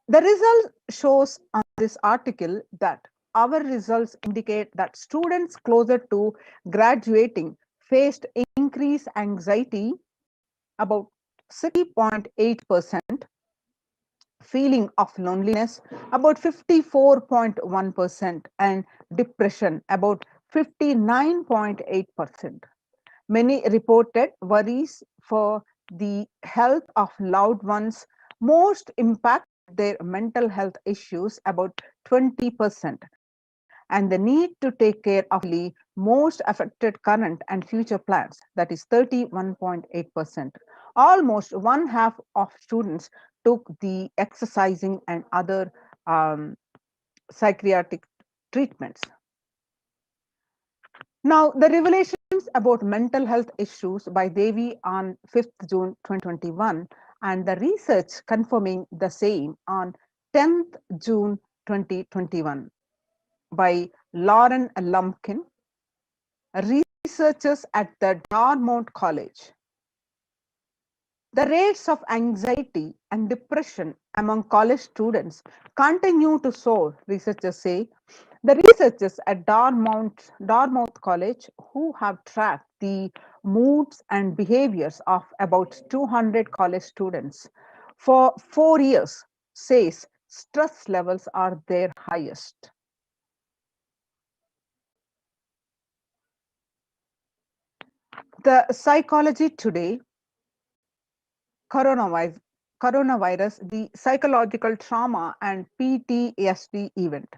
The result shows on this article that our results indicate that students closer to graduating faced increased anxiety about 60.8%, feeling of loneliness about 54.1%, and depression about 59.8%. Many reported worries for the health of loved ones. Most impacted their mental health issues about 20%, and the need to take care of the most affected current and future plans, that is 31.8%. Almost one half of students took the exercising and other um, psychiatric treatments. Now, the revelations about mental health issues by Devi on 5th June 2021 and the research confirming the same on 10th June 2021 by Lauren Lumpkin, researchers at the Dartmouth College. The rates of anxiety and depression among college students continue to soar, researchers say. The researchers at Dartmouth College, who have tracked the moods and behaviors of about 200 college students for 4 years, says stress levels are their highest. The Psychology Today coronavirus, the psychological trauma and PTSD event.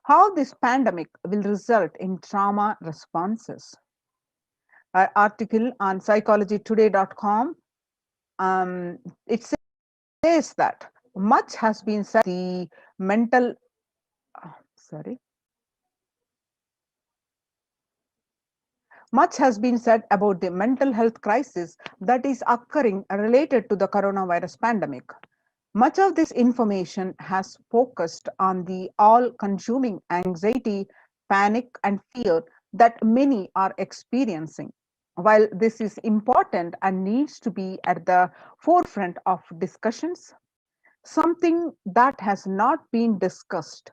How this pandemic will result in trauma responses. An article on psychologytoday.com. It says that much has been said the mental sorry much has been said about the mental health crisis that is occurring related to the coronavirus pandemic. Much of this information has focused on the all consuming anxiety, panic, and fear that many are experiencing. While this is important and needs to be at the forefront of discussions, something that has not been discussed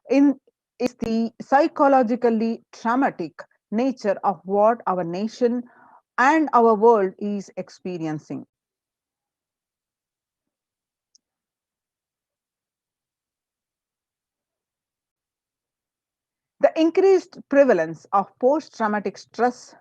in is the psychologically traumatic nature of what our nation and our world is experiencing. The increased prevalence of post-traumatic stress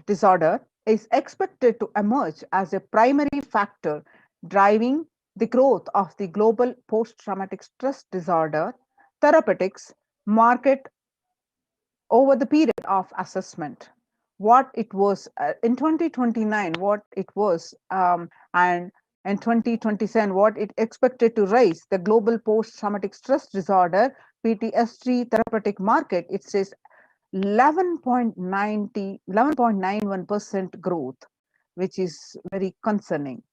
disorder is expected to emerge as a primary factor driving the growth of the global post-traumatic stress disorder therapeutics market over the period of assessment. What it was in 2029, what it was, and in 2027, what it expected to raise the global post-traumatic stress disorder PTSD therapeutic market, it says 11.91% growth, which is very concerning.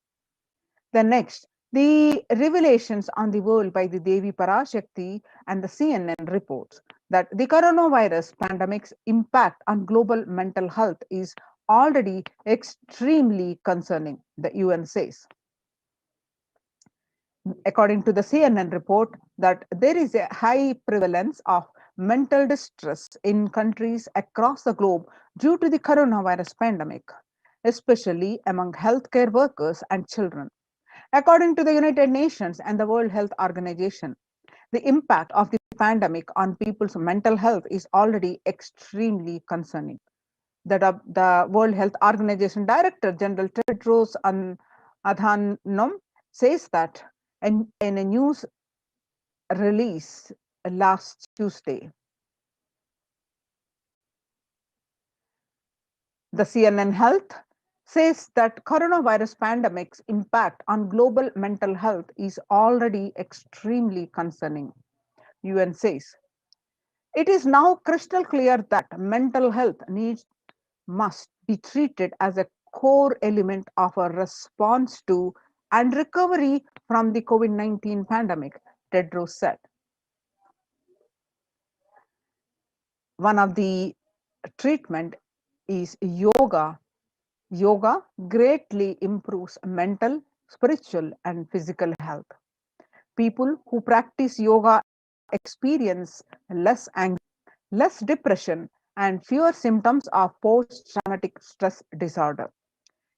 The next, the revelations on the world by the Devi Parashakthi and the CNN reports that the coronavirus pandemic's impact on global mental health is already extremely concerning, the UN says. According to the CNN report, that there is a high prevalence of mental distress in countries across the globe due to the coronavirus pandemic, especially among healthcare workers and children. According to the United Nations and the World Health Organization, the impact of the pandemic on people's mental health is already extremely concerning. The World Health Organization Director General Tedros Adhanom says that in a news release last Tuesday. The CNN Health says that coronavirus pandemic's impact on global mental health is already extremely concerning. UN says it is now crystal clear that mental health needs must be treated as a core element of a response to and recovery from the COVID-19 pandemic, Tedros said. One of the treatment is yoga Yoga greatly improves mental, spiritual, and physical health. People who practice yoga experience less anxiety, less depression, and fewer symptoms of post traumatic stress disorder.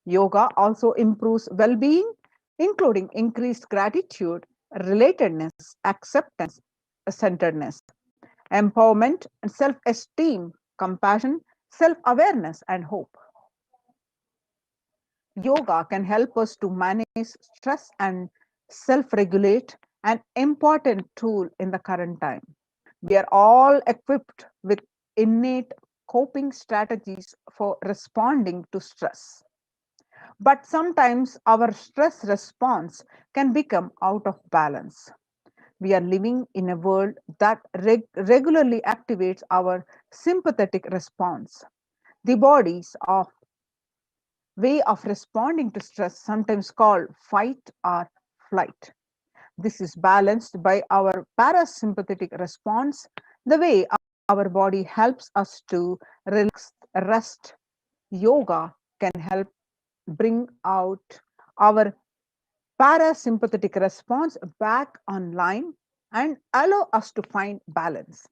Yoga also improves well being, including increased gratitude, relatedness, acceptance, centeredness, empowerment, and self esteem, compassion, self awareness, and hope. Yoga can help us to manage stress and self regulate, an important tool in the current time. We are all equipped with innate coping strategies for responding to stress. But sometimes our stress response can become out of balance. We are living in a world that regularly activates our sympathetic response, the body's of way of responding to stress, sometimes called fight or flight. This is balanced by our parasympathetic response, the way our body helps us to relax, rest. Yoga can help bring out our parasympathetic response back online and allow us to find balance.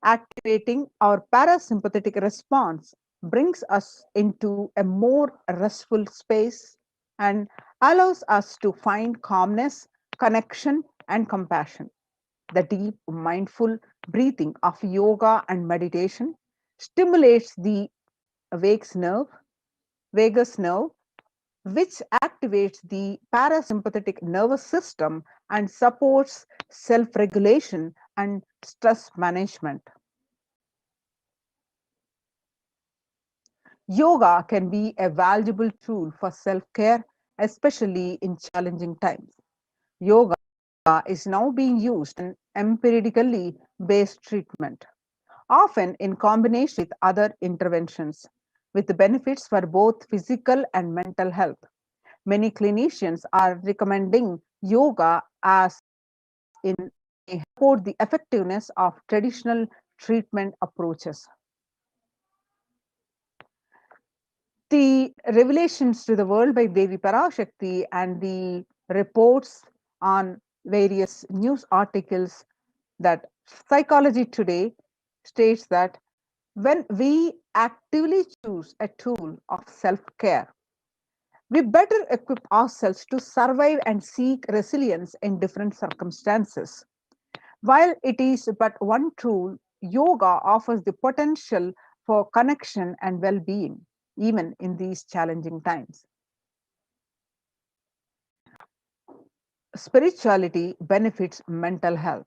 Activating our parasympathetic response brings us into a more restful space and allows us to find calmness, connection, and compassion. The deep, mindful breathing of yoga and meditation stimulates the vagus nerve, vagus nerve, which activates the parasympathetic nervous system and supports self regulation and stress management. Yoga can be a valuable tool for self care, especially in challenging times. Yoga is now being used in empirically based treatment, often in combination with other interventions, with benefits for both physical and mental health. Many clinicians are recommending yoga as in may support the effectiveness of traditional treatment approaches. The revelations to the world by Devi Parashakti and the reports on various news articles that Psychology Today states that when we actively choose a tool of self care, we better equip ourselves to survive and seek resilience in different circumstances. While it is but one tool, yoga offers the potential for connection and well being, even in these challenging times. Spirituality benefits mental health.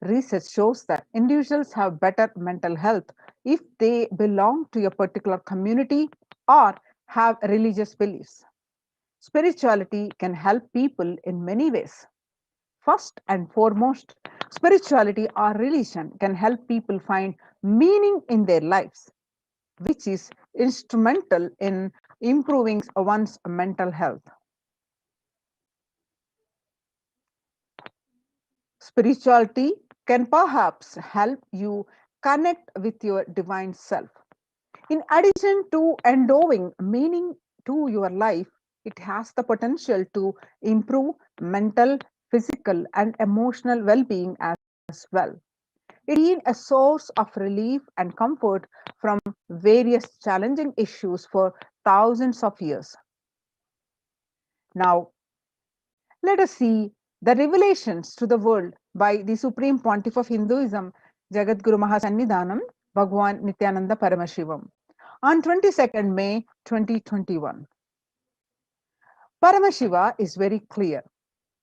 Research shows that individuals have better mental health if they belong to a particular community or have religious beliefs. Spirituality can help people in many ways. First and foremost, spirituality or religion can help people find meaning in their lives, which is instrumental in improving one's mental health. Spirituality can perhaps help you connect with your divine self. In addition to endowing meaning to your life, it has the potential to improve mental, physical, and emotional well being as well. It has been a source of relief and comfort from various challenging issues for thousands of years. Now, let us see the revelations to the world by the Supreme Pontiff of Hinduism, Jagadguru Mahasannidhanam, Bhagwan Nityananda Paramashivam, on 22nd May 2021. Paramashiva is very clear.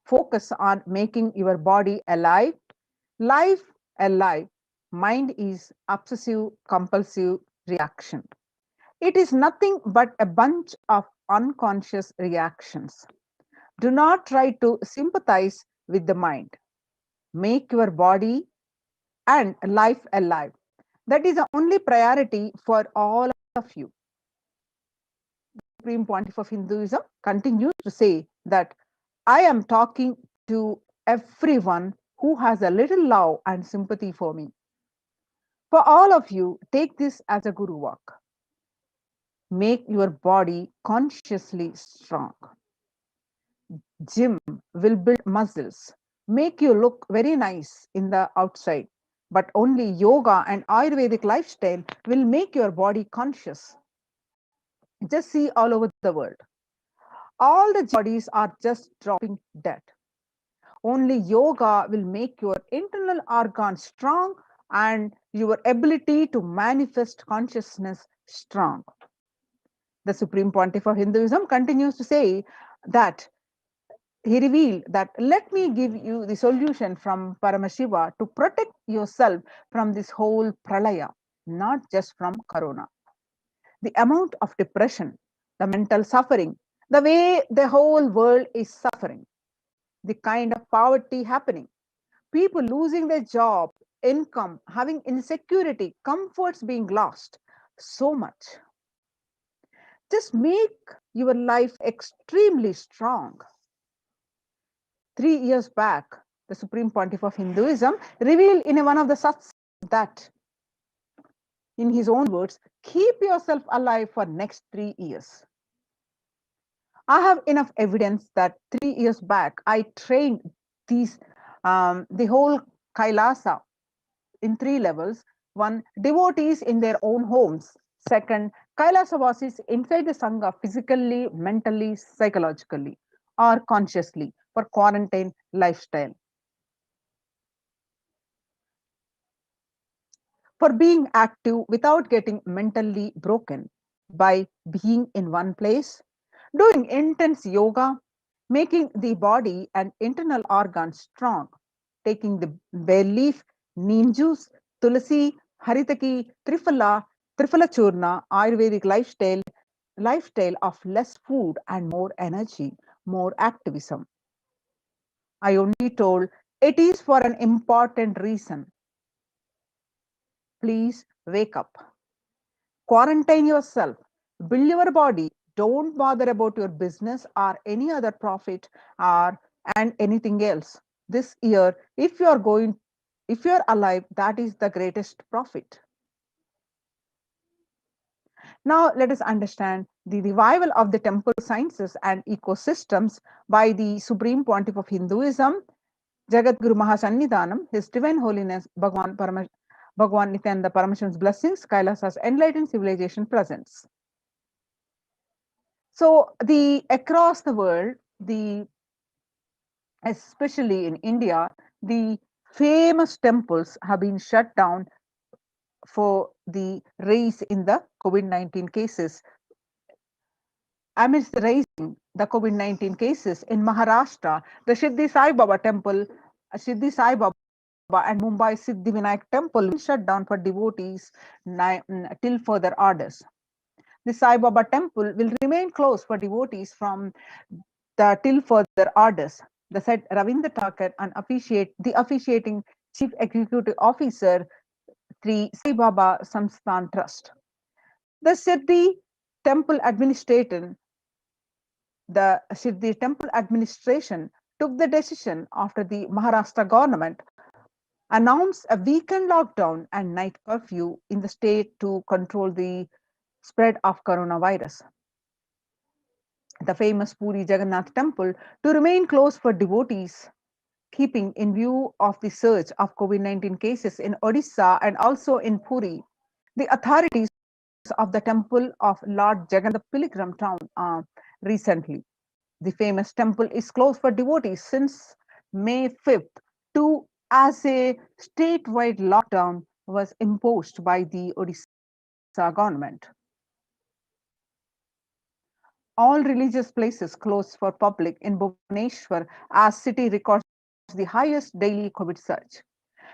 Focus on making your body alive, life alive. Mind is obsessive compulsive reaction. It is nothing but a bunch of unconscious reactions. Do not try to sympathize with the mind. Make your body and life alive. That is the only priority for all of you. Supreme Pontiff of Hinduism continues to say that I am talking to everyone who has a little love and sympathy for me. For all of you, take this as a guru walk. make your body consciously strong. Gym will build muscles, make you look very nice in the outside, but only yoga and Ayurvedic lifestyle will make your body conscious. Just see all over the world. All the bodies are just dropping dead. Only yoga will make your internal organs strong and your ability to manifest consciousness strong. The Supreme Pontiff of Hinduism continues to say that he revealed that let me give you the solution from Paramashiva to protect yourself from this whole pralaya, not just from corona. The amount of depression, the mental suffering, the way the whole world is suffering, the kind of poverty happening, people losing their job, income, having insecurity, comforts being lost, so much. Just make your life extremely strong. 3 years back, the Supreme Pontiff of Hinduism revealed in one of the satsang that, in his own words, keep yourself alive for next 3 years. I have enough evidence that 3 years back I trained these the whole Kailasa in 3 levels. One, devotees in their own homes. Second, Kailasa inside the Sangha physically, mentally, psychologically, or consciously for quarantine lifestyle. For being active without getting mentally broken by being in one place, doing intense yoga, making the body and internal organs strong, taking the bay leaf, neem juice, tulasi, haritaki, trifala churna, Ayurvedic lifestyle of less food and more energy, more activism. I only told it is for an important reason. Please wake up. Quarantine yourself. Build your body. Don't bother about your business or any other profit or and anything else. This year, if you are alive, that is the greatest profit. Now let us understand the revival of the temple sciences and ecosystems by the Supreme Pontiff of Hinduism, Jagat Guru Mahasannidhanam, His Divine Holiness Bhagwan Nityananda Paramashivan's blessings, Kailasa's enlightened civilization presents. So across the world, especially in India, the famous temples have been shut down for the rise in the COVID-19 cases. Amidst the rising the COVID-19 cases in Maharashtra, the Siddhi Sai Baba temple, Siddhi Sai Baba and Mumbai Siddhi Vinayak temple will shut down for devotees till further orders. The Sai Baba temple will remain closed for devotees from the till further orders. The said Ravindra Thakur and the officiating Chief Executive Officer, Sri Sai Baba Samsthan Trust. The Siddhi temple administration took the decision after the Maharashtra government announced a weekend lockdown and night curfew in the state to control the spread of coronavirus. The famous Puri Jagannath temple to remain closed for devotees, keeping in view of the surge of COVID-19 cases in Odisha and also in Puri. The authorities of the temple of Lord Jagannath pilgrim town recently. The famous temple is closed for devotees since May 5th to as a statewide lockdown was imposed by the Odisha government. All religious places closed for public in Bhubaneswar as city records the highest daily COVID surge.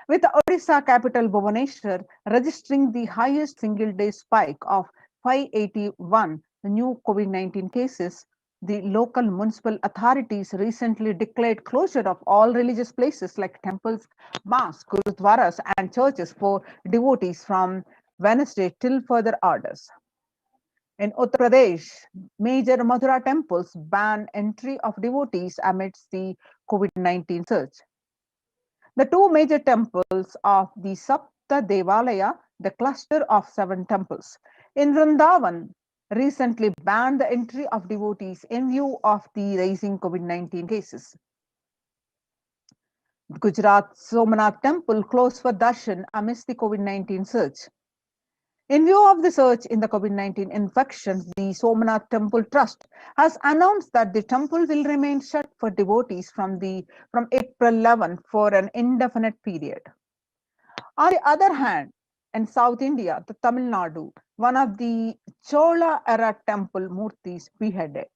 With the Odisha capital Bhubaneswar registering the highest single day spike of 581 new COVID-19 cases, the local municipal authorities recently declared closure of all religious places like temples, mosques, gurudwaras, and churches for devotees from Wednesday till further orders. In Uttar Pradesh, major Mathura temples ban entry of devotees amidst the COVID-19 surge. The two major temples of the Sapta Devalaya, the cluster of 7 temples. In Vrindavan, recently banned the entry of devotees in view of the rising COVID-19 cases. Gujarat's Somnath temple closed for darshan amidst the COVID-19 surge. In view of the surge in the COVID-19 infections, the Somnath Temple Trust has announced that the temple will remain shut for devotees from April 11 for an indefinite period. On the other hand, in South India, the Tamil Nadu, one of the Chola era temple murtis beheaded.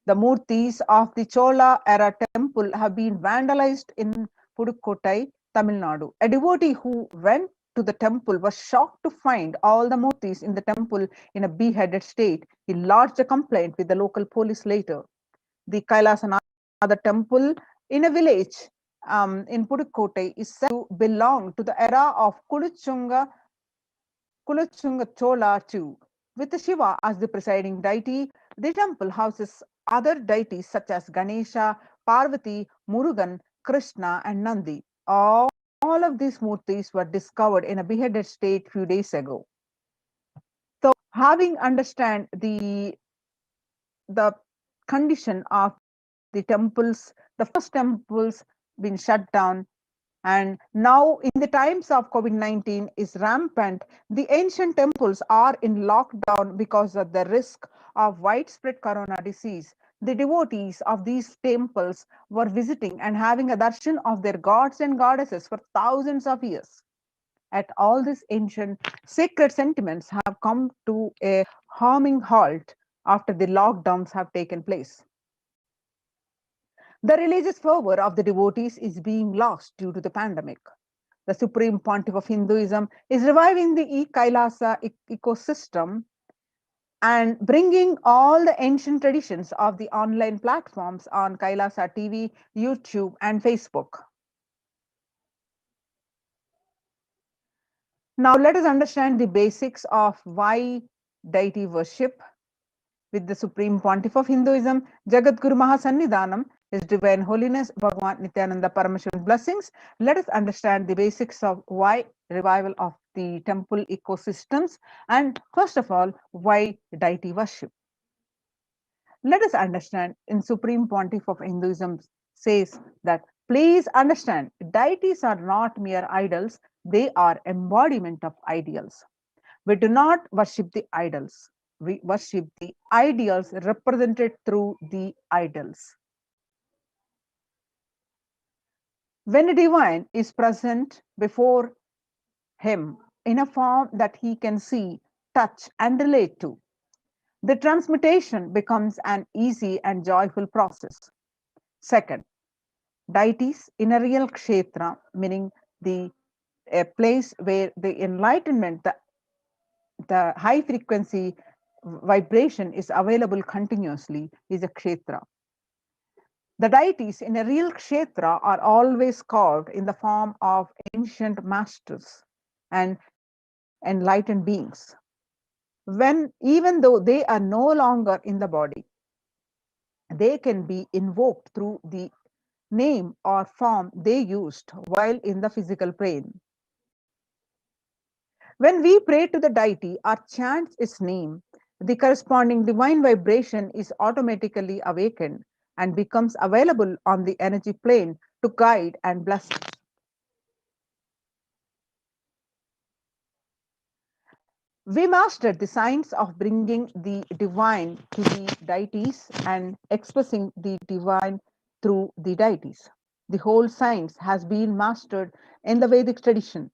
The murtis of the Chola era temple have been vandalized in Pudukkottai, Tamil Nadu. A devotee who went to the temple was shocked to find all the murtis in the temple in a beheaded state. He lodged a complaint with the local police later. The Kailasanatha temple in a village in Pudukkottai is said to belong to the era of Kuluchunga Chola too. With Shiva as the presiding deity, the temple houses other deities such as Ganesha, Parvati, Murugan, Krishna, and Nandi. All of these murtis were discovered in a beheaded state few days ago. So, having understand the condition of the temples, the first temples been shut down, and now in the times of COVID-19 is rampant, the ancient temples are in lockdown because of the risk of widespread corona disease. The devotees of these temples were visiting and having a darshan of their gods and goddesses for thousands of years. At all these ancient sacred sentiments have come to a harming halt after the lockdowns have taken place. The religious fervor of the devotees is being lost due to the pandemic. The Supreme Pontiff of Hinduism is reviving the Kailasa ecosystem and bringing all the ancient traditions of the online platforms on Kailasa TV, YouTube, and Facebook. Now, let us understand the basics of why deity worship. With the Supreme Pontiff of Hinduism, Jagadguru Mahasannidhanam, His Divine Holiness Bhagavan Nityananda Paramashivan's blessings, let us understand the basics of why revival of the temple ecosystems and first of all, why deity worship. Let us understand in Supreme Pontiff of Hinduism says that please understand deities are not mere idols, they are embodiment of ideals. We do not worship the idols. We worship the ideals represented through the idols. When a divine is present before him in a form that he can see, touch, and relate to, the transmutation becomes an easy and joyful process. Second, deities in a real kshetra, meaning a place where the enlightenment, the high frequency vibration is available continuously, is a kshetra. The deities in a real kshetra are always carved in the form of ancient masters and enlightened beings. Even though they are no longer in the body, they can be invoked through the name or form they used while in the physical plane. When we pray to the deity or chant its name, the corresponding divine vibration is automatically awakened and becomes available on the energy plane to guide and bless us. We mastered the science of bringing the divine to the deities and expressing the divine through the deities. The whole science has been mastered in the Vedic tradition.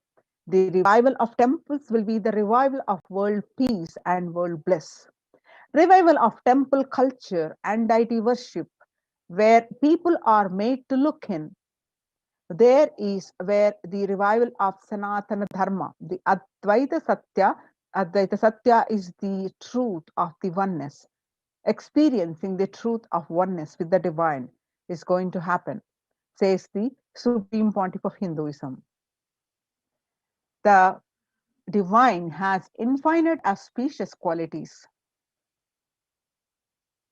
The revival of temples will be the revival of world peace and world bliss. Revival of temple culture and deity worship, where people are made to look in. There is where the revival of Sanatana Dharma, the Advaita Satya is the truth of the oneness. Experiencing the truth of oneness with the divine is going to happen, says the Supreme Pontiff of Hinduism. The divine has infinite auspicious qualities.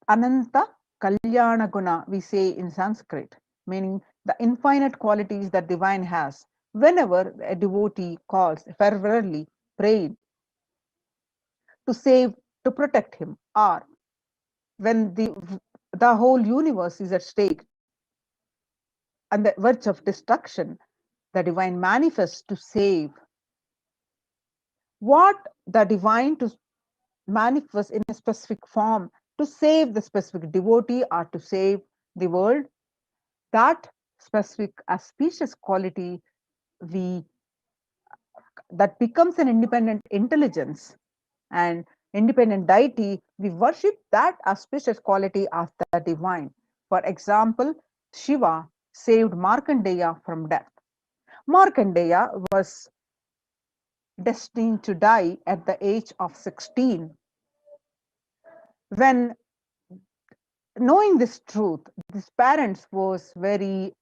Ananta Kalyana Guna, we say in Sanskrit, meaning the infinite qualities that divine has. Whenever a devotee calls fervently, prayed to save, to protect him, or when the whole universe is at stake and the verge of destruction, the divine manifests to save. What the divine to manifest in a specific form to save the specific devotee or to save the world, that specific auspicious quality we that becomes an independent intelligence and independent deity, we worship that auspicious quality of the divine. For example, Shiva saved Markandeya from death. Markandeya was destined to die at the age of 16. When knowing this truth, his parents was very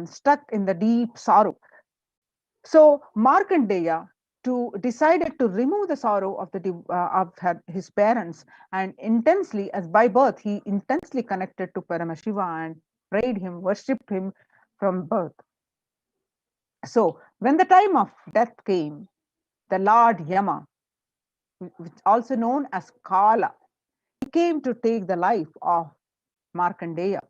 stuck in the deep sorrow. So Markandeya to decided to remove the sorrow of his parents, and intensely, as by birth, he intensely connected to Paramashiva and prayed him, worshipped him from birth. So when the time of death came, the Lord Yama, which also known as Kala, he came to take the life of Markandeya.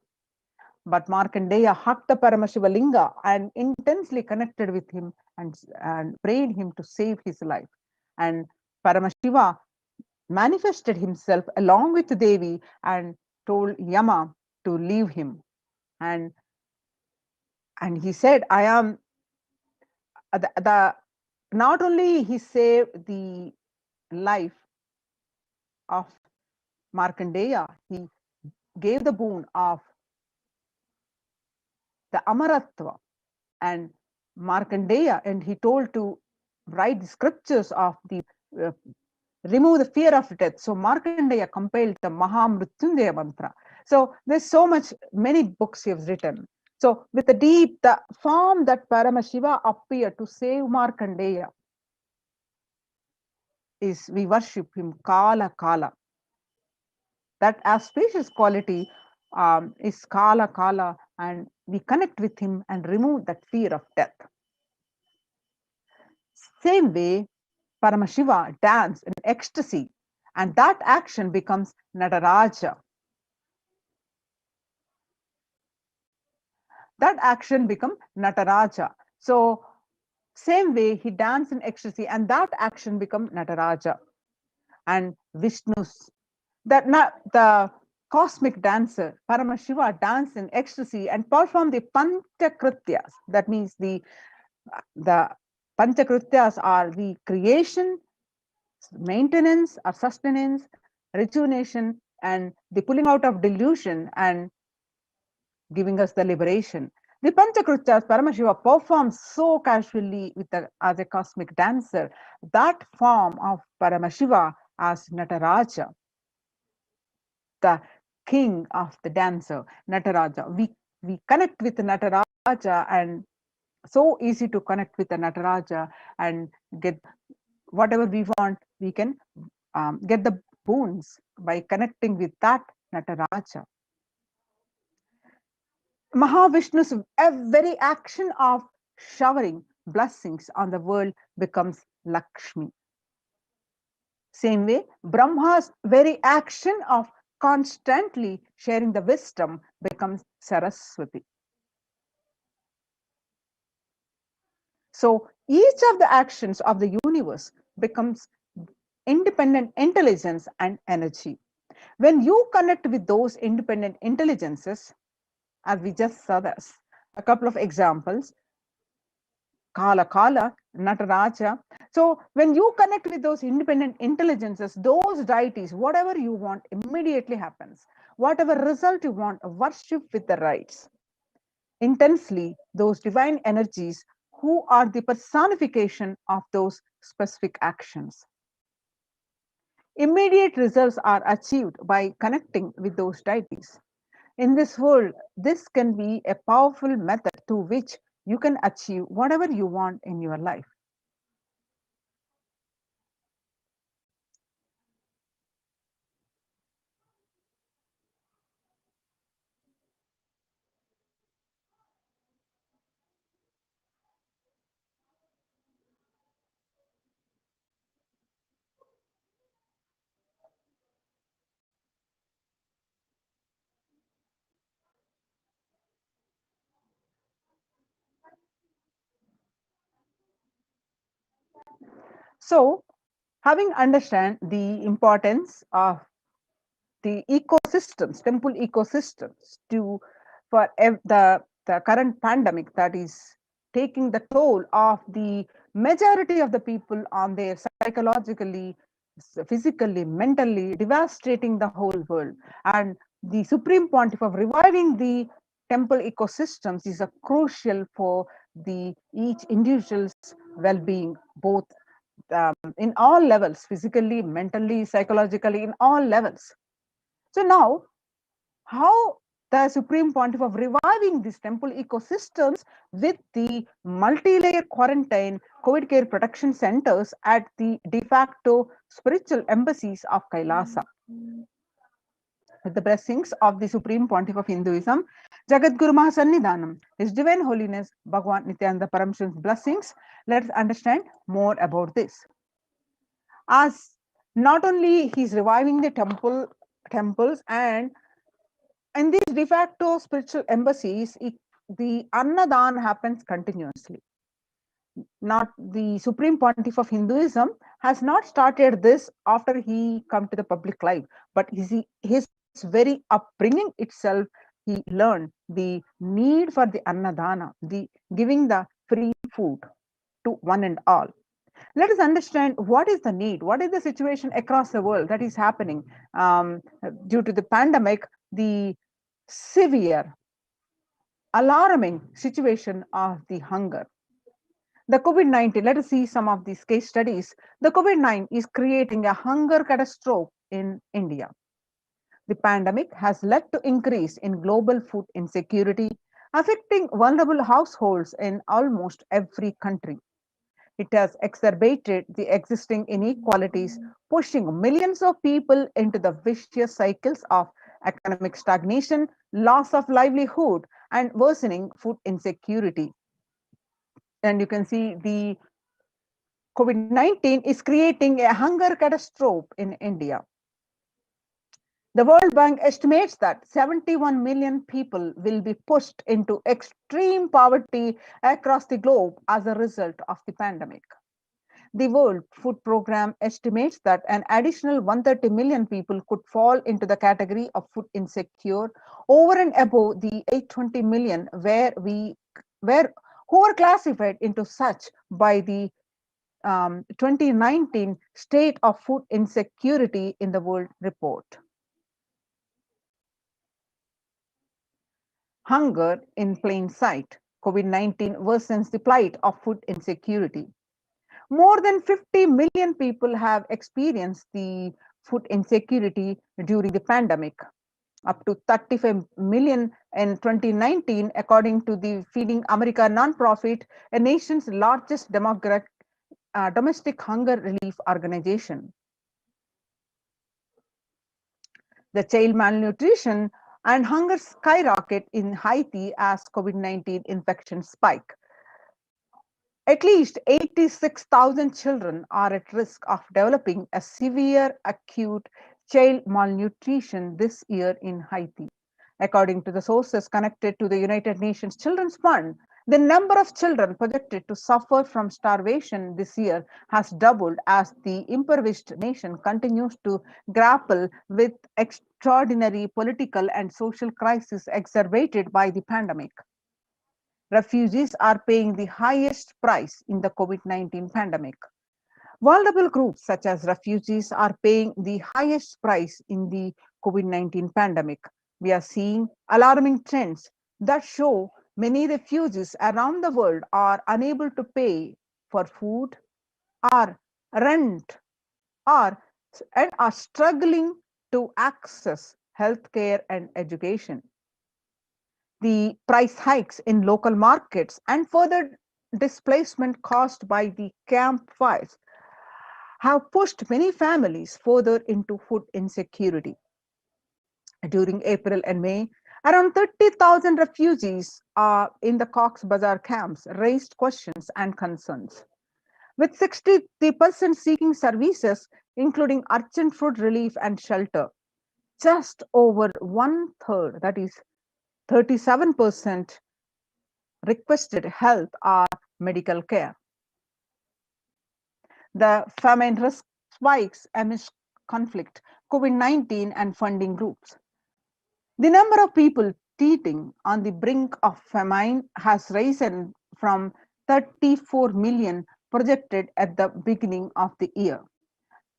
But Markandeya hugged the Paramashiva Linga and intensely connected with him and prayed him to save his life. And Paramashiva manifested himself along with Devi and told Yama to leave him. And, and he said, I am the not only he saved the life of Markandeya, he gave the boon of the Amaratva and Markandeya, and he told to write the scriptures of the uh, remove the fear of death. So Markandeya compiled the Mahamrutyunjaya mantra. So there's so much, many books he has written. So with the form that Paramashiva appeared to save Markandeya is we worship him Kala Kala. That auspicious quality is Kala Kala, and we connect with him and remove that fear of death. Same way, Paramashiva dance in ecstasy, and that action becomes Nataraja. That action become Nataraja. So same way he danced in ecstasy, and that action become Nataraja. And Vishnu's that not the cosmic dancer Paramashiva danced in ecstasy and performed the Panchakrityas. That means the Panchakrityas are the creation, maintenance or sustenance, rejuvenation, and the pulling out of delusion and giving us the liberation. The Panchakrityas Paramashiva performs so casually as a cosmic dancer. That form of Paramashiva as Nataraja, the king of the dancer, Nataraja. We connect with Nataraja, and so easy to connect with the Nataraja and get whatever we want. We can get the boons by connecting with that Nataraja. Mahavishnu's very action of showering blessings on the world becomes Lakshmi. Same way, Brahma's very action of constantly sharing the wisdom becomes Saraswati. So each of the actions of the universe becomes independent intelligence and energy. When you connect with those independent intelligences, as we just saw this, a couple of examples, Kala Kala, Nataraja. So when you connect with those independent intelligences, those deities, whatever you want immediately happens. Whatever result you want, worship with the rites. Intensely, those divine energies who are the personification of those specific actions. Immediate results are achieved by connecting with those deities. In this world, this can be a powerful method through which you can achieve whatever you want in your life. So, having understand the importance of the ecosystems, temple ecosystems, to for the current pandemic that is taking the toll of the majority of the people on their psychologically, physically, mentally, devastating the whole world. And the Supreme Pontiff of reviving the temple ecosystems is a crucial for the each individual's well-being, both in all levels, physically, mentally, psychologically, in all levels. So now, how the Supreme Pontiff of reviving these temple ecosystems with the multi-layer quarantine COVID care protection centers at the de facto spiritual embassies of Kailasa. With the blessings of the Supreme Pontiff of Hinduism, Jagadguru Mahasannidhanam, His Divine Holiness Bhagwan Nityananda Paramshan's blessings, let's understand more about this. As not only he's reviving the temples, and in these de facto spiritual embassies, the Annadan happens continuously. Not the Supreme Pontiff of Hinduism has not started this after he come to the public life, but his very upbringing itself, he learned the need for the Annadana, the giving the free food to one and all. Let us understand what is the need, what is the situation across the world that is happening due to the pandemic, the severe, alarming situation of the hunger. The COVID-19, let us see some of these case studies. The COVID-19 is creating a hunger catastrophe in India. The pandemic has led to increase in global food insecurity, affecting vulnerable households in almost every country. It has exacerbated the existing inequalities, pushing millions of people into the vicious cycles of economic stagnation, loss of livelihood, and worsening food insecurity. And you can see the COVID-19 is creating a hunger catastrophe in India. The World Bank estimates that 71 million people will be pushed into extreme poverty across the globe as a result of the pandemic. The World Food Programme estimates that an additional 130 million people could fall into the category of food insecure, over and above the 820 million were who were classified into such by the 2019 State of Food Insecurity in the World report. Hunger in plain sight. COVID-19 worsens the plight of food insecurity. More than 50 million people have experienced the food insecurity during the pandemic, up to 35 million in 2019, according to the Feeding America nonprofit, a nation's largest domestic hunger relief organization. The child malnutrition and hunger skyrocket in Haiti as COVID-19 infections spike. At least 86,000 children are at risk of developing a severe acute child malnutrition this year in Haiti. According to the sources connected to the United Nations Children's Fund, the number of children projected to suffer from starvation this year has doubled as the impoverished nation continues to grapple with extraordinary political and social crisis exacerbated by the pandemic. Refugees are paying the highest price in the COVID-19 pandemic. Vulnerable groups such as refugees are paying the highest price in the COVID-19 pandemic. We are seeing alarming trends that show many refugees around the world are unable to pay for food or rent or and are struggling to access healthcare and education. The price hikes in local markets and further displacement caused by the campfires have pushed many families further into food insecurity. During April and May, around 30,000 refugees in the Cox's Bazar camps raised questions and concerns. With 60% seeking services, including urgent food relief and shelter, just over one third, that is 37%, requested health or medical care. The famine risk spikes amidst conflict, COVID-19, and funding groups. The number of people teetering on the brink of famine has risen from 34 million projected at the beginning of the year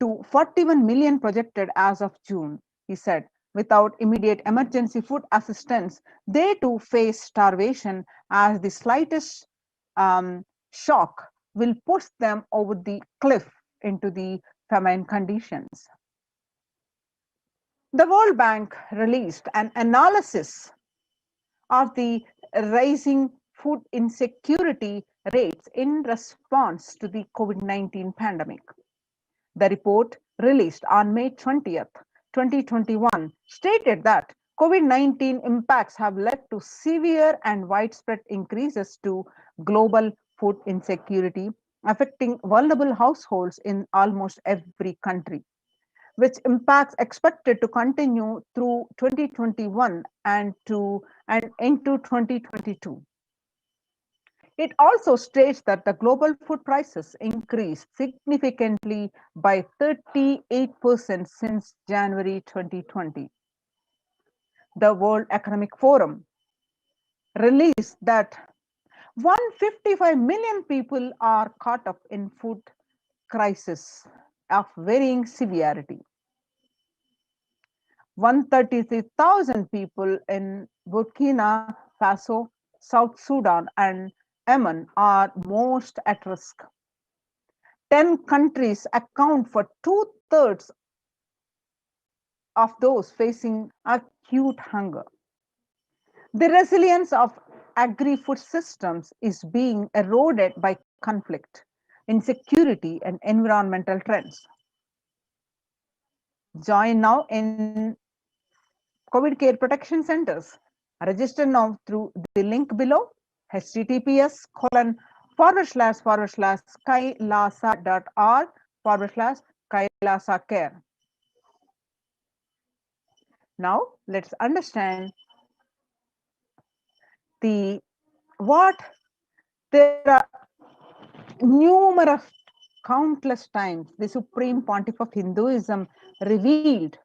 to 41 million projected as of June, he said. Without immediate emergency food assistance, they too face starvation as the slightest shock will push them over the cliff into the famine conditions. The World Bank released an analysis of the rising food insecurity rates in response to the COVID-19 pandemic. The report, released on May 20th, 2021, stated that COVID-19 impacts have led to severe and widespread increases to global food insecurity, affecting vulnerable households in almost every country, which impacts expected to continue through 2021 and into 2022. It also states that the global food prices increased significantly by 38% since January 2020. The World Economic Forum released that 155 million people are caught up in food crisis of varying severity. 133,000 people in Burkina Faso, South Sudan, and Yemen are most at risk. 10 countries account for two-thirds of those facing acute hunger. The resilience of agri-food systems is being eroded by conflict, insecurity, and environmental trends. Join now in COVID care protection centers. Register now through the link below, https://kailasa.org/kailasa care. Now let's understand the what there are numerous countless times the Supreme Pontiff of Hinduism revealed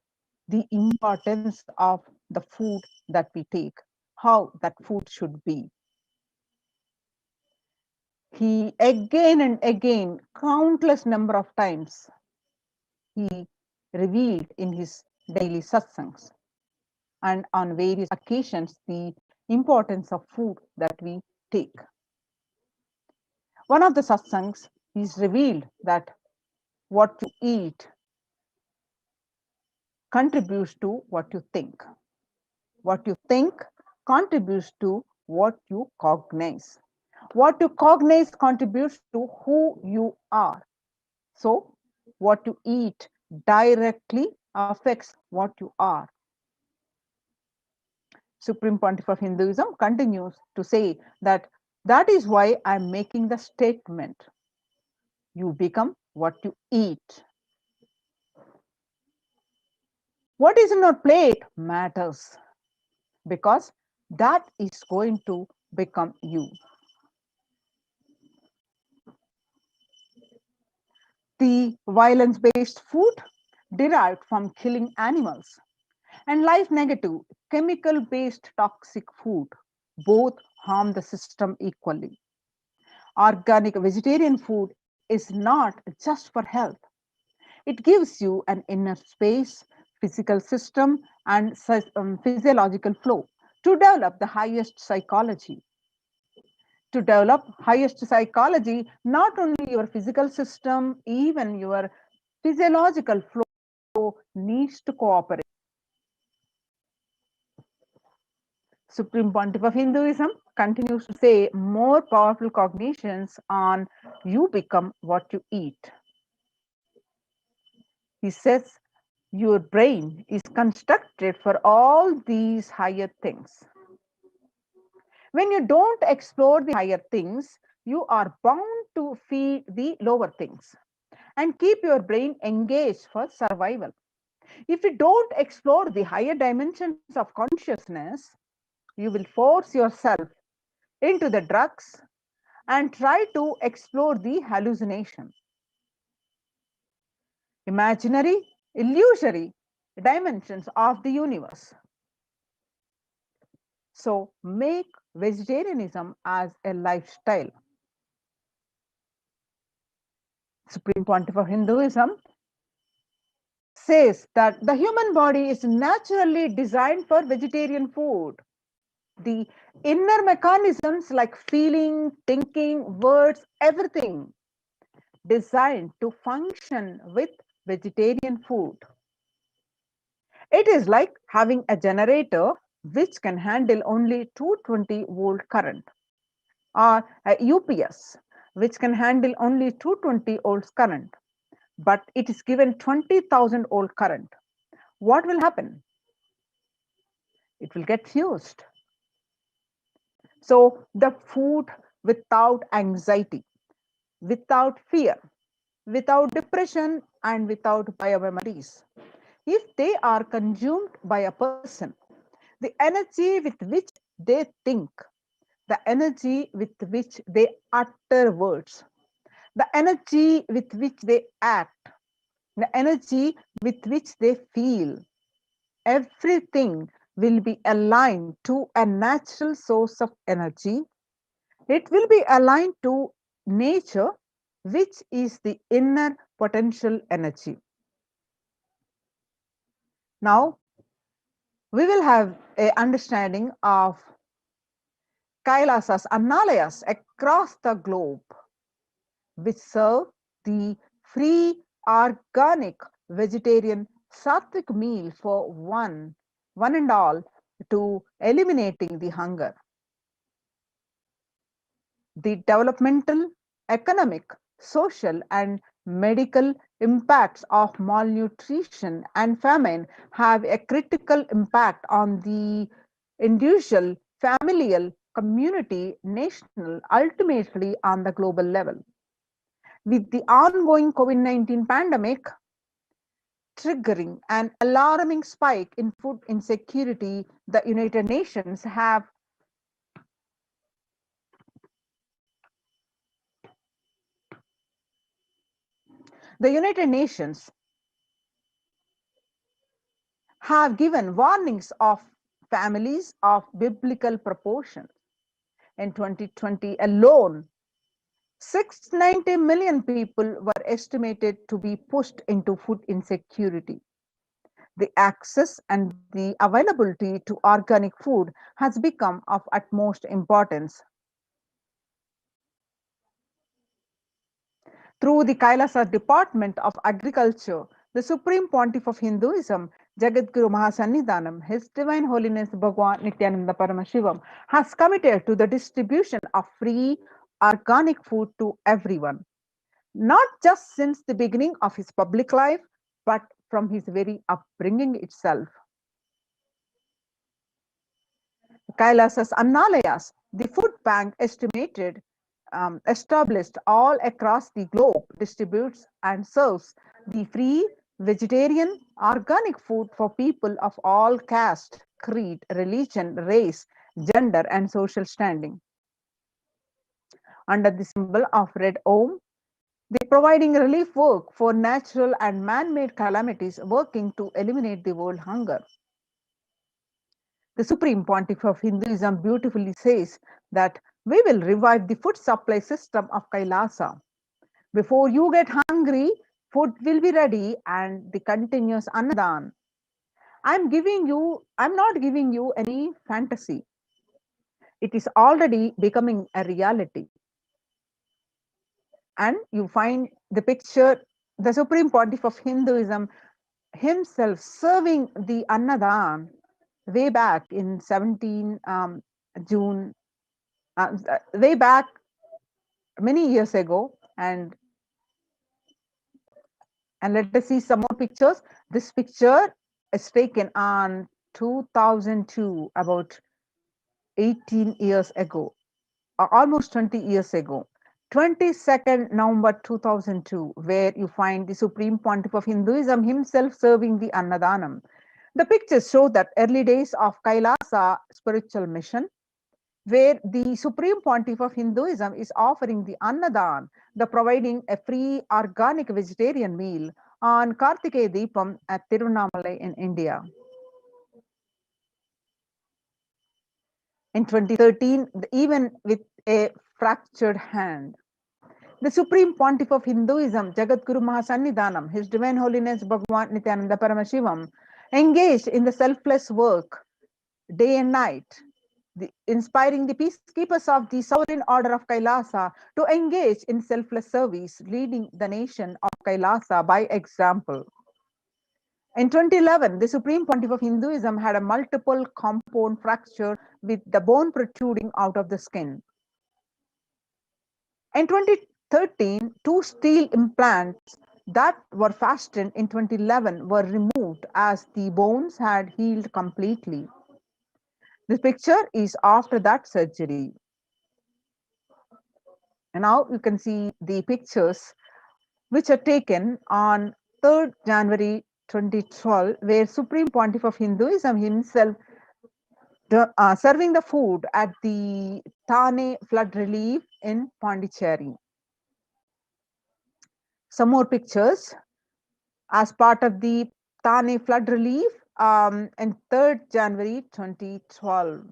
the importance of the food that we take, how that food should be. He again and again, countless number of times, he revealed in his daily satsangs and on various occasions the importance of food that we take. One of the satsangs, he's revealed that what you eat contributes to what you think. What you think contributes to what you cognize. What you cognize contributes to who you are. So, what you eat directly affects what you are. Supreme Pontiff of Hinduism continues to say that that is why I'm making the statement. You become what you eat. What is in your plate matters because that is going to become you. The violence-based food derived from killing animals and life negative chemical-based toxic food both harm the system equally. Organic vegetarian food is not just for health. It gives you an inner space, physical system, and physiological flow to develop the highest psychology. To develop highest psychology, not only your physical system, even your physiological flow needs to cooperate. Supreme Pontiff of Hinduism continues to say more powerful cognitions on you become what you eat. He says your brain is constructed for all these higher things. When you don't explore the higher things, you are bound to feed the lower things and keep your brain engaged for survival. If you don't explore the higher dimensions of consciousness, you will force yourself into the drugs and try to explore the hallucination. imaginary, illusory dimensions of the universe. So make vegetarianism as a lifestyle. Supreme Pontiff of Hinduism says that the human body is naturally designed for vegetarian food. The inner mechanisms like feeling, thinking, words, everything designed to function with vegetarian food. It is like having a generator which can handle only 220-volt current, or a UPS which can handle only 220 volts current, but it is given 20,000 volt current. What will happen? It will get fused. So the food without anxiety, without fear, without depression, and without biomemories, if they are consumed by a person, the energy with which they think, the energy with which they utter words, the energy with which they act, the energy with which they feel, everything will be aligned to a natural source of energy. It will be aligned to nature, which is the inner potential energy. Now, we will have a understanding of Kailasas, Analayas across the globe, which serve the free, organic, vegetarian, sattvic meal for one and all, to eliminating the hunger. The developmental, economic, social, and medical impacts of malnutrition and famine have a critical impact on the individual, familial, community, national, ultimately on the global level. With the ongoing COVID-19 pandemic triggering an alarming spike in food insecurity, the United Nations have the United Nations have given warnings of families of biblical proportions. In 2020 alone, 690 million people were estimated to be pushed into food insecurity. The access and the availability to organic food has become of utmost importance. Through the Kailasa Department of Agriculture, the Supreme Pontiff of Hinduism, Jagadguru Mahasannidhanam, His Divine Holiness Bhagwan Nityananda Paramashivam, has committed to the distribution of free organic food to everyone, not just since the beginning of his public life, but from his very upbringing itself. Kailasas Annalayas, the food bank established all across the globe, distributes and serves the free vegetarian organic food for people of all caste, creed, religion, race, gender, and social standing. Under the symbol of Red Om, they providing relief work for natural and man-made calamities, working to eliminate the world hunger. The Supreme Pontiff of Hinduism beautifully says that we will revive the food supply system of Kailasa. Before you get hungry, food will be ready, and the continuous Annadan. I'm not giving you any fantasy. It is already becoming a reality. And you find the picture, the Supreme Pontiff of Hinduism himself serving the Annadan way back in 17 June, way back many years ago. And let us see some more pictures. This picture is taken on 2002, about 18 years ago, or almost 20 years ago. 22nd November 2002, where you find the Supreme Pontiff of Hinduism himself serving the Annadanam. The pictures show that early days of Kailasa spiritual mission, where the Supreme Pontiff of Hinduism is offering the Annadan, the providing a free organic vegetarian meal on Kartikeya Deepam at Tiruvannamalai in India. In 2013, even with a fractured hand, the Supreme Pontiff of Hinduism, Jagadguru Mahasannidhanam, His Divine Holiness Bhagavan Nityananda Paramashivam, engaged in the selfless work day and night, inspiring the peacekeepers of the Sovereign Order of Kailasa to engage in selfless service, leading the nation of Kailasa by example. In 2011, the Supreme Pontiff of Hinduism had a multiple compound fracture with the bone protruding out of the skin. In 2013, two steel implants that were fastened in 2011 were removed as the bones had healed completely. This picture is after that surgery. And now you can see the pictures which are taken on 3rd January 2012, where Supreme Pontiff of Hinduism himself serving the food at the Thane flood relief in Pondicherry. Some more pictures as part of the Thane flood relief on 3rd January 2012.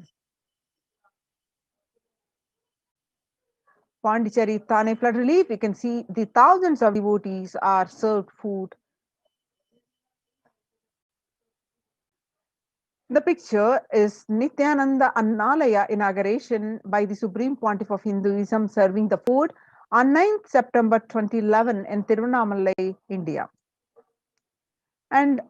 Pondicherry Thane flood relief, you can see the thousands of devotees are served food. The picture is Nityananda Annalaya inauguration by the Supreme Pontiff of Hinduism serving the food on 9th September 2011 in Tiruvannamalai, India. And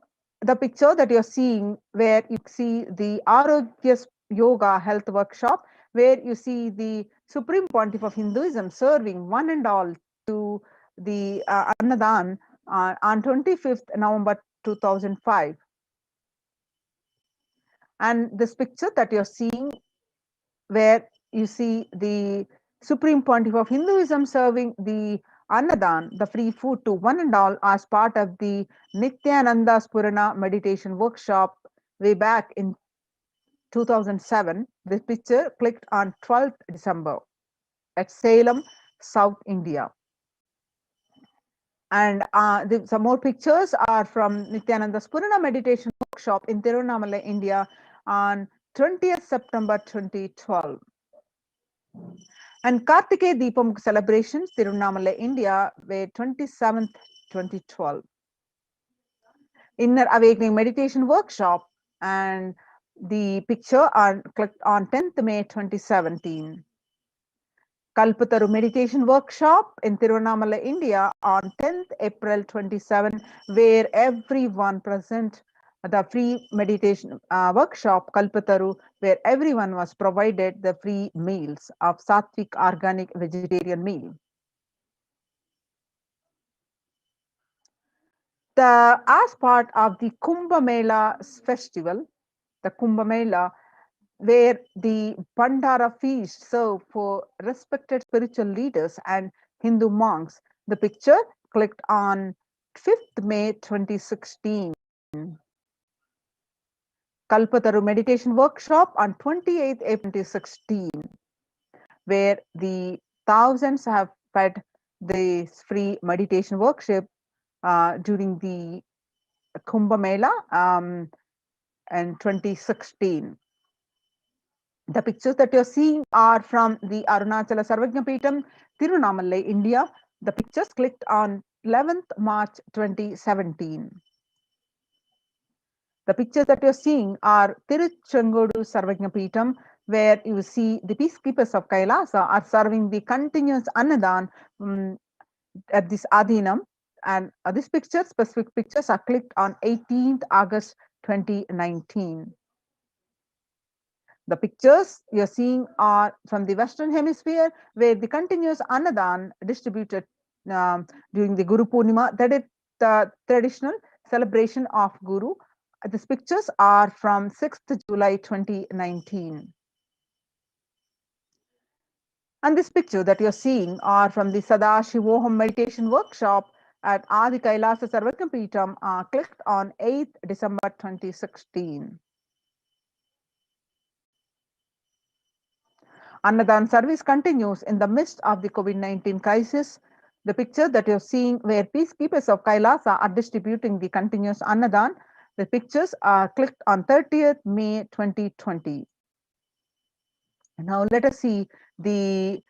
the picture that you're seeing where you see the Arogya Yoga Health Workshop, where you see the Supreme Pontiff of Hinduism serving one and all to the Annadan on 25th November 2005. And this picture that you're seeing where you see the Supreme Pontiff of Hinduism serving the Annadan, the free food to one and all as part of the Nityananda Spurana meditation workshop way back in 2007. This picture clicked on 12th December at Salem, South India. And some more pictures are from Nityananda Spurana meditation workshop in Tiruvannamalai, India on 20th September 2012. And Kartikeya Deepam celebrations, Tiruvannamalai, India, were 27th, 2012. Inner Awakening Meditation Workshop, and the picture clicked on 10th May 2017. Kalpataru Meditation Workshop in Tiruvannamalai, India on 10th April 27, where everyone present the free meditation workshop Kalpataru, where everyone was provided the free meals of Sattvic organic vegetarian meal. As part of the Kumbh Mela festival, the Kumbh Mela, where the Bandara feast served for respected spiritual leaders and Hindu monks. The picture clicked on 5th May 2016. Kalpataru meditation workshop on 28th April 2016, where the thousands have fed this free meditation workshop during the Kumbh Mela in 2016. The pictures that you're seeing are from the Arunachala Sarvajna Peetham, Tiruvannamalai, India. The pictures clicked on 11th March 2017. The pictures that you're seeing are Tiruchengodu Sarvajna Peetham, where you see the peacekeepers of Kailasa are serving the continuous Annadan at this Adhinam. And this picture, specific pictures are clicked on 18th August 2019. The pictures you're seeing are from the Western Hemisphere, where the continuous Annadan distributed during the Guru Purnima, that is the traditional celebration of Guru. These pictures are from 6th July 2019. And this picture that you're seeing are from the Sadashivoham meditation workshop at Adi Kailasa Sarvajna Peetham, clicked on 8th December 2016. Annadan service continues in the midst of the COVID-19 crisis. The picture that you're seeing where peacekeepers of Kailasa are distributing the continuous Annadan, the pictures are clicked on 30th May 2020. Now let us see the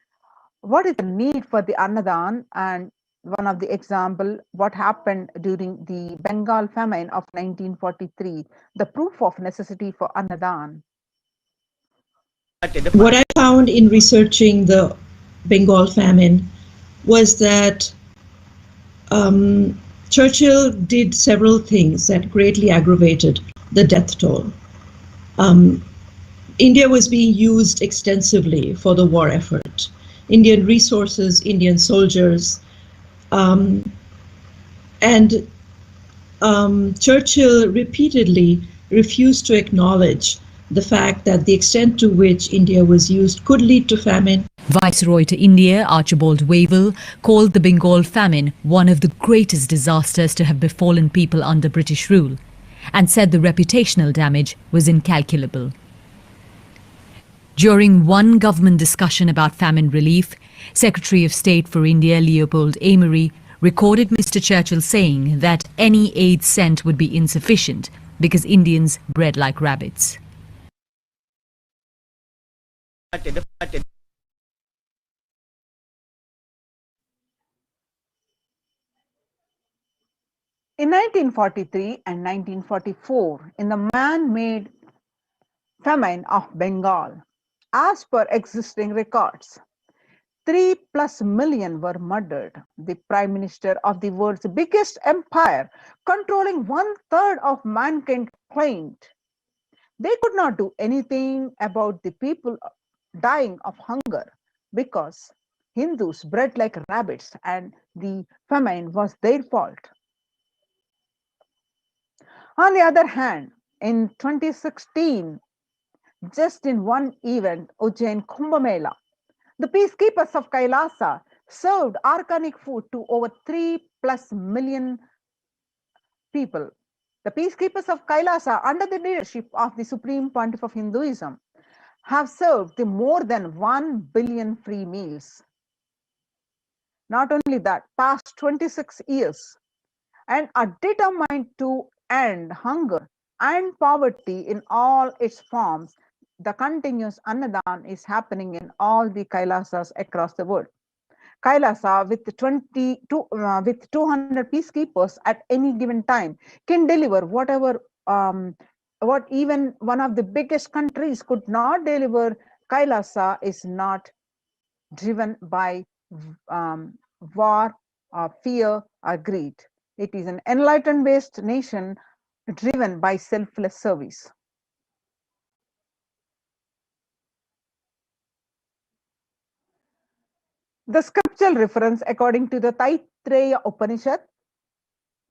what is the need for the Annadan, and one of the example what happened during the Bengal famine of 1943, the proof of necessity for Annadan. What I found in researching the Bengal famine was that Churchill did several things that greatly aggravated the death toll. Um, India was being used extensively for the war effort. Indian resources, Indian soldiers, um, and Churchill repeatedly refused to acknowledge the fact that the extent to which India was used could lead to famine. Viceroy to India, Archibald Wavell, called the Bengal famine one of the greatest disasters to have befallen people under British rule, and said the reputational damage was incalculable. During one government discussion about famine relief, Secretary of State for India Leopold Amery recorded Mr. Churchill saying that any aid sent would be insufficient because Indians bred like rabbits. In 1943 and 1944, in the man-made famine of Bengal, as per existing records, 3+ million were murdered. The Prime Minister of the world's biggest empire, controlling 1/3 of mankind, claimed they could not do anything about the people dying of hunger because Hindus bred like rabbits and the famine was their fault. On the other hand, in 2016, just in one event, Ujjain Kumbh Mela, the peacekeepers of Kailasa served organic food to over 3+ million people. The peacekeepers of Kailasa, under the leadership of the Supreme Pontiff of Hinduism, have served the more than 1 billion free meals. Not only that, past 26 years, and are determined to end hunger and poverty in all its forms. The continuous Annadan is happening in all the Kailasas across the world. Kailasa with with 200 peacekeepers at any given time can deliver whatever what even one of the biggest countries could not deliver. Kailasa is not driven by war, fear, or greed. It is an enlightened based nation driven by selfless service. The scriptural reference according to the Taittiriya Upanishad,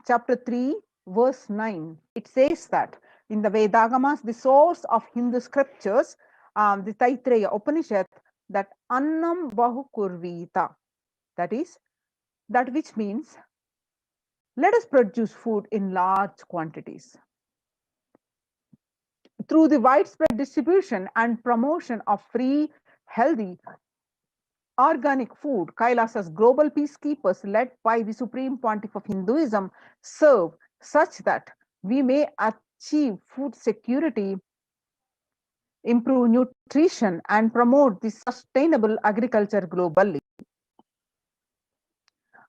chapter 3, verse 9, it says that in the Vedagamas, the source of Hindu scriptures, the Taittiriya Upanishad, that Annam Bahu Kurvita, that is, that which means let us produce food in large quantities. Through the widespread distribution and promotion of free, healthy, organic food, Kailasa's global peacekeepers, led by the Supreme Pontiff of Hinduism, serve such that we may achieve food security, improve nutrition, and promote the sustainable agriculture globally.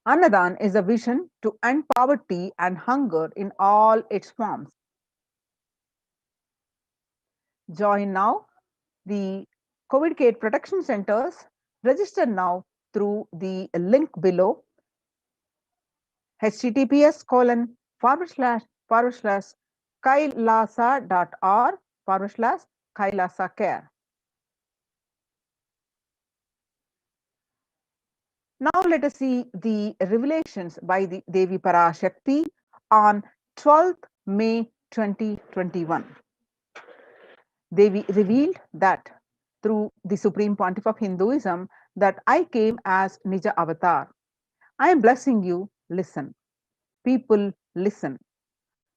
Annadan is a vision to end poverty and hunger in all its forms. Join now the COVID care protection centers. Register now through the link below, https://kailasa.org/kailasa Now let us see the revelations by the Devi Parashakti on 12th May 2021. Devi revealed that through the Supreme Pontiff of Hinduism that I came as Nija Avatar. I am blessing you, listen. People, listen.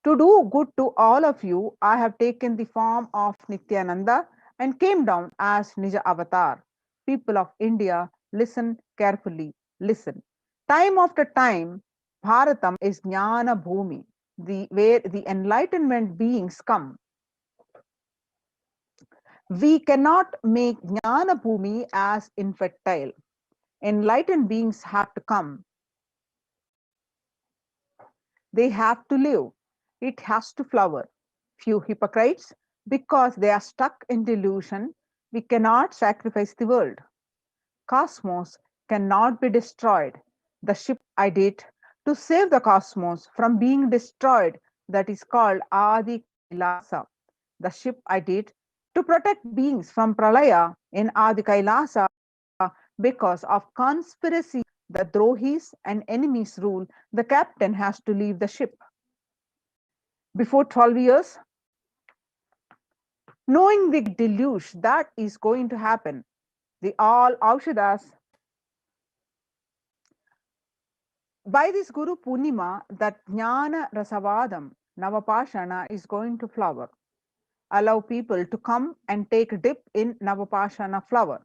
To do good to all of you, I have taken the form of Nityananda and came down as Nija Avatar. People of India, listen carefully, listen. Time after time, Bharatam is Jnana Bhumi, where the enlightenment beings come. We cannot make Jnana Bhumi as infertile. Enlightened beings have to come. They have to live. It has to flower. Few hypocrites, because they are stuck in delusion, we cannot sacrifice the world. Cosmos cannot be destroyed. The ship I did to save the cosmos from being destroyed, that is called Adi Kailasa. The ship I did to protect beings from Pralaya in Adi Kailasa, because of conspiracy, the Drohis and enemies rule, the captain has to leave the ship. Before 12 years, knowing the deluge that is going to happen, the all Aushadas, by this Guru Purnima, that Jnana Rasavadam, Navapashana is going to flower. Allow people to come and take a dip in Navapashana flower.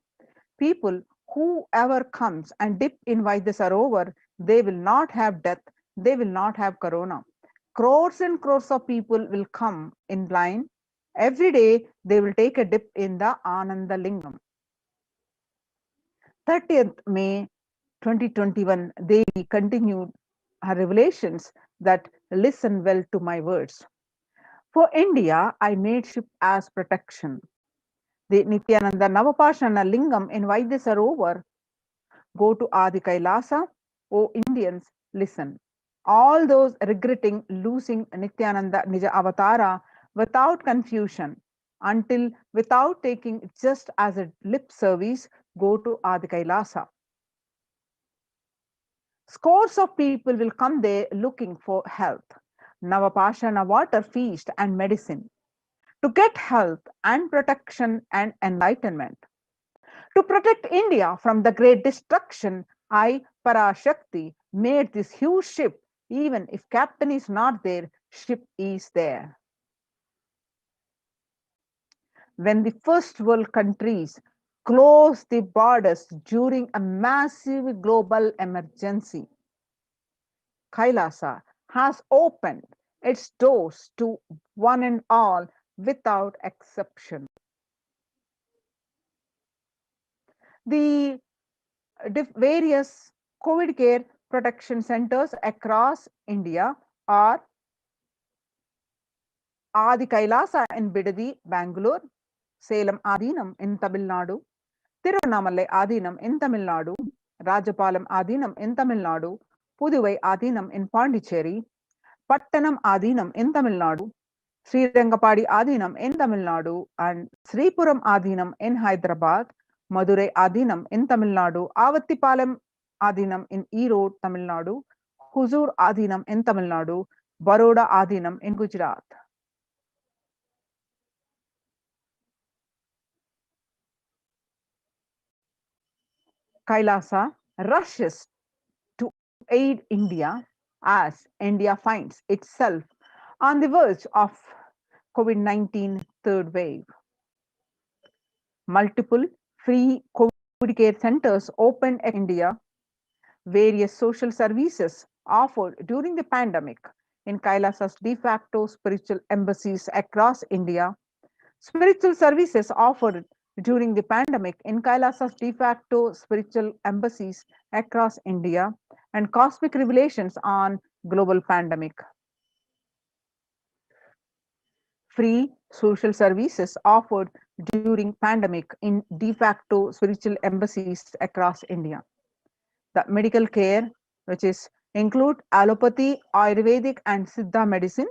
People, whoever comes and dip in Vaidyasarovar, they will not have death, they will not have corona. Crores and crores of people will come in line. Every day they will take a dip in the Ananda Lingam. 30th May 2021, they continued her revelations that listen well to my words. For India, I made ship as protection. The Nityananda Navapashana Lingam in Vaidyasarovar, go to Adi Kailasa. O Indians, listen. All those regretting losing Nityananda Nija Avatara without confusion, until without taking it just as a lip service, go to Adi Kailasa. Scores of people will come there looking for health, Navapashana water feast and medicine, to get health and protection and enlightenment. To protect India from the great destruction, I, Parashakti, made this huge ship. Even if captain is not there, ship is there. When the first world countries closed the borders during a massive global emergency, Kailasa has opened its doors to one and all without exception. The various COVID care protection centers across India are Adi Kailasa in Bidadi, Bangalore, Salem Adinam in Tamil Nadu, Tiruvannamalai Adinam in Tamil Nadu, Rajapalam Adinam in Tamil Nadu, Puduvai Adinam in Pondicherry, Pattanam Adinam in Tamil Nadu, Srirangapadi Adinam in Tamil Nadu, and Sripuram Adinam in Hyderabad, Madurai Adinam in Tamil Nadu, Avattipalam Adinam in Erode, Tamil Nadu, Huzur Adinam in Tamil Nadu, Baroda Adinam in Gujarat. Kailasa rushes to aid India as India finds itself on the verge of COVID-19 third wave. Multiple free COVID care centers opened in India. Various social services offered during the pandemic in Kailasa's de facto spiritual embassies across India. Spiritual services offered during the pandemic in Kailasa's de facto spiritual embassies across India, and cosmic revelations on global pandemic. Free social services offered during pandemic in de facto spiritual embassies across India. The medical care, which is include allopathy, Ayurvedic and Siddha medicine.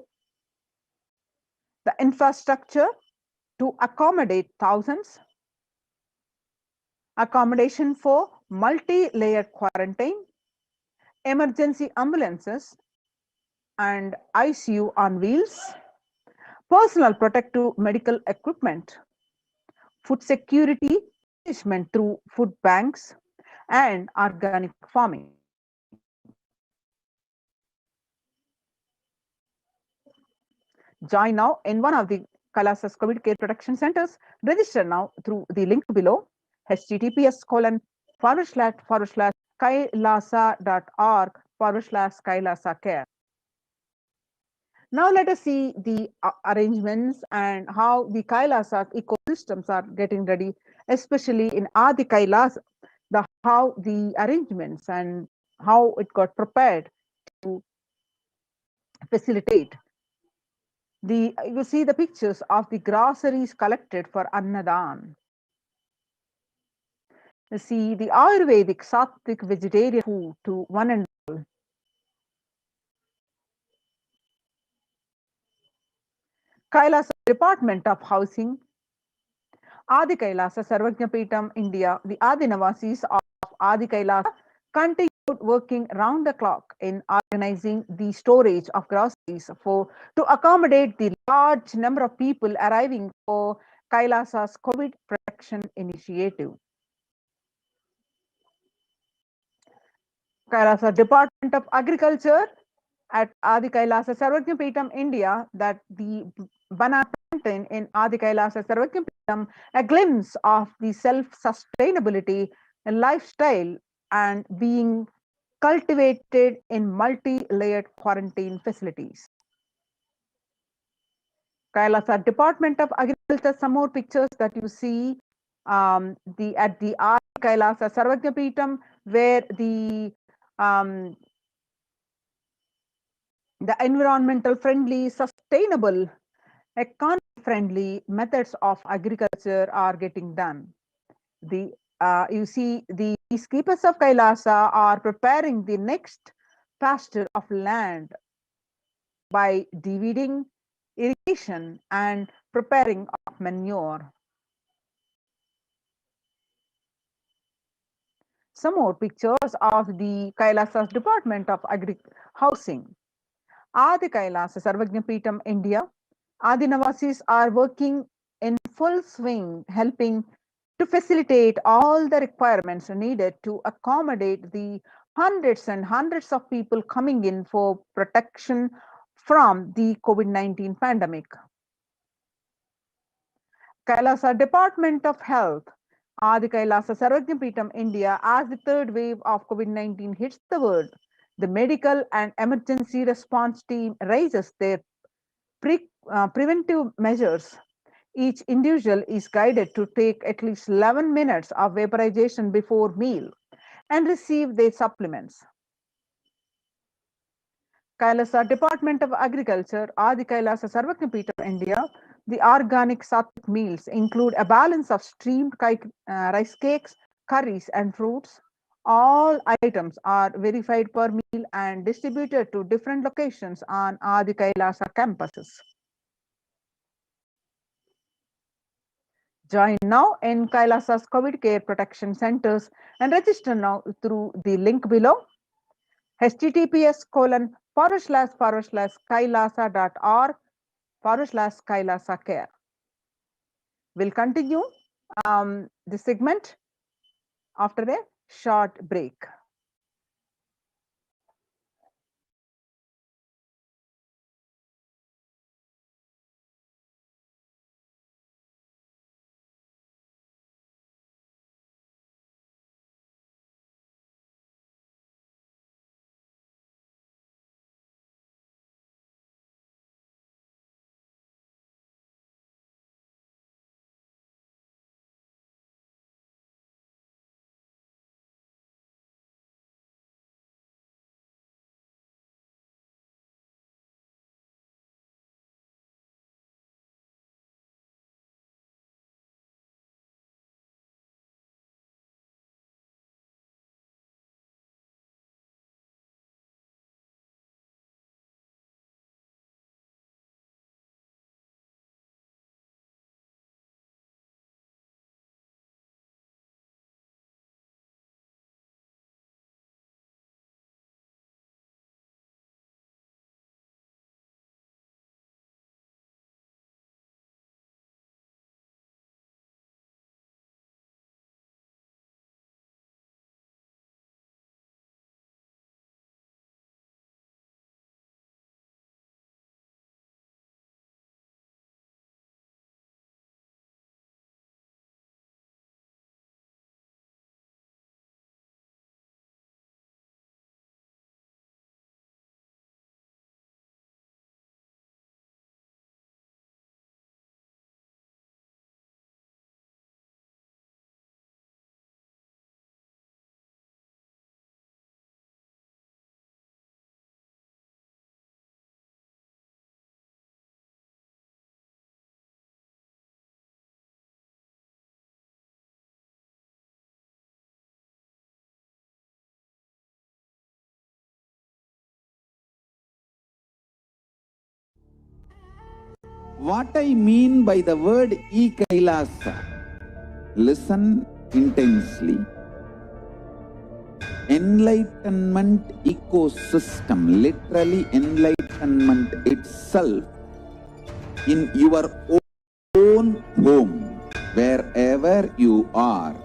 The infrastructure to accommodate thousands, accommodation for multi-layered quarantine, emergency ambulances and ICU on wheels, personal protective medical equipment, food security management through food banks, and organic farming. Join now in one of the Kailasa's COVID care protection centers. Register now through the link below, https:// kailasa.org/Kailasa care. Now let us see the arrangements and how the Kailasa ecosystems are getting ready, especially in Adi Kailasa, how the arrangements and how it got prepared to facilitate. You see the pictures of the groceries collected for Annadan. You see the Ayurvedic Sattvic vegetarian food to one and all. Kailasa Department of Housing, Adi Kailasa Sarvajnapeetam, India, the Adi Navasis of Adi Kailasa continued working round the clock in organizing the storage of groceries to accommodate the large number of people arriving for Kailasa's COVID protection initiative. Kailasa Department of Agriculture at Adi Kailasa Sarvajnapeetam, India, that the banana plantain in Adi Kailasa Sarvajnapeetam, a glimpse of the self-sustainability and lifestyle and being cultivated in multi-layered quarantine facilities. Kailasa Department of Agriculture, some more pictures that you see at the Adi Kailasa Sarvajnapeetam, where the environmental friendly, sustainable, economic friendly methods of agriculture are getting done. You see the keepers of Kailasa are preparing the next pasture of land by dividing irrigation and preparing of manure. Some more pictures of the Kailasa's Department of Housing. Adi Kailasa Sarvajnapeetam, India. Adi Navasis are working in full swing, helping to facilitate all the requirements needed to accommodate the hundreds and hundreds of people coming in for protection from the COVID-19 pandemic. Kailasa Department of Health, Adi Kailasa Sarvajnapeetam, India, as the third wave of COVID-19 hits the world, the medical and emergency response team raises their preventive measures. Each individual is guided to take at least 11 minutes of vaporization before meal and receive their supplements. Kailasa Department of Agriculture, Adi Kailasa Sarvajnapeetam, India. The organic sattvic meals include a balance of steamed rice cakes, curries, and fruits. All items are verified per meal and distributed to different locations on Adi Kailasa campuses. Join now in Kailasa's COVID care protection centers and register now through the link below. https://kailasa.org/Kailasa care. We'll continue the segment after a short break. What I mean by the word e-Kailasa, listen intensely. Enlightenment ecosystem, literally enlightenment itself in your own home, wherever you are.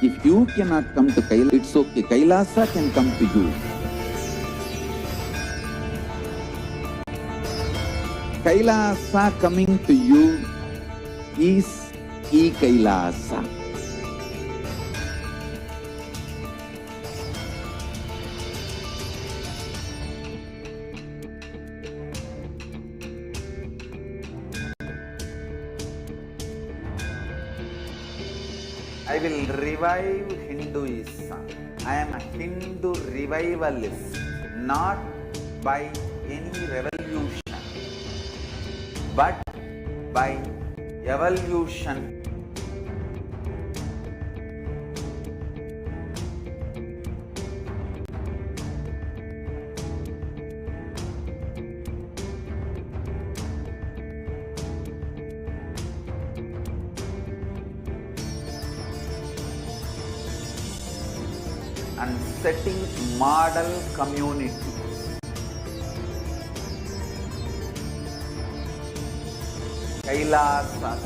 If you cannot come to Kailasa, it's okay. Kailasa can come to you. Kailasa coming to you is e-Kailasa. I will revive Hinduism. I am a Hindu revivalist, not by any revolution, but by evolution. And setting model community. Kailasas,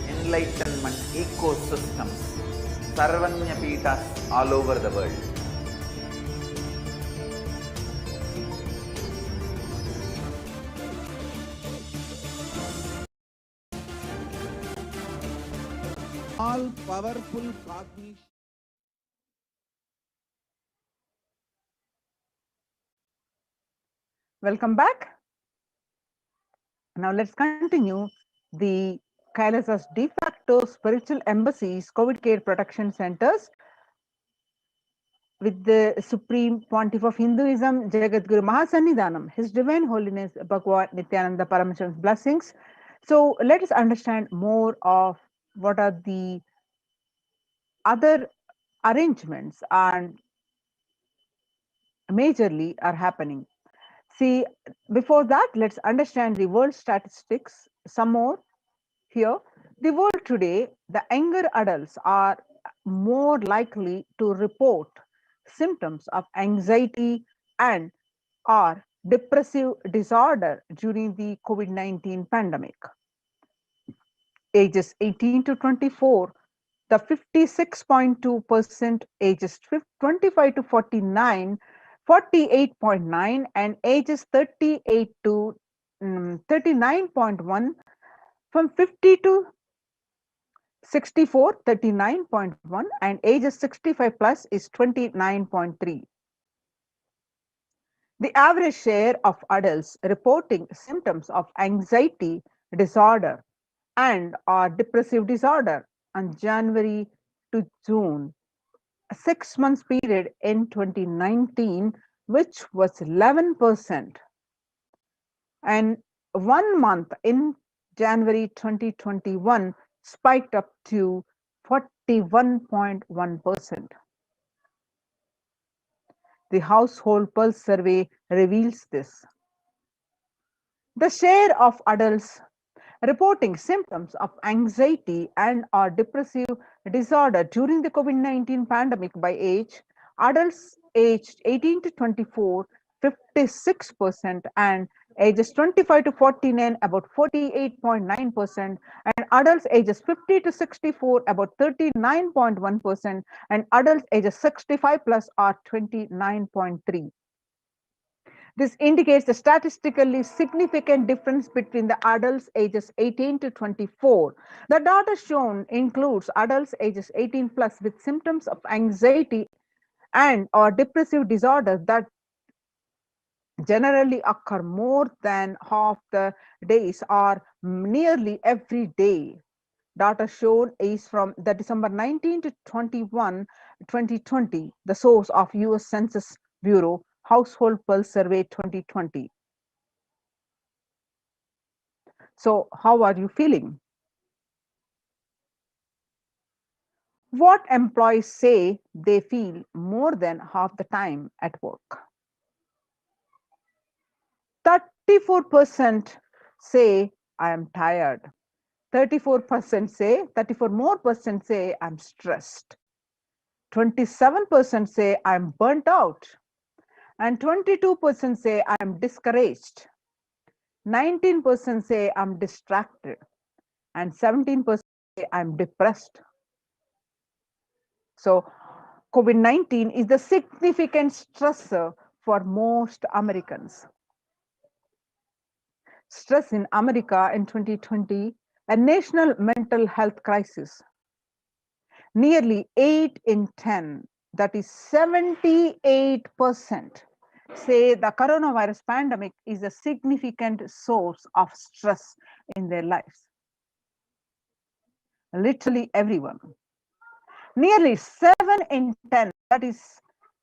enlightenment ecosystems, Sarvanya Pitas all over the world. All powerful cognition. Welcome back. Now let's continue the Kailasa's de facto spiritual embassies, COVID care protection centers with the Supreme Pontiff of Hinduism, Jagadguru Mahasannidhanam, His Divine Holiness Bhagwan Nityananda Paramahansa's blessings. So let us understand more of what are the other arrangements and majorly are happening. See, before that, let's understand the world statistics some more here. The world today, the younger adults are more likely to report symptoms of anxiety and or depressive disorder during the COVID-19 pandemic. Ages 18 to 24, the 56.2%, ages 25 to 49, 48.9, and ages 38 to 39.1, from 50 to 64, 39.1, and ages 65 plus is 29.3. The average share of adults reporting symptoms of anxiety disorder and or depressive disorder on January to June, a 6 months period in 2019, which was 11%, and 1 month in January 2021 spiked up to 41.1%. The Household Pulse survey reveals this. The share of adults reporting symptoms of anxiety and or depressive disorder during the COVID-19 pandemic by age: adults aged 18 to 24, 56%, and ages 25 to 49, about 48.9%, and adults ages 50 to 64, about 39.1%, and adults ages 65 plus are 29.3. This indicates the statistically significant difference between the adults ages 18 to 24. The data shown includes adults ages 18 plus with symptoms of anxiety and or depressive disorder that generally occur more than half the days or nearly every day. Data shown is from the December 19 to 21, 2020, the source of US Census Bureau Household Pulse Survey 2020. So how are you feeling? What employees say they feel more than half the time at work? 34% say, I am tired. 34 more percent say, I'm stressed. 27% say, I'm burnt out. And 22% say, I'm discouraged. 19% say, I'm distracted. And 17% say, I'm depressed. So, COVID-19 is the significant stressor for most Americans. Stress in America in 2020, a national mental health crisis. Nearly 8 in 10, that is 78%, say the coronavirus pandemic is a significant source of stress in their lives. Literally everyone. Nearly 7 in 10, that is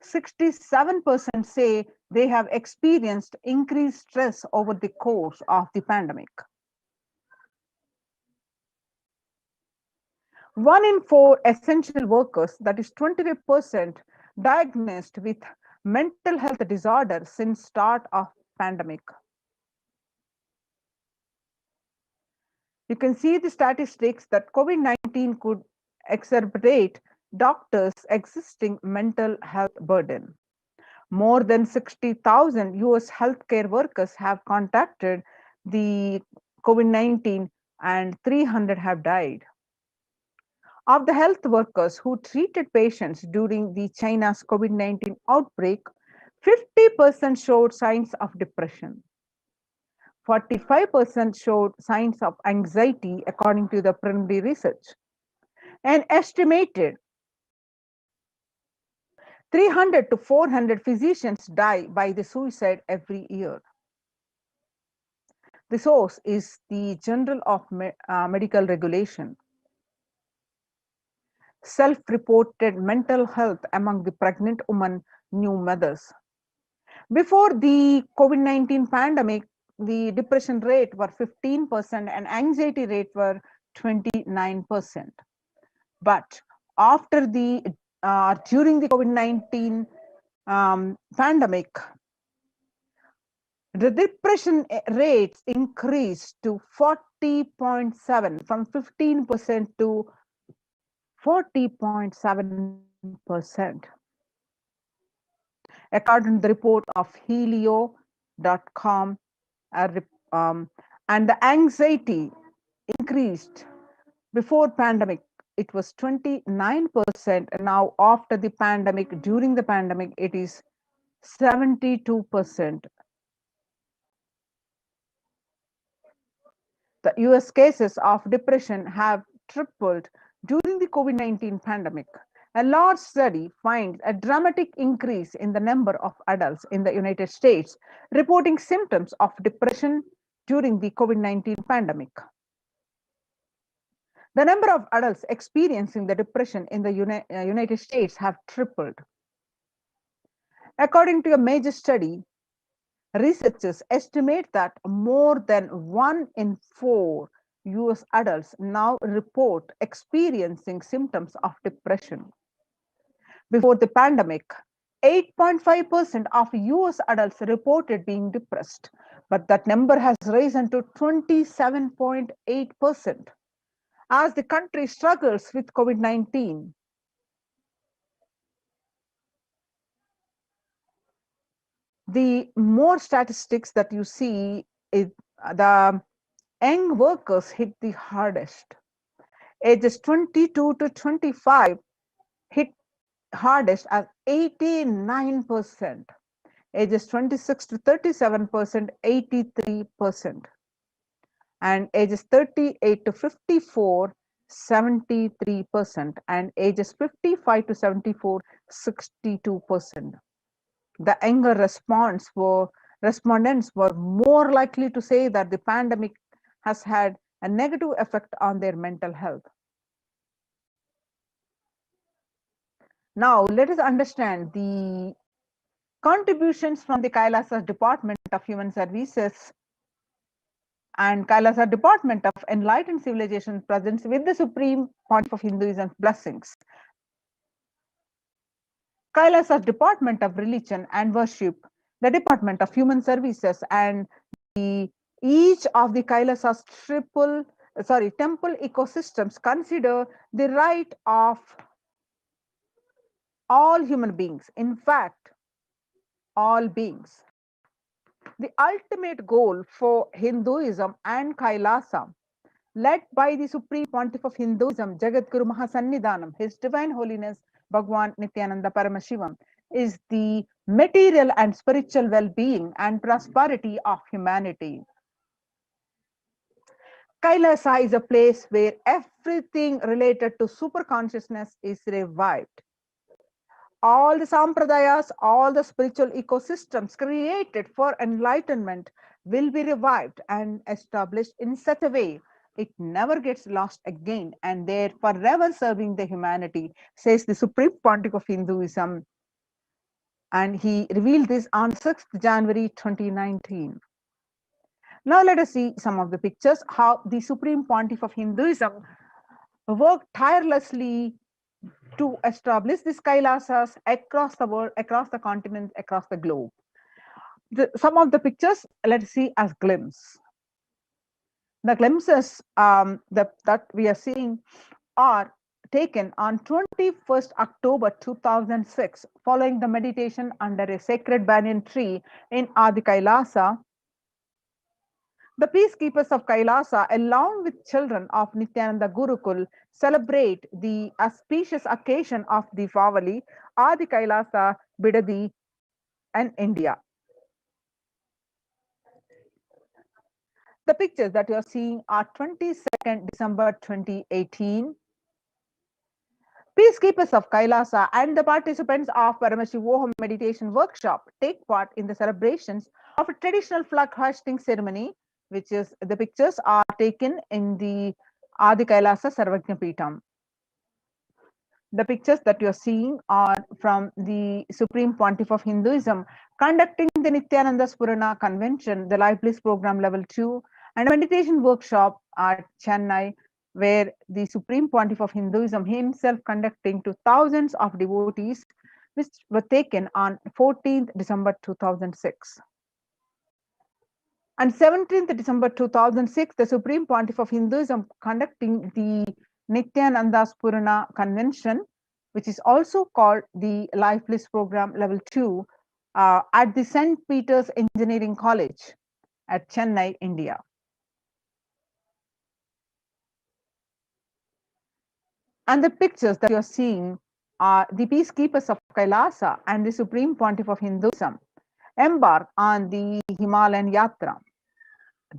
67%, say they have experienced increased stress over the course of the pandemic. 1 in 4 essential workers, that is 25%, diagnosed with mental health disorder since start of pandemic. You can see the statistics that COVID-19 could exacerbate doctors' existing mental health burden. More than 60,000 US healthcare workers have contacted the COVID-19 and 300 have died. Of the health workers who treated patients during the China's COVID-19 outbreak, 50% showed signs of depression. 45% showed signs of anxiety, according to the preliminary research. An estimated 300 to 400 physicians die by the suicide every year. The source is the Journal of Medical Regulation. Self-reported mental health among the pregnant women, new mothers. Before the COVID-19 pandemic, the depression rate were 15% and anxiety rate were 29%. But after during the COVID-19 pandemic, the depression rates increased to 40.7 from 15% to 40.7%. According to the report of Helio.com, and the anxiety increased before pandemic. It was 29%. Now after the pandemic, during the pandemic, it is 72%. The US cases of depression have tripled during the COVID-19 pandemic. A large study finds a dramatic increase in the number of adults in the United States reporting symptoms of depression during the COVID-19 pandemic. The number of adults experiencing the depression in the United States have tripled. According to a major study, researchers estimate that more than 1 in 4 US adults now report experiencing symptoms of depression. Before the pandemic, 8.5% of US adults reported being depressed, but that number has risen to 27.8% as the country struggles with COVID-19. The more statistics that you see is the young workers hit the hardest. Ages 22 to 25 hit hardest as 89%. Ages 26 to 37%, 83%. And ages 38 to 54, 73%. And ages 55 to 74, 62%. The younger respondents were more likely to say that the pandemic has had a negative effect on their mental health. Now, let us understand the contributions from the Kailasa Department of Human Services and Kailasa Department of Enlightened Civilization presents with the Supreme Pontiff of Hinduism blessings. Kailasa Department of Religion and Worship, the Department of Human Services, and the Each of the Kailasa's temple ecosystems consider the right of all human beings, in fact, all beings. The ultimate goal for Hinduism and Kailasa, led by the Supreme Pontiff of Hinduism, Jagadguru Mahasannidhanam, His Divine Holiness Bhagwan Nityananda Paramashivam, is the material and spiritual well-being and prosperity of humanity. Kailasa is a place where everything related to superconsciousness is revived. All the sampradayas, all the spiritual ecosystems created for enlightenment will be revived and established in such a way it never gets lost again, and they're forever serving the humanity, says the Supreme Pontiff of Hinduism. And he revealed this on 6th January 2019. Now let us see some of the pictures, how the Supreme Pontiff of Hinduism worked tirelessly to establish these Kailasas across the world, across the continent, across the globe. Some of the pictures, let's see as glimpse. The glimpses that we are seeing are taken on 21st October 2006, following the meditation under a sacred banyan tree in Adi Kailasa. The peacekeepers of Kailasa, along with children of Nityananda Gurukul, celebrate the auspicious occasion of Deepavali, Adi Kailasa, Bidadi, and India. The pictures that you are seeing are 22nd December 2018. Peacekeepers of Kailasa and the participants of Paramashivoham meditation workshop take part in the celebrations of a traditional flag hoisting ceremony, which is the pictures are taken in the Adi Kailasa Sarvajna Peetham. The pictures that you are seeing are from the Supreme Pontiff of Hinduism conducting the Nityananda Spurana Convention, the Life Bliss Program Level 2, and a meditation workshop at Chennai, where the Supreme Pontiff of Hinduism himself conducting to thousands of devotees, which were taken on 14th December 2006. On 17th December 2006, the Supreme Pontiff of Hinduism conducting the Nityananda Spurana Convention, which is also called the Life Bliss Program Level 2, at the St. Peter's Engineering College at Chennai, India. And the pictures that you're seeing are the peacekeepers of Kailasa and the Supreme Pontiff of Hinduism embark on the Himalayan Yatra,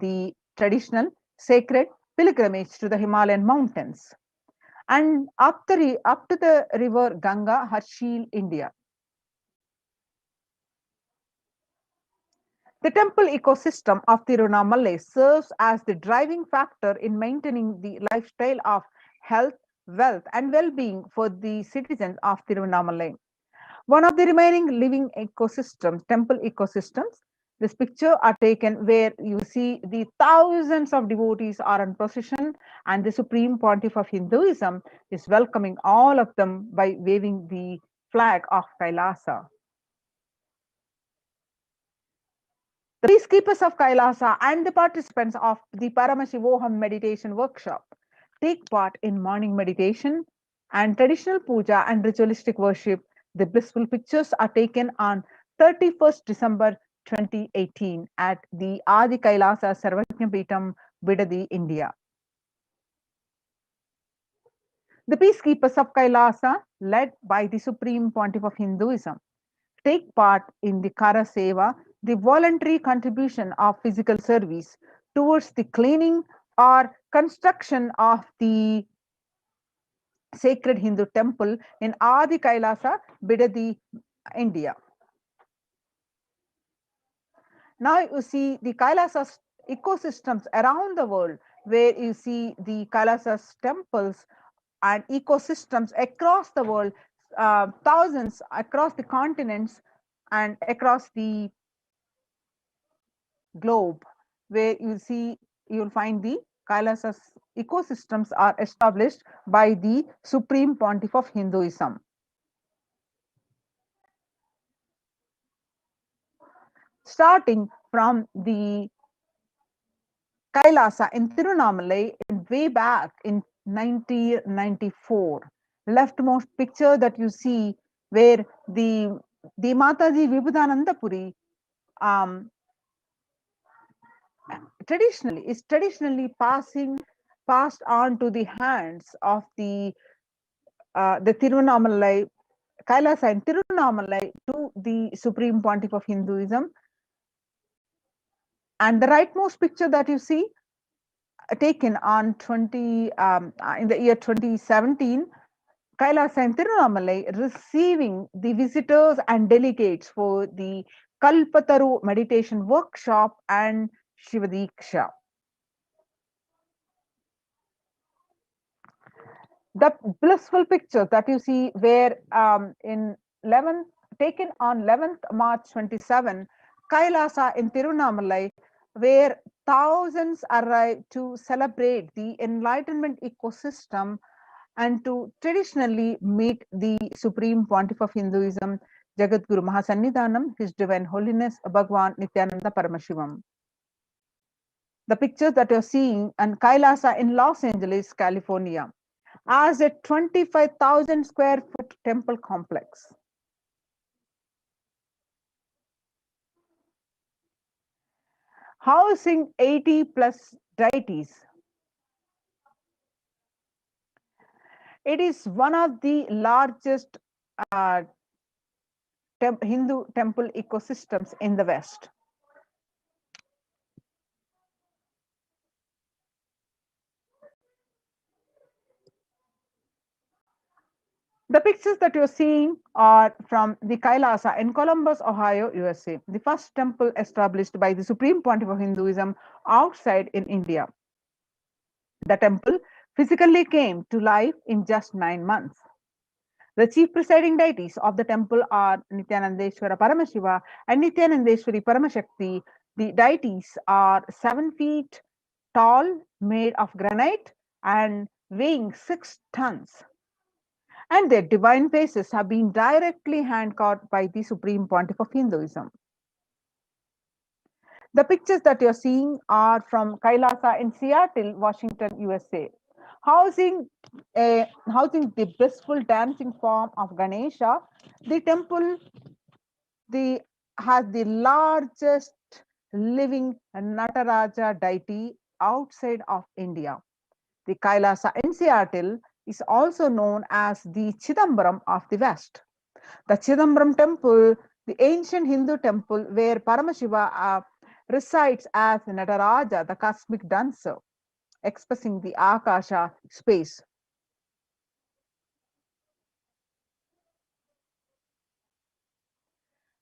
the traditional sacred pilgrimage to the Himalayan mountains, and up to the river Ganga, Harshil, India. The temple ecosystem of Tirunamalai serves as the driving factor in maintaining the lifestyle of health, wealth, and well-being for the citizens of Tirunamalai. One of the remaining living ecosystems, temple ecosystems, this picture are taken where you see the thousands of devotees are in procession, and the Supreme Pontiff of Hinduism is welcoming all of them by waving the flag of Kailasa. The peacekeepers of Kailasa and the participants of the Paramashivoham meditation workshop take part in morning meditation and traditional puja and ritualistic worship. The blissful pictures are taken on 31st December 2018 at the Adi Kailasa Sarvajna Peetham, Bidadi, India. The peacekeepers of Kailasa, led by the Supreme Pontiff of Hinduism, take part in the Kara Seva, the voluntary contribution of physical service towards the cleaning or construction of the sacred Hindu temple in Adi Kailasa, Bidadi, India. Now you see the Kailasas ecosystems around the world, where you see the Kailasas temples and ecosystems across the world, thousands across the continents and across the globe, where you'll find the Kailasas ecosystems are established by the Supreme Pontiff of Hinduism. Starting from the Kailasa in Tirunamalai way back in 1994. Leftmost picture that you see where the Mataji Vibhudanandapuri um, traditionally passed on to the hands of the Tirunamalai Kailasa in Tirunamalai to the Supreme Pontiff of Hinduism. And the rightmost picture that you see taken on in the year 2017, Kailasa and Tirunamalai receiving the visitors and delegates for the Kalpataru meditation workshop and Shivadiksha. The blissful pictures that you see were taken on 11th March 27, Kailasa in Tirunamalai, where thousands arrived to celebrate the enlightenment ecosystem and to traditionally meet the Supreme Pontiff of Hinduism, Jagadguru Mahasannidhanam, His Divine Holiness Bhagwan Nityananda Paramashivam. The pictures that you're seeing in Kailasa in Los Angeles, California, as a 25,000 square foot temple complex. Housing 80 plus deities. It is one of the largest Hindu temple ecosystems in the West. The pictures that you're seeing are from the Kailasa in Columbus, Ohio, USA, the first temple established by the Supreme Pontiff of Hinduism outside in India. The temple physically came to life in just 9 months. The chief presiding deities of the temple are Nityanandeshwara Paramashiva and Nityanandeshwari Paramashakti. The deities are 7 feet tall, made of granite and weighing 6 tons. And their divine faces have been directly hand-carved by the Supreme Pontiff of Hinduism. The pictures that you're seeing are from Kailasa in Seattle, Washington, USA. Housing the blissful dancing form of Ganesha, the temple has the largest living Nataraja deity outside of India. The Kailasa in Seattle is also known as the Chidambaram of the West. The Chidambaram temple, the ancient Hindu temple where Paramashiva resides as Nataraja, the cosmic dancer, expressing the Akasha space.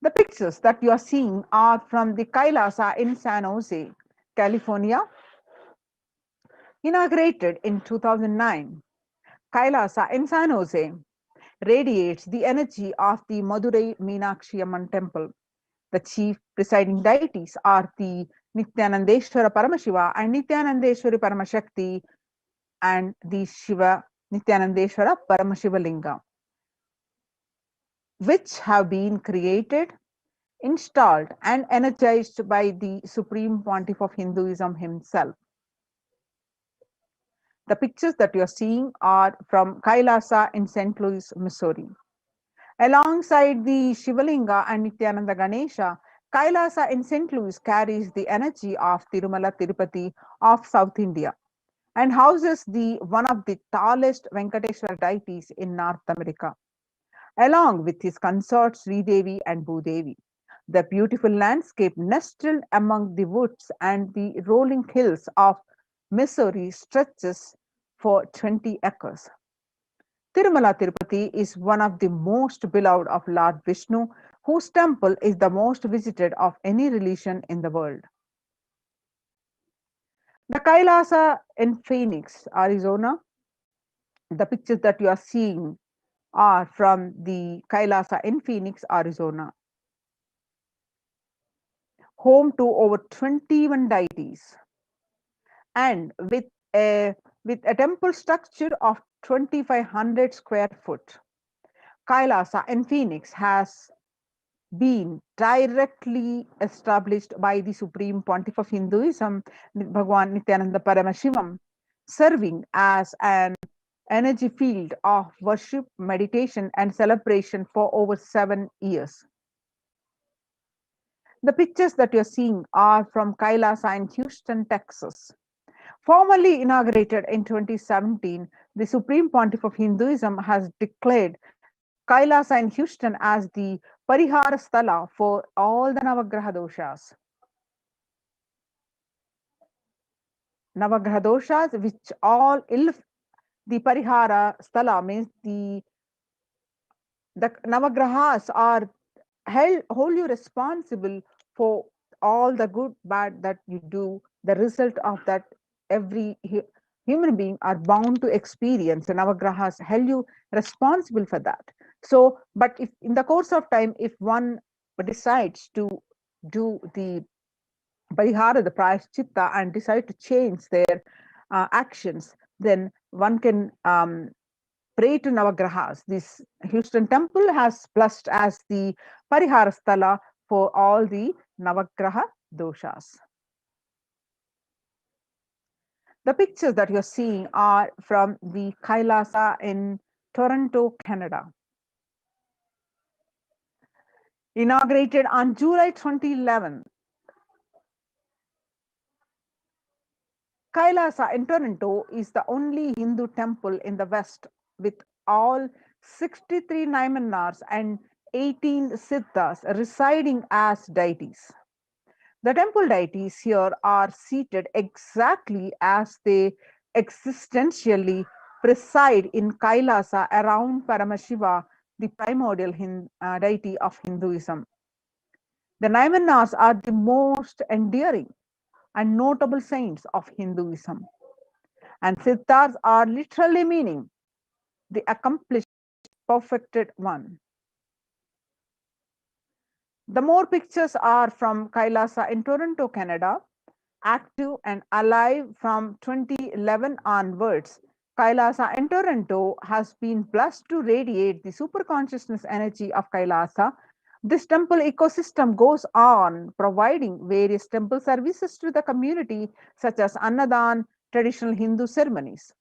The pictures that you are seeing are from the Kailasa in San Jose, California, inaugurated in 2009. Kailasa in San Jose radiates the energy of the Madurai Meenakshi Amman temple. The chief presiding deities are the Nityanandeshwara Paramashiva and Nityanandeshwari Paramashakti and the Shiva Nityanandeshwara Paramashiva Linga, which have been created, installed and energized by the Supreme Pontiff of Hinduism himself. The pictures that you're seeing are from Kailasa in St. Louis, Missouri. Alongside the Shivalinga and Nityananda Ganesha, Kailasa in St. Louis carries the energy of Tirumala Tirupati of South India and houses one of the tallest Venkateshwara deities in North America, along with his consorts Sridevi and Bhudevi. The beautiful landscape nestled among the woods and the rolling hills of Missouri stretches for 20 acres. Tirumala Tirupati is one of the most beloved of Lord Vishnu, whose temple is the most visited of any religion in the world. The Kailasa in Phoenix, Arizona. The pictures that you are seeing are from the Kailasa in Phoenix, Arizona. Home to over 21 deities and with a temple structure of 2,500 square foot. Kailasa in Phoenix has been directly established by the Supreme Pontiff of Hinduism, Bhagwan Nityananda Paramashivam, serving as an energy field of worship, meditation, and celebration for over 7 years. The pictures that you're seeing are from Kailasa in Houston, Texas. Formally inaugurated in 2017, the Supreme Pontiff of Hinduism has declared Kailasa in Houston as the Parihara Sthala for all the Navagraha doshas. Navagraha doshas, which all the Parihara Sthala means the Navagrahas are hold you responsible for all the good, bad that you do. The result of that, every human being are bound to experience, and Navagrahas held you responsible for that. So, but if in the course of time, if one decides to do the Parihara, the Prayaschitta, and decide to change their actions, then one can pray to Navagrahas. This Houston temple has blessed as the Parihara Sthala for all the Navagraha doshas. The pictures that you're seeing are from the Kailasa in Toronto, Canada. Inaugurated on July 2011, Kailasa in Toronto is the only Hindu temple in the West with all 63 Naimanars and 18 Siddhas residing as deities. The temple deities here are seated exactly as they existentially preside in Kailasa around Paramashiva, the primordial deity of Hinduism. The Naimanars are the most endearing and notable saints of Hinduism. And Siddhas are literally meaning the accomplished, perfected one. The more pictures are from Kailasa in Toronto, Canada, active and alive from 2011 onwards. Kailasa in Toronto has been blessed to radiate the superconsciousness energy of Kailasa. This temple ecosystem goes on providing various temple services to the community, such as Annadan, traditional Hindu ceremonies.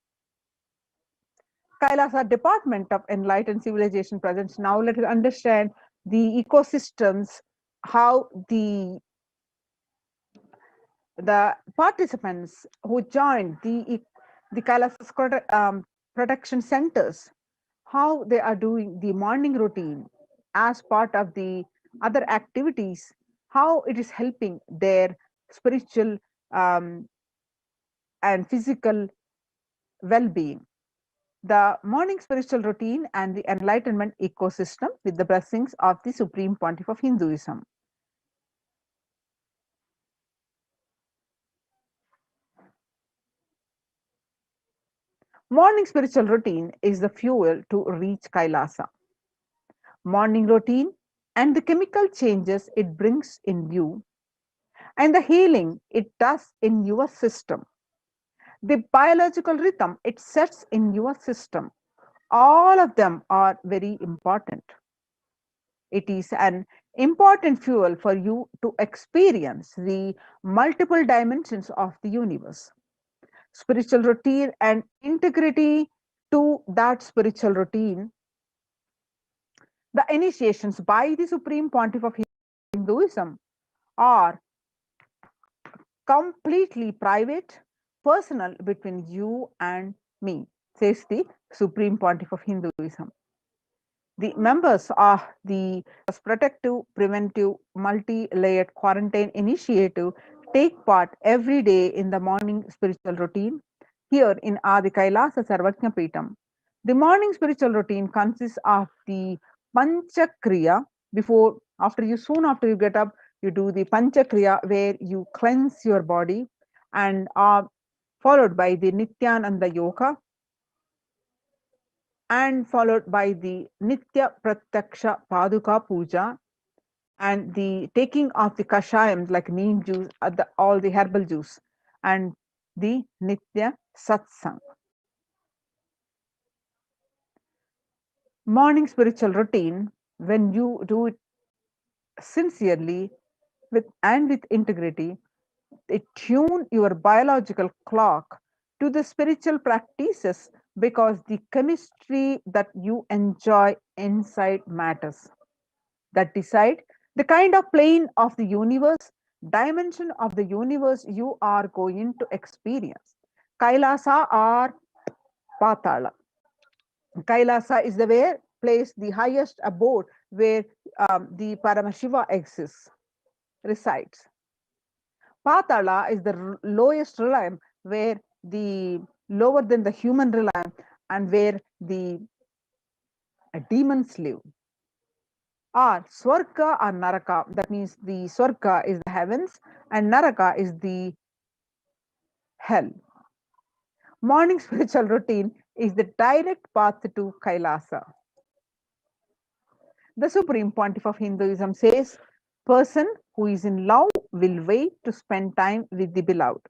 Kailasa Department of Enlightened Civilization presents. Now let us understand the ecosystems, how the participants who joined the Kailasa protection centers, how they are doing the morning routine as part of the other activities, how it is helping their spiritual and physical well-being. The morning spiritual routine and the enlightenment ecosystem with the blessings of the Supreme Pontiff of Hinduism. Morning spiritual routine is the fuel to reach Kailasa. Morning routine and the chemical changes it brings in you, and the healing it does in your system, the biological rhythm it sets in your system, all of them are very important. It is an important fuel for you to experience the multiple dimensions of the universe. Spiritual routine and integrity to that spiritual routine. The initiations by the Supreme Pontiff of Hinduism are completely private, personal between you and me, says the Supreme Pontiff of Hinduism. The members of the protective, preventive, multi-layered quarantine initiative take part every day in the morning spiritual routine here in Adi Kailasa Sarvajna Peetam. The morning spiritual routine consists of the Panchakriya. Soon after you get up, you do the Panchakriya where you cleanse your body, and are followed by the Nityananda Yoga, and followed by the Nitya Pratyaksha Paduka Puja, and the taking of the kashayam like neem juice, all the herbal juice, and the Nitya Satsang. Morning spiritual routine, when you do it sincerely with integrity, tune your biological clock to the spiritual practices because the chemistry that you enjoy inside matters. That decide the kind of plane of the universe, dimension of the universe you are going to experience. Kailasa or Patala. Kailasa is the where place the highest abode where the Paramashiva exists, resides. Patala is the lowest realm where the lower than the human realm and where the demons live. Or Swarga or Naraka, that means the Swarga is the heavens and Naraka is the hell. Morning spiritual routine is the direct path to Kailasa. The Supreme Pontiff of Hinduism says, person who is in love will wait to spend time with the beloved.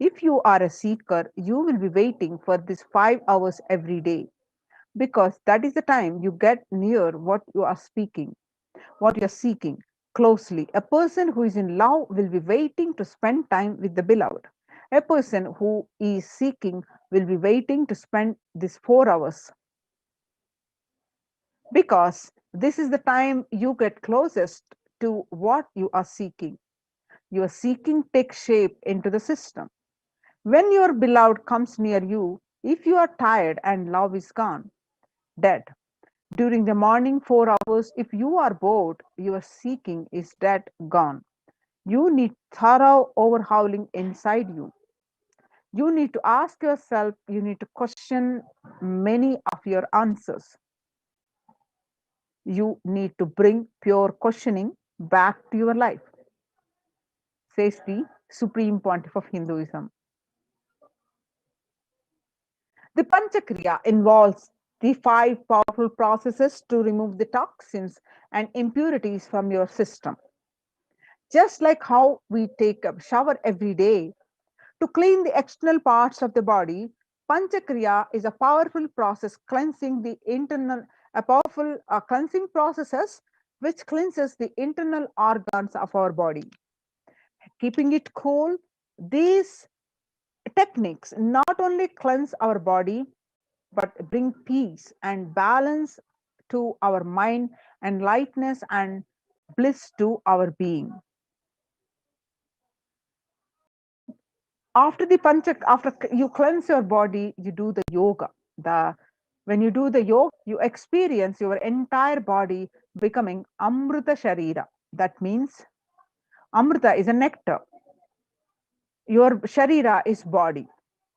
If you are a seeker, you will be waiting for this 5 hours every day because that is the time you get near what you are speaking, what you are seeking closely. A person who is in love will be waiting to spend time with the beloved. A person who is seeking will be waiting to spend these 4 hours because this is the time you get closest to what you are seeking. Your seeking takes shape into the system. When your beloved comes near you, if you are tired and love is gone, dead. During the morning 4 hours, if you are bored, your seeking is dead, gone. You need thorough overhauling inside you. You need to ask yourself, you need to question many of your answers. You need to bring pure questioning back to your life, says the Supreme Pontiff of Hinduism. The Panchakriya involves the five powerful processes to remove the toxins and impurities from your system. Just like how we take a shower every day to clean the external parts of the body, Panchakriya is a powerful process cleansing the internal, a powerful cleansing processes which cleanses the internal organs of our body. Keeping it cool, these techniques not only cleanse our body but bring peace and balance to our mind and lightness and bliss to our being. After the panchak, after you cleanse your body, you do the yoga. The When you do the yoga, you experience your entire body becoming Amrita Sharira. That means Amrita is a nectar. Your Sharira is body.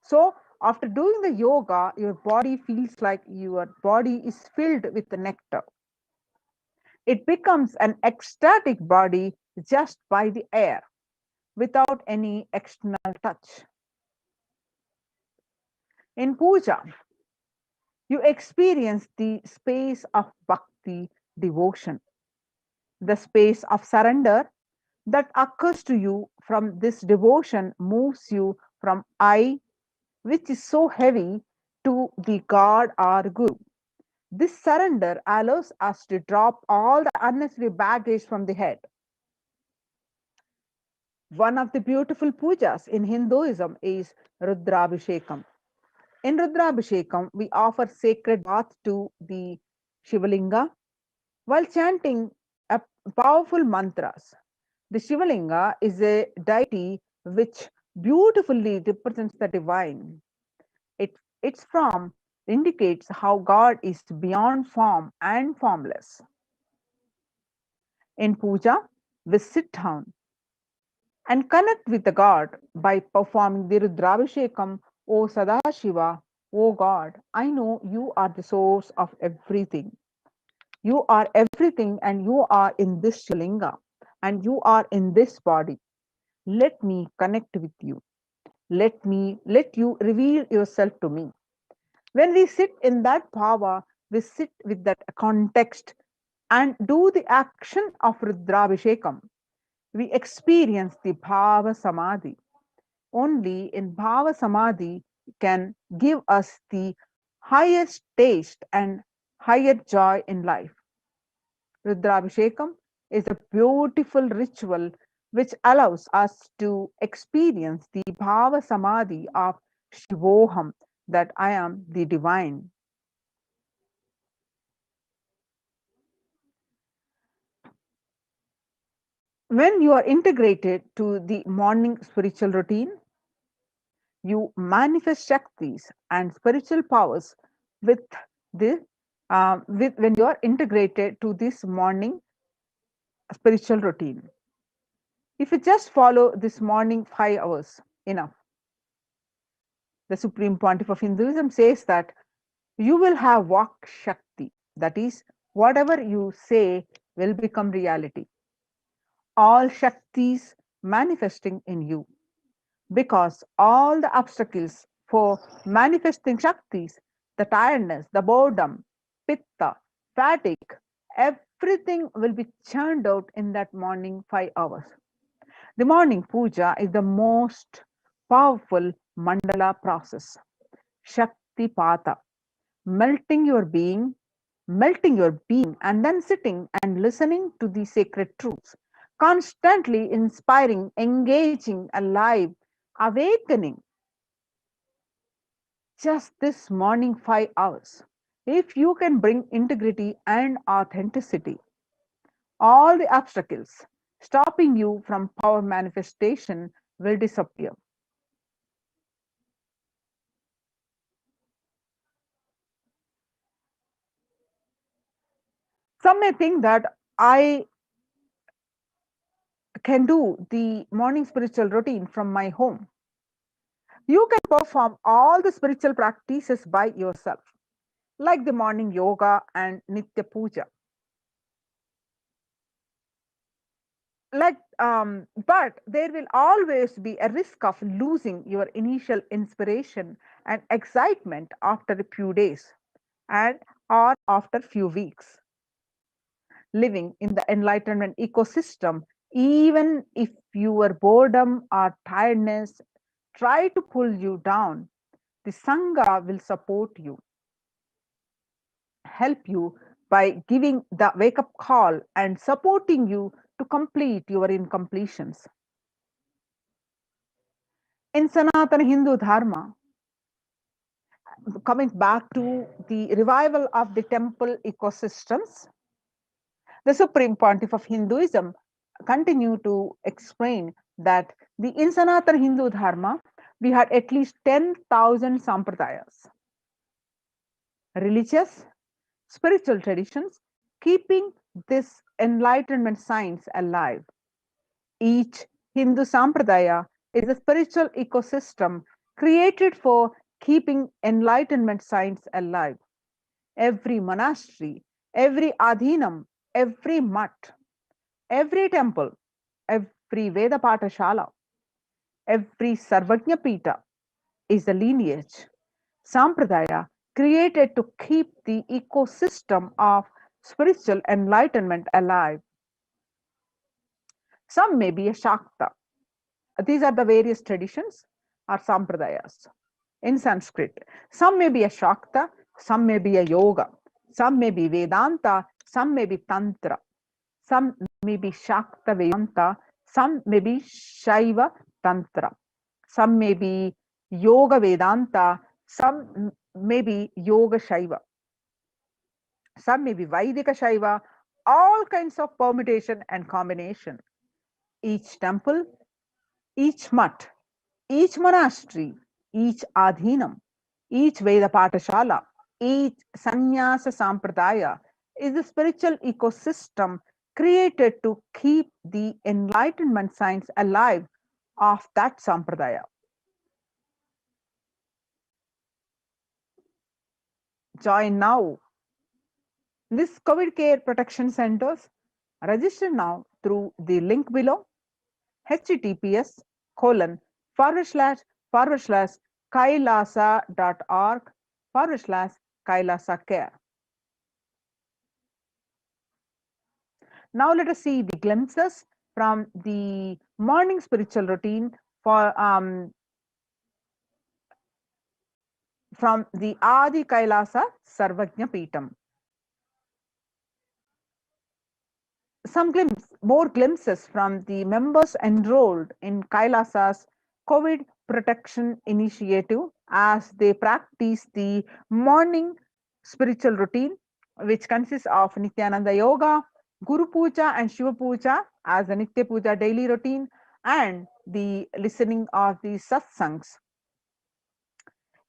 So after doing the yoga, your body feels like your body is filled with the nectar. It becomes an ecstatic body just by the air, without any external touch. In puja, you experience the space of bhakti, devotion, the space of surrender that occurs to you from this devotion moves you from I, which is so heavy, to the God or Guru. This surrender allows us to drop all the unnecessary baggage from the head. One of the beautiful pujas in Hinduism is Rudrabhishekam. In Rudrabhishekam, we offer sacred bath to the Shivalinga while chanting powerful mantras. The Shivalinga is a deity which beautifully represents the divine. Its form indicates how God is beyond form and formless. In puja, we sit down and connect with the God by performing the Rudrabhishekam. O Sadashiva, O God, I know you are the source of everything. You are everything, and you are in this Shilinga, and you are in this body. Let me connect with you. Let you reveal yourself to me. When we sit in that power, we sit with that context and do the action of Rudrabhishekam. We experience the Bhava Samadhi. Only in Bhava Samadhi can give us the highest taste and higher joy in life. Rudrabhishekam is a beautiful ritual which allows us to experience the bhava samadhi of Shivoham, that I am the divine. When you are integrated to the morning spiritual routine, you manifest Shaktis and spiritual powers with the when you are integrated to this morning spiritual routine. If you just follow this morning 5 hours, enough. The Supreme Pontiff of Hinduism says that you will have Vak Shakti, that is, whatever you say will become reality. All Shaktis manifesting in you, because all the obstacles for manifesting Shaktis, the tiredness, the boredom, pitta, fatigue, everything will be churned out in that morning 5 hours. The morning puja is the most powerful mandala process. Shakti Pata, melting your being, and then sitting and listening to the sacred truths, constantly inspiring, engaging, alive, awakening. Just this morning 5 hours. If you can bring integrity and authenticity, all the obstacles stopping you from power manifestation will disappear. Some may think that I can do the morning spiritual routine from my home. You can perform all the spiritual practices by yourself, like the morning yoga and Nitya Puja. But there will always be a risk of losing your initial inspiration and excitement after a few days and or after few weeks. Living in the enlightenment ecosystem, even if your boredom or tiredness try to pull you down, the Sangha will support you, help you by giving the wake up call and supporting you to complete your incompletions. In Sanatana Hindu Dharma, coming back to the revival of the temple ecosystems, the Supreme Pontiff of Hinduism continue to explain that in Sanatana Hindu Dharma, we had at least 10,000 sampradayas, religious, spiritual traditions, keeping this enlightenment science alive. Each Hindu sampradaya is a spiritual ecosystem created for keeping enlightenment science alive. Every monastery, every adhinam, every mutt, every temple, every Veda Patashala, every Sarvajna Pita is a lineage, sampradaya created to keep the ecosystem of spiritual enlightenment alive. Some may be a Shakta. These are the various traditions or sampradayas in Sanskrit. Some may be a Shakta, some may be a Yoga, some may be Vedanta, some may be Tantra, some may be Shakta Vedanta, some may be Shaiva Tantra, some may be Yoga Vedanta, some may be Yoga Shaiva, some may be Vaidika Shaiva, all kinds of permutation and combination. Each temple, each mutt, each monastery, each adhinam, each Veda Patashala, each sannyasa sampradaya is a spiritual ecosystem created to keep the enlightenment science alive of that sampradaya. Join now. This COVID care protection centers register now through the link below, https colon forward slash kailasa.org /kailasa care. Now let us see the glimpses from the morning spiritual routine from the Adi Kailasa Sarvajna Peetam. more glimpses from the members enrolled in Kailasa's COVID protection initiative as they practice the morning spiritual routine, which consists of Nityananda Yoga, Guru Puja, and Shiva Puja as a Nitya Puja daily routine, and the listening of the satsangs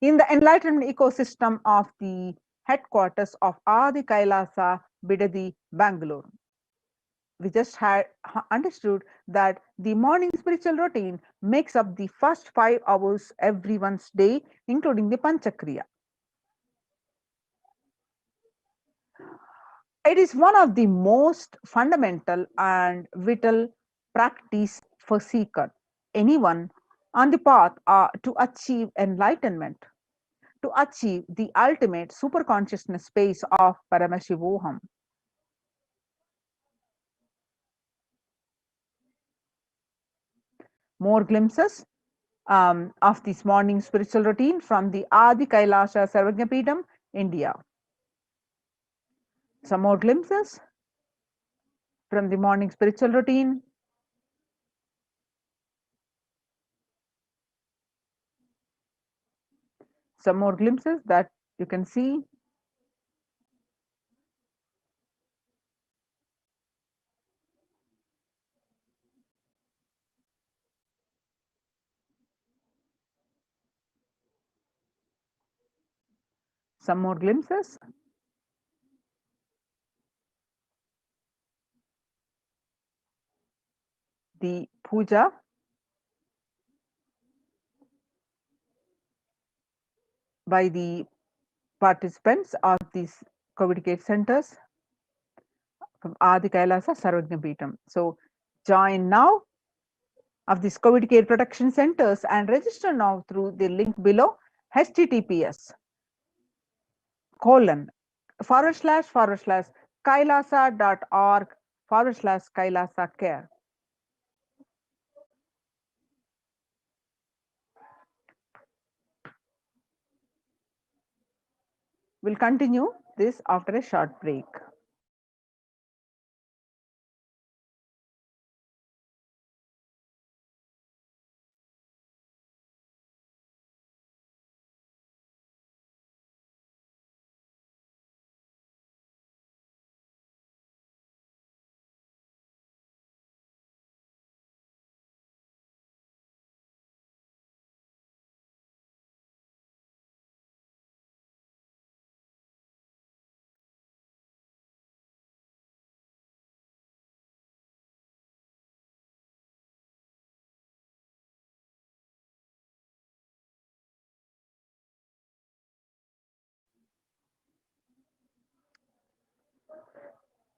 in the enlightenment ecosystem of the headquarters of Adi Kailasa, Bidadi, Bangalore. We just had understood that the morning spiritual routine makes up the first 5 hours everyone's day, including the Panchakriya. It is one of the most fundamental and vital practice for seeker, anyone on the path to achieve enlightenment, to achieve the ultimate superconsciousness space of Paramashivoham. More glimpses of this morning spiritual routine from the Adi Kailasa Sarvagnapeetham, India. Some more glimpses from the morning spiritual routine. Some more glimpses that you can see. Some more glimpses. The puja by the participants of these COVID care centers from Adi Kailasa Sarvagnapeetham. So join now of these COVID care protection centers and register now through the link below, https://kailasa.org/Kailasa care. We'll continue this after a short break.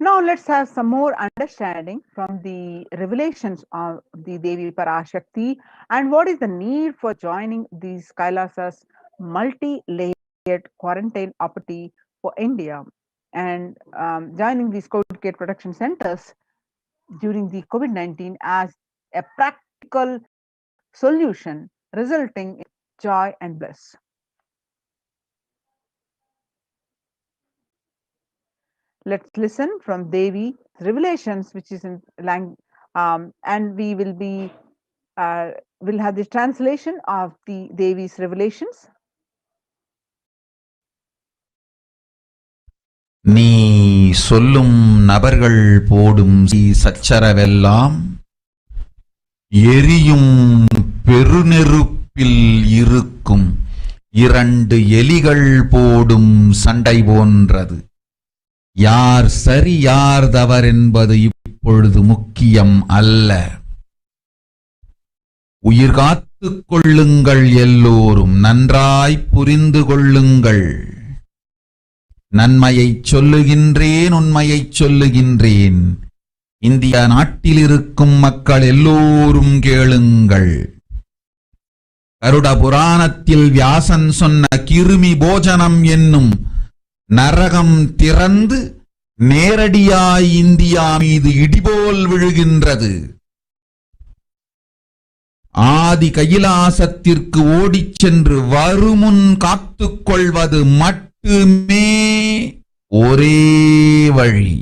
Now let's have some more understanding from the revelations of the Devi Parashakti and what is the need for joining these Kailasas multi-layered quarantine opportunity for India and joining these COVID care protection centers during the COVID-19 as a practical solution resulting in joy and bliss. Let's listen from Devi revelations, which is in language, and we will be will have the translation of the Devi's revelations. நீ சொல்லும் நபர்கள் போடும் சச்சரவெல்லாம் எரியும் பெருநெருப்பில் இருக்கும் 2 எலிகள் போடும் சண்டை போன்றது. யார் சரி யார் தவறென்பது இப்பொழுது முக்கியம் அல்ல. உயிர் காத்துக் கொள்ளுங்கள், எல்லோரும் நன்றாய் புரிந்து கொள்ளுங்கள். நன்மையைச் சொல்லுகின்றேன், உண்மையைச் சொல்லுகின்றேன். இந்திய நாட்டில் இருக்கும் மக்கள் எல்லோரும் கேளுங்கள். கருட புராணத்தில் வியாசன் சொன்ன கிருமி போஜனம் என்னும் நரகம் திறந்து நேரடியாய் இந்தியா மீது இடிபோல் விழுகின்றது. ஆதி கைலாசத்திற்கு ஓடிச் சென்று வருமுன் காத்துக் கொள்வது மட்டுமே ஒரே வழி.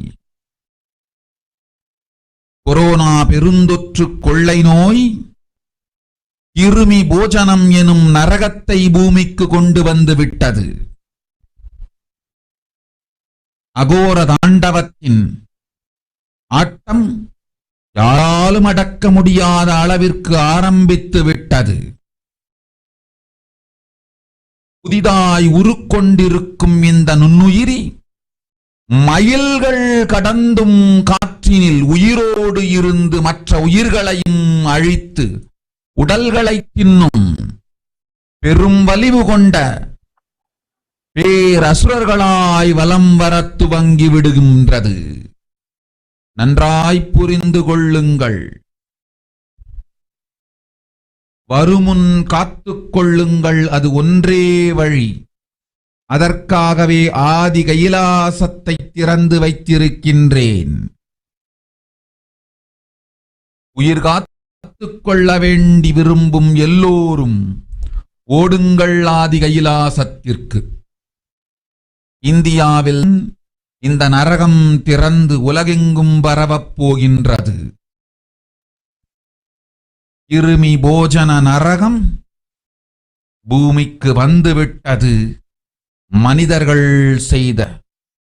கொரோனா பெருந்தொற்று கொள்ளை நோய் கிருமி போஜனம் எனும் நரகத்தை பூமிக்கு கொண்டு வந்து விட்டது. அகோர தாண்டவத்தின் ஆட்டம் யாராலும் அடக்க முடியாத அளவிற்கு ஆரம்பித்து விட்டது. புதிதாய் உருக்கொண்டிருக்கும் இந்த நுண்ணுயிரி மைல்கள் கடந்தும் காற்றினில் உயிரோடு இருந்து மற்ற உயிர்களையும் அழித்து உடல்களை தின்னும் பெரும் வலிவு கொண்ட பேரசுரர்களாய் வலம் வர துவங்கி விடுகின்றது. நன்றாய் புரிந்து கொள்ளுங்கள். வருமுன் காத்துக் கொள்ளுங்கள், அது ஒன்றே வழி. அதற்காகவே ஆதி கைலாசத்தை திறந்து வைத்திருக்கின்றேன். உயிர் காத்துக் கொள்ள வேண்டி விரும்பும் எல்லோரும் ஓடுங்கள் ஆதி கைலாசத்திற்கு. இந்தியாவில் இந்த நரகம் திறந்து உலகெங்கும் பரவப் போகின்றது. கிருமி போஜன நரகம் பூமிக்கு வந்துவிட்டது. மனிதர்கள் செய்த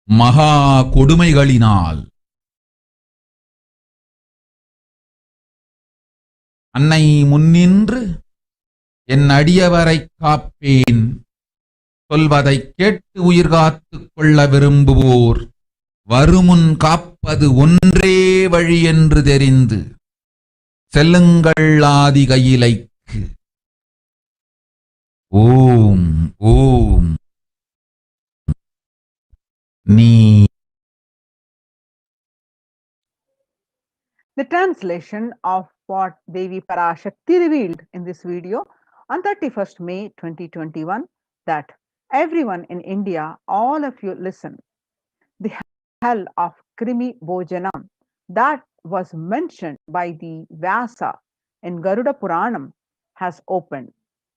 மகா கொடுமைகளினால். அன்னை முன்னின்று என் அடியவரை காப்பேன் சொல்வதை கேட்டு உயிர் காத்துக் கொள்ள விரும்புவோர் வருமுன் காப்பது ஒன்றே வழி என்று தெரிந்து செல்லுங்கள் ஆதி கையிலைக்கு. ஓம் ஓம் நீ. The translation of what Devi Parashakthi revealed in this video on 31st May 2021, that everyone in India, all of you listen. The hell of Krimi Bhojanam that was mentioned by the Vyasa in Garuda Puranam has opened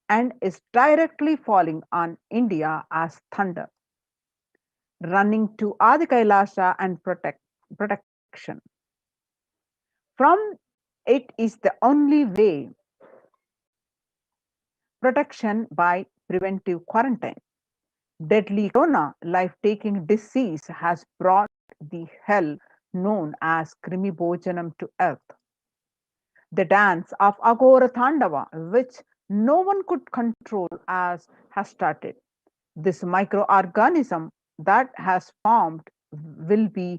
and is directly falling on India as thunder, running to Adi Kailasa and protection. From it is the only way. Protection by preventive quarantine. Deadly corona, life-taking disease has brought the hell known as Krimi Bhojanam to earth. The dance of Agora Thandava, which no one could control, has started. This microorganism that has formed will be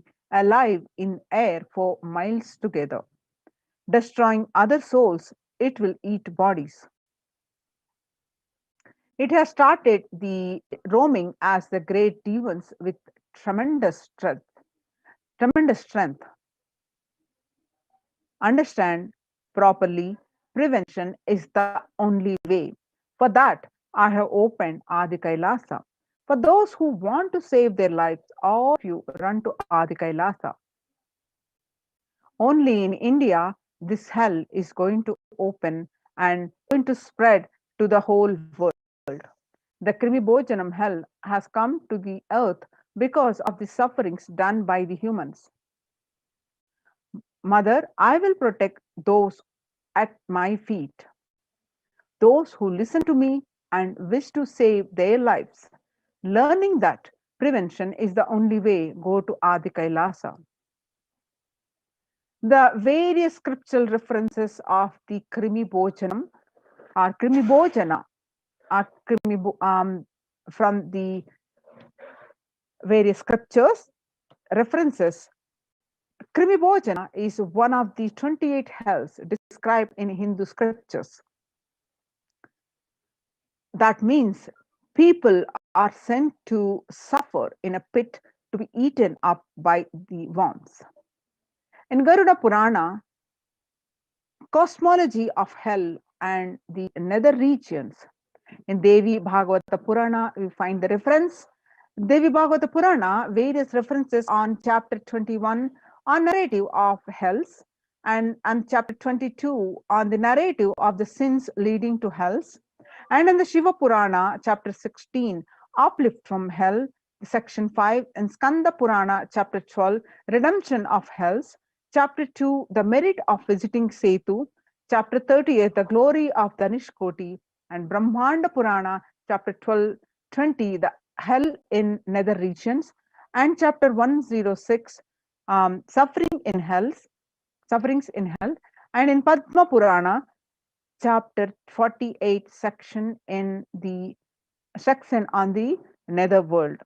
alive in air for miles together. Destroying other souls, it will eat bodies. It has started the roaming as the great demons with tremendous strength. Understand properly, prevention is the only way. For that, I have opened Adi Kailasa. For those who want to save their lives, all of you run to Adi Kailasa. Only in India, this hell is going to open and going to spread to the whole world. The Krimi Bhojanam hell has come to the earth because of the sufferings done by the humans. Mother, I will protect those at my feet, those who listen to me and wish to save their lives. Learning that prevention is the only way, go to Adi Kailasa. The various scriptural references of the Krimi Bhojanam or Krimi Bhojana are from the various scriptures references. Krimi Bhojana is one of the 28 hells described in Hindu scriptures. That means people are sent to suffer in a pit to be eaten up by the worms. In Garuda Purana, cosmology of hell and the nether regions. In Devi Bhagavata Purana, we find the reference. Devi Bhagavata Purana, various references on chapter 21 on narrative of hells, and chapter 22 on the narrative of the sins leading to hells. And in the Shiva Purana, chapter 16, uplift from hell, section 5, and Skanda Purana, chapter 12, redemption of hells, Chapter 2, The Merit of Visiting Setu. Chapter 38, The Glory of Dhanishkoti. And Brahmanda Purana, chapter 20, The Hell in Nether Regions. And chapter 106, Sufferings in Hell. And in Padma Purana, chapter 48, section on the netherworld.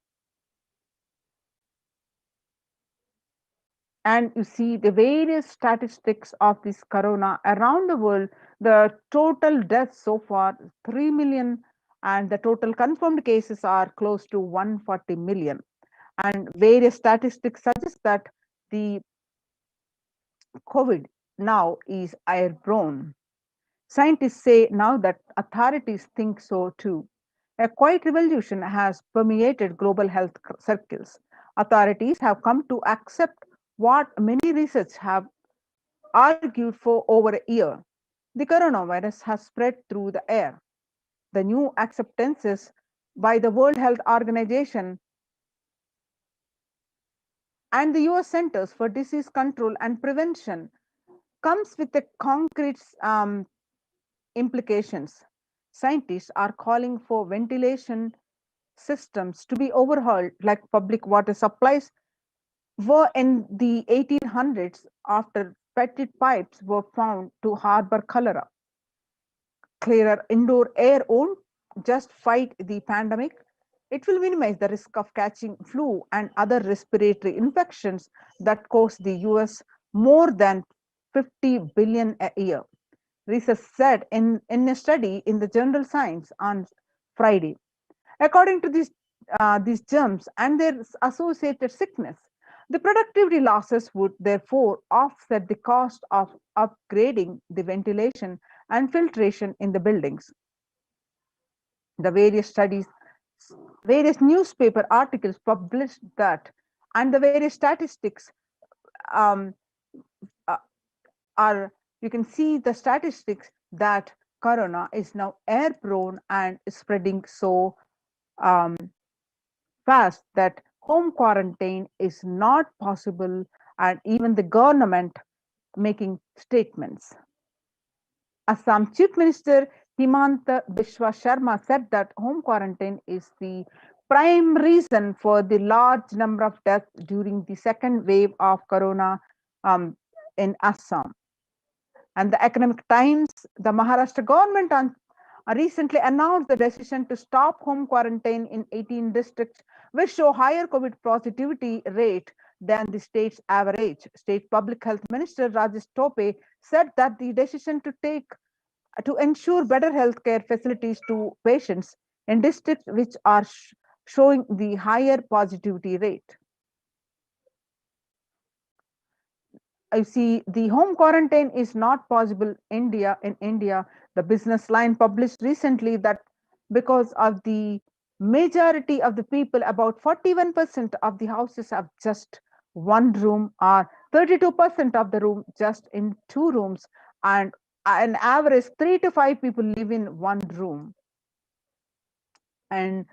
And you see the various statistics of this corona around the world. The total deaths so far 3 million, and the total confirmed cases are close to 140 million. And various statistics suggest that the COVID now is airborne. Scientists say now that authorities think so too. A quiet revolution has permeated global health circles. Authorities have come to accept what many researchers have argued for over a year. The coronavirus has spread through the air. The new acceptances by the World Health Organization and the US Centers for Disease Control and Prevention comes with the concrete implications. Scientists are calling for ventilation systems to be overhauled, like public water supplies were in the 1800s after petted pipes were found to harbor cholera. Clearer indoor air won't just fight the pandemic, it will minimize the risk of catching flu and other respiratory infections that cost the US more than 50 billion a year. Research said in a study in the journal Science on Friday. According to these germs and their associated sickness, the productivity losses would therefore offset the cost of upgrading the ventilation and filtration in the buildings. The various newspaper articles published that, and the various statistics um, uh, are, you can see the statistics that corona is now airborne and spreading so um, fast that home quarantine is not possible, and even the government making statements. Assam Chief Minister Himanta Biswa Sharma said that home quarantine is the prime reason for the large number of deaths during the second wave of corona in Assam. And the Economic Times, the Maharashtra government recently announced the decision to stop home quarantine in 18 districts, which show higher COVID positivity rate than the state's average. State Public Health Minister Rajesh Tope said that the decision to ensure better healthcare facilities to patients in districts which are showing the higher positivity rate. I see the home quarantine is not possible in India. The Business Line published recently that because of the majority of the people, about 41% of the houses have just one room, or 32% of the room just in two rooms, and an average 3 to 5 people live in one room. And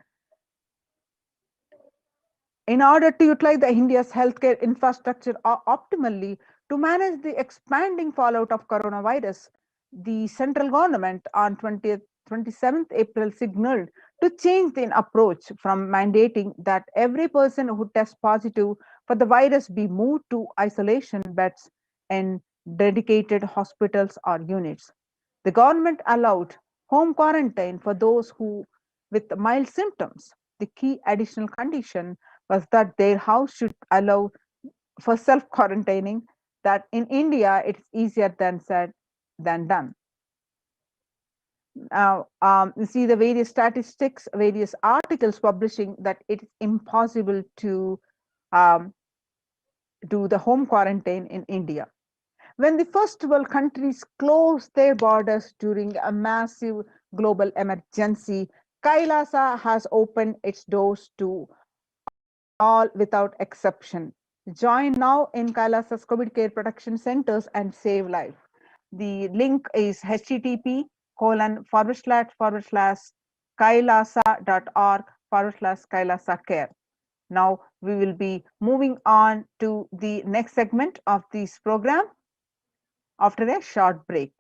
in order to utilize the India's healthcare infrastructure optimally to manage the expanding fallout of coronavirus, the central government on 27th April signaled to change the approach from mandating that every person who tests positive for the virus be moved to isolation beds in dedicated hospitals or units. The government allowed home quarantine for those who with mild symptoms. The key additional condition was that their house should allow for self-quarantining, that in India it's easier than said than done. Now, you see the various statistics, various articles publishing that it's impossible to do the home quarantine in India. When the first world countries closed their borders during a massive global emergency, Kailasa has opened its doors to all without exception. Join now in Kailasa's COVID care protection centers and save life. The link is http://kailasa.org/Kailasa care. Now we will be moving on to the next segment of this program after a short break.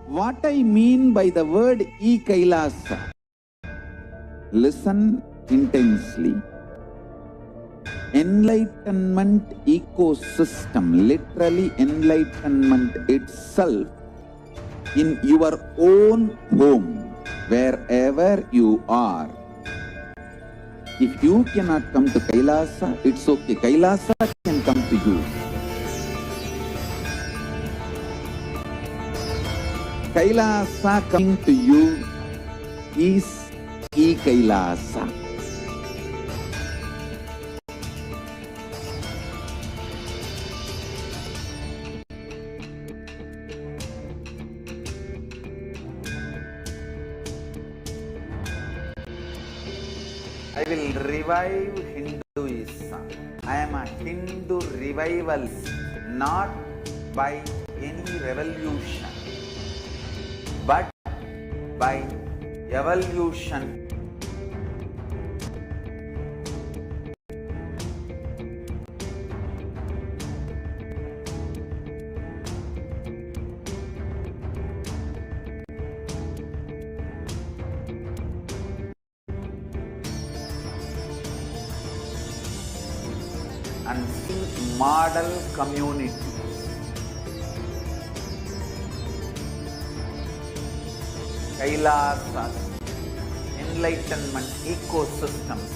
What I mean by the word e-Kailasa, listen intensely. Enlightenment ecosystem, literally enlightenment itself, in your own home, wherever you are. If you cannot come to Kailasa, it's okay. Kailasa can come to you. Kailasa coming to you is e-Kailasa. I will revive Hinduism. I am a Hindu revivalist, not by any revolution, but by evolution. And seek model community. Kailasas, enlightenment ecosystems,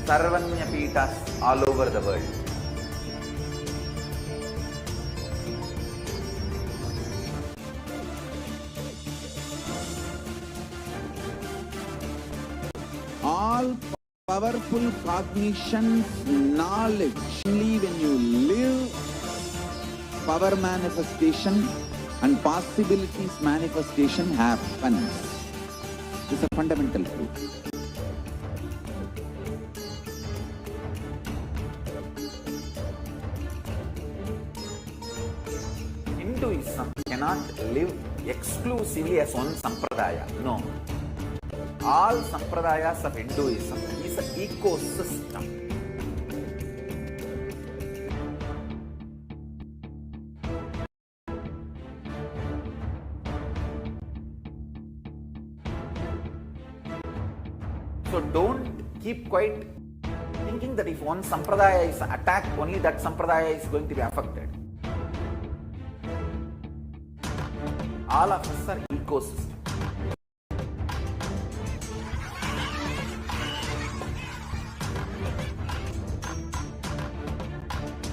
Sarvanya Peethas all over the world. All powerful cognition, knowledge, only when you live, power manifestation and possibilities manifestation happens. This is a fundamental truth. Hinduism cannot live exclusively as one sampradaya. No. All sampradayas of Hinduism is an ecosystem. So don't keep quiet thinking that if one sampradaya is attacked, only that sampradaya is going to be affected. All of us are ecosystem.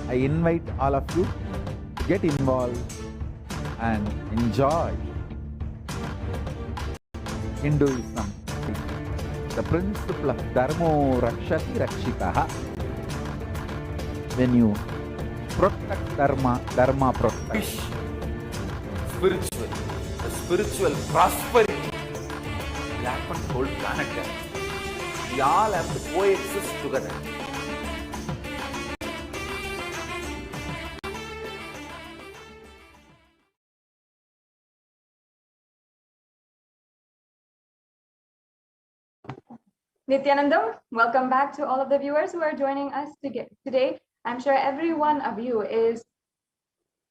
I invite all of you to get involved and enjoy Hinduism. The principle of Dharmo Rakshati Rakshitaha. When you protect Dharma, Dharma protects. Spiritual prosperity will happen whole planet can. We all have to coexist together. Nityanandam, welcome back to all of the viewers who are joining us today. I'm sure every one of you is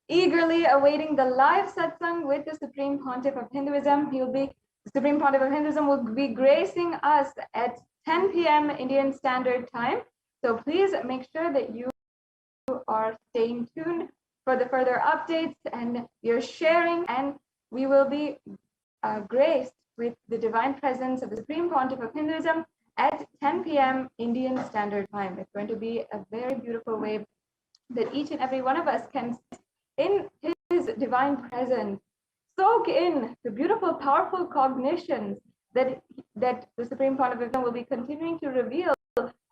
eagerly awaiting the live satsang with the Supreme Pontiff of Hinduism. The Supreme Pontiff of Hinduism will be gracing us at 10 p.m. Indian Standard Time. So please make sure that you are staying tuned for the further updates and you're sharing, and we will be graced with the divine presence of the Supreme Pontiff of Hinduism at 10 p.m. Indian Standard Time. It's going to be a very beautiful way that each and every one of us can sit in his divine presence, soak in the beautiful, powerful cognitions that the Supreme Pontiff will be continuing to reveal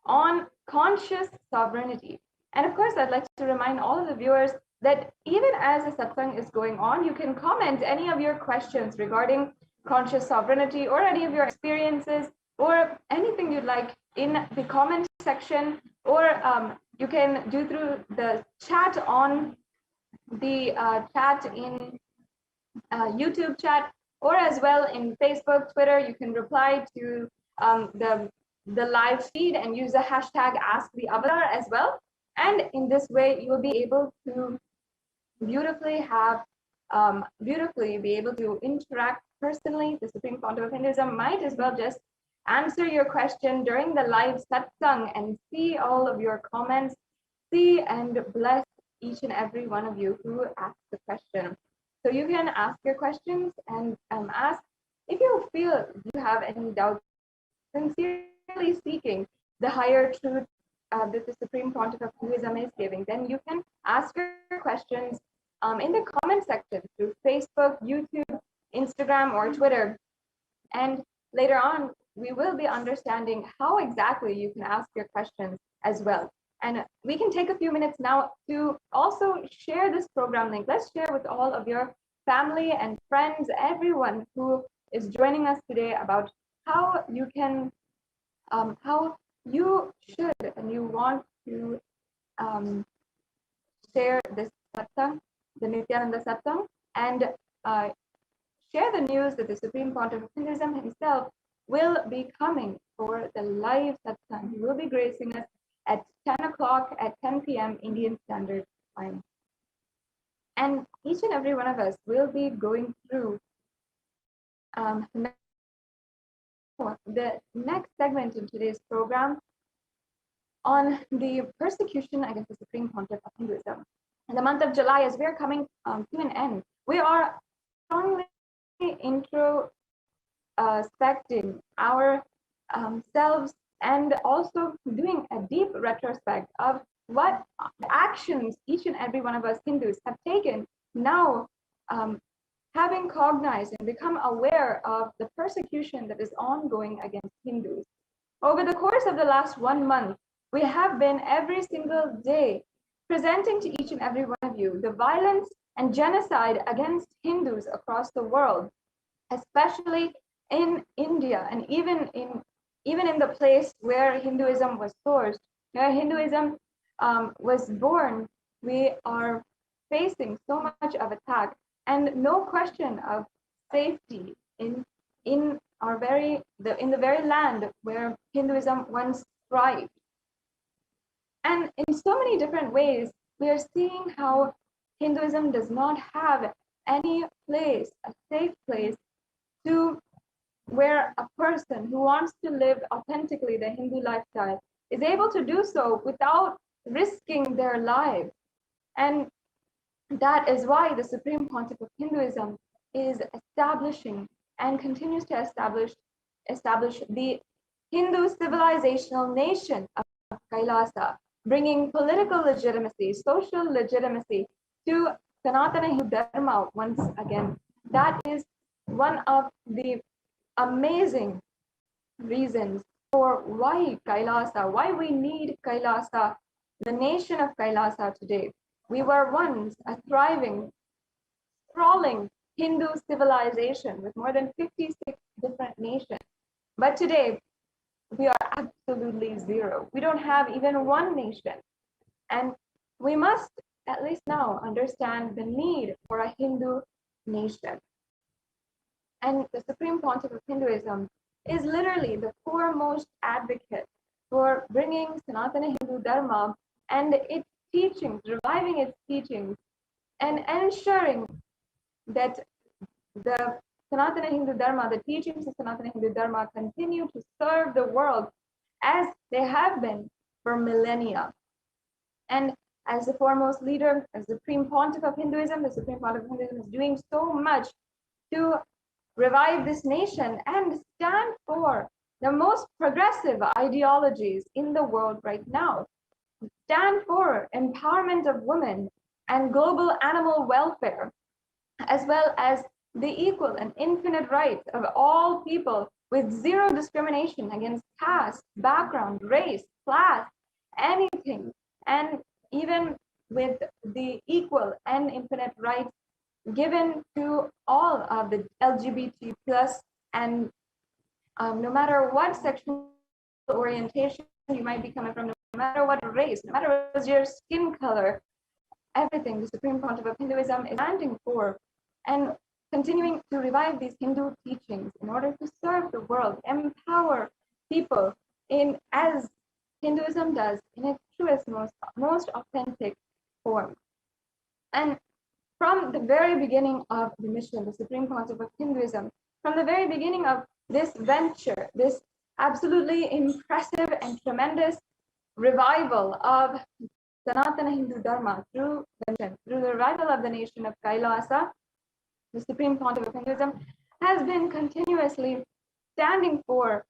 on conscious sovereignty. And of course, I'd like to remind all of the viewers that even as the satsang is going on, you can comment any of your questions regarding conscious sovereignty or any of your experiences or anything you'd like in the comment section, or you can do through the chat on the chat in YouTube chat, or as well in Facebook, Twitter. You can reply to the live feed and use the hashtag #AskTheAvatar as well. And in this way, you will be able to beautifully be able to interact personally. The Supreme Pontiff of Hinduism might as well just answer your question during the live satsang and see all of your comments, see and bless each and every one of you who asked the question. So you can ask your questions and ask if you feel you have any doubts, sincerely seeking the higher truth that the Supreme Pontiff of Hinduism is giving, then you can ask your questions in the comment section through Facebook, YouTube, Instagram, or Twitter. And later on, we will be understanding how exactly you can ask your questions as well. And we can take a few minutes now to also share this program link. Let's share with all of your family and friends, everyone who is joining us today, about how you can, how you should and you want to share this satsang, the Nityananda satsang, and share the news that the Supreme Pontiff of Hinduism himself will be coming for the live satsang. He will be gracing us at 10 o'clock at 10 p.m. Indian Standard Time. And each and every one of us will be going through the next segment in today's program on the persecution against the Supreme Pontiff of Hinduism. In the month of July, as we are coming to an end, we are strongly introspecting ourselves and also doing a deep retrospect of what actions each and every one of us Hindus have taken now, having cognized and become aware of the persecution that is ongoing against Hindus. Over the course of the last 1 month, we have been every single day presenting to each and every one of you the violence and genocide against Hindus across the world, especially in India, and even in the place where Hinduism was sourced, where Hinduism was born. We are facing so much of attack and no question of safety in the very land where Hinduism once thrived. And in so many different ways, we are seeing how Hinduism does not have any place, a safe place, to where a person who wants to live authentically the Hindu lifestyle is able to do so without risking their lives. And that is why the Supreme Pontiff of Hinduism is establishing and continues to establish the Hindu civilizational nation of Kailasa, bringing political legitimacy, social legitimacy to Sanatana Hindu Dharma once again. That is one of the amazing reasons for why we need Kailasa, the nation of Kailasa today. We were once a thriving, sprawling Hindu civilization with more than 56 different nations. But today, we are absolutely zero. We don't have even one nation. And we must, at least now, understand the need for a Hindu nation. And the Supreme Pontiff of Hinduism is literally the foremost advocate for bringing Sanatana Hindu Dharma and its teachings, reviving its teachings, and ensuring that the Sanatana Hindu Dharma, the teachings of Sanatana Hindu Dharma, continue to serve the world as they have been for millennia. And as the foremost leader, as the Supreme Pontiff of Hinduism, the Supreme Pontiff of Hinduism is doing so much to revive this nation and stand for the most progressive ideologies in the world right now. Stand for empowerment of women and global animal welfare, as well as the equal and infinite rights of all people with zero discrimination against caste, background, race, class, anything, and even with the equal and infinite rights given to all of the LGBT plus, and no matter what sexual orientation you might be coming from, no matter what race, no matter what your skin color, everything the Supreme Pontiff of Hinduism is standing for, and continuing to revive these Hindu teachings in order to serve the world, empower people in as Hinduism does in its truest, most authentic form. And from the very beginning of the mission, the Supreme Pontiff of Hinduism, from the very beginning of this venture, this absolutely impressive and tremendous revival of Sanatana Hindu Dharma through the revival of the nation of Kailasa, the Supreme Pontiff of Hinduism has been continuously standing for,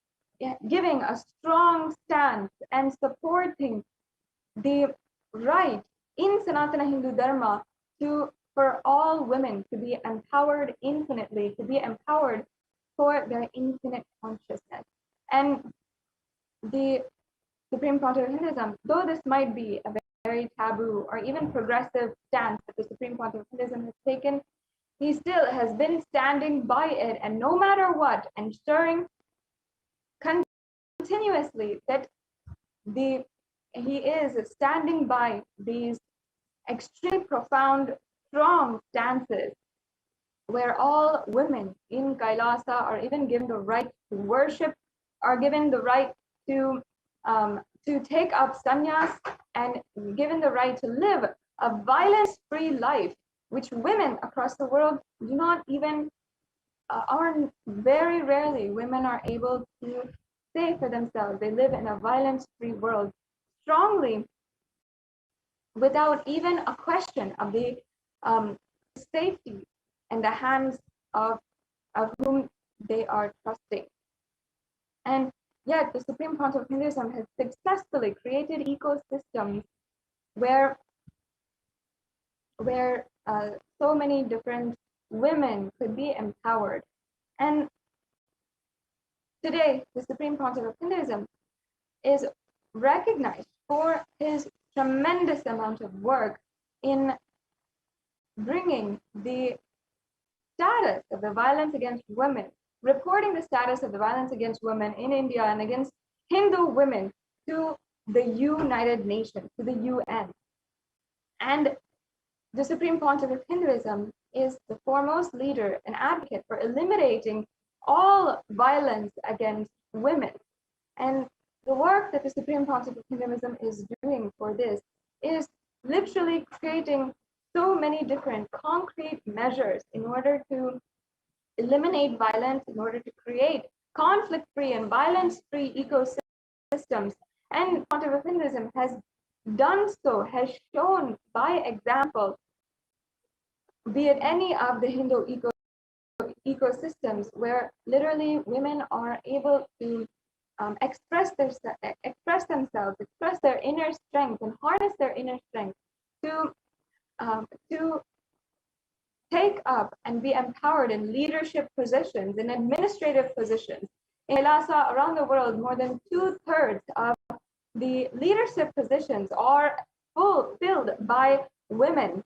giving a strong stance and supporting the right in Sanatana Hindu Dharma for all women to be empowered infinitely, to be empowered for their infinite consciousness. And the Supreme Pontiff of Hinduism, though this might be a very taboo or even progressive stance that the Supreme Pontiff of Hinduism has taken, he still has been standing by it, and no matter what, ensuring continuously that he is standing by these extremely profound, strong stances where all women in Kailasa are even given the right to worship, are given the right to take up sannyas, and given the right to live a violence-free life, which women across the world do not even, are very rarely women are able to say for themselves. They live in a violence-free world strongly, without even a question of the safety in the hands of whom they are trusting. And yet the Supreme Pontiff of Hinduism has successfully created ecosystems where so many different women could be empowered. And today, the Supreme Pontiff of Hinduism is recognized for his tremendous amount of work in bringing the status of the violence against women, reporting the status of the violence against women in India and against Hindu women to the United Nations, to the UN. And the Supreme Pontiff of Hinduism is the foremost leader and advocate for eliminating all violence against women. And the work that the Supreme Pontiff of Hinduism is doing for this is literally creating so many different concrete measures in order to eliminate violence, in order to create conflict-free and violence-free ecosystems. And Pontiff of Hinduism has done so, has shown by example, be it any of the Hindu ecosystems where literally women are able to express themselves, express their inner strength, and harness their inner strength to take up and be empowered in leadership positions, in administrative positions. In Kailasa, around the world, more than 2/3 of the leadership positions are filled by women.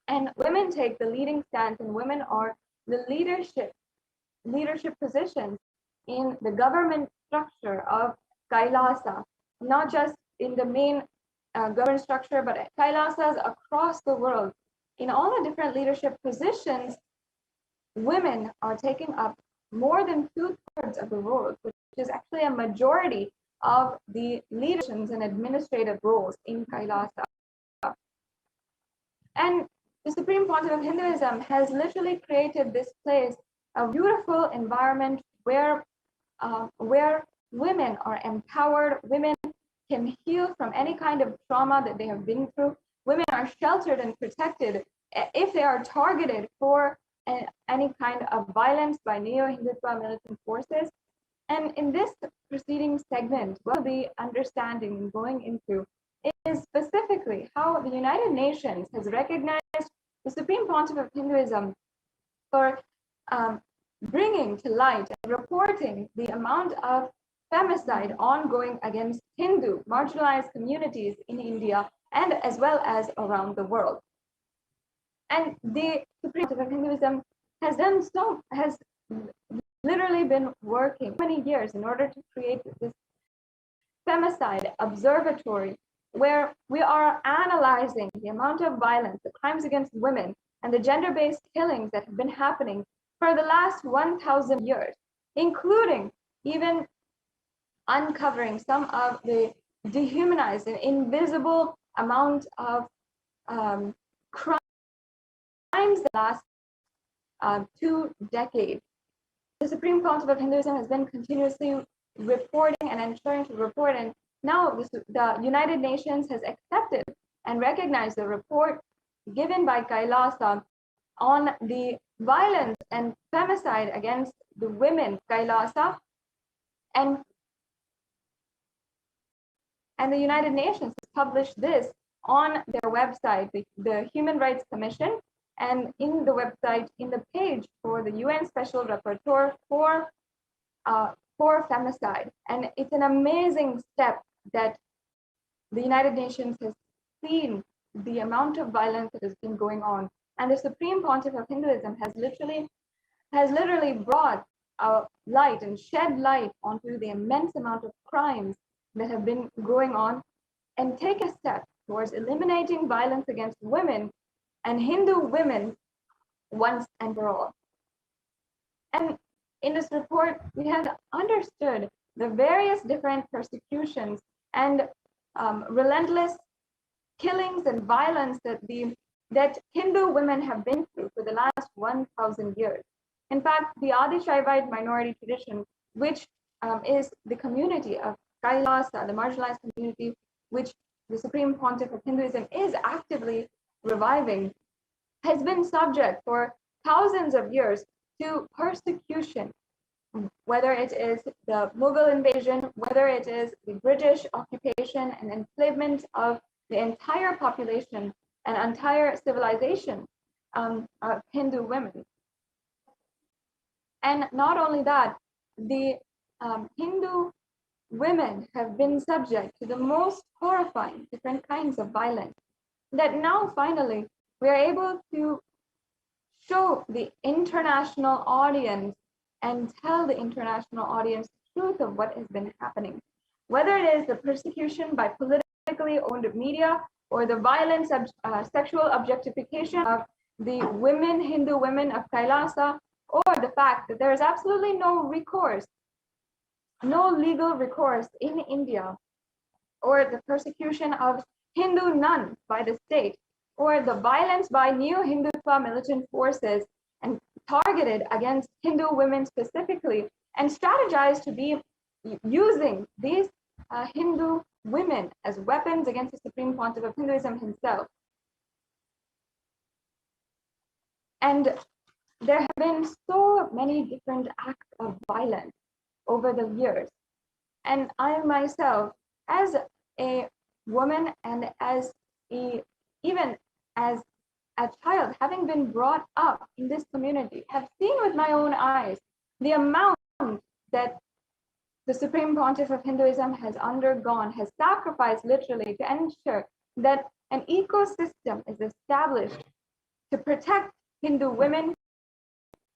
And women take the leading stance, and women are the leadership positions in the government structure of Kailasa, not just in the main government structure, but Kailasas across the world. In all the different leadership positions, women are taking up more than 2/3 of the roles, which is actually a majority of the leaderships and administrative roles in Kailasa. And the Supreme Pontiff of Hinduism has literally created this place, a beautiful environment where women are empowered, women can heal from any kind of trauma that they have been through. Women are sheltered and protected if they are targeted for any kind of violence by neo-Hindutva militant forces. And in this preceding segment, what we'll be understanding and going into is specifically how the United Nations has recognized the Supreme Pontiff of Hinduism for bringing to light and reporting the amount of femicide ongoing against Hindu marginalized communities in India and as well as around the world. And the Supreme Pontiff of Hinduism has literally been working many years in order to create this femicide observatory where we are analyzing the amount of violence, the crimes against women, and the gender-based killings that have been happening for the last 1,000 years, including even uncovering some of the dehumanized and invisible amount of crimes the last 2 decades. The Supreme Council of Hinduism has been continuously reporting and ensuring to report, and now the United Nations has accepted and recognized the report given by Kailasa on the violence and femicide against the women Kailasa, and the United Nations has published this on their website, the Human Rights Commission, and in the website, in the page for the UN Special Rapporteur for femicide. And it's an amazing step that the United Nations has seen the amount of violence that has been going on. And the Supreme Pontiff of Hinduism has literally brought light and shed light onto the immense amount of crimes that have been going on and take a step towards eliminating violence against women and Hindu women once and for all. And in this report, we have understood the various different persecutions and relentless killings and violence that Hindu women have been through for the last 1,000 years. In fact, the Adi Shaivite minority tradition, which is the community of Kailasa, the marginalized community, which the Supreme Pontiff of Hinduism is actively reviving, has been subject for thousands of years to persecution, whether it is the Mughal invasion, whether it is the British occupation and enslavement of the entire population and entire civilization of Hindu women. And not only that, the Hindu women have been subject to the most horrifying different kinds of violence that now finally we are able to show the international audience and tell the international audience the truth of what has been happening, whether it is the persecution by politically owned media or the violence of sexual objectification of the women, Hindu women of Kailasa, or the fact that there is absolutely no recourse, no legal recourse in India, or the persecution of Hindu nuns by the state, or the violence by neo-Hindutva militant forces and targeted against Hindu women specifically, and strategized to be using these Hindu women as weapons against the Supreme Pontiff of Hinduism himself. And there have been so many different acts of violence over the years. And I myself, as a woman and even as a child, having been brought up in this community, have seen with my own eyes the amount that the Supreme Pontiff of Hinduism has undergone, has sacrificed literally to ensure that an ecosystem is established to protect Hindu women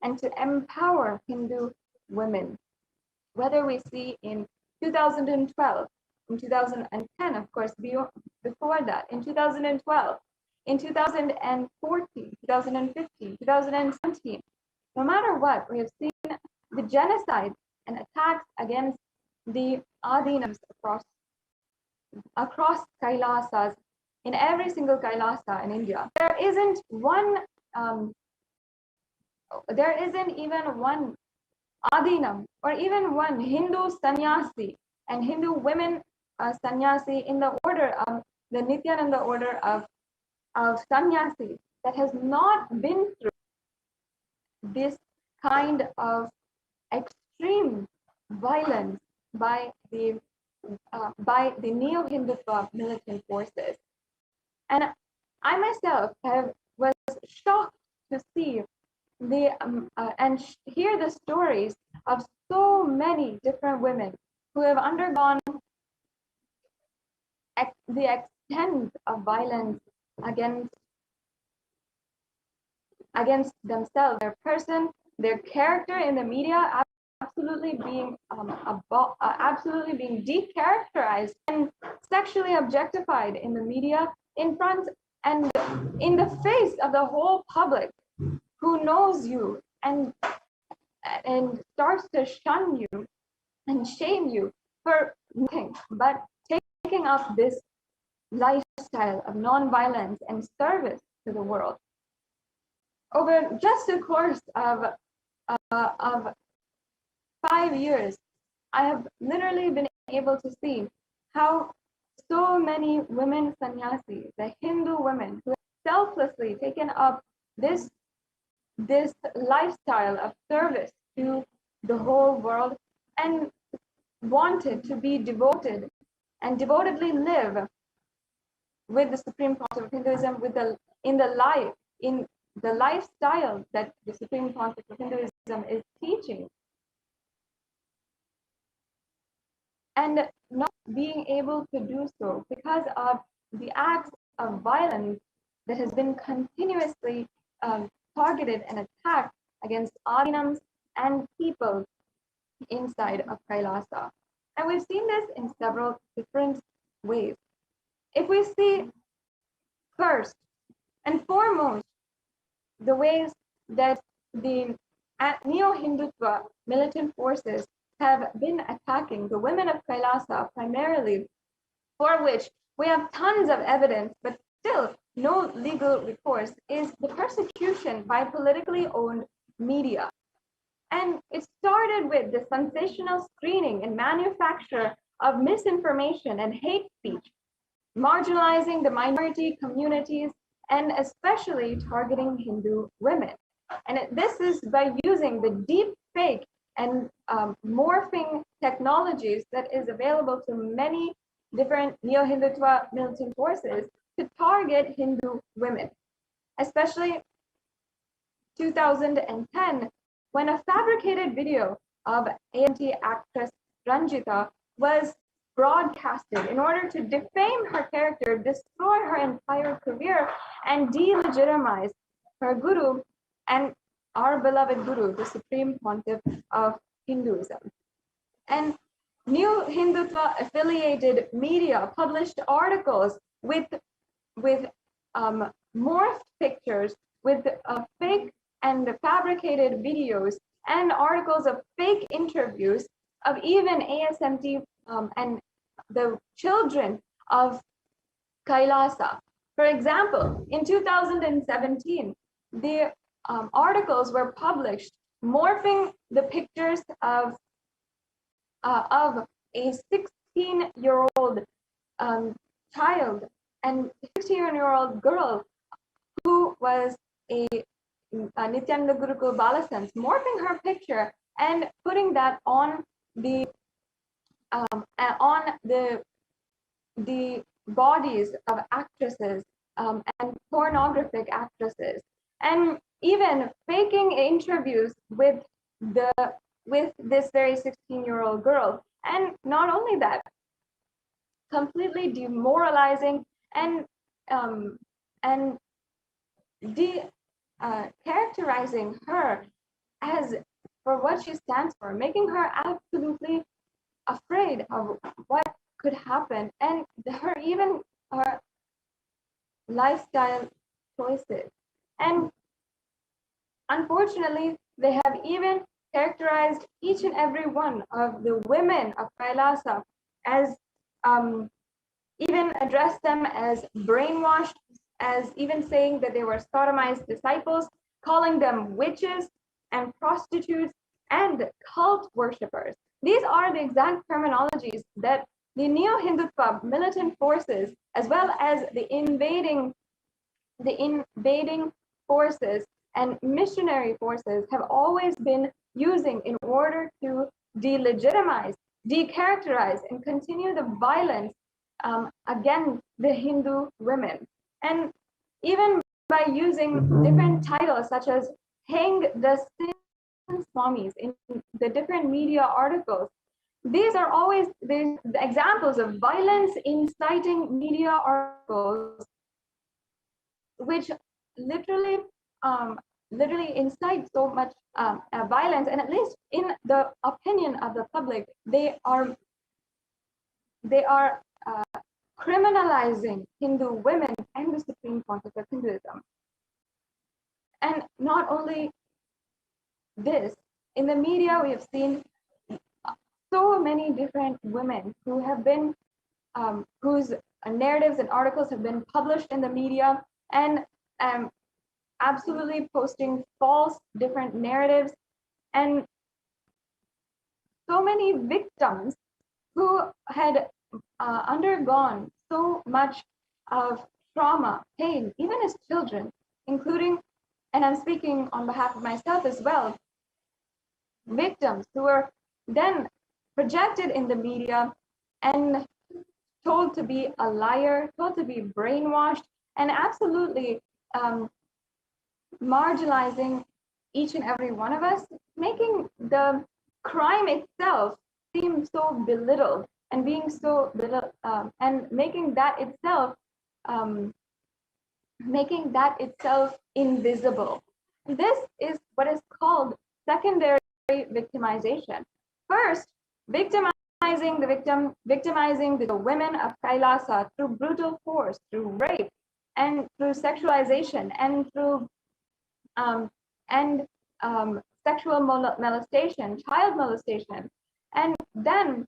and to empower Hindu women. whether we see in 2012, in 2010, of course, before that, in 2012, in 2014, 2015, 2017, no matter what, we have seen the genocide and attacks against the Adinams across Kailasas, in every single Kailasa in India. There isn't even one Adinam or even one Hindu sannyasi and Hindu women sannyasi in the order of the Nityananda order of sannyasi that has not been through this kind of extreme violence by the neo-Hindutva militant forces. And I myself was shocked to see and hear the stories of so many different women who have undergone the extent of violence against themselves, their person, their character in the media, absolutely being decharacterized and sexually objectified in the media, in front and in the face of the whole public who knows you and starts to shun you and shame you for nothing but taking up this lifestyle of non-violence and service to the world. Over just a course of 5 years, I have literally been able to see how so many women sannyasis, the Hindu women, who have selflessly taken up this lifestyle of service to the whole world and wanted to be devoted and devotedly live with the supreme concept of Hinduism, in the lifestyle that the supreme concept of Hinduism is teaching, and not being able to do so because of the acts of violence that has been continuously targeted and attacked against Adinams and people inside of Kailasa. And we've seen this in several different ways. If we see first and foremost the ways that the neo-Hindutva militant forces have been attacking the women of Kailasa primarily, for which we have tons of evidence, but still no legal recourse, is the persecution by politically owned media. And it started with the sensational screening and manufacture of misinformation and hate speech, marginalizing the minority communities and especially targeting Hindu women. And this is by using the deep fake and morphing technologies that is available to many different neo-Hindutva militant forces to target Hindu women, especially 2010, when a fabricated video of AMT actress Ranjita was broadcasted in order to defame her character, destroy her entire career, and delegitimize her guru and our beloved guru, the supreme pontiff of Hinduism. And new Hindutva affiliated media published articles with morphed pictures, with fake and fabricated videos, and articles of fake interviews of even ASMT and the children of Kailasa. For example, in 2017, the articles were published morphing the pictures of a 16-year-old child and 16-year-old girl who was a Nityananda Gurukul Balasans, morphing her picture and putting that on the bodies of actresses and pornographic actresses, and even faking interviews with this very 16-year-old girl. And not only that, completely demoralizing and characterizing her as for what she stands for, making her absolutely afraid of what could happen, and even her lifestyle choices. And unfortunately, they have even characterized each and every one of the women of Kailasa as even addressed them as brainwashed, as even saying that they were sodomized disciples, calling them witches and prostitutes and cult worshippers. These are the exact terminologies that the neo-Hindutva militant forces, as well as the invading forces and missionary forces, have always been using in order to delegitimize, decharacterize, and continue the violence against the Hindu women. And even by using different titles such as hang the sin swamis in the different media articles, these are always the examples of violence inciting media articles, which literally incite so much violence, and at least in the opinion of the public, they are criminalizing Hindu women and the Supreme Pontiff of Hinduism. And not only this, in the media we have seen so many different women who have been whose narratives and articles have been published in the media, and absolutely posting false different narratives, and so many victims who had undergone so much of trauma, pain, even as children, including, and I'm speaking on behalf of myself as well, victims who were then projected in the media and told to be a liar, told to be brainwashed, and absolutely marginalizing each and every one of us, making the crime itself seem so belittled and being so little, and making that itself invisible. This is what is called secondary victimization. First, victimizing the women of Kailasa through brutal force, through rape, and through sexualization, and through sexual molestation, child molestation, and then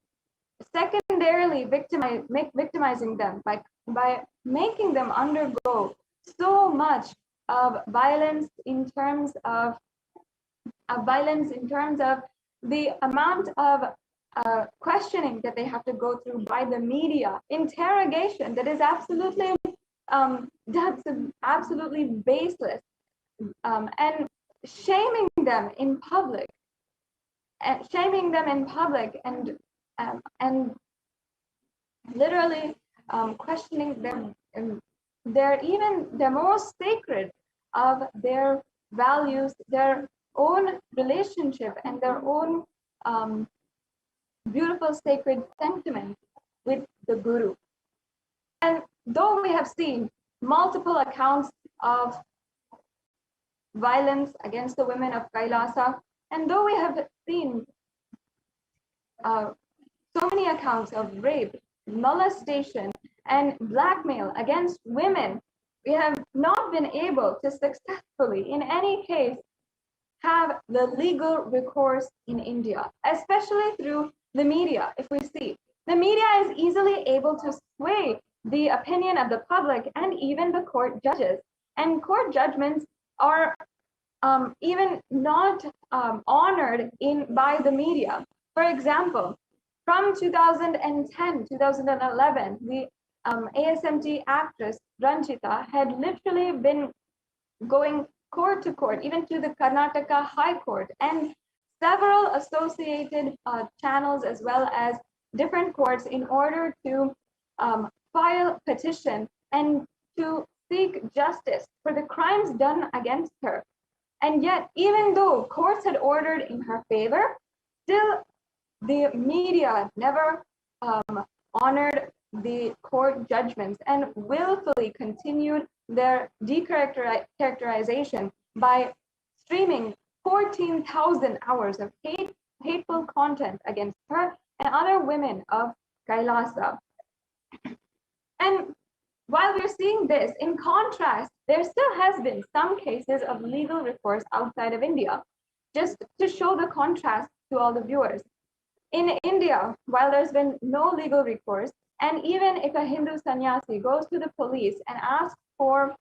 secondarily victimizing them by making them undergo so much of violence in terms of the amount of questioning that they have to go through by the media, interrogation that is absolutely baseless, and shaming them in public, and literally questioning them, and their most sacred of their values, their own relationship, and their own beautiful sacred sentiments with the Guru. And though we have seen multiple accounts of violence against the women of Kailasa, and though we have seen so many accounts of rape, molestation, and blackmail against women, we have not been able to successfully, in any case, have the legal recourse in India, especially through the media. If we see, the media is easily able to sway the opinion of the public and even the court judges, and court judgments are even not honored by the media. For example, from 2010, 2011, the ASMT actress Ranjita had literally been going court to court, even to the Karnataka High Court, and several associated channels, as well as different courts, in order to file petition and to seek justice for the crimes done against her. And yet, even though courts had ordered in her favor, still the media never honored the court judgments and willfully continued their decharacterization by streaming 14,000 hours of hateful content against her and other women of Kailasa. And while we're seeing this, in contrast, there still has been some cases of legal recourse outside of India, just to show the contrast to all the viewers. In India, while there's been no legal recourse, and even if a Hindu sannyasi goes to the police and asks for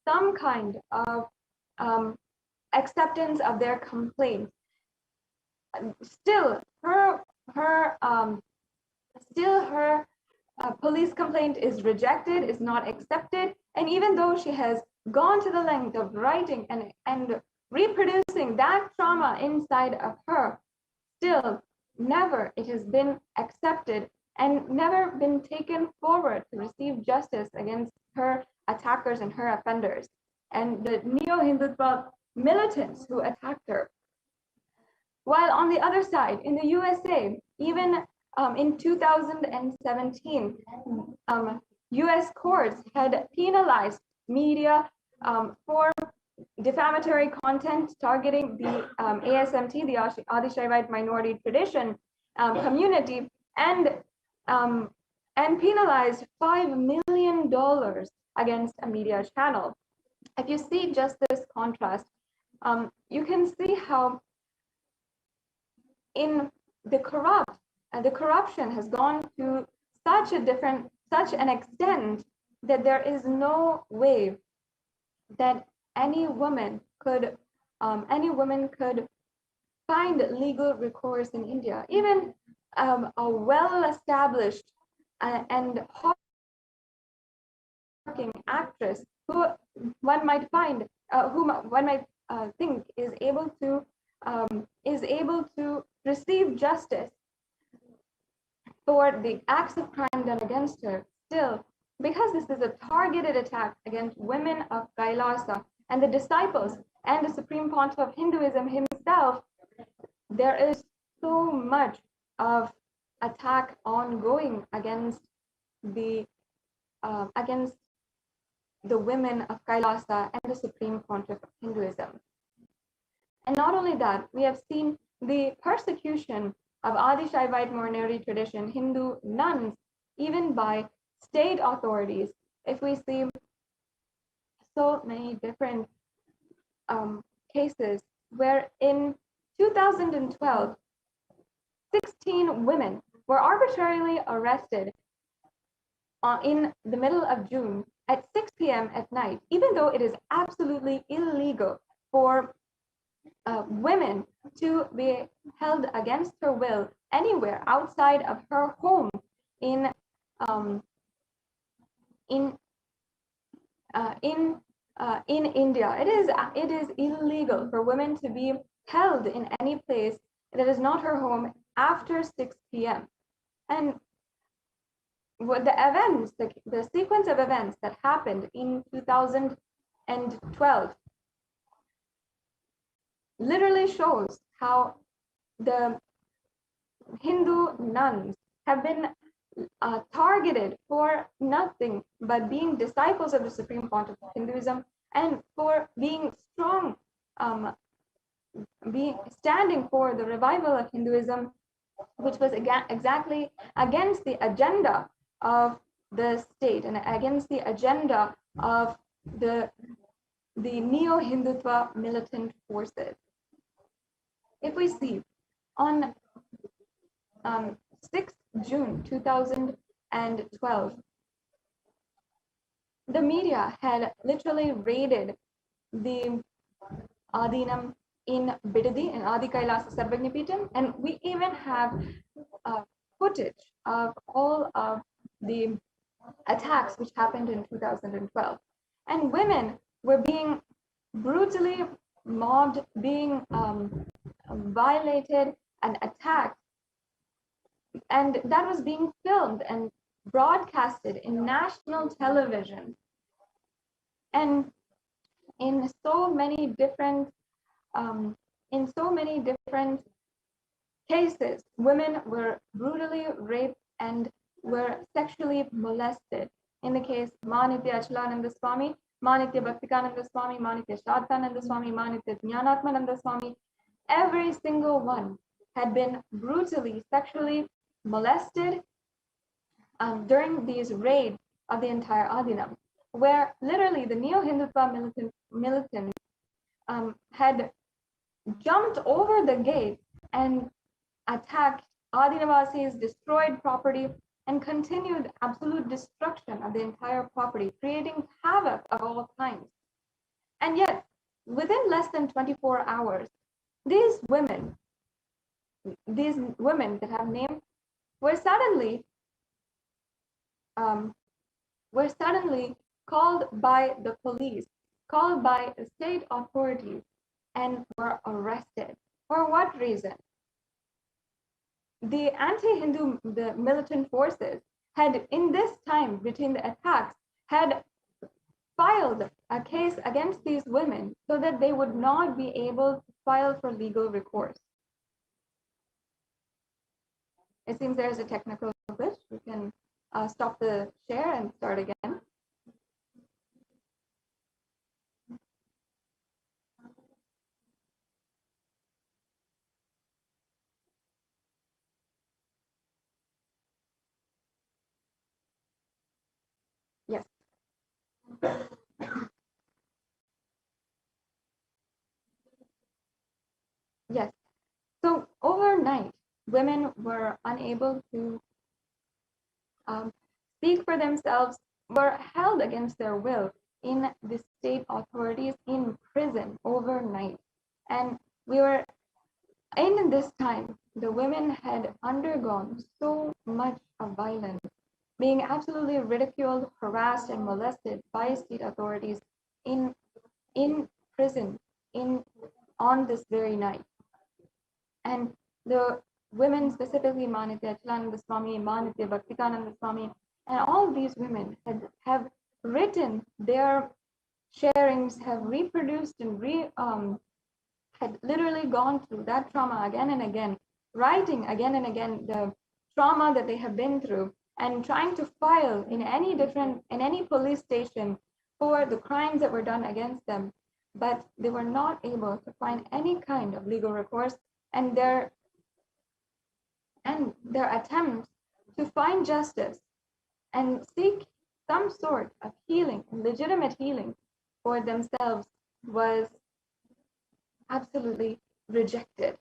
some kind of acceptance of their complaint, still her police complaint is rejected, is not accepted, and even though she has gone to the length of writing and reproducing that trauma inside of her, still never it has been accepted and never been taken forward to receive justice against her attackers and her offenders and the neo-Hindutva militants who attacked her. While on the other side, in the USA, even in 2017, US courts had penalized media for defamatory content targeting the ASMT, the Adi Shaivite minority tradition community, and penalized $5 million against a media channel. If you see just this contrast, you can see how in the corruption has gone to such an extent that there is no way that any woman could find legal recourse in India. Even a well-established and hardworking actress who one might find, whom one might think is able to receive justice for the acts of crime done against her, still, because this is a targeted attack against women of Kailasa and the disciples and the Supreme Pontiff of Hinduism himself, there is so much of attack ongoing against the women of Kailasa and the Supreme Pontiff of Hinduism. And not only that, we have seen the persecution of Adi Shaivite minority tradition Hindu nuns, even by state authorities. If we see so many different cases where in 2012, 16 women were arbitrarily arrested in the middle of June at 6 p.m. at night, even though it is absolutely illegal for women to be held against her will anywhere outside of her home in India. It is illegal for women to be held in any place that is not her home after 6 p.m. And what the events, the sequence of events that happened in 2012 literally shows how the Hindu nuns have been targeted for nothing but being disciples of the Supreme Pontiff of Hinduism and for being strong, standing for the revival of Hinduism, which was exactly against the agenda of the state and against the agenda of the neo-Hindutva militant forces. If we see on 6th June 2012, the media had literally raided the Adinam in Bidadi, in Adi Kailasa Sarvagnipitam, and we even have footage of all of the attacks which happened in 2012. And women were being brutally mobbed, being violated and attacked. And that was being filmed and broadcasted in national television. And in so many different cases, women were brutally raped and were sexually molested. In the case Manitya Achalananda Swami, Manitya Bhaktikananda Swami, Manitya Shraddhananda Swami, Manitya Jnanatmananda Swami, every single one had been brutally sexually molested during these raids of the entire Adinam, where literally the neo-Hindutva militants had jumped over the gate and attacked Adinavasis, destroyed property, and continued absolute destruction of the entire property, creating havoc of all kinds. And yet, within less than 24 hours, these women that have named, were suddenly called by the police, called by the state authorities, and were arrested. For what reason? The anti-Hindu, the militant forces had, in this time between the attacks, had filed a case against these women so that they would not be able to file for legal recourse. It seems there is a technical glitch. We can stop the share and start again. Yes. Yes. So overnight, women were unable to speak for themselves, were held against their will in the state authorities in prison overnight. And we were, in this time, the women had undergone so much of violence, being absolutely ridiculed, harassed, and molested by state authorities in prison on this very night. And the women, specifically Manitya Achyutananda Swami, Manitya Bhaktikananda Swami, and all these women have written their sharings, have reproduced and had literally gone through that trauma again and again, writing again and again the trauma that they have been through, and trying to file in any police station for the crimes that were done against them. But they were not able to find any kind of legal recourse, and their attempts to find justice and seek some sort of healing, legitimate healing for themselves, was absolutely rejected.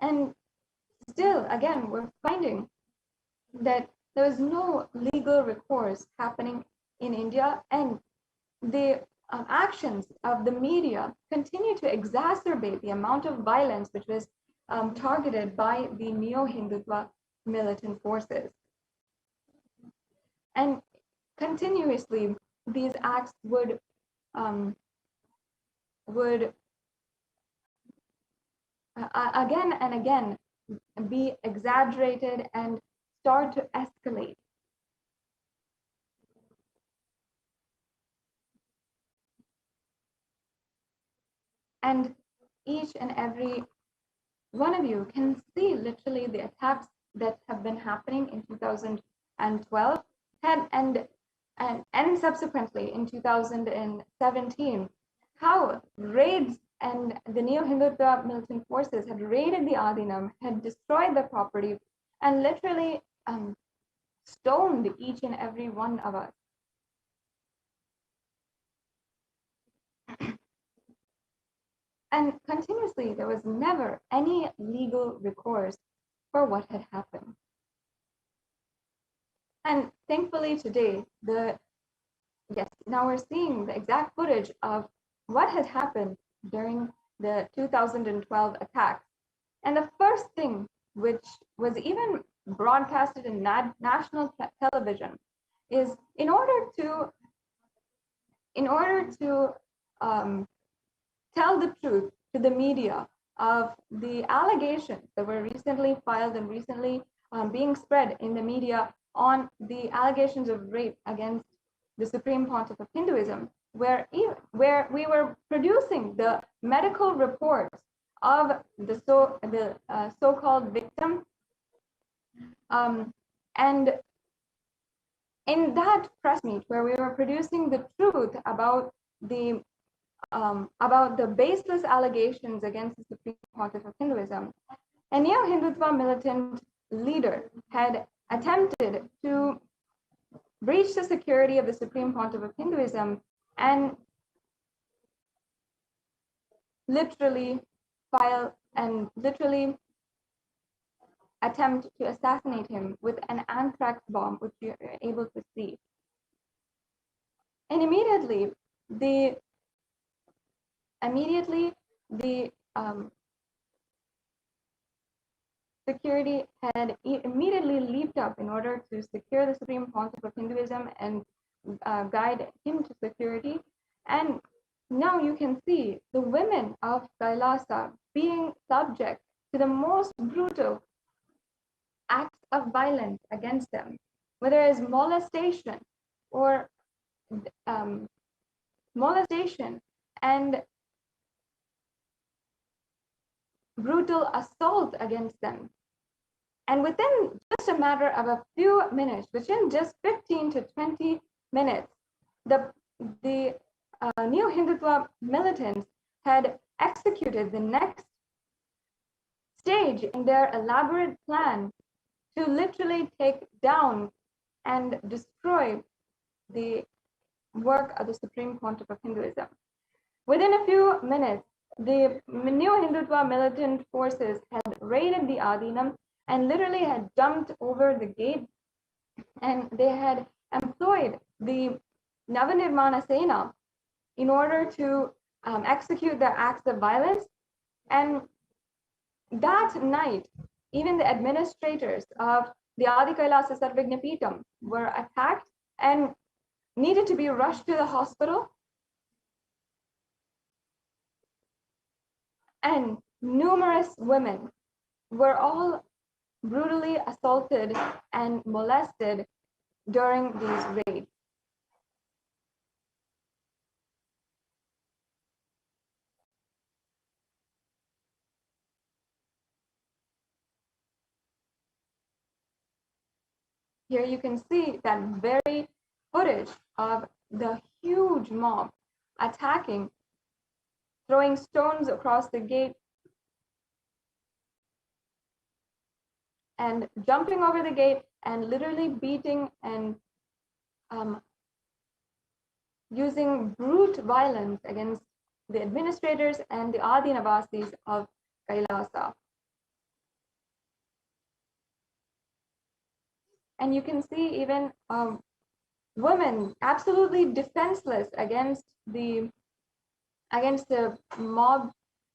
And still, again, we're finding that there is no legal recourse happening in India, and the actions of the media continue to exacerbate the amount of violence which was targeted by the neo-Hindutva militant forces. And continuously, these acts would again and again be exaggerated and start to escalate. And each and every one of you can see literally the attacks that have been happening in 2012 and subsequently in 2017, how raids and the neo-Hindutva militant forces had raided the Adinam, had destroyed the property, and literally stoned each and every one of us. And continuously, there was never any legal recourse for what had happened. And thankfully today, now we're seeing the exact footage of what had happened during the 2012 attacks. And the first thing, which was even broadcasted in national television, is in order to tell the truth to the media of the allegations that were recently filed and recently being spread in the media on the allegations of rape against the Supreme Pontiff of Hinduism, where we were producing the medical reports of the so-called victim, and in that press meet where we were producing the truth about the baseless allegations against the Supreme Pontiff of Hinduism, a neo-Hindutva militant leader had attempted to breach the security of the Supreme Pontiff of Hinduism and literally attempt to assassinate him with an anthrax bomb, which you're able to see. And immediately the security had immediately leaped up in order to secure the Supreme Pontiff of Hinduism and guide him to security. And now you can see the women of Kailasa being subject to the most brutal acts of violence against them, whether it's molestation or molestation and brutal assault against them. And within just a matter of a few minutes, within just 15 to 20 minutes, the neo-Hindutva militants had executed the next stage in their elaborate plan to literally take down and destroy the work of the Supreme Pontiff of Hinduism. Within a few minutes, the neo-Hindutva militant forces had raided the Adinam and literally had jumped over the gate, and they had employed the Navanirmana Sena in order to execute their acts of violence. And that night, even the administrators of the Adi Kailasa Sarvigna Peetham were attacked and needed to be rushed to the hospital. And numerous women were all brutally assaulted and molested during these raids. Here you can see that very footage of the huge mob attacking, throwing stones across the gate, and jumping over the gate and literally beating and using brute violence against the administrators and the Adi Navasis of Kailasa. And you can see even women absolutely defenseless against the mob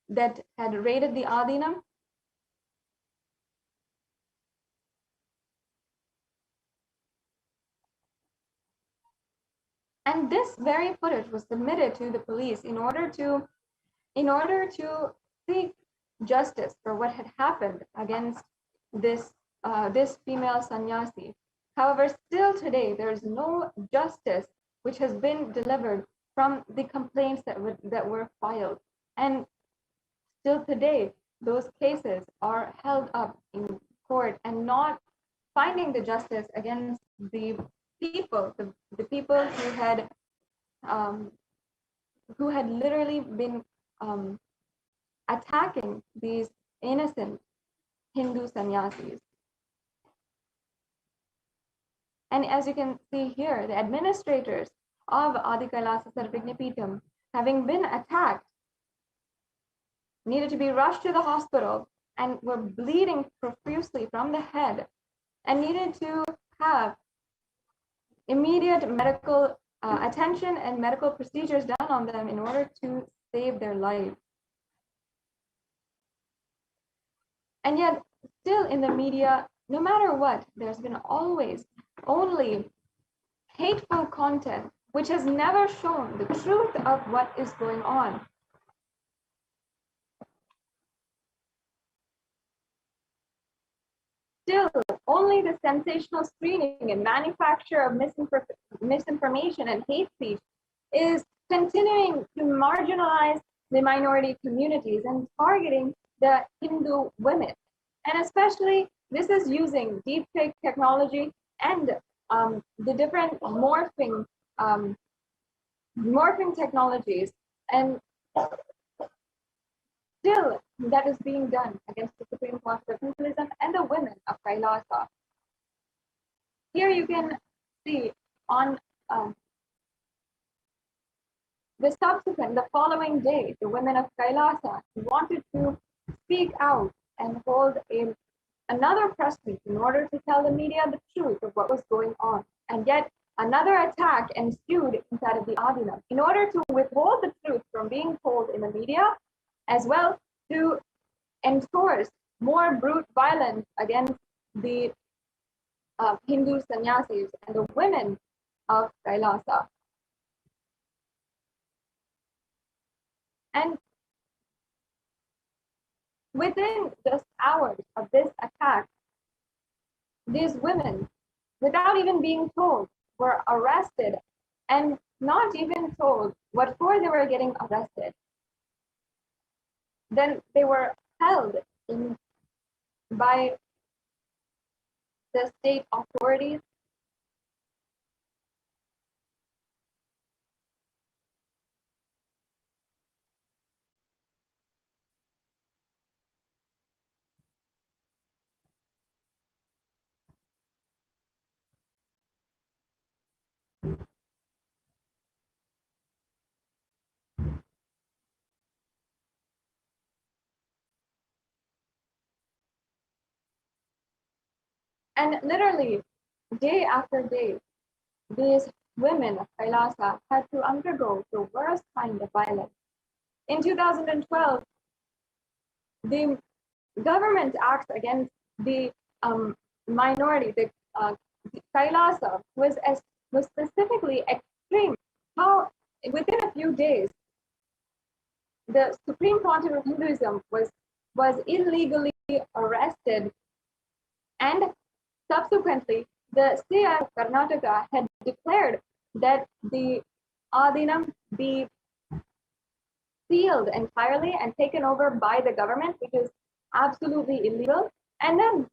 that had raided the Adinam. And this very footage was submitted to the police in order to seek justice for what had happened against this female sannyasi. However, still today there is no justice which has been delivered from the complaints that were filed, and still today those cases are held up in court and not finding the justice against the people, the people who had literally been attacking these innocent Hindu sannyasis. And as you can see here, the administrators of Adi Kailasa Sarvigna Peetham, having been attacked, needed to be rushed to the hospital and were bleeding profusely from the head and needed to have immediate medical attention and medical procedures done on them in order to save their life. And yet, still in the media, no matter what, there's been always only hateful content which has never shown the truth of what is going on. Still, only the sensational screening and manufacture of misinformation and hate speech is continuing to marginalize the minority communities and targeting the Hindu women. And especially, this is using deepfake technology and the different morphing technologies, and still that is being done against the Supreme Court of Hinduism and the women of Kailasa. Here you can see on the following day, the women of Kailasa wanted to speak out and hold another press meet in order to tell the media the truth of what was going on. And yet another attack ensued inside of the Adinam. In order to withhold the truth from being told in the media, as well to enforce more brute violence against the Hindu sannyasis and the women of Kailasa. And within just hours of this attack, these women, without even being told, were arrested, and not even told what for they were getting arrested. Then they were held by the state authorities. And literally, day after day, these women of Kailasa had to undergo the worst kind of violence. In 2012, the government acts against the minority, the Kailasa, was specifically extreme. How within a few days, the Supreme Pontiff of Hinduism was illegally arrested, and subsequently, the CI of Karnataka had declared that the Adinam be sealed entirely and taken over by the government, which is absolutely illegal. And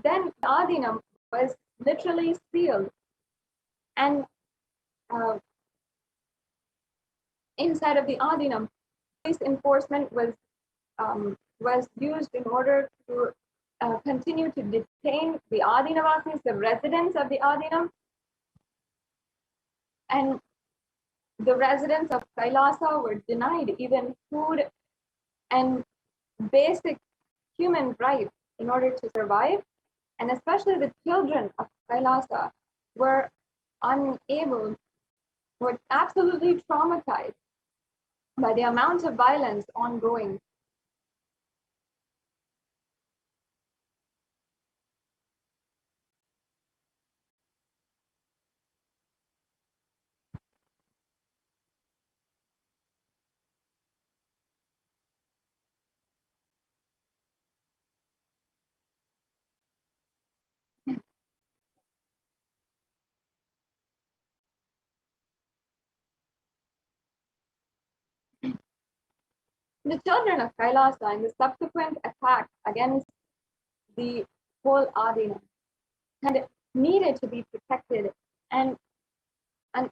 then Adinam was literally sealed, and inside of the Adinam, police enforcement was used in order to continue to detain the Adinavasis, the residents of the Adinam, and the residents of Kailasa were denied even food and basic human rights in order to survive. And especially the children of Kailasa were absolutely traumatized by the amount of violence ongoing. The children of Kailasa and the subsequent attack against the whole Adinam had needed to be protected, and at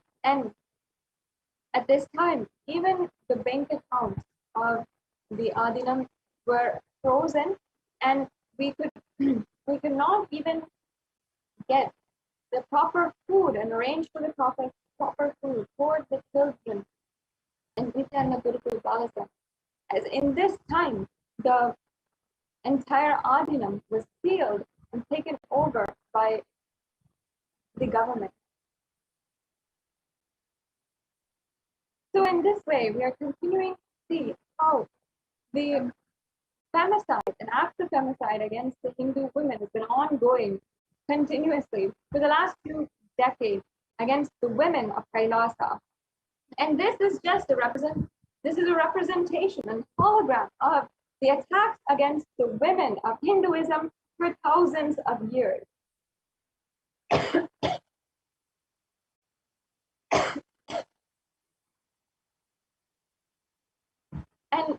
this time, even the bank accounts of the Adinam were frozen, and we could not even get the proper food and arrange for the proper food for the children in Vidyana Gurukul Balasa. As in this time, the entire Adinam was sealed and taken over by the government. So in this way, we are continuing to see how the femicide and acts of femicide against the Hindu women has been ongoing continuously for the last few decades against the women of Kailasa. And this is just a representation and hologram of the attacks against the women of Hinduism for thousands of years. And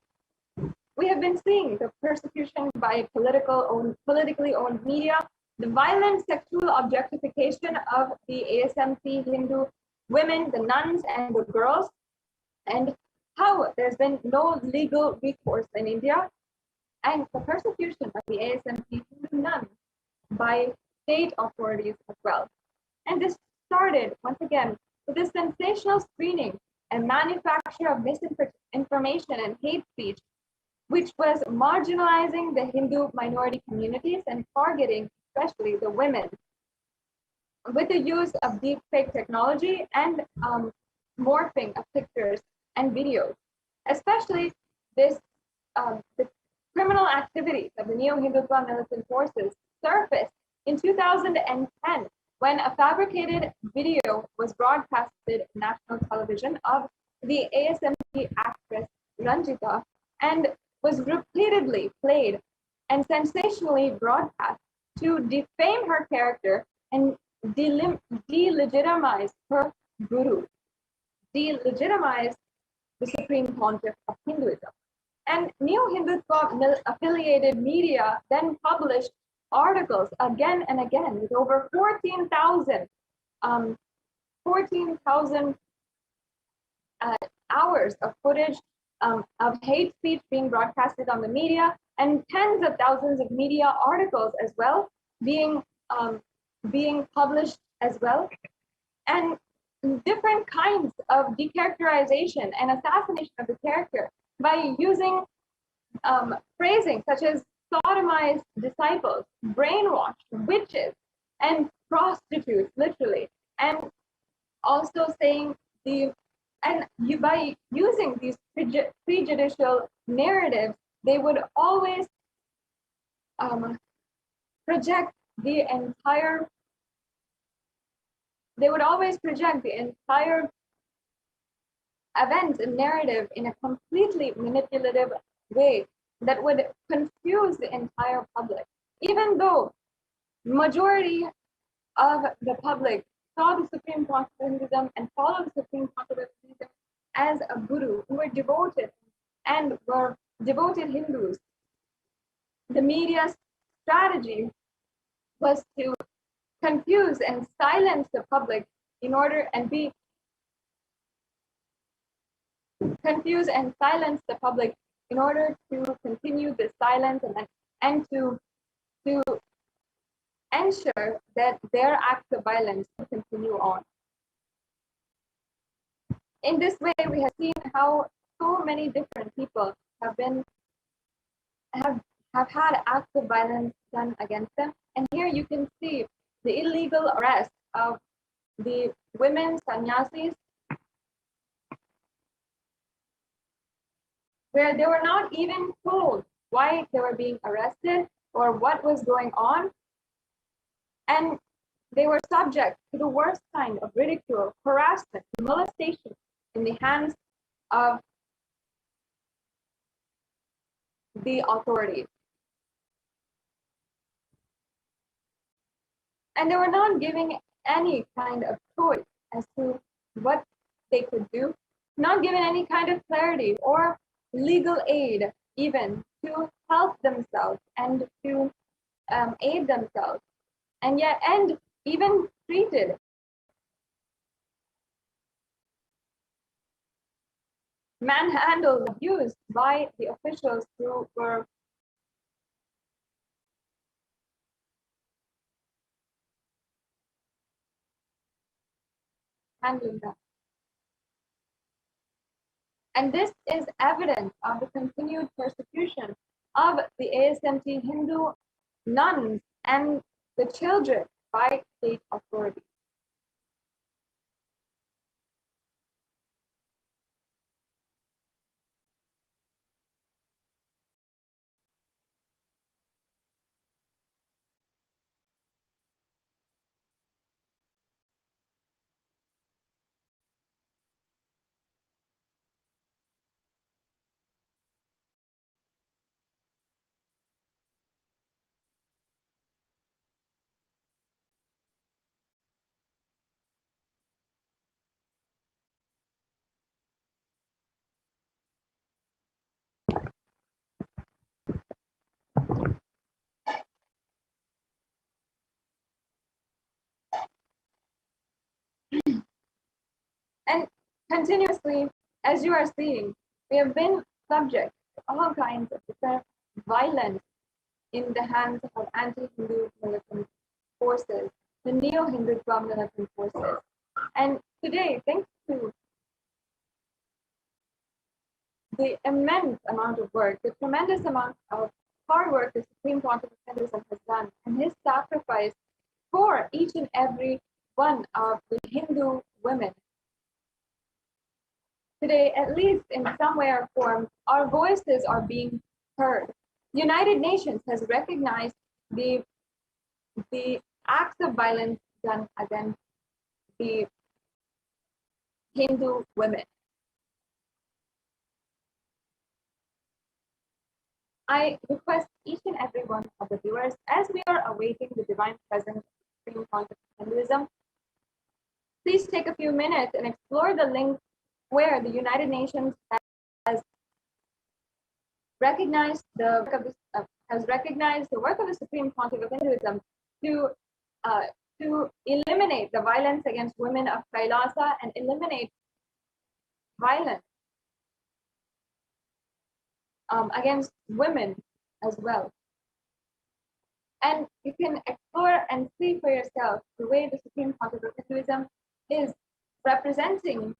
we have been seeing the persecution by politically owned media the violent sexual objectification of the ASMC Hindu women, the nuns, and the girls, and how there's been no legal recourse in India, and the persecution of the ASMC Hindu nuns by state authorities as well. And this started, once again, with this sensational screening and manufacture of misinformation and hate speech, which was marginalizing the Hindu minority communities and targeting especially the women with the use of deep fake technology and morphing of pictures and videos. Especially this, the criminal activities of the Neo-Hindutva militant forces surfaced in 2010 when a fabricated video was broadcasted on national television of the ASMC actress Ranjita and was repeatedly played and sensationally broadcast to defame her character and delegitimize her guru, delegitimize the supreme pontiff of Hinduism. And Neo-Hindutva affiliated media then published articles again and again with over 14,000 hours of footage of hate speech being broadcasted on the media, and tens of thousands of media articles as well being published as well, and different kinds of decharacterization and assassination of the character by using phrasing such as sodomized disciples, brainwashed witches, and prostitutes, literally, and also saying by using these prejudicial narratives, they would always project the entire event and narrative in a completely manipulative way that would confuse the entire public. Even though majority of the public saw the Supreme Pontiff of Hinduism and followed the Supreme Pontiff of Hinduism as a guru, who were devoted and were devoted Hindus, the media's strategy was to confuse and silence the public in order and be confuse and silence the public in order to continue the silence and to ensure that their acts of violence will continue on. In this way, we have seen how so many different people have had acts of violence done against them. And here you can see the illegal arrest of the women sannyasis, where they were not even told why they were being arrested or what was going on. And they were subject to the worst kind of ridicule, harassment, molestation in the hands of the authorities. And they were not giving any kind of choice as to what they could do, not given any kind of clarity or legal aid even to help themselves and to aid themselves, and even treated manhandled, abused by the officials who were handling them. And this is evidence of the continued persecution of the ASMT Hindu nuns and the children by state authorities. Continuously, as you are seeing, we have been subject to all kinds of different violence in the hands of anti-Hindu militant forces, the neo-Hindutva militant forces. And today, thanks to the immense amount of work, the tremendous amount of hard work the Supreme Pontiff of Hinduism has done, and his sacrifice for each and every one of the Hindu women. Today, at least in some way or form, our voices are being heard. The United Nations has recognized the acts of violence done against the Hindu women. I request each and every one of the viewers, as we are awaiting the divine presence of the Supreme Pontiff of Hinduism, please take a few minutes and explore the link where the United Nations has recognized the work of the Supreme Pontiff of Hinduism to eliminate the violence against women of Kailasa and eliminate violence against women as well. And you can explore and see for yourself the way the Supreme Pontiff of Hinduism is representing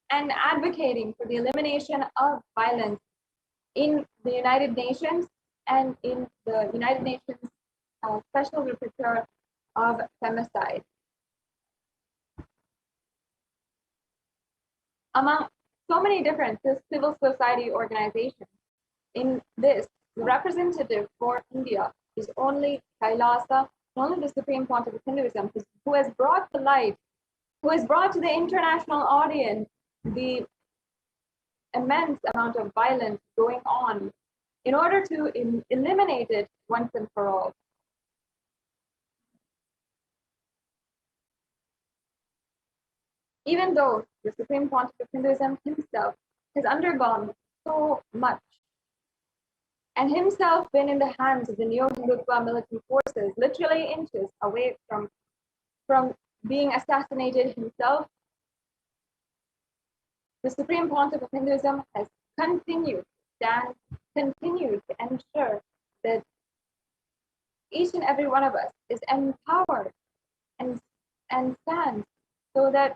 and advocating for the elimination of violence in the United Nations and in the United Nations Special Rapporteur of Femicide. Among so many different civil society organizations, in this, the representative for India is only Kailasa, only the Supreme Pontiff of Hinduism, who has brought to light, who has brought to the international audience the immense amount of violence going on in order to eliminate it once and for all. Even though the Supreme Pontiff of Hinduism himself has undergone so much and himself been in the hands of the neo-Hindutva militant forces, literally inches away from being assassinated himself, the Supreme Pontiff of Hinduism has continued to ensure that each and every one of us is empowered and stands so that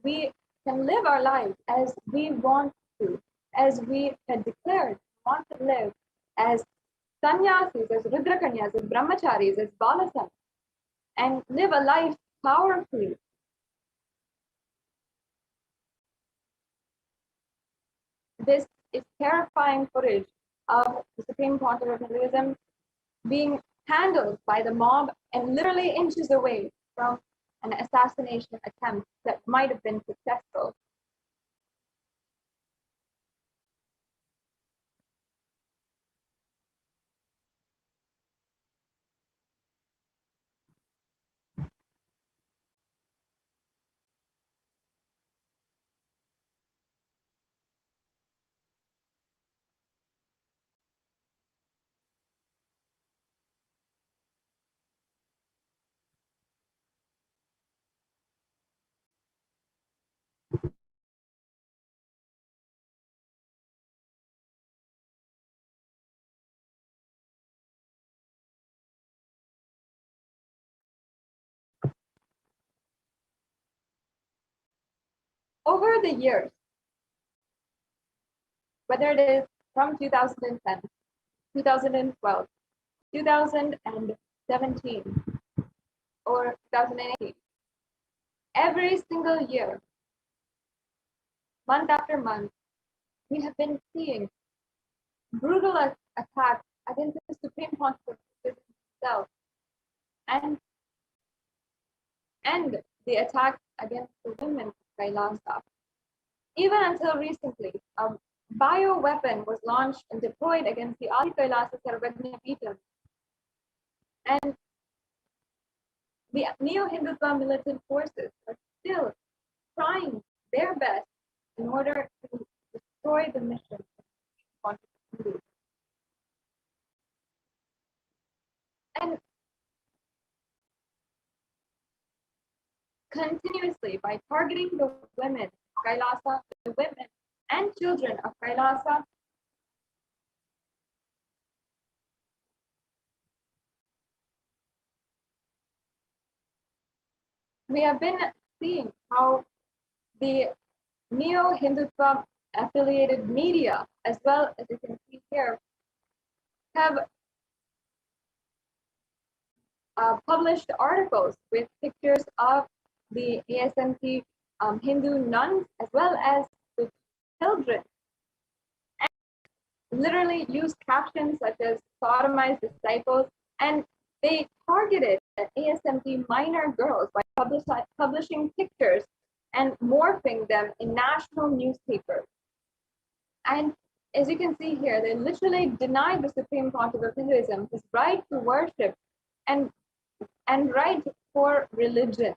we can live our lives as we want to, as we had declared want to live, as sannyasis, as rudrakanyas, as brahmacharis, as balasas, and live a life powerfully. This is terrifying footage of the Supreme Pontiff of Hinduism being handled by the mob and literally inches away from an assassination attempt that might have been successful. Over the years, whether it is from 2010, 2012, 2017, or 2018, every single year, month after month, we have been seeing brutal attacks against the Supreme Pontiff himself and the attacks against the women of Kailasa. Even until recently, a bioweapon was launched and deployed against the Adi Kailasa Sarvagna Peetham. And the neo-Hindutva militant forces are still trying their best in order to destroy the mission of Hindu. And continuously, by targeting the women Kailasa, the women and children of Kailasa, we have been seeing how the neo-Hindutva affiliated media, as well as you can see here, have published articles with pictures of the ASMT Hindu nuns as well as the children, and literally used captions such as sodomized disciples, and they targeted ASMT minor girls by publishing pictures and morphing them in national newspapers. And as you can see here, they literally denied the Supreme Pontiff of Hinduism his right to worship and right for religion.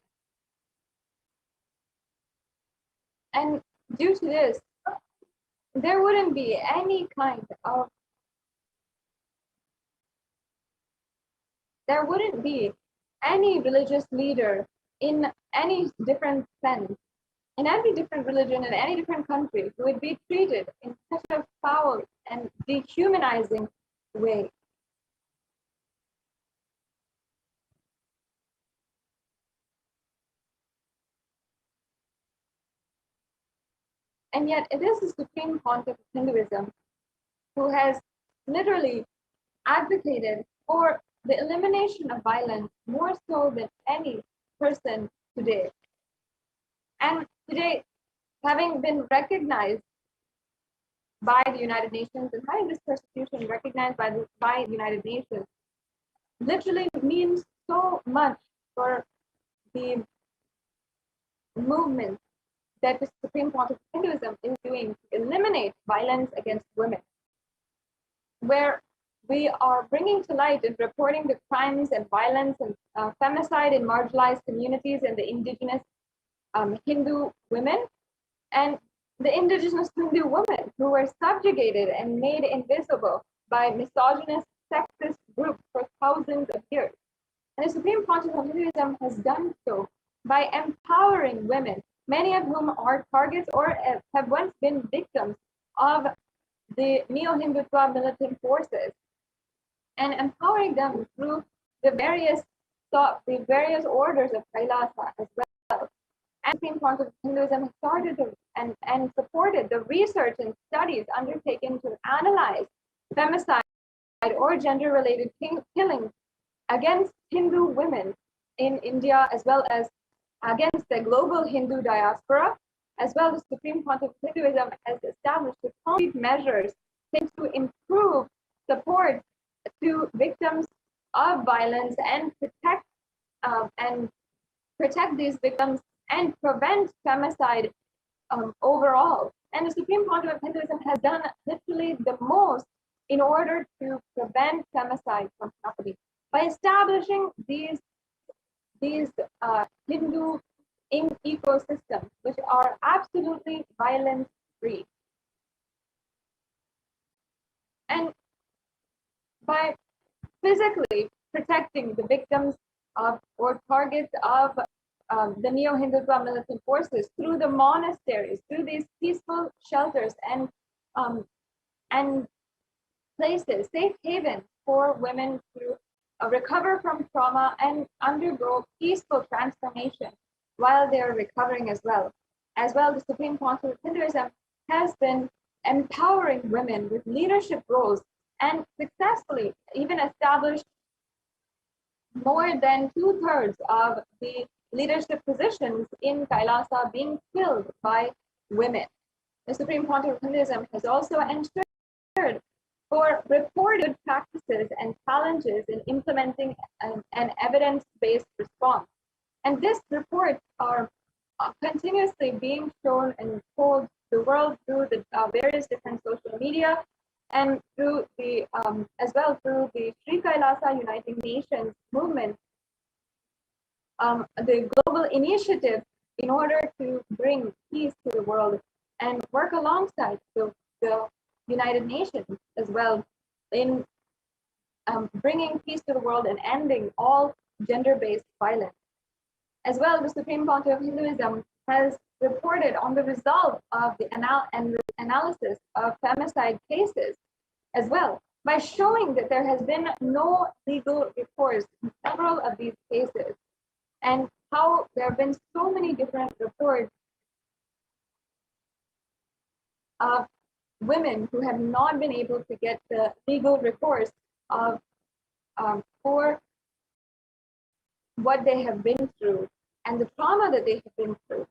And due to this, there wouldn't be any religious leader in any different sense, in every different religion, in any different country, who would be treated in such a foul and dehumanizing way. And yet it is the Supreme Pontiff of Hinduism who has literally advocated for the elimination of violence more so than any person today. And today, having been recognized by the United Nations and having this persecution recognized by the United Nations literally means so much for the movement that the Supreme Pontiff of Hinduism is doing to eliminate violence against women, where we are bringing to light and reporting the crimes and violence and femicide in marginalized communities and the indigenous Hindu women and the indigenous Hindu women who were subjugated and made invisible by misogynist, sexist groups for thousands of years. And the Supreme Pontiff of Hinduism has done so by empowering women, many of whom are targets or have once been victims of the neo-Hindutva militant forces, and empowering them through the various orders of Kailasa as well. And the Supreme Pontiff of Hinduism has started and supported the research and studies undertaken to analyze femicide or gender-related killings against Hindu women in India, as well as against the global Hindu diaspora, as well as Supreme Pontiff of Hinduism has established concrete measures to improve support to victims of violence and protect these victims and prevent femicide overall. And the Supreme Pontiff of Hinduism has done literally the most in order to prevent femicide from happening by establishing these Hindu ecosystems which are absolutely violence-free. And by physically protecting the victims of or targets of the neo-Hindutva militant forces through the monasteries, through these peaceful shelters and places, safe havens for women to recover from trauma and undergo peaceful transformation while they're recovering as well. As well, the Supreme Pontiff of Hinduism has been empowering women with leadership roles and successfully even established more than 2/3 of the leadership positions in Kailasa being filled by women. The Supreme Pontiff of Hinduism has also ensured for reported practices and challenges in implementing an evidence-based response. And these reports are continuously being shown and told the world through the various different social media and through the as well through the Sri Kailasa Uniting Nations movement, the global initiative in order to bring peace to the world and work alongside the United Nations as well in bringing peace to the world and ending all gender-based violence. As well, the Supreme Pontiff of Hinduism has reported on the result of the analysis of femicide cases as well, by showing that there has been no legal recourse in several of these cases, and how there have been so many different reports of women who have not been able to get the legal recourse of for what they have been through and the trauma that they have been through.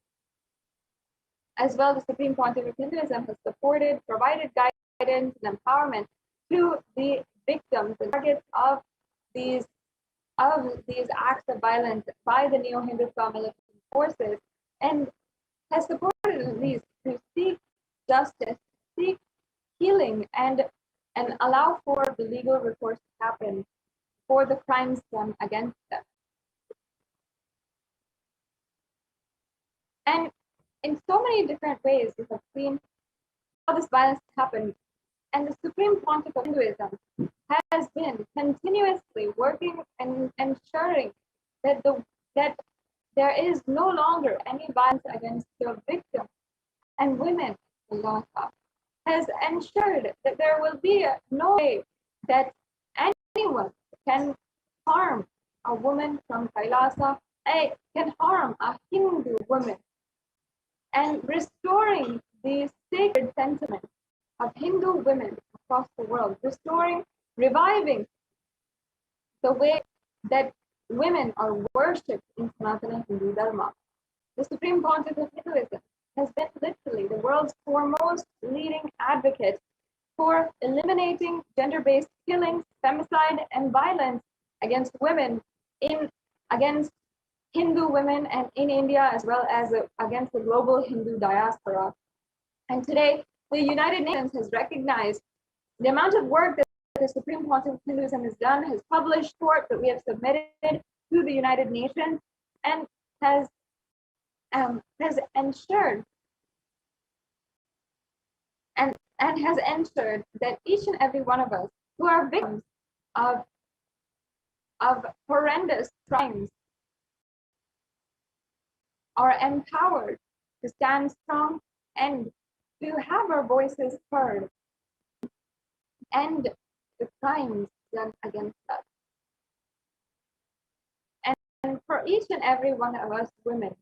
As well, the Supreme Pontiff of Hinduism has supported, provided guidance and empowerment to the victims and targets of these acts of violence by the neo-Hindutva militant forces, and has supported these to seek justice, seek healing, and allow for the legal recourse to happen for the crimes done against them. And in so many different ways, we have seen how this violence happened. And the Supreme Pontiff of Hinduism has been continuously working and ensuring that that there is no longer any violence against the victim and women. Allah has ensured that there will be no way that anyone can harm a woman from Kailasa, can harm a Hindu woman, and restoring the sacred sentiment of Hindu women across the world, reviving the way that women are worshipped in Sanatana Hindu Dharma. The Supreme Pontiff of Hinduism has been literally the world's foremost leading advocate for eliminating gender-based killings, femicide, and violence against women, against Hindu women, and in India, as well as against the global Hindu diaspora. And today, the United Nations has recognized the amount of work that the Supreme Pontiff of Hinduism has done, has published reports that we have submitted to the United Nations, and has ensured and has ensured that each and every one of us who are victims of horrendous crimes are empowered to stand strong and to have our voices heard, and the crimes done against us. And for each and every one of us women,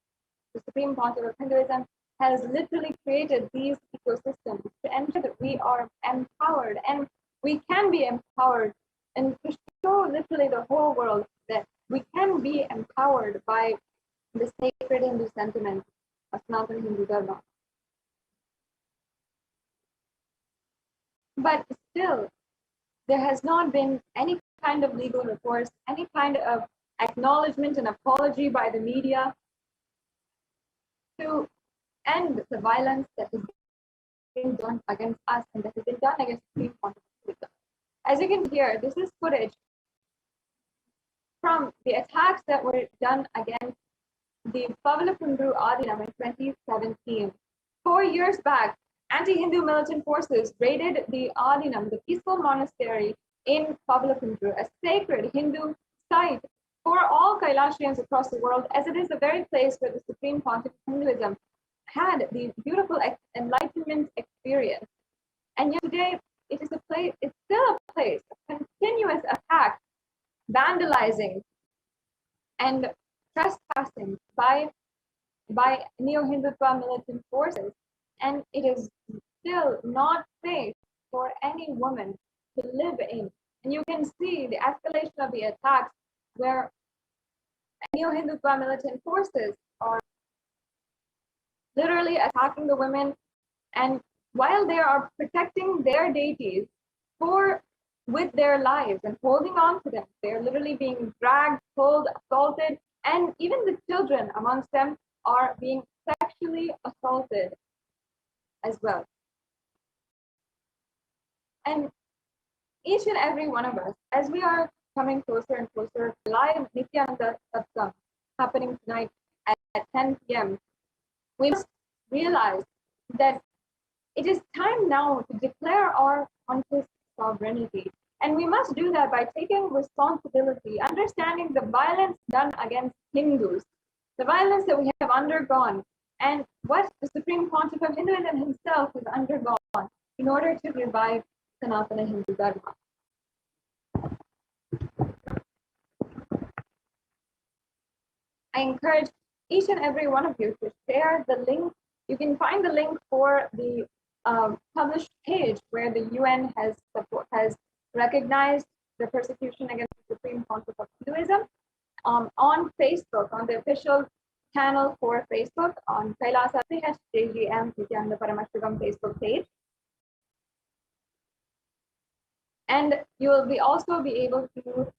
the Supreme Pontiff of Hinduism has literally created these ecosystems to ensure that we are empowered, and we can be empowered, and to show literally the whole world that we can be empowered by the sacred Hindu sentiment of Sanatana Hindu Dharma. But still, there has not been any kind of legal recourse, any kind of acknowledgement and apology by the media to end the violence that has been done against us and that has been done against the Supreme Pontiff of Hinduism. As you can hear, this is footage from the attacks that were done against the Pavalakundru Adinam in 2017. 4 years back, anti-Hindu militant forces raided the Adinam, the peaceful monastery in Pavalakundru, a sacred Hindu site for all Kailashians across the world, as it is the very place where the Supreme Pontiff of Hinduism had the beautiful enlightenment experience. And yet today, it is a place, it's still a place of continuous attack, vandalizing, and trespassing by neo-Hindutva militant forces. And it is still not safe for any woman to live in. And you can see the escalation of the attacks where neo-Hindutva militant forces are literally attacking the women, and while they are protecting their deities with their lives and holding on to them, they are literally being dragged, pulled, assaulted, and even the children amongst them are being sexually assaulted as well. And each and every one of us, as we are coming closer and closer to live Nityananda Satsang happening tonight at 10 p.m., we must realize that it is time now to declare our conscious sovereignty. And we must do that by taking responsibility, understanding the violence done against Hindus, the violence that we have undergone, and what the Supreme Pontiff of Hinduism himself has undergone in order to revive Sanatana Hindu Dharma. I encourage each and every one of you to share the link. You can find the link for the published page where the UN has recognized the persecution against the Supreme Pontiff of Hinduism on Facebook, on the official channel for Facebook, on Kailasa JGM Nityananda Paramashivam Facebook page. And you will also be able to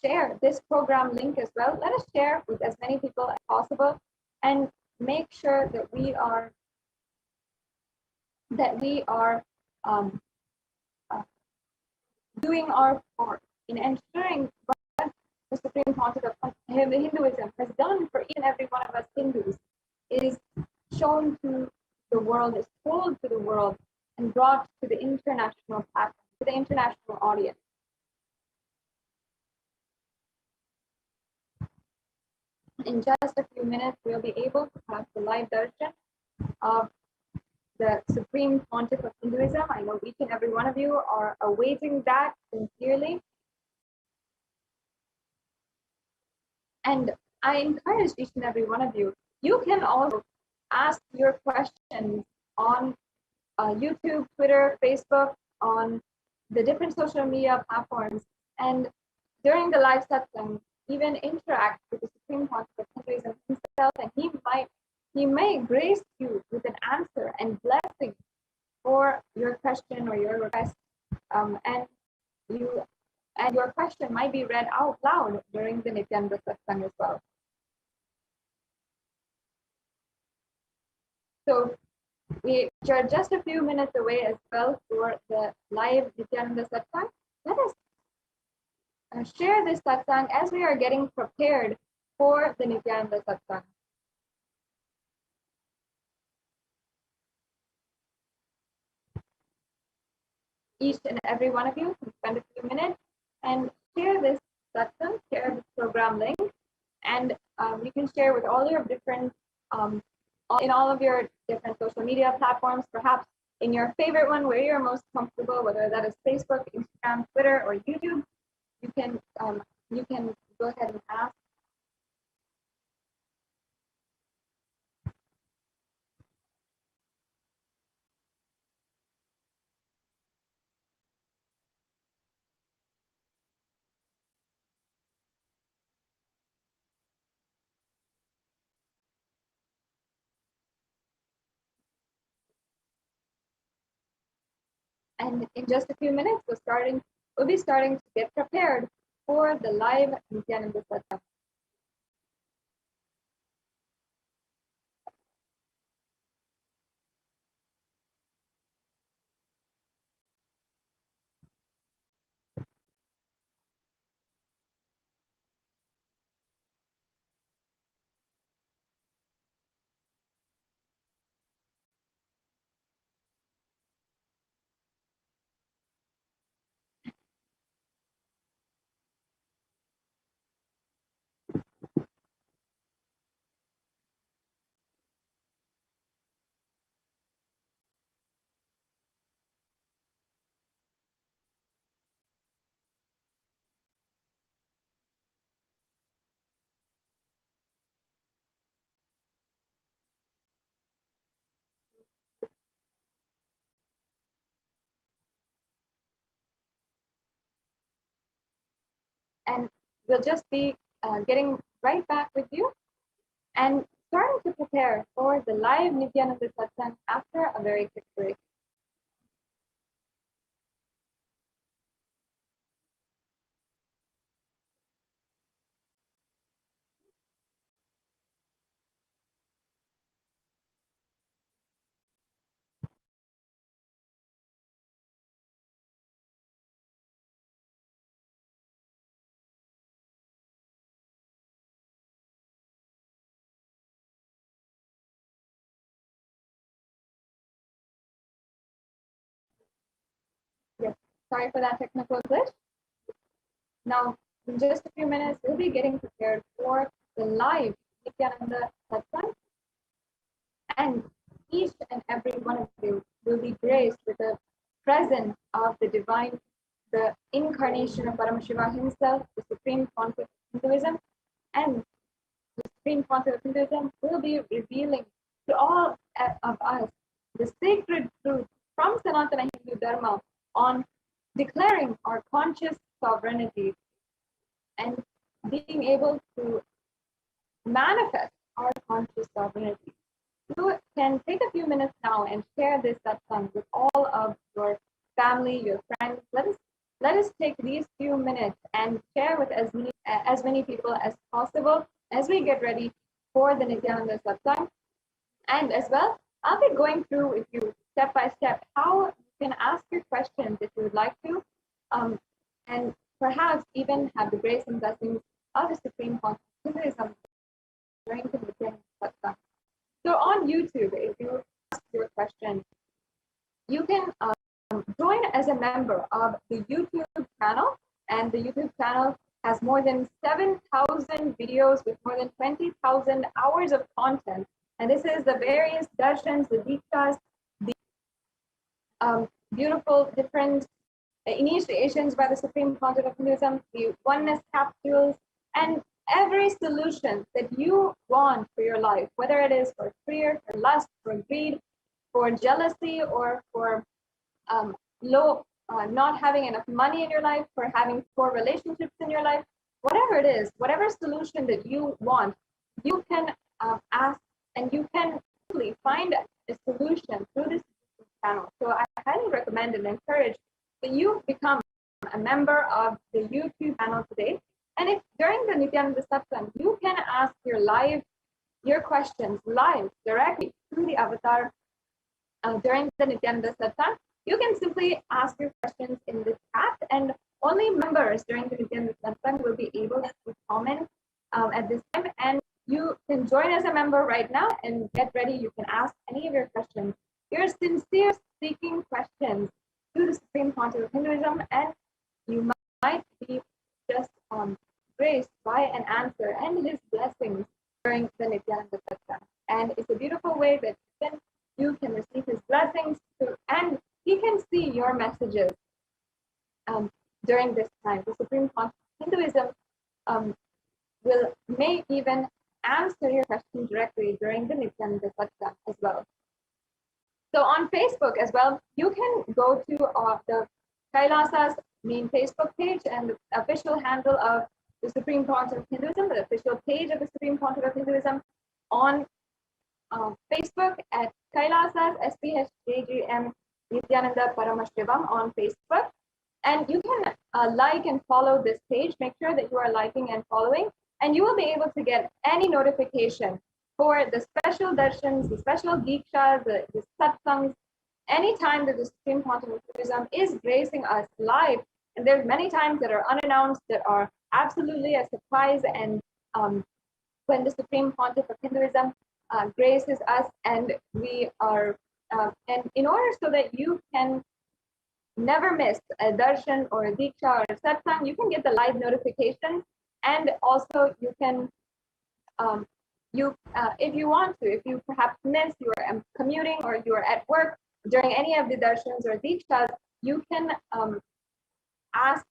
share this program link as well. Let us share with as many people as possible and make sure that we are doing our part in ensuring what the Supreme Pontiff of Hinduism has done for each and every one of us Hindus is shown to the world, is told to the world, and brought to the international platform, to the international audience. In just a few minutes, we'll be able to have the live darshan of the Supreme Pontiff of Hinduism. I know each and every one of you are awaiting that sincerely. And I encourage each and every one of you, you can also ask your questions on YouTube, Twitter, Facebook, on the different social media platforms. And during the live satsang, even interact with the Supreme Pontiff of Hinduism himself, and he may grace you with an answer and blessing for your question or your request, and your question might be read out loud during the Nityananda satsang as well. So we are just a few minutes away as well for the live Nityananda satsang. Let us share this satsang as we are getting prepared for the Nityananda satsang. Each and every one of you can spend a few minutes and share this satsang, share this program link, and you can share with all your different, in all of your different social media platforms, perhaps in your favorite one where you're most comfortable, whether that is Facebook, Instagram, Twitter, or YouTube. You can go ahead and ask. And in just a few minutes, we'll be starting to get prepared for the live Nityananda satsang. And we'll just be getting right back with you and starting to prepare for the live Nityananda satsang after a very quick break. Yes, sorry for that technical glitch. Now, in just a few minutes, we'll be getting prepared for the live Nityananda satsang. And each and every one of you will be graced with the presence of the divine, the incarnation of Paramashiva himself, the Supreme Pontiff of Hinduism, and the Supreme Pontiff of Hinduism will be revealing to all of us the sacred truth from Sanatana Hindu Dharma on declaring our conscious sovereignty and being able to manifest our conscious sovereignty. You can take a few minutes now and share this satsang with all of your family, your friends. Let us take these few minutes and share with as many people as possible as we get ready for the Nityananda satsang. And as well, I'll be going through with you step by step how you can ask your questions if you would like to, and perhaps even have the grace and blessings of the Supreme Pontiff of Hinduism during the Nityananda satsang. So on YouTube, if you ask your question, you can join as a member of the YouTube channel, and the YouTube channel has more than 7,000 videos with more than 20,000 hours of content. And this is the various darshans, the dikshas, the beautiful different initiations by the Supreme Pontiff of Hinduism, the oneness capsules, and every solution that you want for your life, whether it is for fear, for lust, for greed, for jealousy, or for not having enough money in your life, for having poor relationships in your life, whatever it is, whatever solution that you want, you can ask, and you can really find a solution through this channel. So I highly recommend and encourage that you become a member of the YouTube channel today. And if during the Nityananda satsang, you can ask your questions live directly through the avatar during the Nityananda satsang, you can simply ask your questions in the chat, and only members during the Nityananda satsang will be able to comment at this time. And you can join as a member right now and get ready. You can ask any of your questions, your sincere seeking questions to the Supreme Pontiff of Hinduism, and you might be just graced by an answer and his blessings during the Nityananda satsang. And it's a beautiful way that you can receive his blessings and he can see your messages during this time. The Supreme Pontiff of Hinduism may even answer your question directly during the Nityananda satsang as well. So on Facebook as well, you can go to the Kailasa's main Facebook page and the official handle of the Supreme Pontiff of Hinduism, the official page of the Supreme Pontiff of Hinduism on Facebook at Kailasa's SPHJGM Nityananda Paramashivam on Facebook. And you can like and follow this page. Make sure that you are liking and following, and you will be able to get any notification for the special darshans, the special dikshas, the satsangs, anytime that the Supreme Pontiff of Hinduism is gracing us live. And there's many times that are unannounced, that are absolutely a surprise. And when the Supreme Pontiff of Hinduism graces us, and we are, and in order so that you can never miss a darshan or a diksha or a satsang, you can get the live notification. And also you can, if you want to, if you perhaps miss, you are commuting or you are at work during any of the darshans or dikshas, you can ask,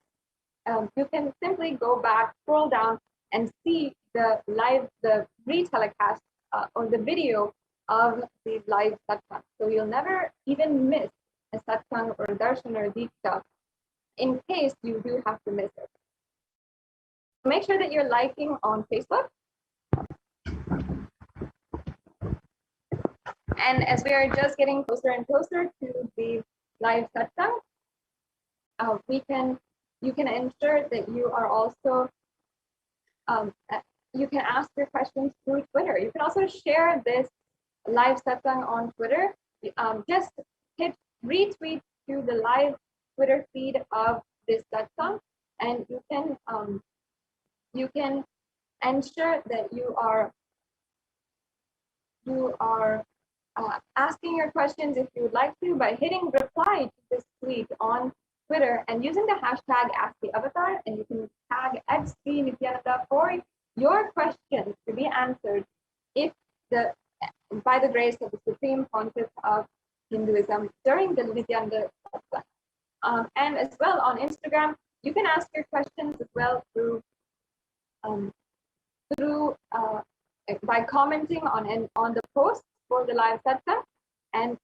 you can simply go back, scroll down, and see the retelecast or the video of the live satsang. So you'll never even miss a satsang or a darshan or a diksha in case you do have to miss it. Make sure that you're liking on Facebook. And as we are just getting closer and closer to the live satsang, you can ensure that you are also, you can ask your questions through Twitter. You can also share this live satsang on Twitter. Just hit retweet to the live Twitter feed of this satsang, and you can ensure that you are asking your questions if you would like to by hitting reply to this tweet on Twitter and using the hashtag #AskTheAvatar, and you can tag @SriNityananda for your questions to be answered by the grace of the Supreme Pontiff of Hinduism during the Nityananda Satsang. And as well on Instagram, you can ask your questions as well um, by commenting on the post for the live satsang, and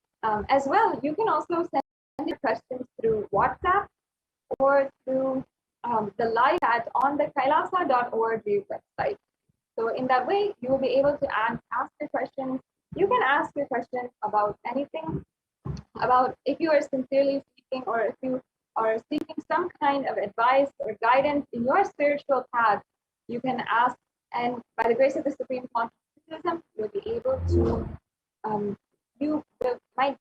as well you can also send your questions through WhatsApp or through the live chat on the kailasa.org website. So in that way, you will be able to ask your questions. You can ask your questions about anything, about if you are sincerely seeking, or if you are seeking some kind of advice or guidance in your spiritual path, you can ask, and by the grace of the Supreme Pontiff, you'll be able to, you might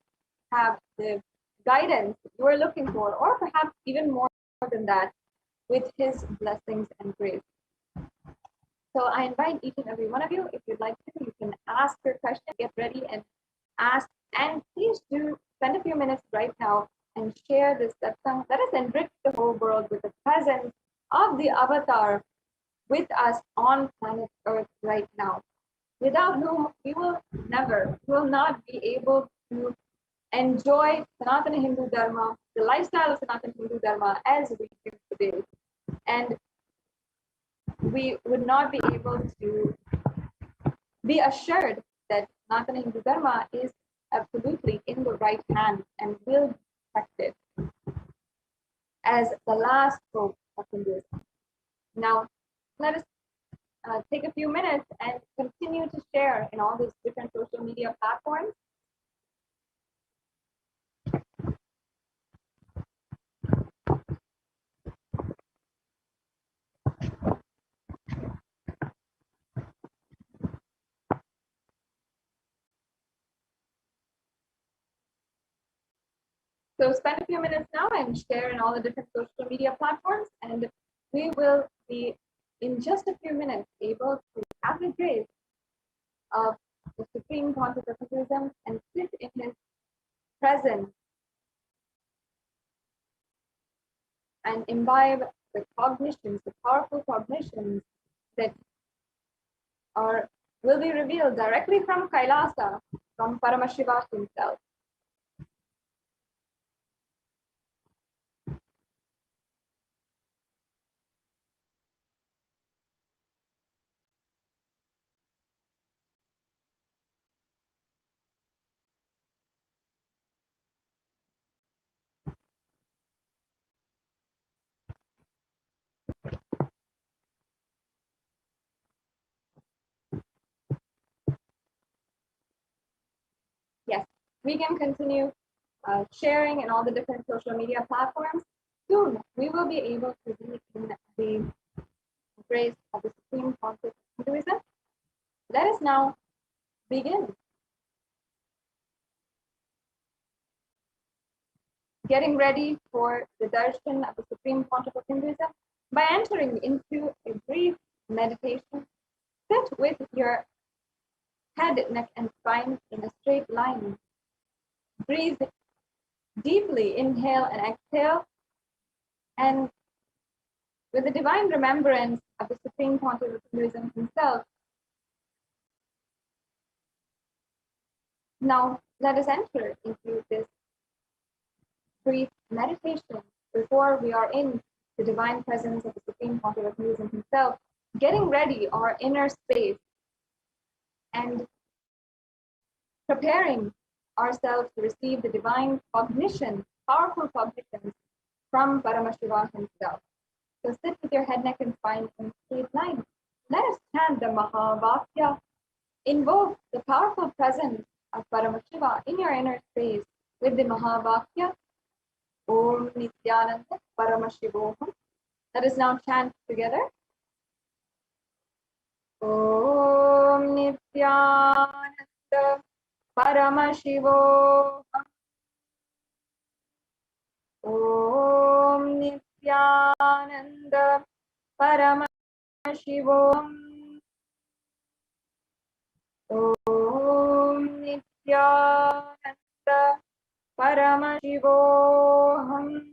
have the guidance you are looking for, or perhaps even more than that, with his blessings and grace. So I invite each and every one of you, if you'd like to, you can ask your question, get ready and ask. And please do spend a few minutes right now and share this satsang. Let us enrich the whole world with the presence of the avatar with us on planet Earth right now, without whom we will not be able to enjoy Sanatana Hindu Dharma, the lifestyle of Sanatana Hindu Dharma as we do today. And we would not be able to be assured that Sanatana Hindu Dharma is absolutely in the right hands and will be protected as the last hope of Hinduism. Now, let us take a few minutes and continue to share in all these different social media platforms. So spend a few minutes now and share in all the different social media platforms, and we will be in just a few minutes able to have the grace of the Supreme Pontiff of Hinduism and sit in his presence and imbibe the cognitions, the powerful cognitions that will be revealed directly from Kailasa, from Paramashiva himself. Yes, we can continue sharing in all the different social media platforms. Soon, we will be able to be in the grace of the Supreme Pontiff of Hinduism. Let us now begin. Getting ready for the darshan of the Supreme Pontiff of Hinduism by entering into a brief meditation. Sit with your head, neck, and spine in a straight line. Breathe deeply, inhale and exhale, and with the divine remembrance of the Supreme Pontiff of Hinduism himself, now let us enter into this brief meditation before we are in the divine presence of the Supreme Pontiff of Hinduism himself, getting ready our inner space and preparing ourselves to receive the divine cognition, powerful cognitions from Paramashiva himself. So sit with your head, neck, and spine in straight line. Let us chant the Mahavakya. Invoke the powerful presence of Paramashiva in your inner space with the Mahavakya. Om Nityananda Paramashivoham. Let us now chant together. Om Nityananda Paramashivoham. Om Nityananda Paramashivoham. Om Nityananda Paramashivoham.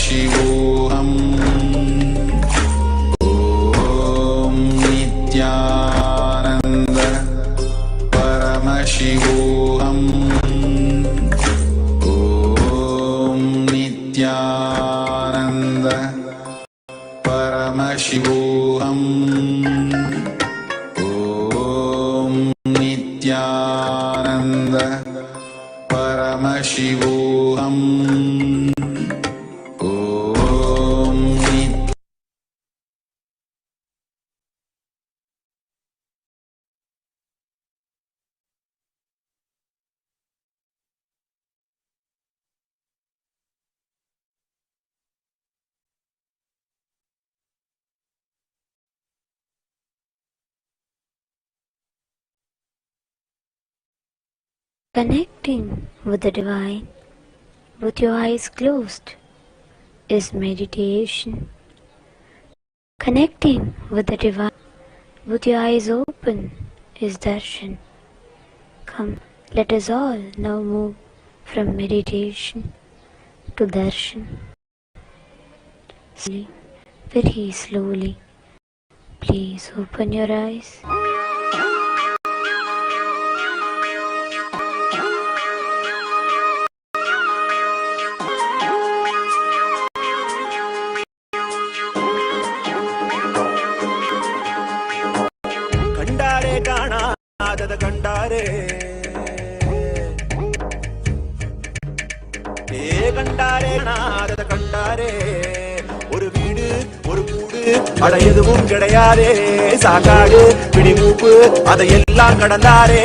परमशिवोऽहम् ॐ नित्यानन्द परमशिवोऽहम् ॐ नित्यानन्द परमशिवोऽहम् ॐ नित्यानन्द परमशिवोऽहम् Connecting with the divine with your eyes closed is meditation. Connecting with the divine with your eyes open is darshan. Come, let us all now move from meditation to darshan. Slowly, very slowly, please open your eyes. கண்டாரே கண்டாரே நாதத கண்டாரே ஒரு வீடு ஒரு கூடு அட எதுவும் கிடையாதே சாக்காடு பிடிமூப்பு அதையெல்லாம் கடந்தாரே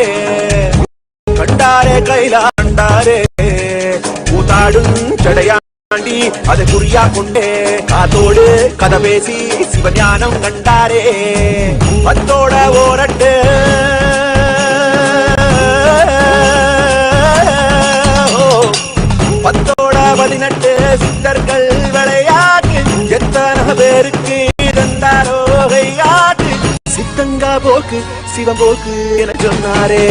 கண்டாரே கைலா கண்டாரே கூத்தாடும் சடையாண்டி அதை குறியா கொண்டே காத்தோடு கதை பேசி சிவஞானம் கண்டாரே பத்தோட ஓரட்டு பத்தோட 18 சித்தர்கள் விளையாட்டு எத்தனை பேருக்கு இருந்தாரோ கையாட்டு சித்தங்கா போக்கு சிவம் போக்கு என சொன்னாரே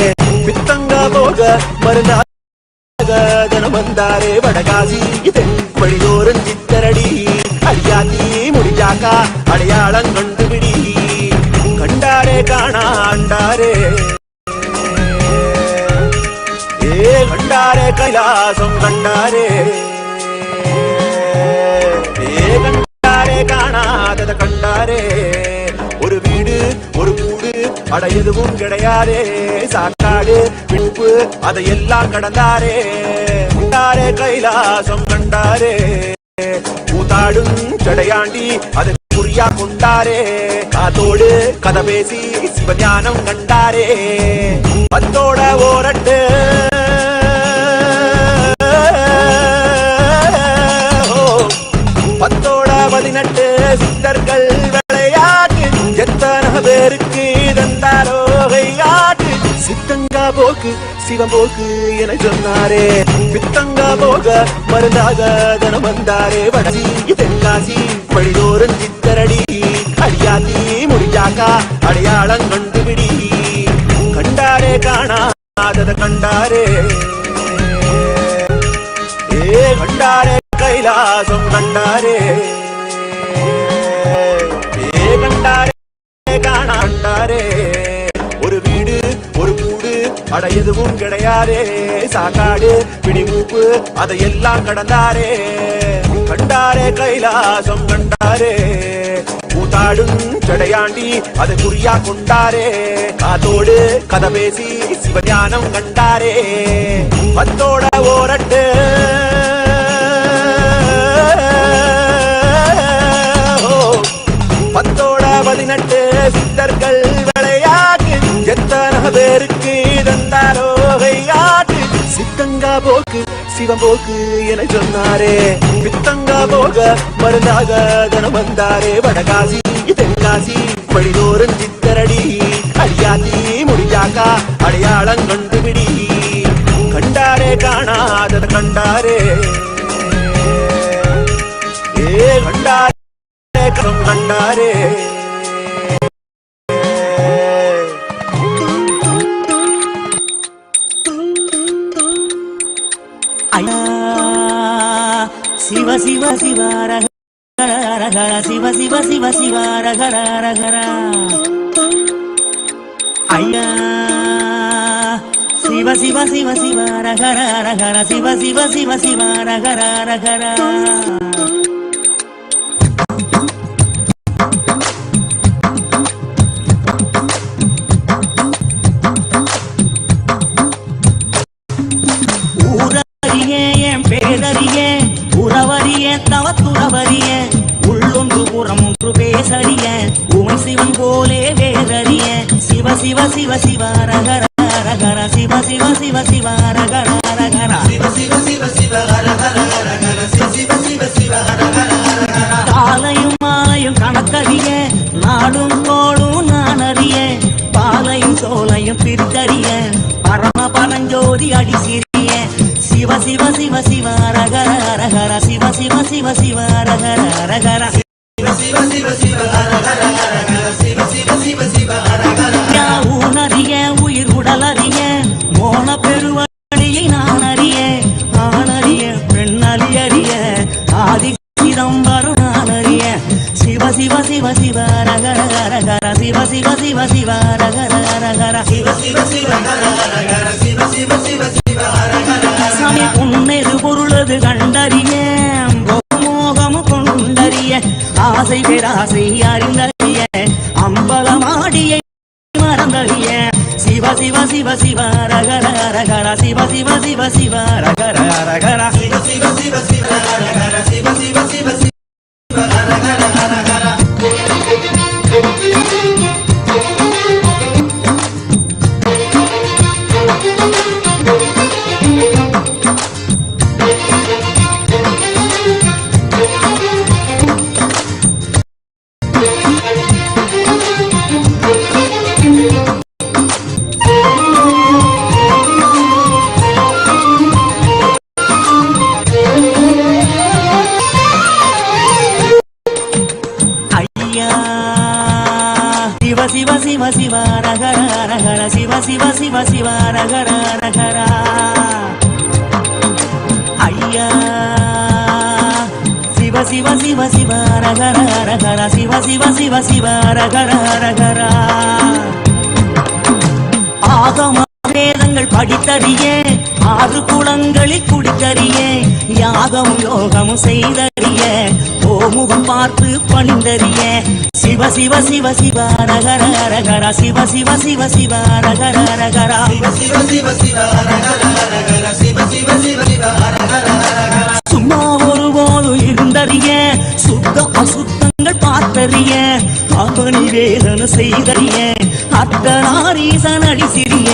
பித்தங்கா போக மருந்தாக தனம் வந்தாரே வடகாசி வழிதோறும் சித்தரடி அடியாத்தி முடிஞ்சாக்கா அடையாளம் கண்டுபிடி கண்டாரே காணாண்டாரே கண்டாரே கைலாசம் கண்டாரே கண்டாரே காணாதத கண்டாரே ஒரு வீடு ஒரு கூடு அட எதுவும் கிடையாதே சாக்காடு பிடிப்பு அதையெல்லாம் கடந்தாரே கண்டாரே கைலாசம் கண்டாரே கூத்தாடும் சடையாண்டி அதை குறியா கொண்டாரே காத்தோடு கதை பேசி சிவஞானம் கண்டாரே பத்தோட ஓரட்டு பத்தோட 18 சித்தர்கள் விளையாட்டு எத்தனை பேருக்கு இருந்தாரோ கையாட்டு சித்தங்கா போக்கு சிவம் போக்கு என சொன்னாரே பித்தங்கா போக மருந்தாக தனம் வந்தாரே வடசி தென்காசி வழிதோறும் சித்தரடி அடியாத்தி முடிஞ்சாக்கா அடையாளம் கண்டுபிடி கண்டாரே காணாதத கண்டாரே கண்டாரே கைலாசம் கண்டாரே கண்டாரே காணாண்டாரே ஒரு வீடு ஒரு கூடு அட எதுவும் கிடையாதே சாக்காடு பிடிமூப்பு அதையெல்லாம் கடந்தாரே கண்டாரே கைலாசம் கண்டாரே கூத்தாடும் சடையாண்டி அதை குறியா கொண்டாரே காத்தோடு கதை பேசி சிவஞானம் கண்டாரே பத்தோட ஓரட்டு பத்தோட 18 சித்தர்கள் விளையாட்டு எத்தனை பேருக்கு இருந்தாரோ கையாட்டு சித்தங்கா போக்கு சிவம் போக்கு என சொன்னாரே பித்தங்கா போக மருந்தாக தனம் வந்தாரே வடகாசி தென்காசி வழிதோறும் சித்தரடி அடியாத்தி முடிஞ்சாக்கா அடையாளம் கண்டுபிடி கண்டாரே காணாதத கண்டாரே கண்டாரே கண்டாரே ஐயா சிவ சிவ சிவ ரக ரகர சிவ சிவ சிவ சிவ ரகர ரகர ஐயா சிவ சிவ சிவ சிவ ரகர ரகர சிவ சிவ சிவ சிவ ரகர ரகர ஊரறியே என் பேரறியே உறவறியே தவத்துறவறியே உள்ளொன்று புறம் ஒன்று பேசறிய உமை சிவன் போலே வேதறிய சிவ சிவ சிவ சிவ ரகர ரகர சிவ சிவ சிவ சிவ ரகர ரகர சிவ சிவ சிவ சிவ ரகர ரகர சிவ சிவ சிவ சிவ ரகர ரகர காலையும் மாலையும் கணக்கறிய நாடும் கோடும் நான் அறிய பாலையும் சோலையும் பிரித்தறிய பரம பரஞ்சோதி அடி சிறிய சிவ சிவ சிவ சிவ ரகர ரகர சிவ சிவ சிவ சிவ ரகர ரகர சிவ சிவ சிவ சிவ ரகர ரகர சிவ சிவ சிவ சிவ ரகர ஊனறிய உயிர் உடலறிய மோன பெருவழியை நான் அறிய ஆணறிய பெண்ணறிய ஆதி சிதம்பரம் நான் அறிய சிவ சிவ சிவ சிவ ரகர ரகர சிவ சிவ சிவ சிவ ரகர ரகர சிவ சிவ சிவ ரகர சிவ சிவ சிவ சிவ ரகர சாமி உன்னெது பொருளது கண்டறிய மோகம் கொண்டறிய ஆசை பேராசை அறிந்தறிய அம்பலமாடிய மறந்தறிய சிவ சிவ சிவ சிவ ரகர ரகர சிவ சிவ சிவ சிவ ரகர ரகர சிவ சிவ சிவ சிவ ரகர சிவ சிவ சிவ சிவ ரகர ரகர சிவ சிவ சிவ ரகர ரகர சிவ சிவ சிவ சிவ ரகர ரகர ஐயா சிவ சிவ சிவ சிவ ரகர ரகர சிவ சிவ சிவ சிவ ரகர ரகர ஆகம வேதங்கள் படித்தறிய ஆறு குளங்களில் குடித்தறிய யாகமும் யோகமும் செய்தறிய ஓமுகம் பார்த்து பணிந்தறிய சிவ சிவ சிவ சிவ ரகர ரகர சிவ சிவ சிவ சிவ ரகர ரகர சிவ சிவ சிவ சிவ ரகர ரகர சிவ சிவ சிவ சிவ ரகர ரகர சும்மா ஒருபோது இருந்தறிய சுத்த அசுத்தங்கள் பார்த்தறிய அவனி வேதன செய்தறிய அர்த்தநாரீசன் அடி சிறிய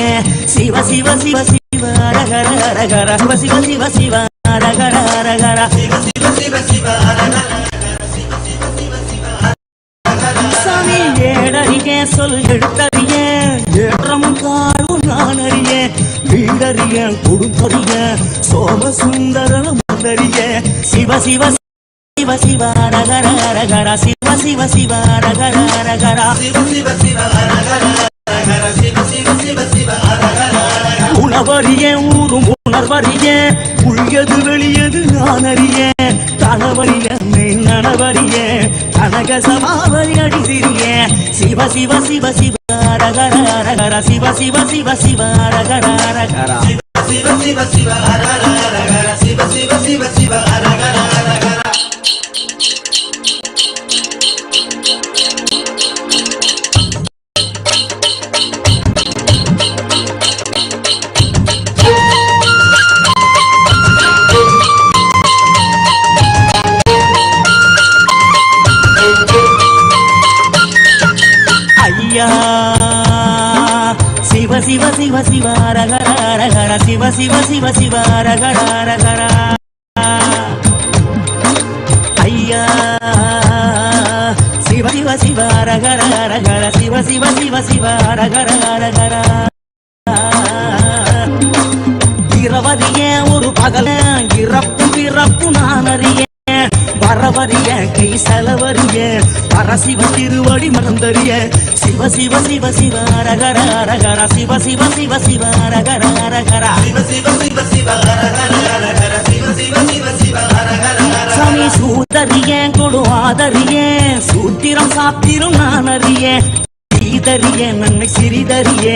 சிவ சிவ சிவ சிவ ரகர ரகர சிவ சிவ சிவ சிவ ரகர ரகர சிவ சிவ சிவ சிவ ரகர சாமி ஏடறிய சொல் எழுத்தறிய ஏற்றமும் காடும் நான் அறிய வீடறிய கொடுத்தறிய சோம சுந்தரம் அறிய சிவ சிவ சிவ சிவ ரகர ரகர சிவ சிவ சிவ ரகர ரகர சிவ சிவ சிவ ரகர ரகர சிவ சிவ சிவ சிவ ரகர உணவறிய ஊரும் உணர்வறிய உள்யது வெளியது நான் அறிய கணவறிய நனவறிய கனக சமாவரி அடி சிறிய சிவ சிவ சிவ சிவ ரகர ரகர சிவ சிவ சிவ சிவ ரகர ரகர சிவ சிவ சிவ சிவ ரகர ரகர சிவ சிவ சிவ சிவ ரகர ரகர சிவ சிவ சிவ சிவ ரகர ரகர சிவ சிவ சிவ சிவ ரகர ரகர ஐயா சிவ சிவ சிவ ரகர ரகர சிவ சிவ சிவ சிவ ரகர ரகர இரவறிய ஒரு பகல இறப்பு பிறப்பு நான் அறிய வரவறிய கை செலவறிய பரசிவ திருவடி மறந்தறிய சிவ சிவ சிவ சிவ ரகர ரகர சிவ சிவ சிவ சிவ ரகர ரகர சிவ சிவ சிவ சிவ ரகர ரகர சிவ சிவ சிவ சிவ ரகர தொடு ஆதறிய சூத்திரம் சாத்திரம் நான் அறிய சீதறிய நன்மை சிறிதறிய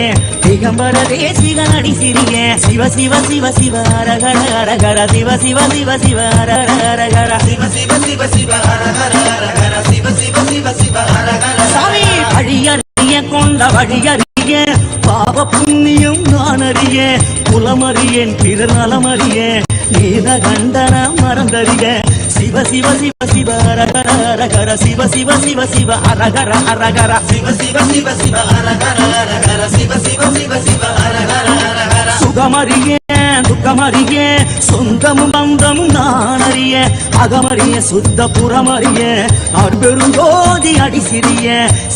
திகம்பர தேசிக அடி சிறிய சிவ சிவ சிவ சிவ அரகர அரகர சிவ சிவ சிவ சிவ அரகர அரகர சிவ சிவ சிவ சிவ அரகர அரகர சிவ சிவ சிவ சிவ அரகர சாமி அழியறிய கொண்ட வழியறிய பாவ புண்ணியம் நான் அறிய குலமறியேன் பிறர் நலமறிய நீத கண்டன மறந்தறிய சிவ சிவ சிவ சிவ அரகர அரகர சிவ சிவ சிவ சிவ அரகர அரகர சிவ சிவ சிவ சிவ அரகர அரகர சிவ சிவ சிவ சிவ அரகர அரகர சுகமறிய துக்கமறிய சொந்தமும் பந்தமும் நான் அறிய அகமறிய சுத்த புறமறிய அற்பெருஞ்சோதி அடி சிறிய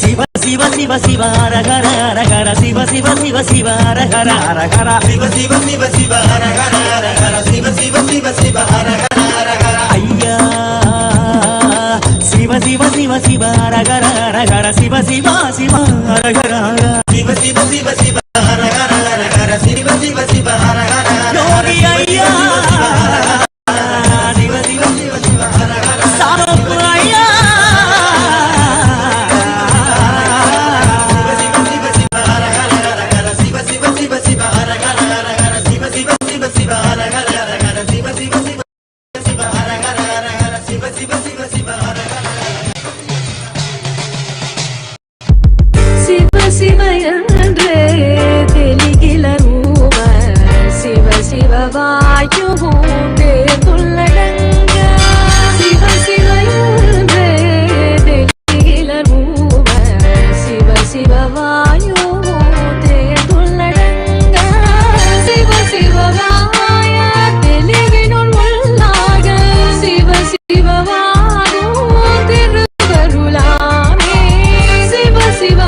சிவ சிவ சிவ சிவ அரகர அரகர சிவ சிவ சிவ சிவ அரகர அரகர சிவ சிவ சிவ சிவ அரகர அரகர சிவ சிவ சிவ சிவ அரகர அரகர ஐயா சிவ சிவ சிவ சிவ அரகர அரகர சிவ சிவ சிவ அரகர சிவ சிவ சிவ சிவ அரகர அரகர சிவ சிவ சிவ அரகர யோகி ஐயா சிவ சிவ சிவ சிவ அரகர சாரப்பு ஐயா சிவ என்றே தெளிகில ரூப சிவ சிவ வாயுவும் தேர்ந்துள்ளடங்க சிவ சிவ என்றே தெளிகில ரூப சிவ சிவ வாயுவும் தேர்ந்துள்ளடங்க சிவ சிவ வாய தெளிவினுள் உள்ளாக சிவ சிவ வாயும் திருவருளாமே Shiva Shiva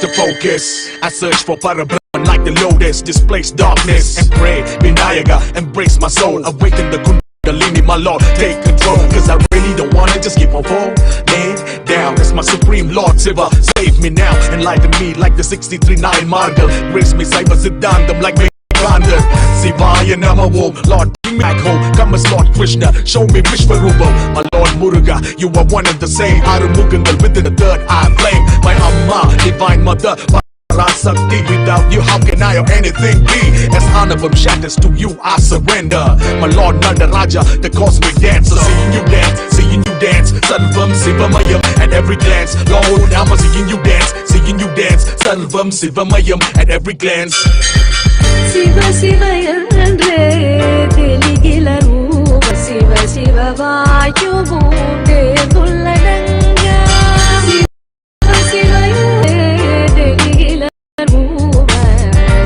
To focus, I search for Parabrahman like the lotus, displace darkness and pray. Vinayaga, embrace my soul, awaken the Kundalini, my Lord, take control. Cause I really don't wanna just keep on falling down. It's my supreme Lord Shiva, save me now, enlighten me like the 63-9 Margal. Grace me, Saiva Siddhantam like me. Sivaya Nama Om, Lord, bring me back home. Come as Lord Krishna, show me Vishwarupam. My Lord Muruga, you are one and the same. Arumugangal within the third eye flame. My Amma, divine mother, Parashakthi. Without you, how can I or anything be? As Anavam shatters to you, I surrender. My Lord Nanda Raja, the cosmic dancer. Seeing you dance, Sarvam Sivamayam at every glance. Lord, I'm seeing you dance, Sarvam Sivamayam at every glance. Shiva Shiva என்றே தெளிகில ரூப சிவ சிவ வாயுவும் தேர்ந்துள்ளடங்க சிவ சிவ என்றே தெளிகில ரூப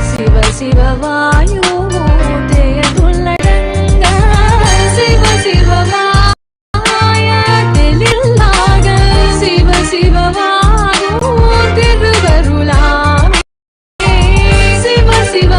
சிவ சிவ வாயுவும் தேர்ந்துள்ளடங்க சிவ சிவ வாய தெளில்லாக சிவ சிவ வாயும் திருவருளாமே சிவ சிவ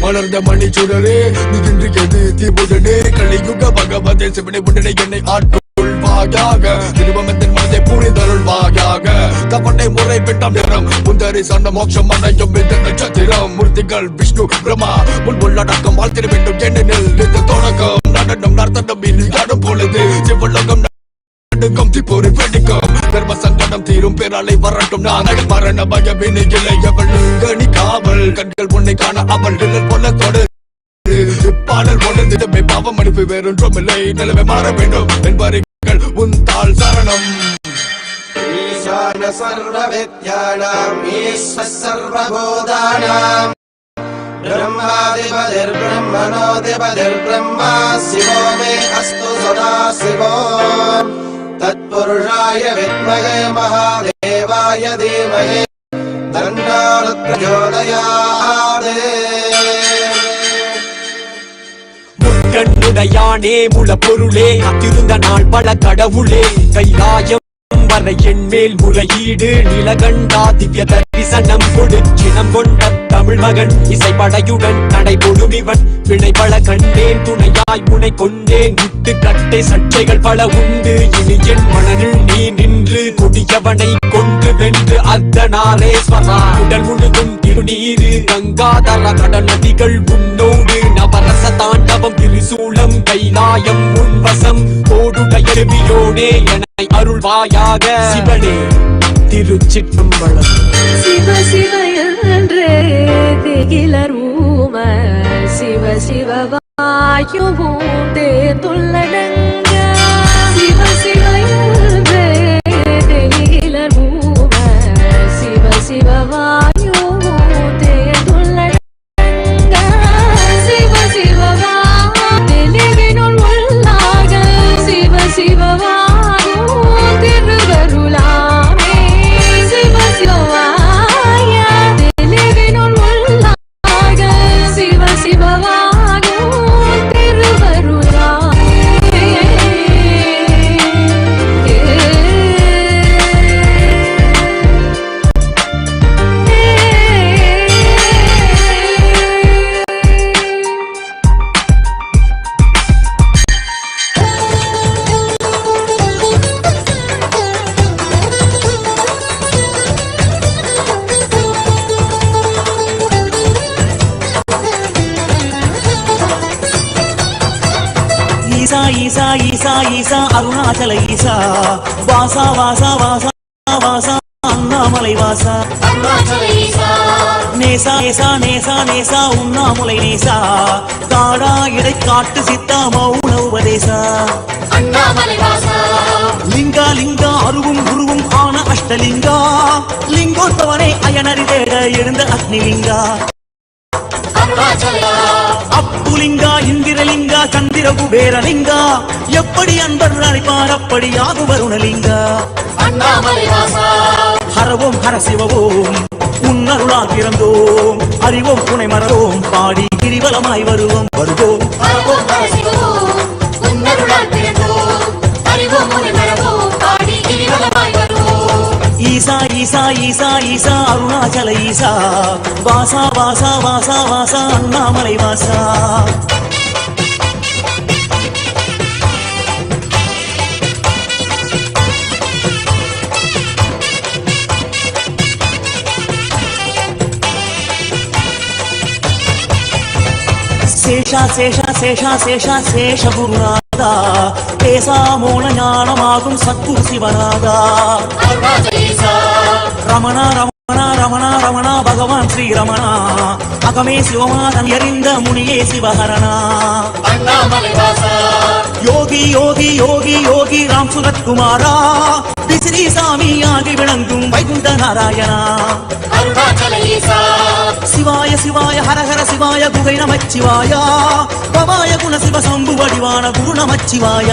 மலர்ந்த மணி சுடரே நிகின்றியது தீபுடனே கலியுக பகவதே சிவனை உடனே என்னை ஆட்கொள்வாயாக திருவமத்தின் மனதை புரிதருள்வாயாக தவணை முறை விட்டம் நிறம் முந்தரி சண்ட மோட்சம் அனையும் இந்த நட்சத்திரம் மூர்த்திகள் விஷ்ணு பிரம்மா முன் உள்ளடக்கம் வாழ்த்திட வேண்டும் ஏனெனில் இந்த தொடக்கம் நடனம் நர்த்தனம் இனி ஆடும் பொழுது சிவலோகம் திப்போரு வெடிக்கும் தர்ம சங்கடம் தீரும் பேராலை வரட்டும் நாங்கள் மரண பயமினை இளையவள் கணி காவல் கண்கள் உன்னை காண அவள் நிழல் போல தொடு பாடல் உணர்ந்திடமே பாவம் அனுப்பி வேறொன்றும் இல்லை நிலைமை மாற வேண்டும் என்பார்கள் உன் தாள் சரணம் ஈசான சர்வ வித்யானாம் ஈஸ்வர சர்வபூதானாம் ब्रह्माधिपतिर्ब्रह्मणोऽधिपतिर्ब्रह्मा शिवो मे अस्तु सदा शिवो तत्पुरुषाय विद्महे महादेवाय धीमहि तन्नो रुद्रप्रचोदयात् முற்கண்ணுடையானே முள பொருளே காத்திருந்த நாள் பல கடவுளே கைலாயம் வரை என் மேல் முறையீடு நிலகண்டா திவ்ய தரிசனம் கொடுச்சினம் கொண்ட தமிழ் மகன் இசைப்படையுடன் நடைபொழும் இவன் வினை பல கண்டேன் துணையாய் முனை கொண்டேன் விட்டு கட்டை சட்டைகள் பல உண்டு இனி என் மனதில் நீ நின்று கொடியவனை கொண்டு வென்று அர்த்தநாரேஸ்வரா உடல் முழுதும் திருநீரு கங்காதர கடல் நதிகள் உன்னோடு நவரச தாண்டவம் திரிசூலம் கைலாயம் உன்வசம் கோடுடையருவியோடே என அருள்வாயாக சிவனே திருச்சிற்றம்பலம் சிவ சிவ என்றே திகிலர் ஊம சிவ சிவ வாயுவும் தேர்ந்துள்ளடங்க சிவ சிவ என்றே திகிலர் ஊம சிவ சிவ வாயுவும் தேர்ந்துள்ளடங்க சிவ சிவ தெளிவினுள் உள்ளாக சிவ சிவ திருவருளாமே சிவ சிவவாய தெளிவினுள் உள்ளாக சிவ சிவவாகும் திருவருளாமே ஈசா ஈசா ஈசா ஈசா அருணாச்சல ஈசா வாசா வாசா வாசா வாசா அண்ணாமலை வாசா நேசா நேசா நேசா நேசா உண்ணாமுலை நேசா காடா இடை காட்டு சித்தா மௌன உபதேசா லிங்கா லிங்கா அருவும் குருவும் ஆன அஷ்டலிங்கா லிங்கோத்பவனே அயனறி தேட எழுந்த அக்னிலிங்கா அப்புலிங்கா இந்திரலிங்கா சந்திர குபேரலிங்கா எப்படி அன்பர் அழைப்பார் அப்படியாக வருணலிங்கா ஹரவோம் ஹர சிவவோம் உன்னருளால் பிறந்தோம் அறிவோம் துணை மறவோம் பாடி கிரிவலமாய் வருவோம் வருவோம் ஈசா ஈசா ஈசா ஈசா அருணாச்சல ஈசா வாசா வாசா வாசா வாசா அண்ணாமலை வாசா சேஷா சேஷா சேஷா சேஷா சேஷ குருநாதா பேசா மூல ஞானமாகும் சத்குரு சிவநாதா ரமணா ரமணா ரமணா ரமணா பகவான் ஸ்ரீ ரமணா அகமே சிவமாதன் எறிந்த முனியே சிவஹரணா யோகி யோகி யோகி யோகி ராம் சுரத்குமாரா விசிறி சாமி ஆகி விளங்கும் வைகுண்ட நாராயணா சிவாய சிவாய ஹரஹர சிவாய குகை நமச்சிவாய பவாய குண சிவ சம்பு வடிவான குரு நமச்சிவாய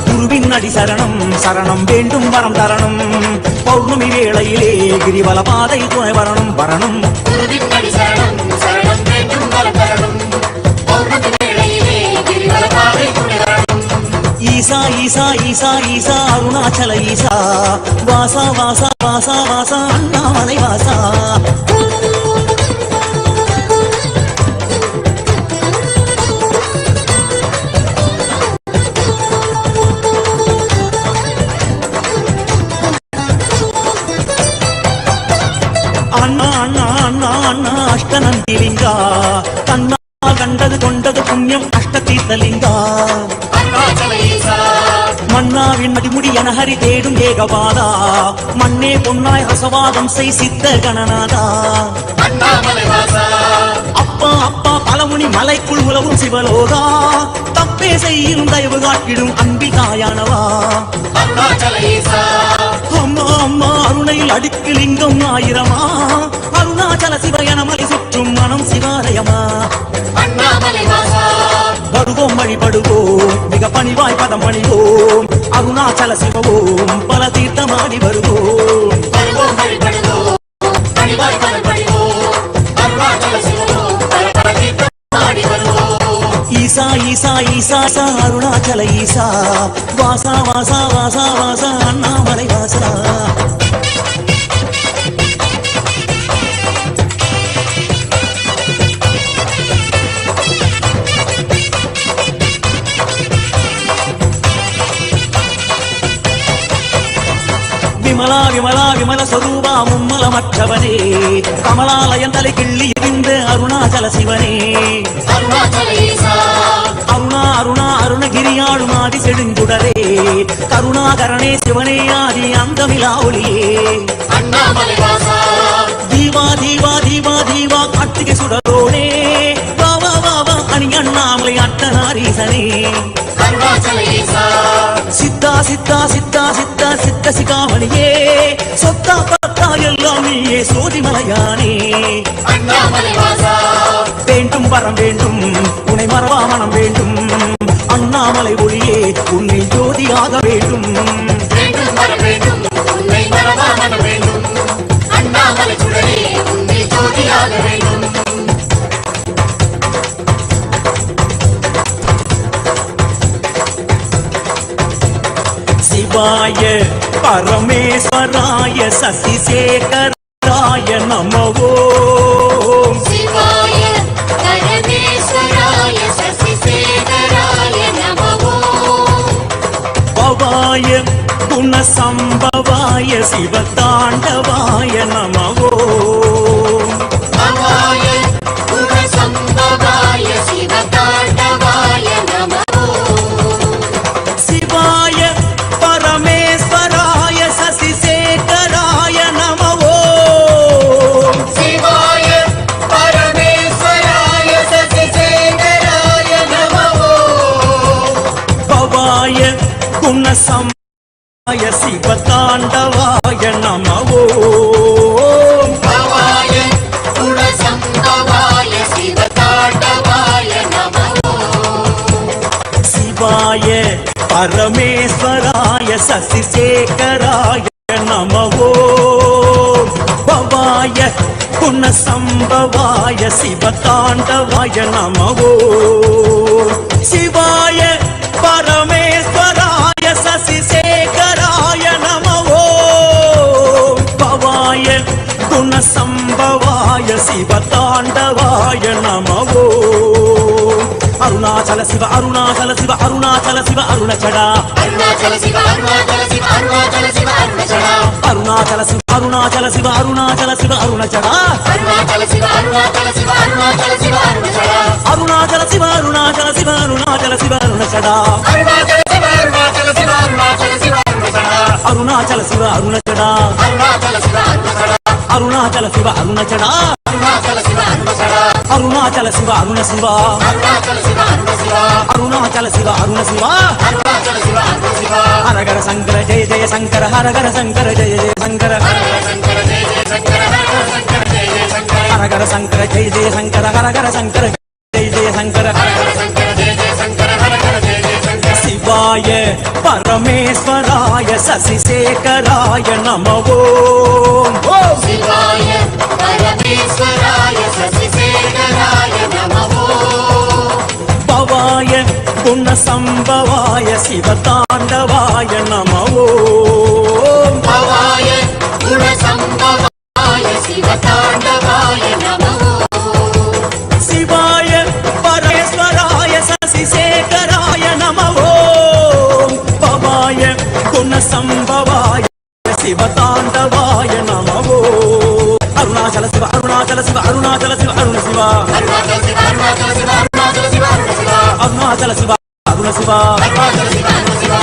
குருவின் அடி சரணம் சரணம் வேண்டும் வரம் தரணும் பௌர்ணமி வேளையிலே கிரிவல பாதை துணை வரணும் வரணும் ஈசா ஈசா ஈசா ஈசா அருணாச்சல ஈசா வாசா வாசா வாசா வாசா அண்ணாமலை வாசா அண்ணா அண்ணா அண்ணா அண்ணா அஷ்டநந்திலிங்கா தன்னா கண்டது கொண்டது புண்ணியம் அஷ்டதீர்த்தலிங்கா மன்னா வாழ்வின் அடிமுடி என ஹரி தேடும் ஏகவாதா மண்ணே பொன்னாய் ரசவாதம் செய் சித்த கணநாதா அப்பா அப்பா பலமுனி மலைக்குள் உலவும் சிவலோகா தப்பே செய்யும் தயவு காட்டிடும் அன்பிகாயானவா அம்மா அம்மா அருணையில் அடுக்கு லிங்கம் ஆயிரமா அருணாச்சல சிவயன மலை சுற்றும் மனம் சிவாலயமா படுவோம் வழிபடுவோம் மிக பணிவாய் பதம் பணிவோம் அருணாச்சல சிவவோம் பல தீர்த்தமாடி வருவோம் ஈசா ஈசா ஈசா சா அருணாச்சல ஈசா வாசா வாசா வாசா வாசா அண்ணாமலை வாசா விமலா விமலா விமல சொரூபா மும்மலமற்றவனே கமலாலயம் தலை கிள்ளி இருந்த அருணாச்சல சிவனே அருணா அருணா அருணகிரியாடும் ஆதி செடுஞ்சுடரே கருணாகரணே சிவனே ஆதி அங்கமிலா ஒளியே தீவா தீவா தீவா தீவா கார்த்திகை சுடரோனே வாவா வாவா அணி அண்ணாமலை அட்டனாரீசனே சித்தா சித்தா சித்தா சித்தா சித்த சிகாமணியே சொத்தா பத்தா எல்லாம் நீயே சோதிமலையானே வேண்டும் வரம் வேண்டும் உன்னை மறவா மனம் வேண்டும் அண்ணாமலை ஒளியே உன்னை ஜோதியாக வேண்டும் சிவாய பரமேஸ்வராய சசிசேகராய நமவோ சிவாய பரமேஸ்வராய சசிசேகராய நமவோ பவாய குணசம்பவாய சிவதாண்டவாய நமவோ பவாய குணசம்பவாய சிவதாண்டவாய நமவோ சிவாய பரமேஸ்வராய சசிசேகராய நமவோ சிவாய பரமேஸ்வராய சசிசேகராய நமவோ பவாய குணசம்பவாய சிவதாண்டவாய நமவோ பவாய குணசம்பவாய சிவதாண்டவாய நமவோ சிவாய பரமேஸ்வராய சசிசேகராய நமவோ பவாய குணசம்பவாய சிவதாண்டவாய நமவோ சிவாய பரமேஸ்வராய சசிசேகராய நமவோ பவாய குணசம்பவாய சிவதாண்டவாய நமவோ அருணாச்சல சிவ அருணாச்சல சிவ அருணாச்சல சிவ அருணச்சடா அருணாச்சல சிவ அருணாச்சல சிவ அருணாச்சல சிவ அருணச்சடா அருணாச்சல சிவ அருணாச்சல சிவ அருணாச்சல சிவ அருணச்சடா அருணாச்சல சிவ அருணாச்சல சிவ அருணாச்சல சிவ அருணச்சடா அருணாச்சல சிவ அருணாச்சல சிவ அருணாச்சல சிவ அருணச்சடா அருணாச்சல சிவ அருணாச்சல சிவ அருணாச்சல சிவ அருணச்சடா அருணாச்சல சிவ அருணச்சடா அருணாச்சல சிவ அருணச்சடா அருணாச்சல சிவ அருணச்சடா அருணாச்சல சிவ அருணச்சடா அருணாச்சல சிவ அருண சிவா அருணாச்சல சிவ அருண சிவா அருணாச்சல சிவ அருண சிவா அருணாச்சல சிவ அருண சிவா ஹரஹர சங்கர ஜெய ஜெய சங்கர ஹரஹர சங்கர ஜெய ஜெய சங்கர சங்கர ஜெய ஜெய சங்கர ஹர சங்கர ஜெய ஜெய சங்கர ஹரஹர சங்கர ஜெய ஜெய சங்கர ஹரஹர சங்கர ஜெய ஜெய சங்கர ஹர சங்கர ஜெய ஜெய சங்கர ஹர ஜெய ஜெய சங்கர சிவாய பரமேஸ்வராய சசிசேகராய நமவோ சிவாய பரமேஸ்வராய சசிசேகராய நமவோ பவாய குணசம்பவாய சிவதாண்டவாய நமவோ பவாய குணசம்பவாய சிவதாண்டவாய நமவோ சிவாய பரமேஸ்வராய சசிசேகராய நமவோ பவாய குணசம்பவாய சிவதாண்டவாய நமவோ அருணாச்சல சிவ அருணாச்சல சிவ அருணாச்சல சிவ அருண சிவா அருணாச்சல சிவ அருணாச்சல சிவ அருணாச்சல சிவ அருண சிவா அருணாச்சல சிவ அருண சிவா அருணாச்சல சிவ அருண சிவா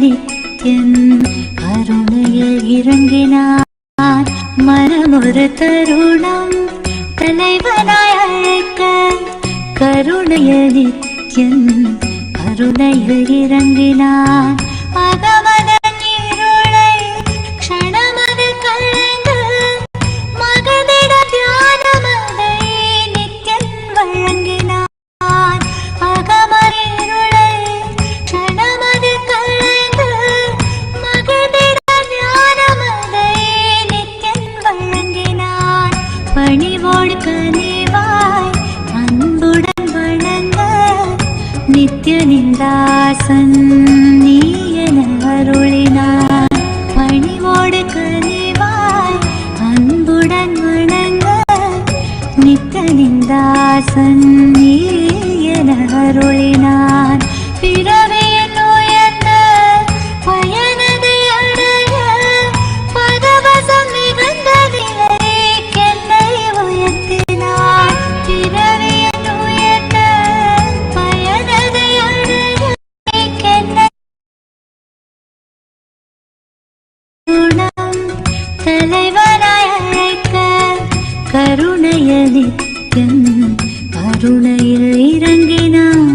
நித்யன் கருணையில் இறங்கினான் மனமொரு தருணம் தலைவனாய் அழைக்க கருணையில் நித்யன் கருணையில் இறங்கினான் அகமத நீருளை க்ஷணமது கலைந்து மகதிட தியானமதை நித்யன் வழங்கினான் அகமத நீருளை க்ஷணமது கலைந்து மகதிட தியானமதை நித்யன் வழங்கினான் பணிவோடு கனிவாய் அன்புடன் வணங்க நித்யனின் தாசன் நீ என அருளினான் பணிவோடு கனிவாய் அன்புடன் வணங்க நித்யனின் தாசன் நீ என அருளினான் பிறவியின் உயர்ந்த பயனதை அடைய பரவசம் மிகுந்த நிலைக்கென்னை உயர்த்தினான் பிறவியின் உயர்ந்த பயனதை அடைய கென்னை குணம் தலைவனாய் அழைக்க கருணையில் நித்யன் கருணையில் இறங்கினான்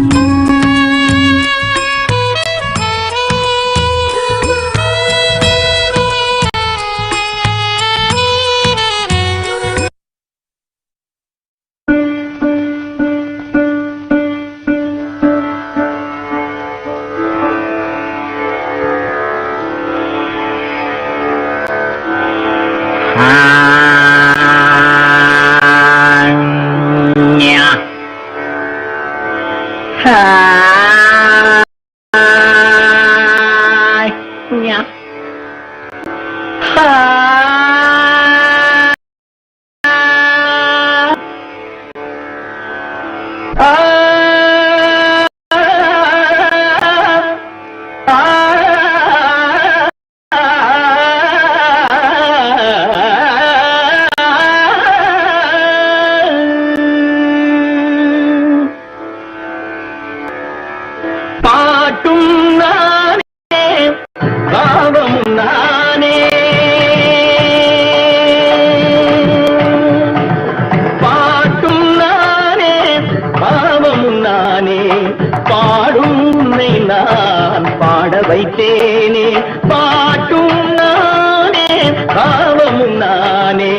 வைத்தேனே பாட்டும் நானே பாவமும் நானே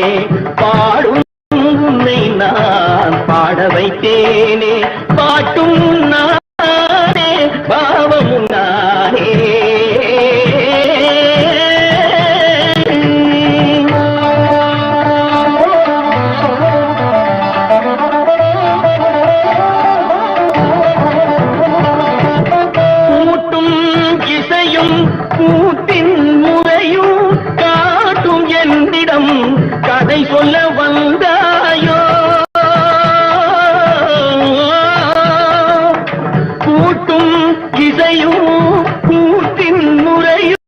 பாடும் உன்னை நான் பாட வைத்தேனே பாட்டும் நானே பாவமும் நானே கூட்டின் முறையும் காட்டும் என்னிடம் கதை சொல்ல வந்தாயோ கூட்டும் இசையும் கூட்டின் முறையும்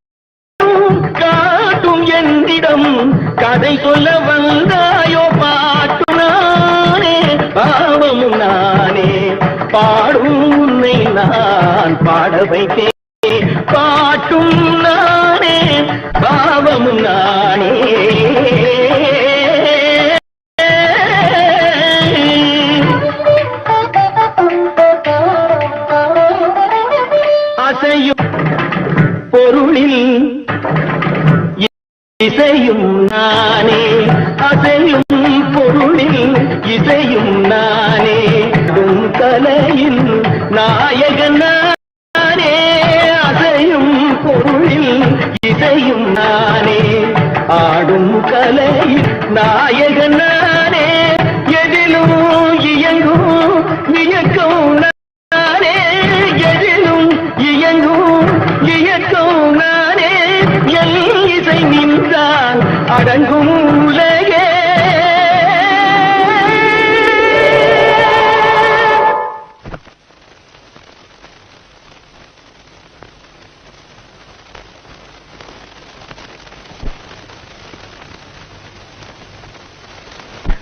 காட்டும் என்னிடம் கதை சொல்ல வந்தாயோ பாட்டு நானே பாவமும் நானே பாடும் உன்னை நான் பாட வைத்தேன் பாட்டும் நானே பாவமும் நானே அசையும் பொருளில் இசையும் நானே அசையும் பொருளில் இசையும் நானே கலையில் நாயகன் நானே அசையும் பொருளில் இசையும் நானே ஆடும் கலையில் நாயகன் நானே எதிலும் இயங்கும் இயக்கம் நானே எதிலும் இயங்கும் இயக்கம் நானே எல் இசை நின்றால் அடங்கும் உலகே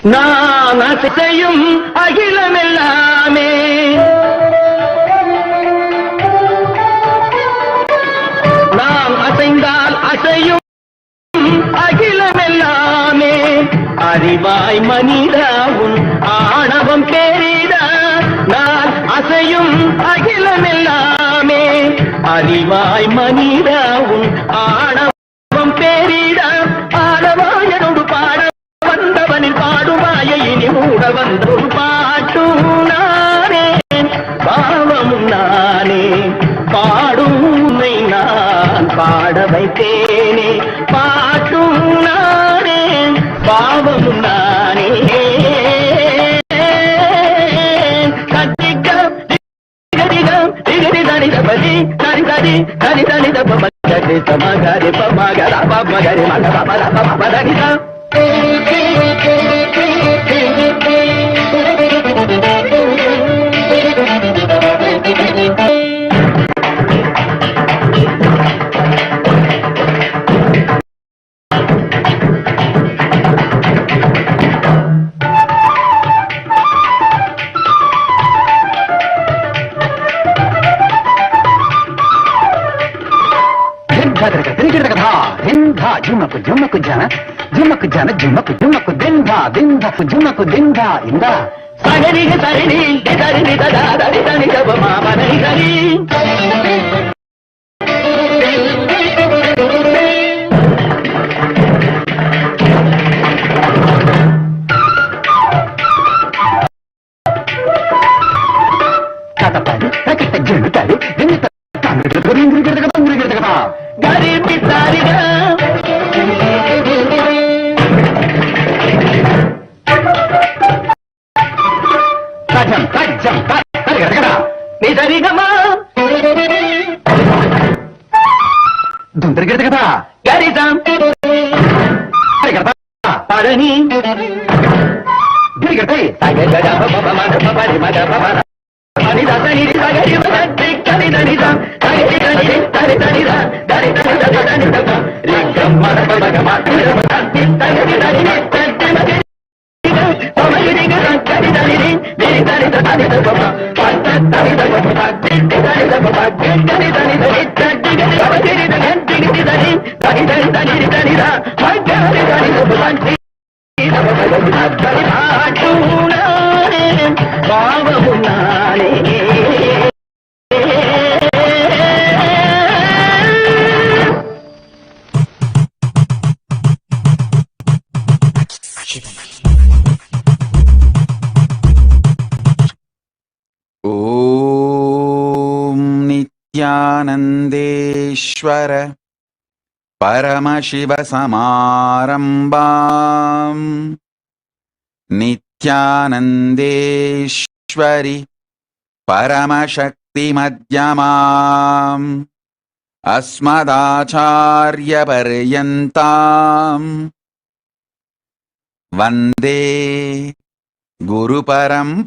நான் அசையும் அகிலமெல்லாமே அறிவாய் மனிதா உன் ஆணவம் பேரிட ஆடவாயனோடு பாட வந்தவனின் பாடுமாய இனி மூட வந்தொரு பாட்டும் நானே பாவமும் நானே பாடும் உன்னை நான் பாட வைத்தேனே பாட்டும் நானே பாவமும் நானே జుమ్మకు జుమ్మకు జన జుమ్మకు జన జుమ్మకు జుమ్మకు దిందా దిందా జుమ్మకు దిందా ఇందా సగరిగ సరిని దరిని దరి దని దబ మామని దరి కథపడి కట్ట జుండుతాడు దిండుతాడు గరి పితారిగా కజం కజం కరగడ నిదరిగమా దుందరిగడ కదా గరిజం కరగడ పరణి గిరిగడై సగగడ బబ మద బబరి మద బబ అనిద సని సగరి మద కని దనిద సగరి దని దరి దనిద దరి దని దని దని రిగం మద బబ మద దని దని దని దని नित्यानन्देश्वर परमशिवसमारम्भाम् नित्यानन्देश्वरि परमशक्तिमध्यमाम् अस्मदाचार्यपर्यन्ताम् वन्दे गुरुपरम्पराम्.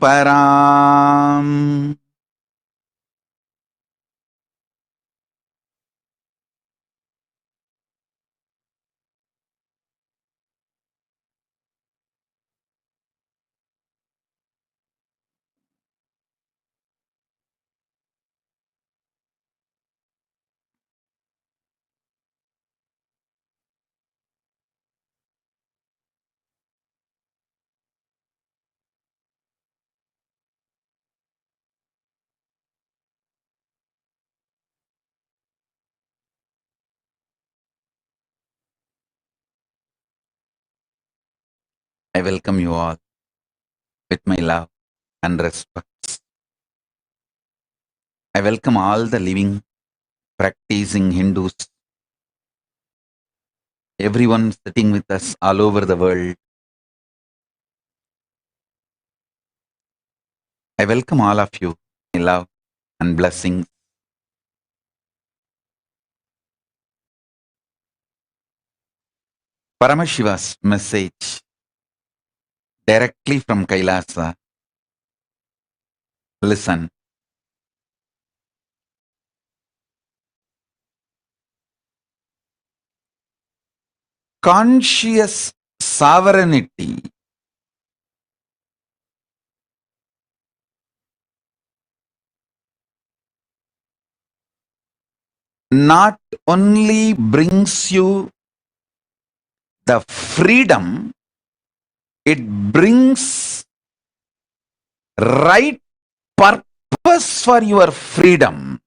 I welcome you all with my love and respect. I welcome all the living, practicing Hindus, everyone sitting with us all over the world. I welcome all of you, my love and blessings. Paramashiva's message directly from Kailasa. Listen. Conscious sovereignty not only brings you the freedom, it brings right purpose for your freedom.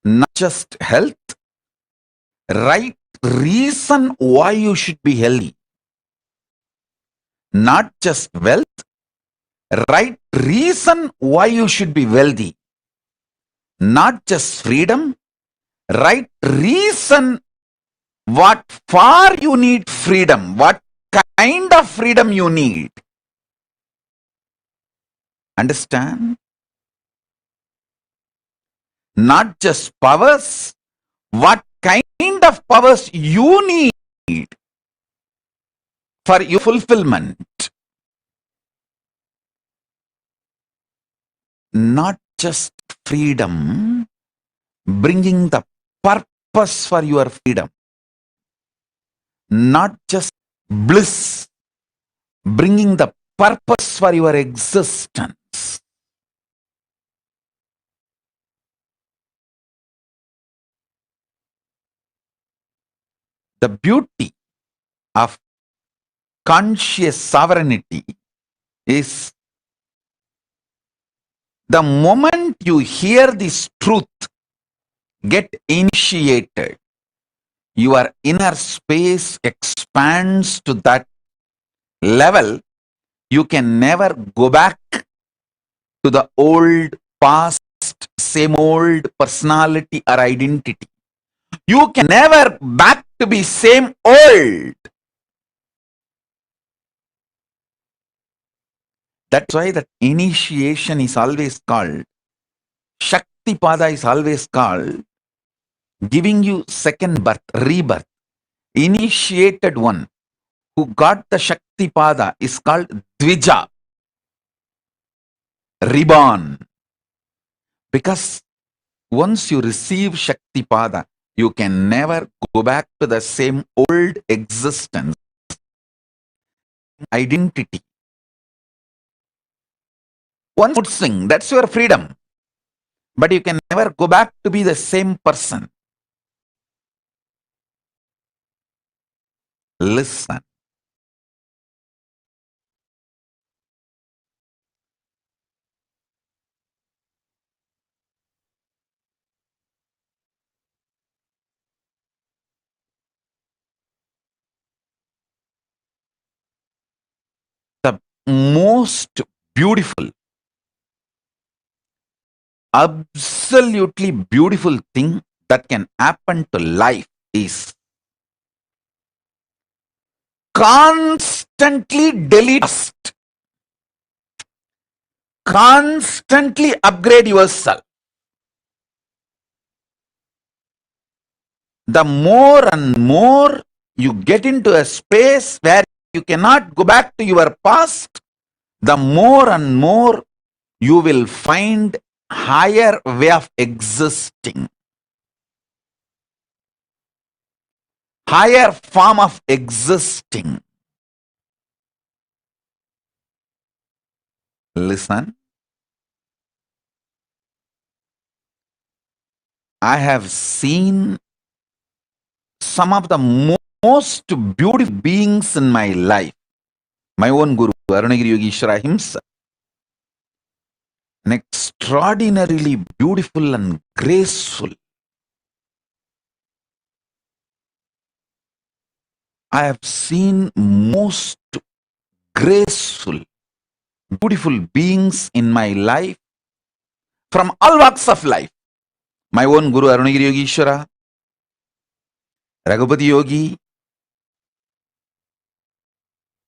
not just health, right reason why you should be healthy. Not just wealth, right reason why you should be wealthy. Not just freedom, right reason what for you need freedom, what kind of freedom you need. Understand? Not just powers, what kind of powers you need for your fulfillment. Not just freedom, bringing the purpose for your freedom. Not just bliss, bringing the purpose for your existence. The beauty of conscious sovereignty is the moment you hear this truth, get initiated, your inner space expands to that level. You can never go back to the old past, same old personality or identity. You can never back to be same old. That's why that initiation is always called, Shakti Pada is always called, giving you second birth, rebirth. Initiated one who got the Shakti Pada is called Dvija, reborn. Because once you receive Shakti Pada, you can never go back to the same old existence, identity. One would sing, that's your freedom. But you can never go back to be the same person. Listen. The most beautiful, absolutely beautiful thing that can happen to life is constantly delete past, constantly upgrade yourself. The more and more you get into a space where you cannot go back to your past, the more and more you will find higher way of existing, higher form of existing. Listen, I have seen some of the most beautiful beings in my life. My own Guru, Arunagiri Yogeshwara himself. An extraordinarily beautiful and graceful. I have seen most graceful, beautiful beings in my life from all walks of life. My own Guru Arunagiri Yogeshwara, Raghupati Yogi,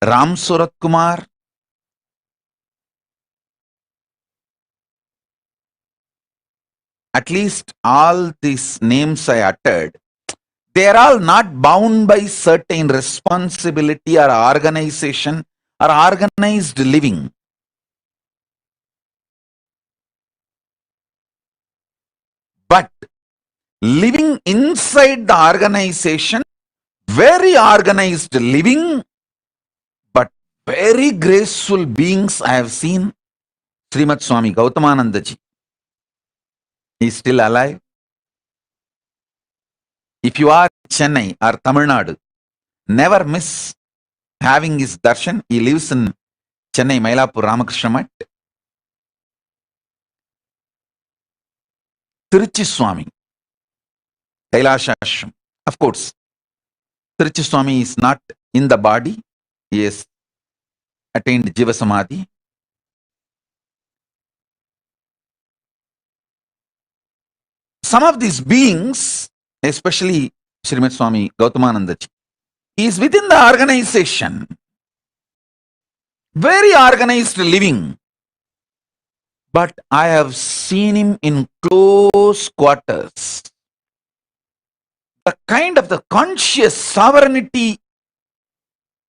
Ram Surat Kumar, at least all these names I uttered, they are all not bound by certain responsibility or organization or organized living. But living inside the organization, very organized living, but very graceful beings I have seen. Srimad Swami Gautamananda ji. He is still alive. If you are in Chennai or Tamil Nadu, never miss having his darshan. He lives in Chennai, Mailapur, Ramakrishna Mat. Tiruchi Swami. Kailashashram. Of course, Tiruchi Swami is not in the body. He has attained Jiva Samadhi. Some of these beings, especially Srimad Swami Gautamananda ji, he is within the organization. Very organized living. But I have seen him in close quarters. The kind of the conscious sovereignty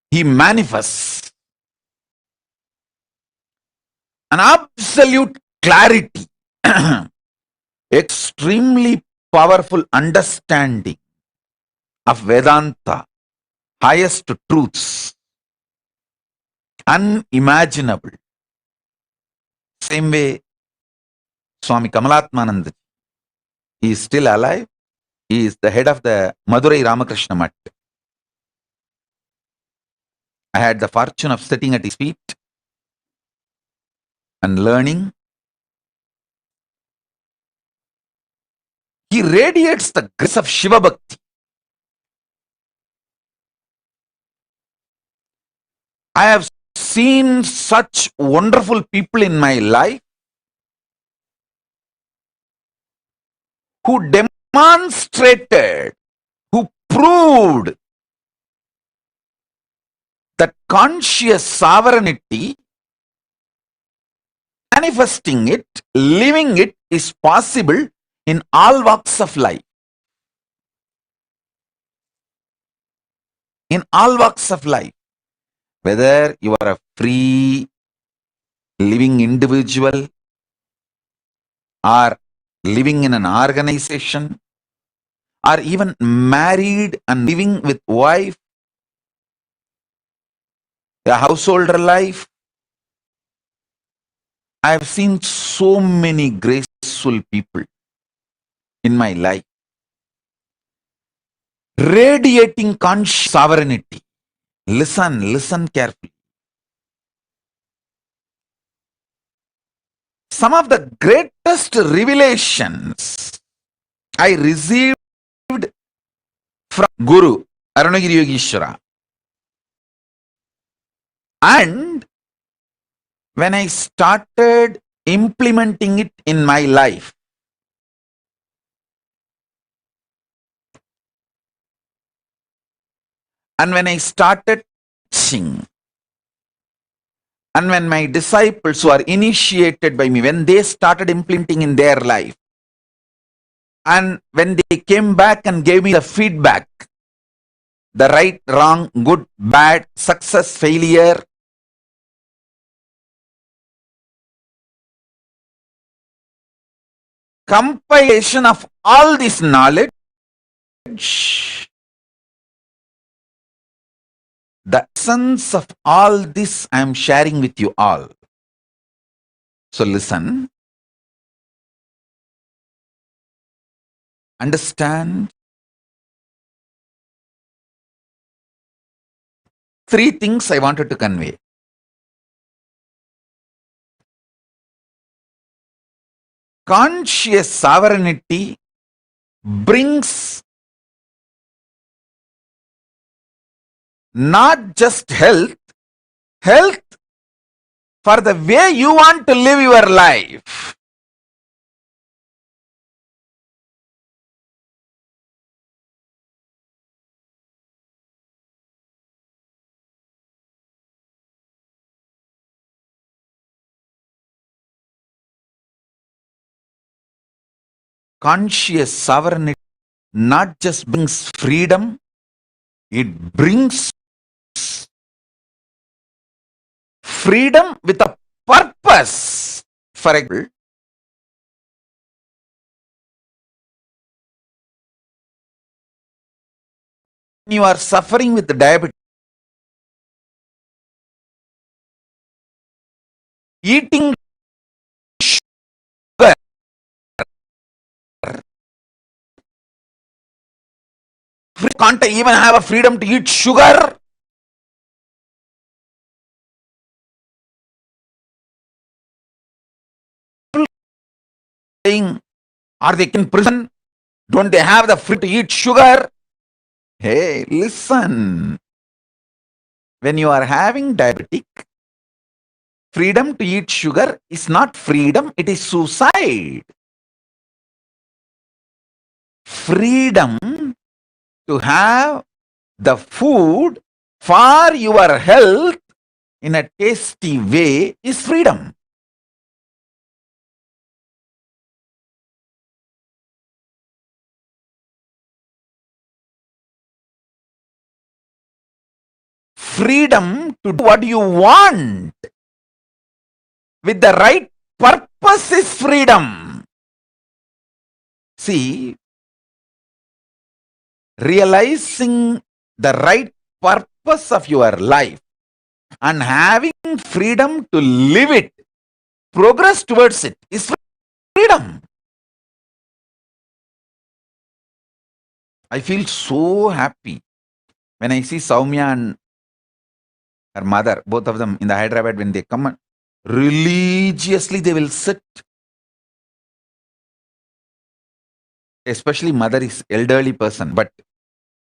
he manifests. An absolute clarity. Extremely powerful understanding of Vedanta, highest truths, unimaginable. Same way, Swami Kamalatmananda, he is still alive. He is the head of the Madurai Ramakrishna Math. I had the fortune of sitting at his feet and learning. He radiates the grace of Shiva Bhakti. I have seen such wonderful people in my life who demonstrated, who proved that conscious sovereignty, manifesting it, living it is possible in all walks of life. In all walks of life. Whether you are a free living individual or living in an organization or even married and living with wife, a householder life. I have seen so many graceful people in my life radiating conscious sovereignty. Listen carefully. Some of the greatest revelations I received from Guru Arunagiri Yogeshwara. And when I started implementing it in my life, and when I started teaching, and when my disciples who are initiated by me, when they started implementing in their life, and when they came back and gave me the feedback, the right, wrong, good, bad, success, failure, compilation of all this knowledge, the essence of all this I am sharing with you all. So listen, understand. Three things I wanted to convey. Conscious sovereignty brings not just health for the way you want to live your life. Conscious sovereignty not just brings freedom, it brings freedom with a purpose. For example, you are suffering with diabetes, eating sugar, can't I even have a freedom to eat sugar? Saying, are they in prison? Don't they have the free to eat sugar? Hey, listen. When you are having diabetic, freedom to eat sugar is not freedom, it is suicide. Freedom to have the food for your health in a tasty way is freedom. Freedom to do what you want with the right purpose is freedom. See, realizing the right purpose of your life and having freedom to live it, progress towards it is freedom. I feel so happy when I see Soumya and her mother, both of them in the Hyderabad, when they come, religiously they will sit. Especially mother is elderly person, but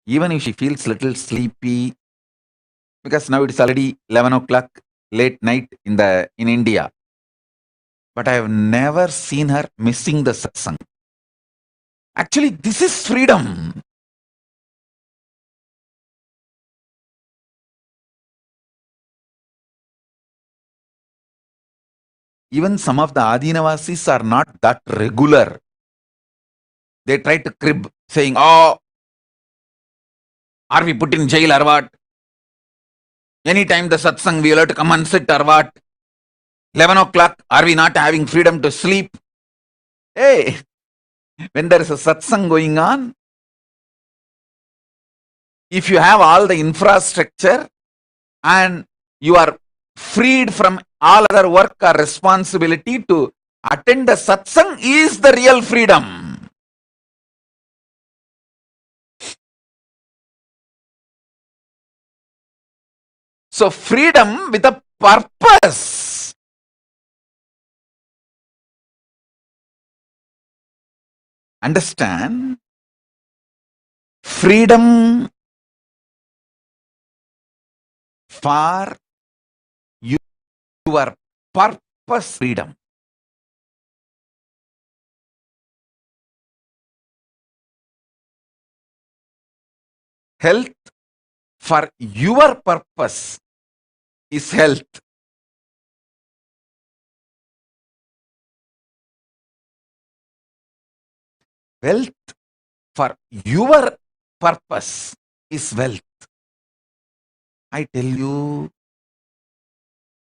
even if she feels little sleepy, because now it's already 11 o'clock, late night in India. But I have never seen her missing the satsang. Actually, this is freedom. Even some of the Adinavasis are not that regular. They try to crib, saying, "Oh, are we put in jail or what? Anytime the satsang, we will have to come and sit or what? 11 o'clock, are we not having freedom to sleep?" Hey, when there is a satsang going on, if you have all the infrastructure and you are freed from all other work or responsibility to attend the satsang is the real freedom. So freedom with a purpose. Understand? Freedom for your purpose, freedom. Health for your purpose is health. Wealth for your purpose is wealth. I tell you,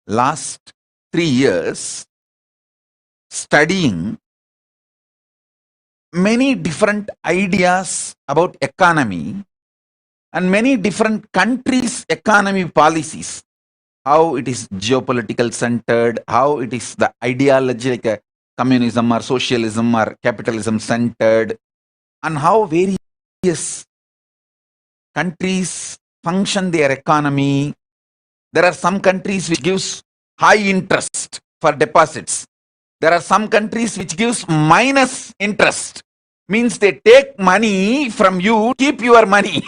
last 3 years, studying many different ideas about economy and many different countries' economy policies, how it is geopolitical centered, how it is the ideology like communism or socialism or capitalism centered, and how various countries function their economy. There are some countries which gives high interest for deposits. There are some countries which gives minus interest. Means they take money from you, keep your money.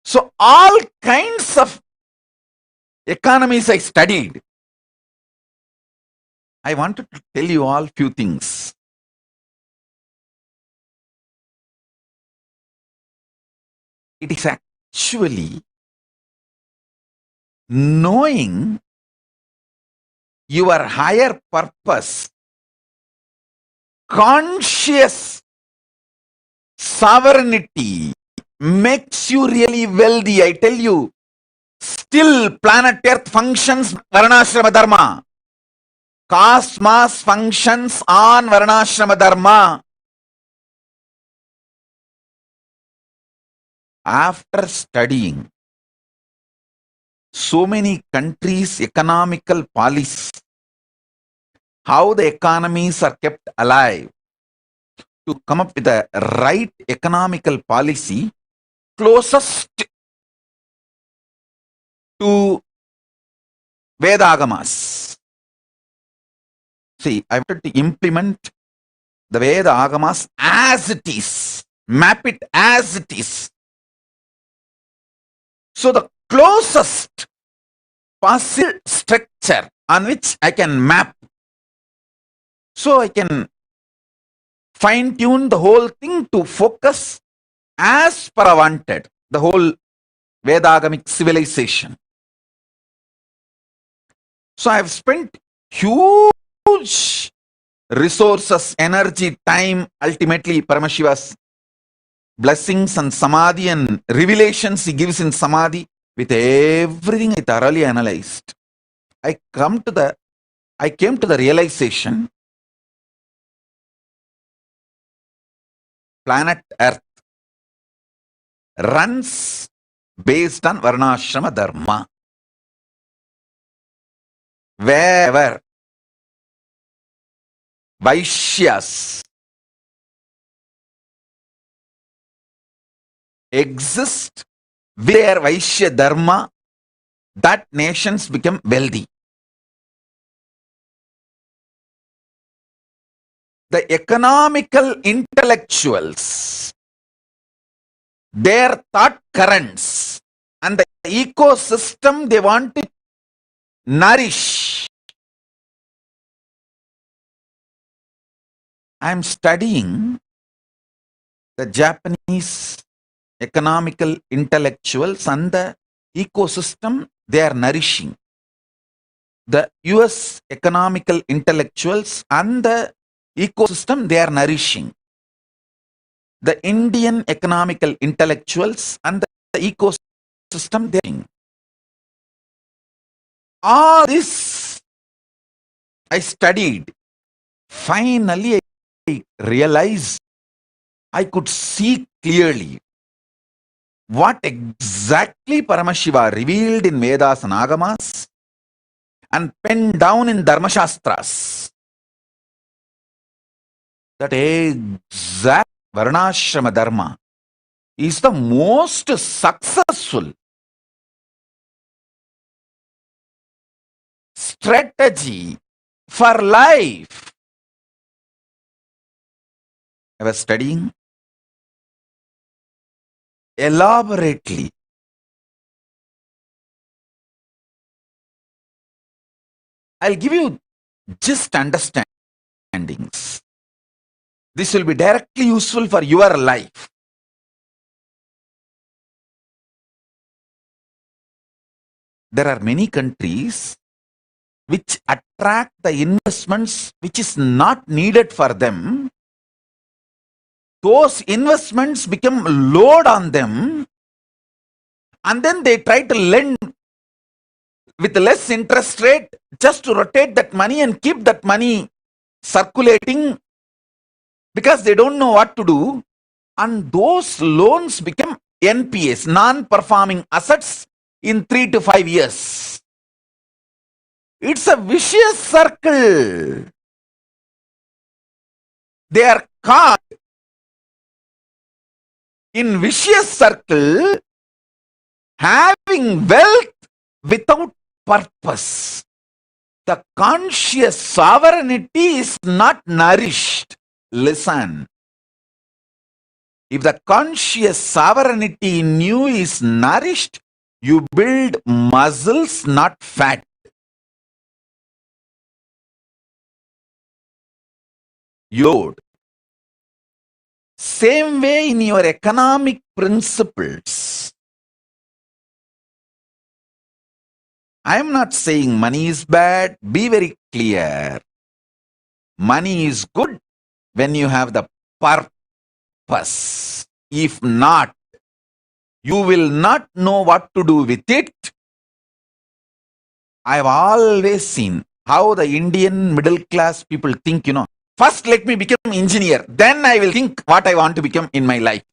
So all kinds of economies I studied. I wanted to tell you all few things. It is actually knowing your higher purpose, conscious sovereignty makes you really wealthy. I tell you, still planet Earth functions Varnashrama Dharma. Cosmos functions on Varnashrama Dharma. After studying so many countries' economical policies, how the economies are kept alive, to come up with a right economical policy closest to Vedagamas. See, I wanted to implement the Veda Agamas as it is. Map it as it is. So the closest possible structure on which I can map, so I can fine tune the whole thing to focus as per I wanted, the whole Vedagamic civilization. So I have spent huge resources, energy, time, ultimately Paramashiva's blessings and samadhi and revelations he gives in samadhi. With everything I thoroughly analyzed, I came to the realization planet Earth runs based on Varnashrama Dharma. Wherever Vaishyas exist with their Vaishya Dharma, that nations become wealthy. The economical intellectuals, their thought currents, and the ecosystem they want to nourish. I am studying the Japanese economical intellectuals and the ecosystem they are nourishing. The US economical intellectuals and the ecosystem they are nourishing. The Indian economical intellectuals and the ecosystem they are nourishing. All this I studied. Finally, I realized, I could see clearly what exactly Paramashiva revealed in Vedas and Agamas and penned down in Dharmashastras. That exact Varnashrama Dharma is the most successful strategy for life. I was studying elaborately. I'll give you just understandings. This will be directly useful for your life. There are many countries which attract the investments which is not needed for them. Those investments become load on them, and then they try to lend with less interest rate just to rotate that money and keep that money circulating because they don't know what to do. And those loans become NPAs, non-performing assets, in 3 to 5 years. It's a vicious circle. They are caught in vicious circle, having wealth without purpose. The conscious sovereignty is not nourished. Listen. If the conscious sovereignty in you is nourished, you build muscles, not fat. You load. Same way in your economic principles. I am not saying money is bad. Be very clear. Money is good when you have the purpose. If not, you will not know what to do with it. I have always seen how the Indian middle class people think, first let me become engineer, then I will think what I want to become in my life.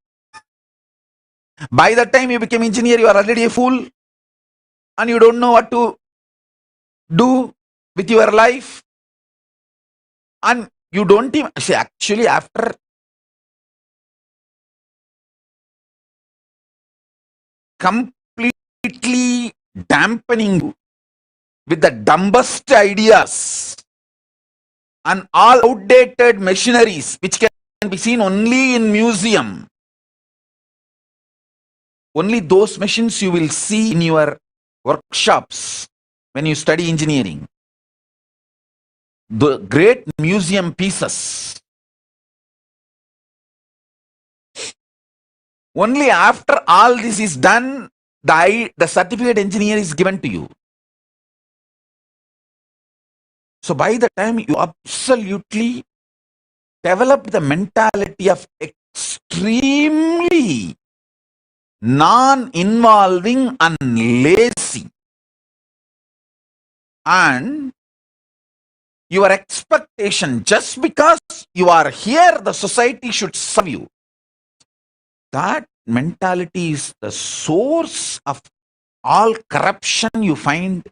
By the time you become engineer, you are already a fool and you don't know what to do with your life. And you don't even see, actually, after completely dampening you with the dumbest ideas, and all outdated machineries which can be seen only in museum. Only those machines you will see in your workshops when you study engineering. The great museum pieces. Only after all this is done, the certificate engineer is given to you. So by the time you absolutely develop the mentality of extremely non-involving and lazy, and your expectation just because you are here, the society should serve you. That mentality is the source of all corruption you find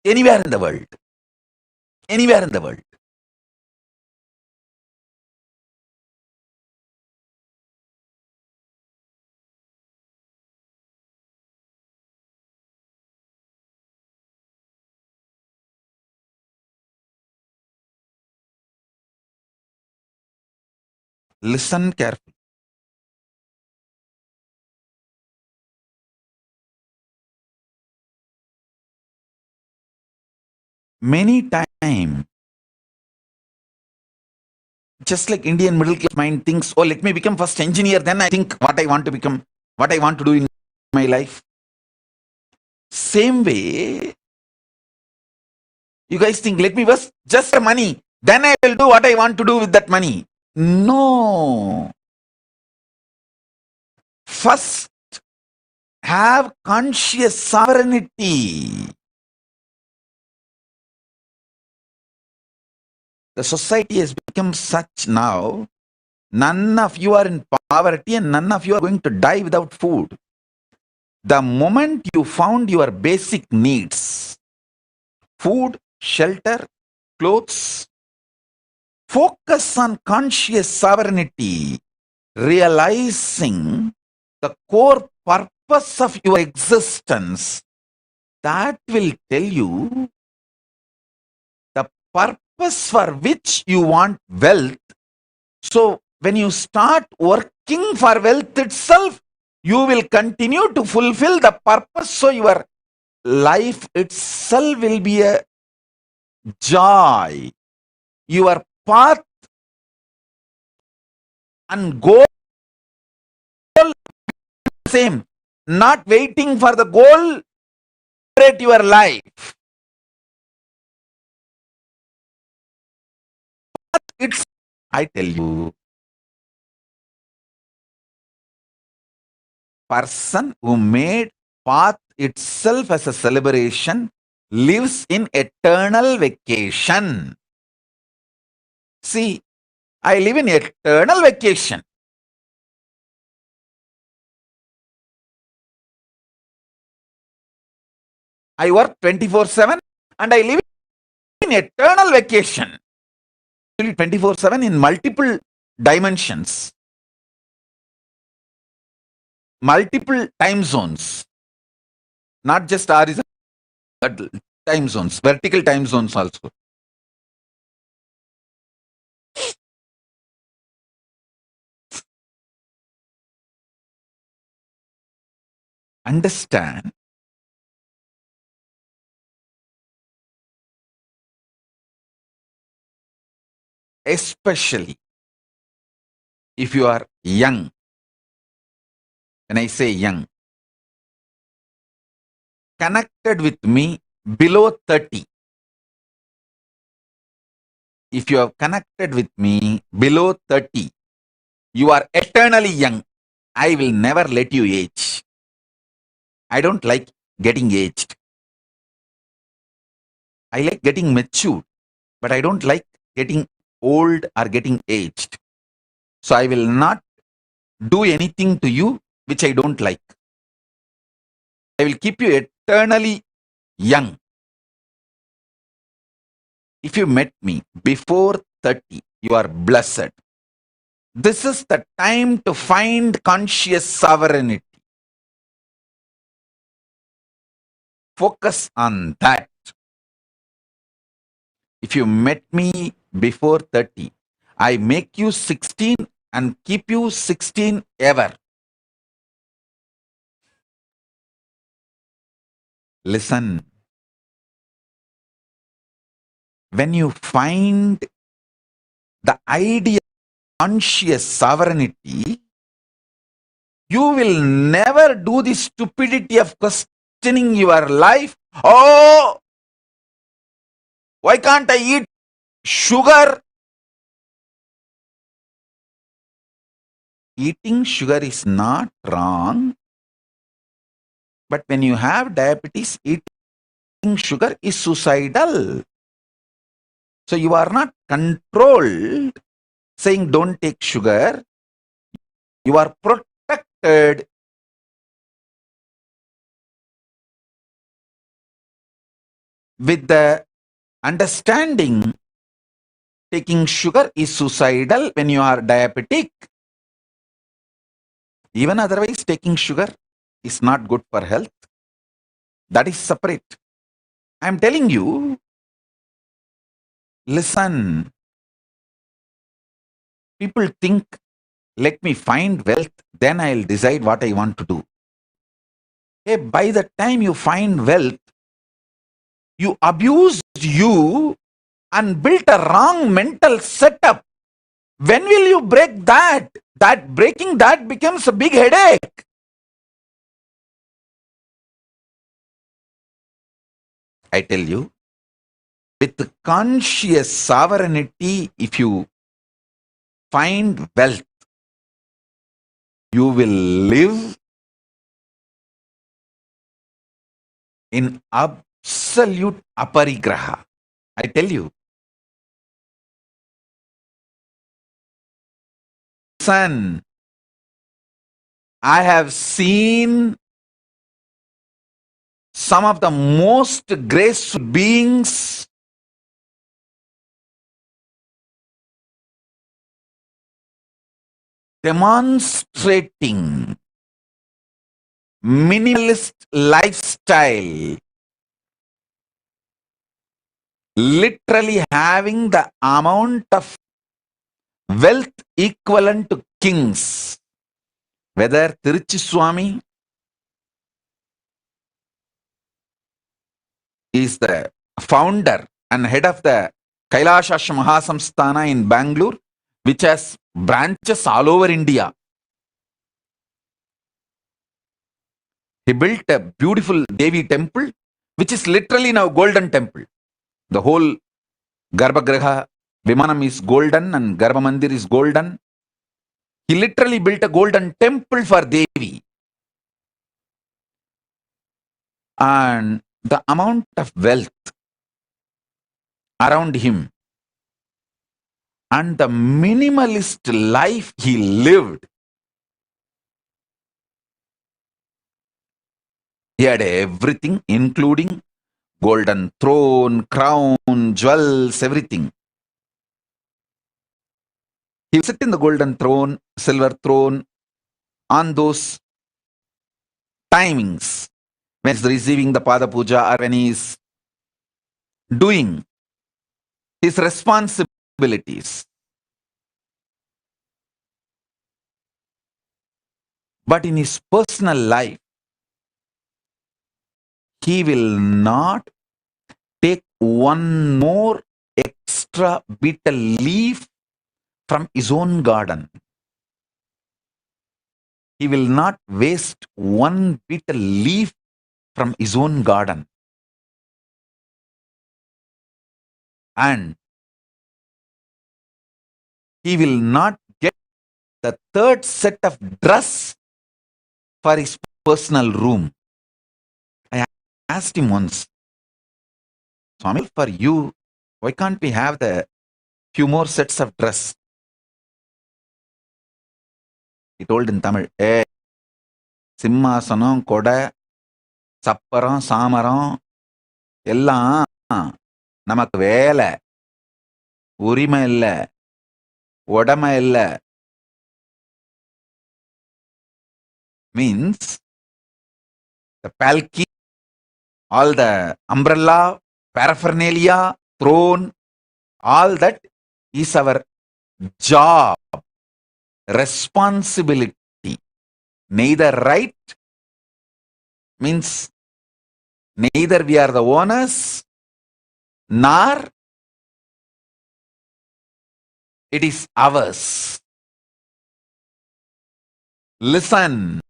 anywhere in the world. Anywhere in the world. Listen carefully. Many times, just like Indian middle class mind thinks, oh, let me become first engineer, then I think what I want to become, what I want to do in my life. Same way, you guys think, let me first just the money, then I will do what I want to do with that money. No. First, have conscious sovereignty. The society has become such now, none of you are in poverty and none of you are going to die without food. The moment you found your basic needs, food, shelter, clothes, focus on conscious sovereignty, realizing the core purpose of your existence. That will tell you the purpose for which you want wealth. So when you start working for wealth itself, you will continue to fulfill the purpose. So your life itself will be a joy. Your path and goal same. Not waiting for the goal, create your life. It's, I tell you, person who made path itself as a celebration lives in eternal vacation. See, I live in eternal vacation. I work 24/7 and I live in eternal vacation. 24/7 in multiple dimensions, multiple time zones, not just horizontal, but time zones, vertical time zones also. Understand, especially if you are young. When I say young, connected with me below 30. If you have connected with me below 30, you are eternally young. I will never let you age. I don't like getting aged. I like getting matured, but I don't like getting old or getting aged. So I will not do anything to you which I don't like. I will keep you eternally young. If you met me before 30, you are blessed. This is the time to find conscious sovereignty. Focus on that. if you met me before 30, I make you 16 and keep you 16 ever. Listen, when you find the idea of conscious sovereignty, you will never do the stupidity of questioning your life. Oh, why can't I eat sugar? Eating sugar is not wrong, but when you have diabetes, eating sugar is suicidal. So you are not controlled saying don't take sugar. You are protected with the understanding taking sugar is suicidal when you are diabetic. Even otherwise, taking sugar is not good for health. That is separate. I am telling you, listen. People think, let me find wealth, then I'll decide what I want to do. Hey, by the time you find wealth, you abused you and built a wrong mental setup. When will you break that? That breaking that becomes a big headache. I tell you, with conscious sovereignty, if you find wealth, you will live in absolute aparigraha. I tell you, son, I have seen some of the most graceful beings demonstrating minimalist lifestyle, literally having the amount of wealth equivalent to kings. Whether Tiruchiswami is the founder and head of the Kailasha Mahasamsthana in Bangalore, which has branches all over India. He built a beautiful Devi temple, which is literally now golden temple. The whole Garbhagriha, Vimanam is golden and Garbha Mandir is golden. He literally built a golden temple for Devi. And the amount of wealth around him and the minimalist life he lived, he had everything, including golden throne, crown, jewels, everything. He will sit in the golden throne, silver throne, on those timings when he's receiving the Pada Puja or when he is doing his responsibilities. But in his personal life, he will not take one more extra betel leaf from his own garden. He will not waste one betel leaf from his own garden. And he will not get the third set of dress for his personal room. I asked him once, Swami, for you, why can't we have the few more sets of dress? He told in Tamil, சிம்மாசனம் கொடை சப்பரம் சாமரம் எல்லாம் நமக்கு வேலை உரிமை இல்லை உடமை இல்லை. Means the palki, all the umbrella, paraphernalia, throne, All that is our job, responsibility. Neither right means neither we are the owners, nor it is ours. Listen.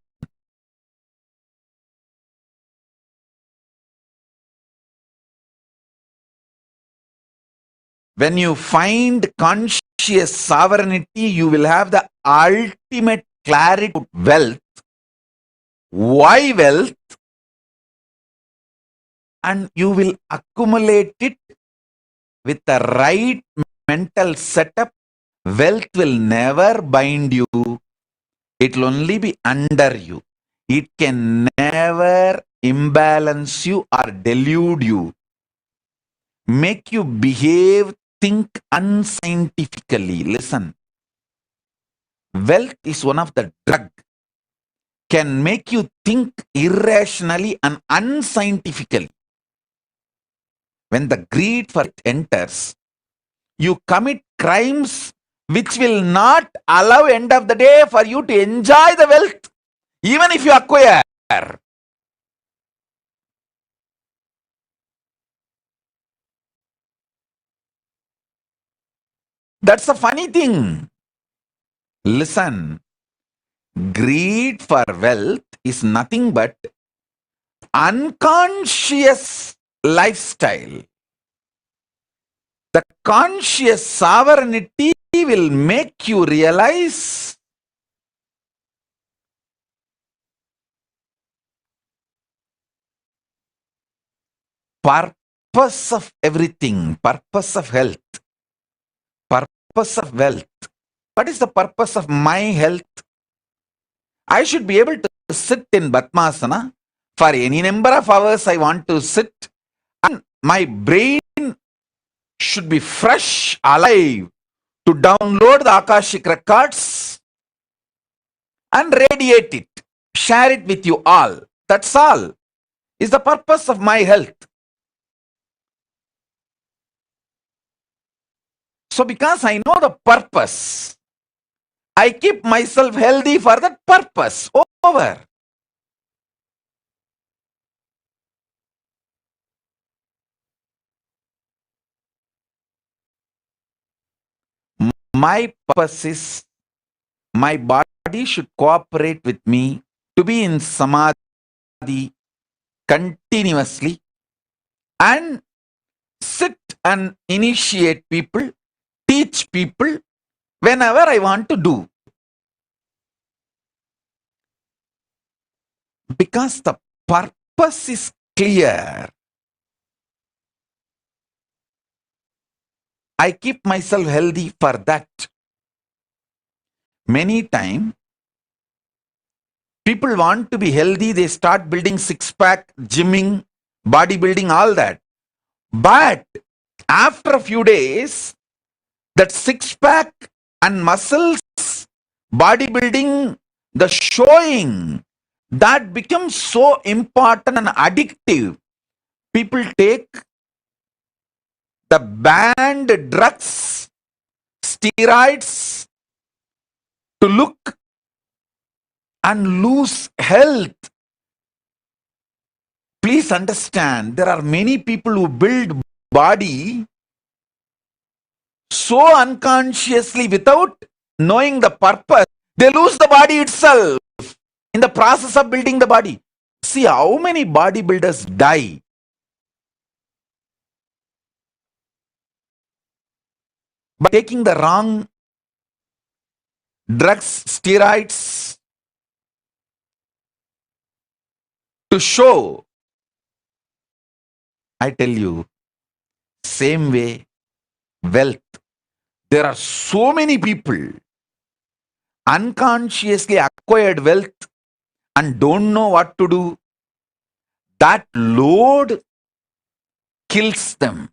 When you find conscious sovereignty, you will have the ultimate clarity of wealth. Why wealth? And you will accumulate it with the right mental setup. Wealth will never bind you. It will only be under you. It can never imbalance you or delude you, make you behave, think unscientifically. Listen, wealth is one of the drug, can make you think irrationally and unscientifically. When the greed for it enters, you commit crimes which will not allow end of the day for you to enjoy the wealth, even if you acquire. That's a funny thing. Listen, greed for wealth is nothing but unconscious lifestyle. The conscious sovereignty will make you realize purpose of everything, purpose of health, purpose of wealth. What is the purpose of my health? I should be able to sit in Padmasana for any number of hours I want to sit, and my brain should be fresh, alive, to download the Akashic records and radiate it, share it with you all. That's all is the purpose of my health. So because I know the purpose, I keep myself healthy for that purpose. Over. My purpose is my body should cooperate with me to be in samadhi continuously and sit and initiate people, teach people whenever I want to do. Because the purpose is clear, I keep myself healthy for that. Many times, people want to be healthy, they start building six-pack, gymming, bodybuilding, all that. But after a few days, that six-pack and muscles, bodybuilding, the showing, that becomes so important and addictive. People take the banned drugs, steroids to look and lose health. Please understand, there are many people who build body so unconsciously without knowing the purpose, they lose the body itself in the process of building the body. See how many bodybuilders die. By taking the wrong drugs, steroids to show. I tell you, same way, wealth. There are so many people unconsciously acquired wealth and don't know what to do. That load kills them.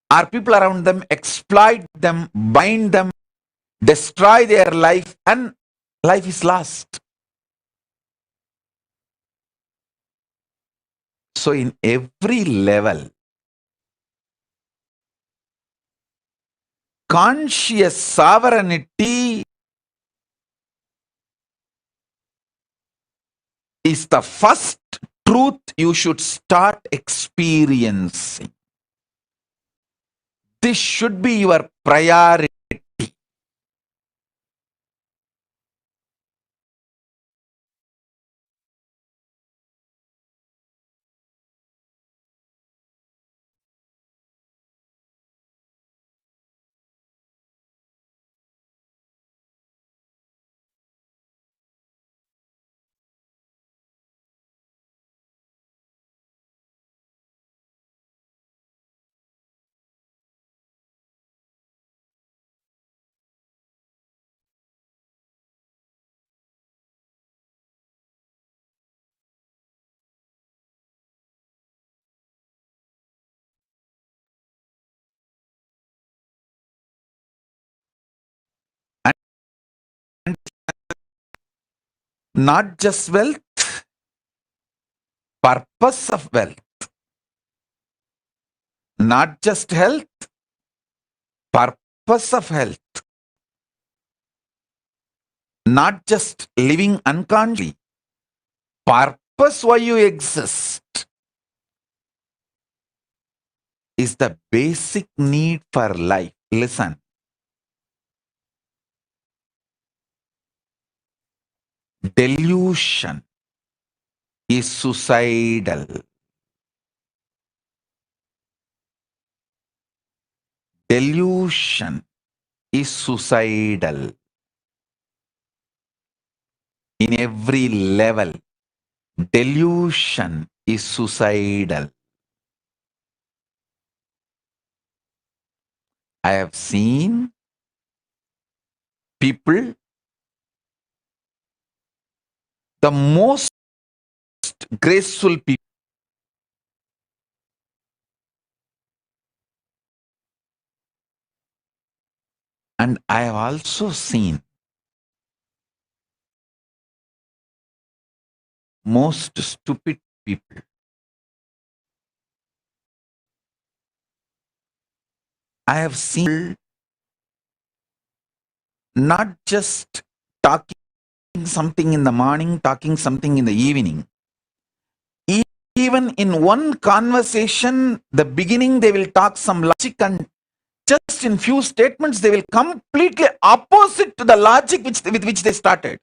Our people around them exploit them, bind them, destroy their life, and life is lost. So in every level, conscious sovereignty is the first truth you should start experiencing. This should be your priority. And not just wealth, purpose of wealth. Not just health, purpose of health. Not just living unconsciously, purpose why you exist is the basic need for life. Listen, delusion is suicidal. Delusion is suicidal in every level. Delusion is suicidal. I have seen people, the most graceful people, and I have also seen most stupid people. I have seen not just talking something in the morning, talking something in the evening. Even in one conversation, the beginning they will talk some logic, and just in few statements they will completely opposite to the logic with which they started.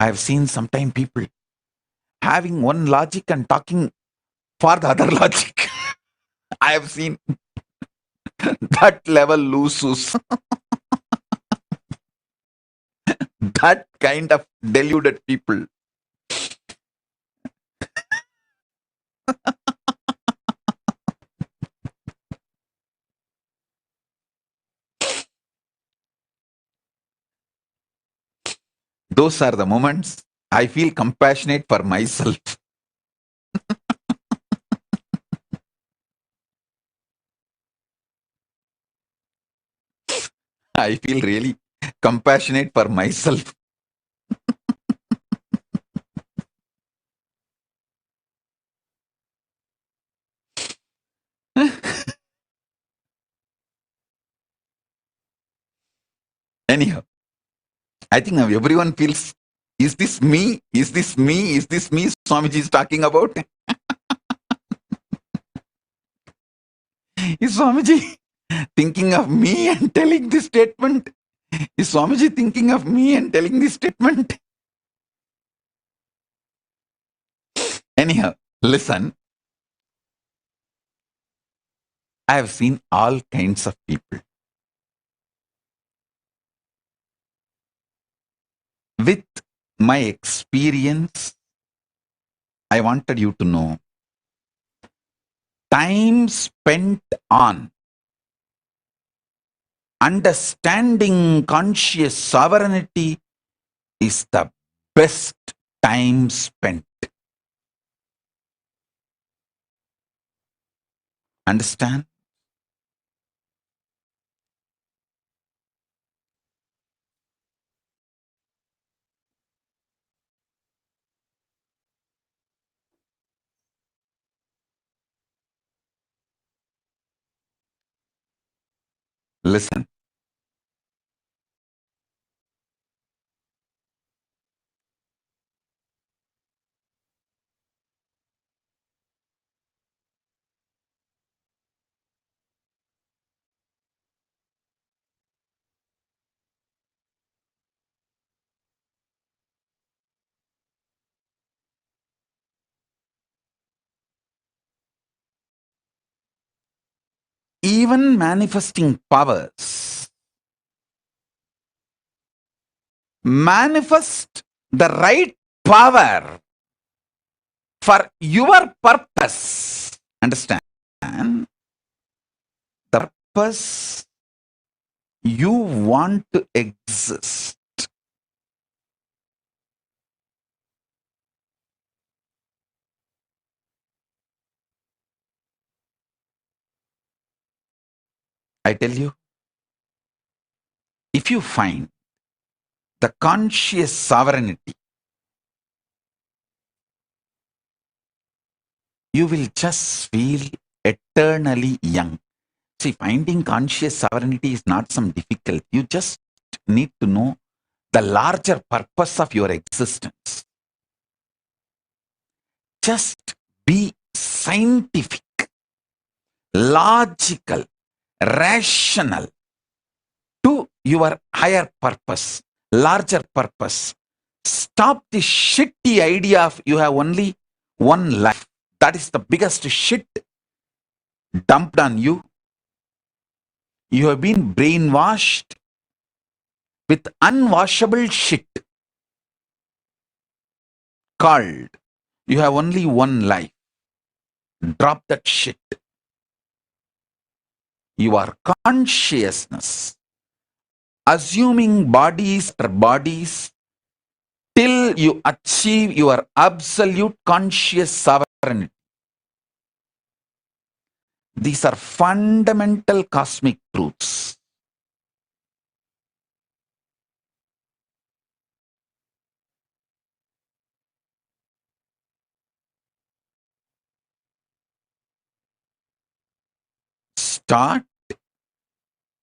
I have seen sometimes people having one logic and talking for the other logic. I have seen that level lose. That kind of deluded people. Those are the moments I feel compassionate for myself. I feel really compassionate for myself. Anyhow, I think now everyone feels, is this me? Is this me? Is this me Swamiji is talking about? Is Swamiji thinking of me and telling this statement? Is Swamiji thinking of me and telling this statement? Anyhow, listen, I have seen all kinds of people. With my experience, I wanted you to know time spent on understanding conscious sovereignty is the best time spent. Understand? Listen. Even manifesting powers manifest the right power for your purpose. Understand? The purpose you want to exist. I tell you, if you find the conscious sovereignty, you will just feel eternally young. See, finding conscious sovereignty is not some difficult. You just need to know the larger purpose of your existence. Just be scientific, logical, rational to your higher purpose, larger purpose. Stop the shitty idea of you have only one life. That is the biggest shit dumped on you. You have been brainwashed with unwashable shit called you have only one life. Drop that shit. Your consciousness, assuming bodies after bodies, till you achieve your absolute conscious sovereignty. These are fundamental cosmic truths. Start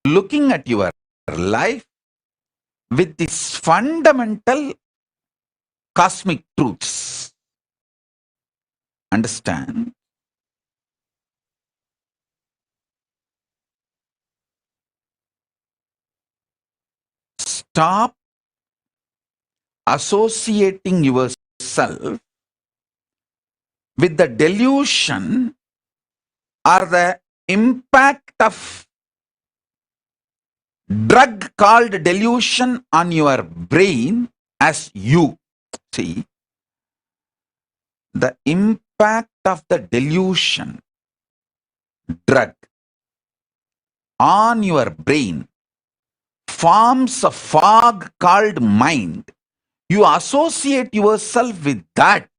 looking at your life with these fundamental cosmic truths. Understand? Stop associating yourself with the delusion or the impact of drug called delusion on your brain as you. See, the impact of the delusion drug on your brain forms a fog called mind. You associate yourself with that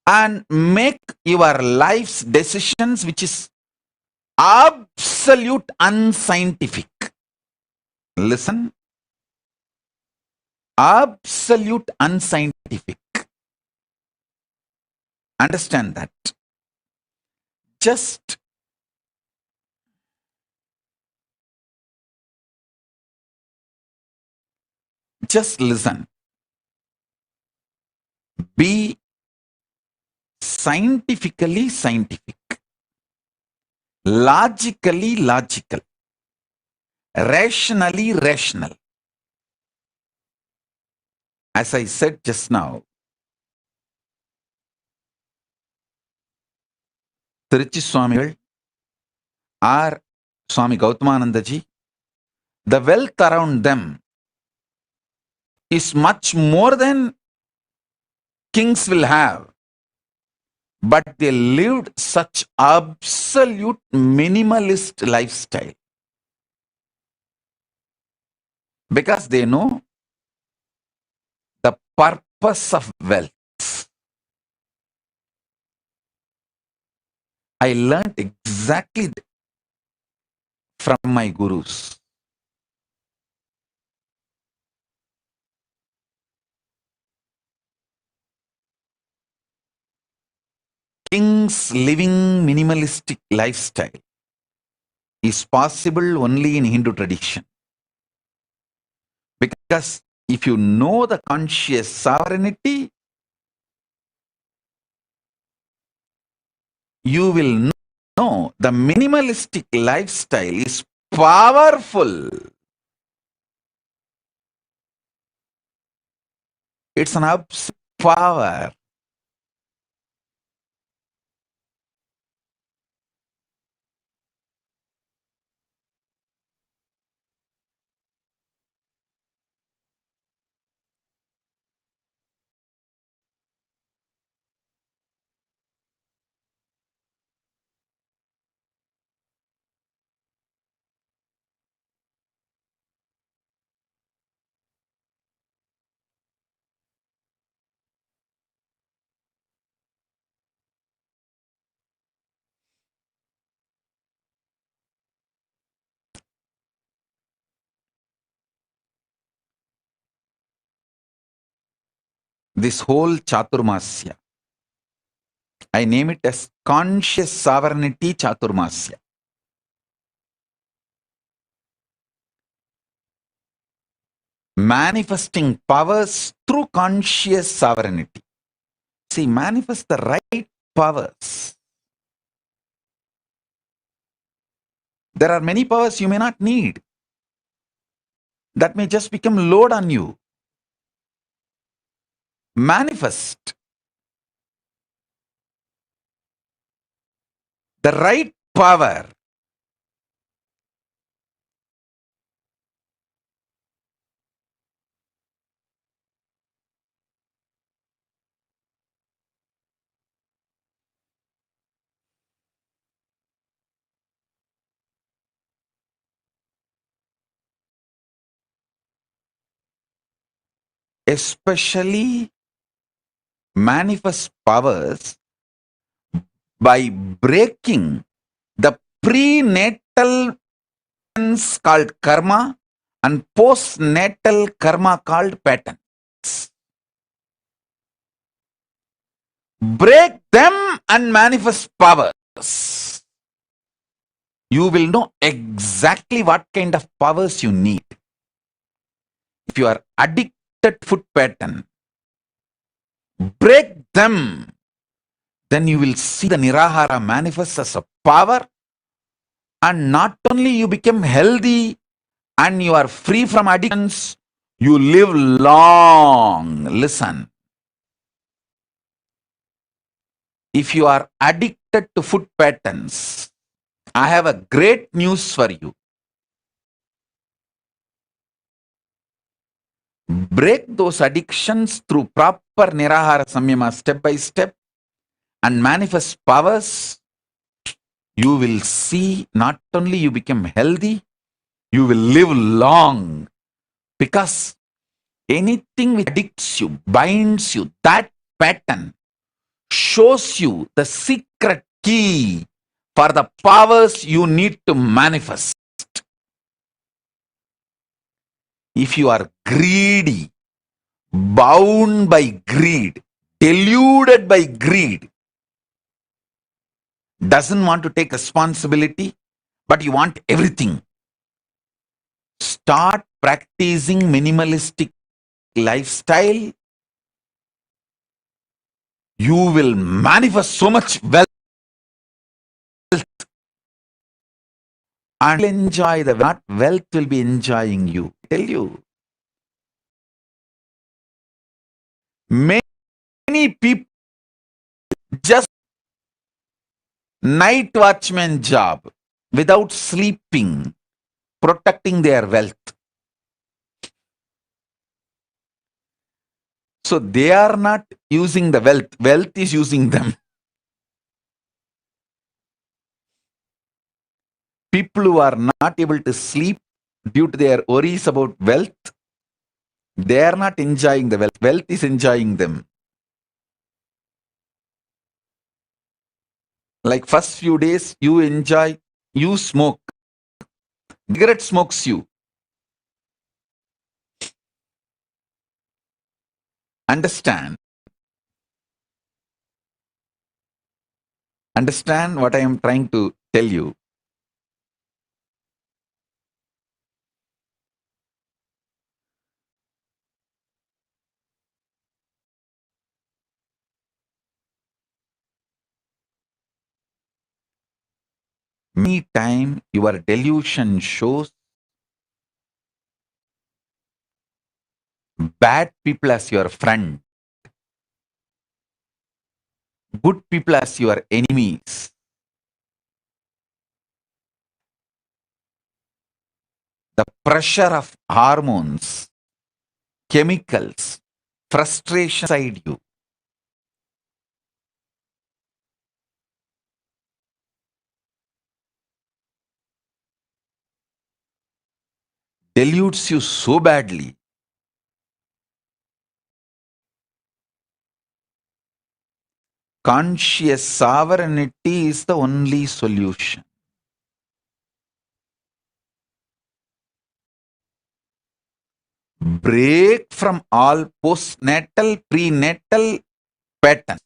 and make your life's decisions, which is absolute unscientific. Listen, absolute unscientific. Understand that. Just listen. Be scientifically scientific, logically logical, rationally rational. As I said just now, Tiruchi Swamigal or Swami Gautamanandaji, the wealth around them is much more than kings will have. But they lived such absolute minimalist lifestyle because they know the purpose of wealth. I learned exactly from my gurus. Kings living minimalistic lifestyle is possible only in Hindu tradition. Because if you know the conscious sovereignty, you will know the minimalistic lifestyle is powerful. It's an absolute power. This whole Chaturmasya, I name it as conscious sovereignty Chaturmasya. Manifesting powers through conscious sovereignty. See, manifest the right powers. There are many powers you may not need. That may just become load on you. Manifest the right power. Especially manifest powers by breaking the prenatal patterns called karma and postnatal karma called patterns. Break them and manifest powers. You will know exactly what kind of powers you need. If you are addicted to food pattern, break them. Then you will see the Nirahara manifest as a power, and not only you become healthy and you are free from addictions, you live long. Listen. If you are addicted to food patterns, I have a great news for you. Break those addictions through proper Nirahara Samyama step by step and manifest powers. You will see not only you become healthy, you will live long. Because anything which addicts you, binds you, that pattern shows you the secret key for the powers you need to manifest. If you are greedy, bound by greed, deluded by greed, doesn't want to take responsibility, but you want everything, start practicing minimalistic lifestyle. You will manifest so much wealth and enjoy the not wealth will be enjoying you. I tell you, many people just night watchman job without sleeping, protecting their wealth. So they are not using the wealth, wealth is using them. People who are not able to sleep due to their worries about wealth, they are not enjoying the wealth, wealth is enjoying them. Like first few days, you enjoy, you smoke, cigarette smokes you. Understand what I am trying to tell you. Many time your delusion shows bad people as your friend, good people as your enemies. The pressure of hormones, chemicals, frustration inside you. Deludes you so badly. Conscious sovereignty is the only solution. Break from all postnatal, prenatal patterns.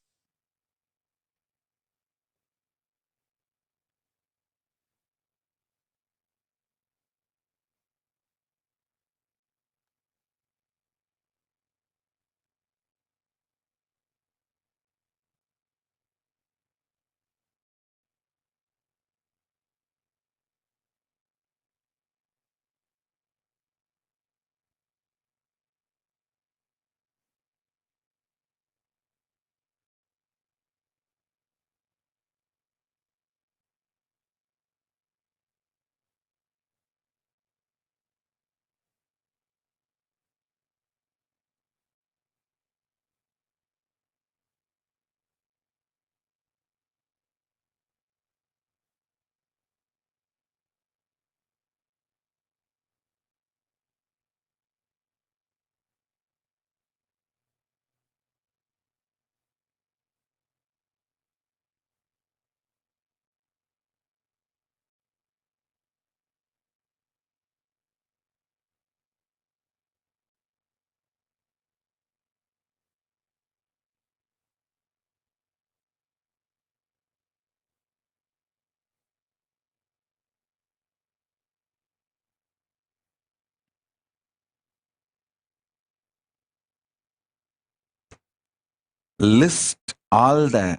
List all the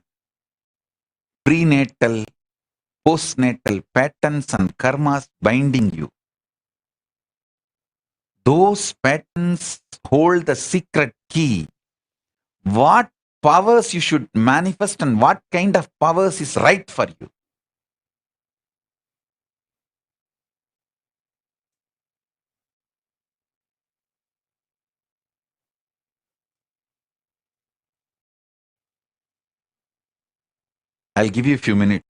prenatal, postnatal patterns and karmas binding you. Those patterns hold the secret key. What powers you should manifest and what kind of powers is right for you. I'll give you a few minutes.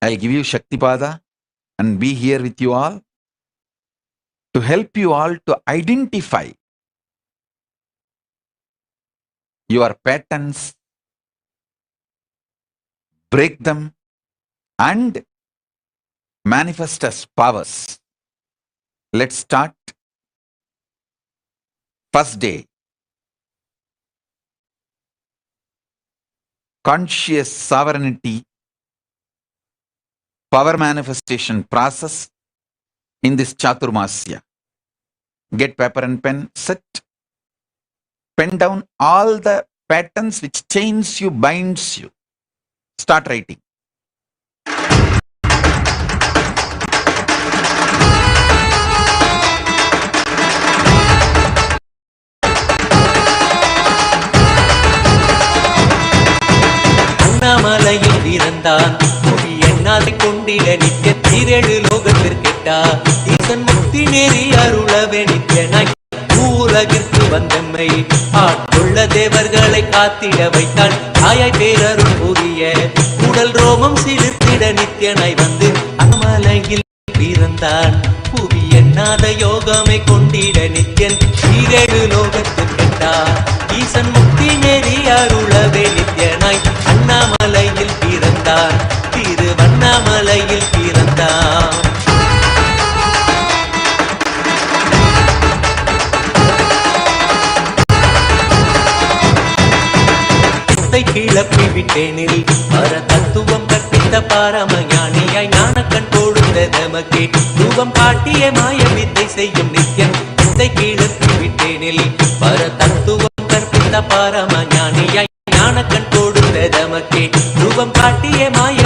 I'll give you Shaktipada and be here with you all to help you all to identify your patterns, break them, and manifest as powers. Let's start. First day. Conscious sovereignty, power manifestation process in this Chaturmasya. Get paper and pen, sit. Pen down all the patterns which chains you, binds you. Start writing. அண்ணாமலையில் பிறந்தான் புவி எண்ணாதை கொண்டிட நித்திய தீரேழு லோகத்திற்கெட்டா ஈசன் முக்தி நெறி அருளவே நித்தியனாய் பூலகிற்கு வந்தம்மை ஆட்கொள்ள தேவர்களை காத்திட வைத்தான் தாயாய் பேரருள் புரிய உடல் ரோமம் சிலிர்த்திட நித்தியனாய் வந்து அண்ணாமலையில் பிறந்தான் புவி எண்ணாத யோகமை கொண்டிட நித்தியன் தீரேழு லோகத்திற்கெட்டா ஈசன் முக்தி நெறி அருளவே நித்தியனாய் அண்ணாமலையில் பிறந்தார் திருவண்ணாமலையில் பிறந்தார் கிளப்பி விட்டேனில் பர தத்துவம் கற்பித்த பாரமஞானியாய் ஞானக்கண் கொடுத்த நமக்கே ரூபம் காட்டிய மாய வித்தை செய்யும் நித்தியம் வித்தை கிளப்பி விட்டேனில் பர தத்துவம் கற்பித்த பாரமஞானியாய் ஞானக்கண் கொடுத்த நமக்கே ரூபம் காட்டிய மாய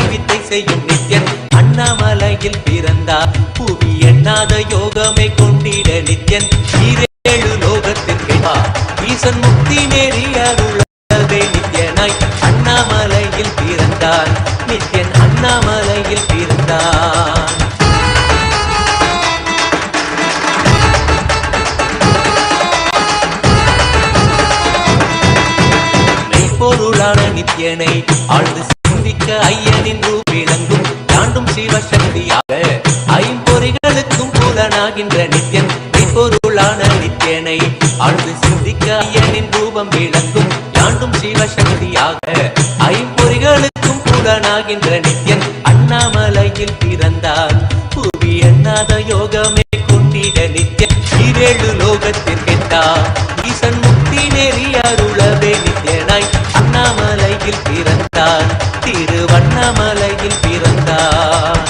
செய்யும் நித்யன் அண்ணாமலையில் பிறந்தார். புவி எண்ணாத யோகமே கொண்டிட நித்யன் ஈரேழு லோகத்தில் கேட்டார். ஈசன் முக்தி நெறி அருளவே நித்யனாய் அண்ணாமலையில் பிறந்தார். நித்யன் அண்ணாமலையில் பிறந்தார். மெய்ப்பொருளான நித்யனை ஆழ்ந்து சிந்திக்க ஐயனின் ரூபிலங்கும் தாண்டும் சிவசக்தியாக ஐம்பொறிகளுக்கும் புலனாகின்ற நித்யன். மெய்ப்பொருளான நித்யனை ஆழ்ந்து சிந்திக்க ஐயனின் ரூபம் விளங்கும் தாண்டும் சிவசக்தியாக ஐம்பொறிகளுக்கும் புலனாகின்ற நித்யன் அண்ணாமலையில் பிறந்தார். புவி எண்ணாத யோகமே கொண்டிட நித்யன் ஈரேழு லோகத்தில் கேட்டார். ஈசன் முக்தி நெறி அருளவே நித்யனாய் அண்ணாமலையில் பிறந்தார். திருவண்ணாமலையில் பிறந்தார்.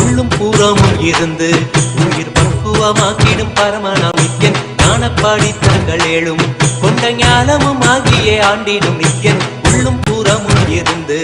உள்ளும் பூரமும் இருந்து உயிர் பக்குவமாக்கிடும் பரமனாம் நித்யன் ஞானப்பாடி தங்கள் ஏழும் கொண்ட ஞானமும் ஆகியே ஆண்டிடும் நித்யன். உள்ளும் பூரமும் இருந்து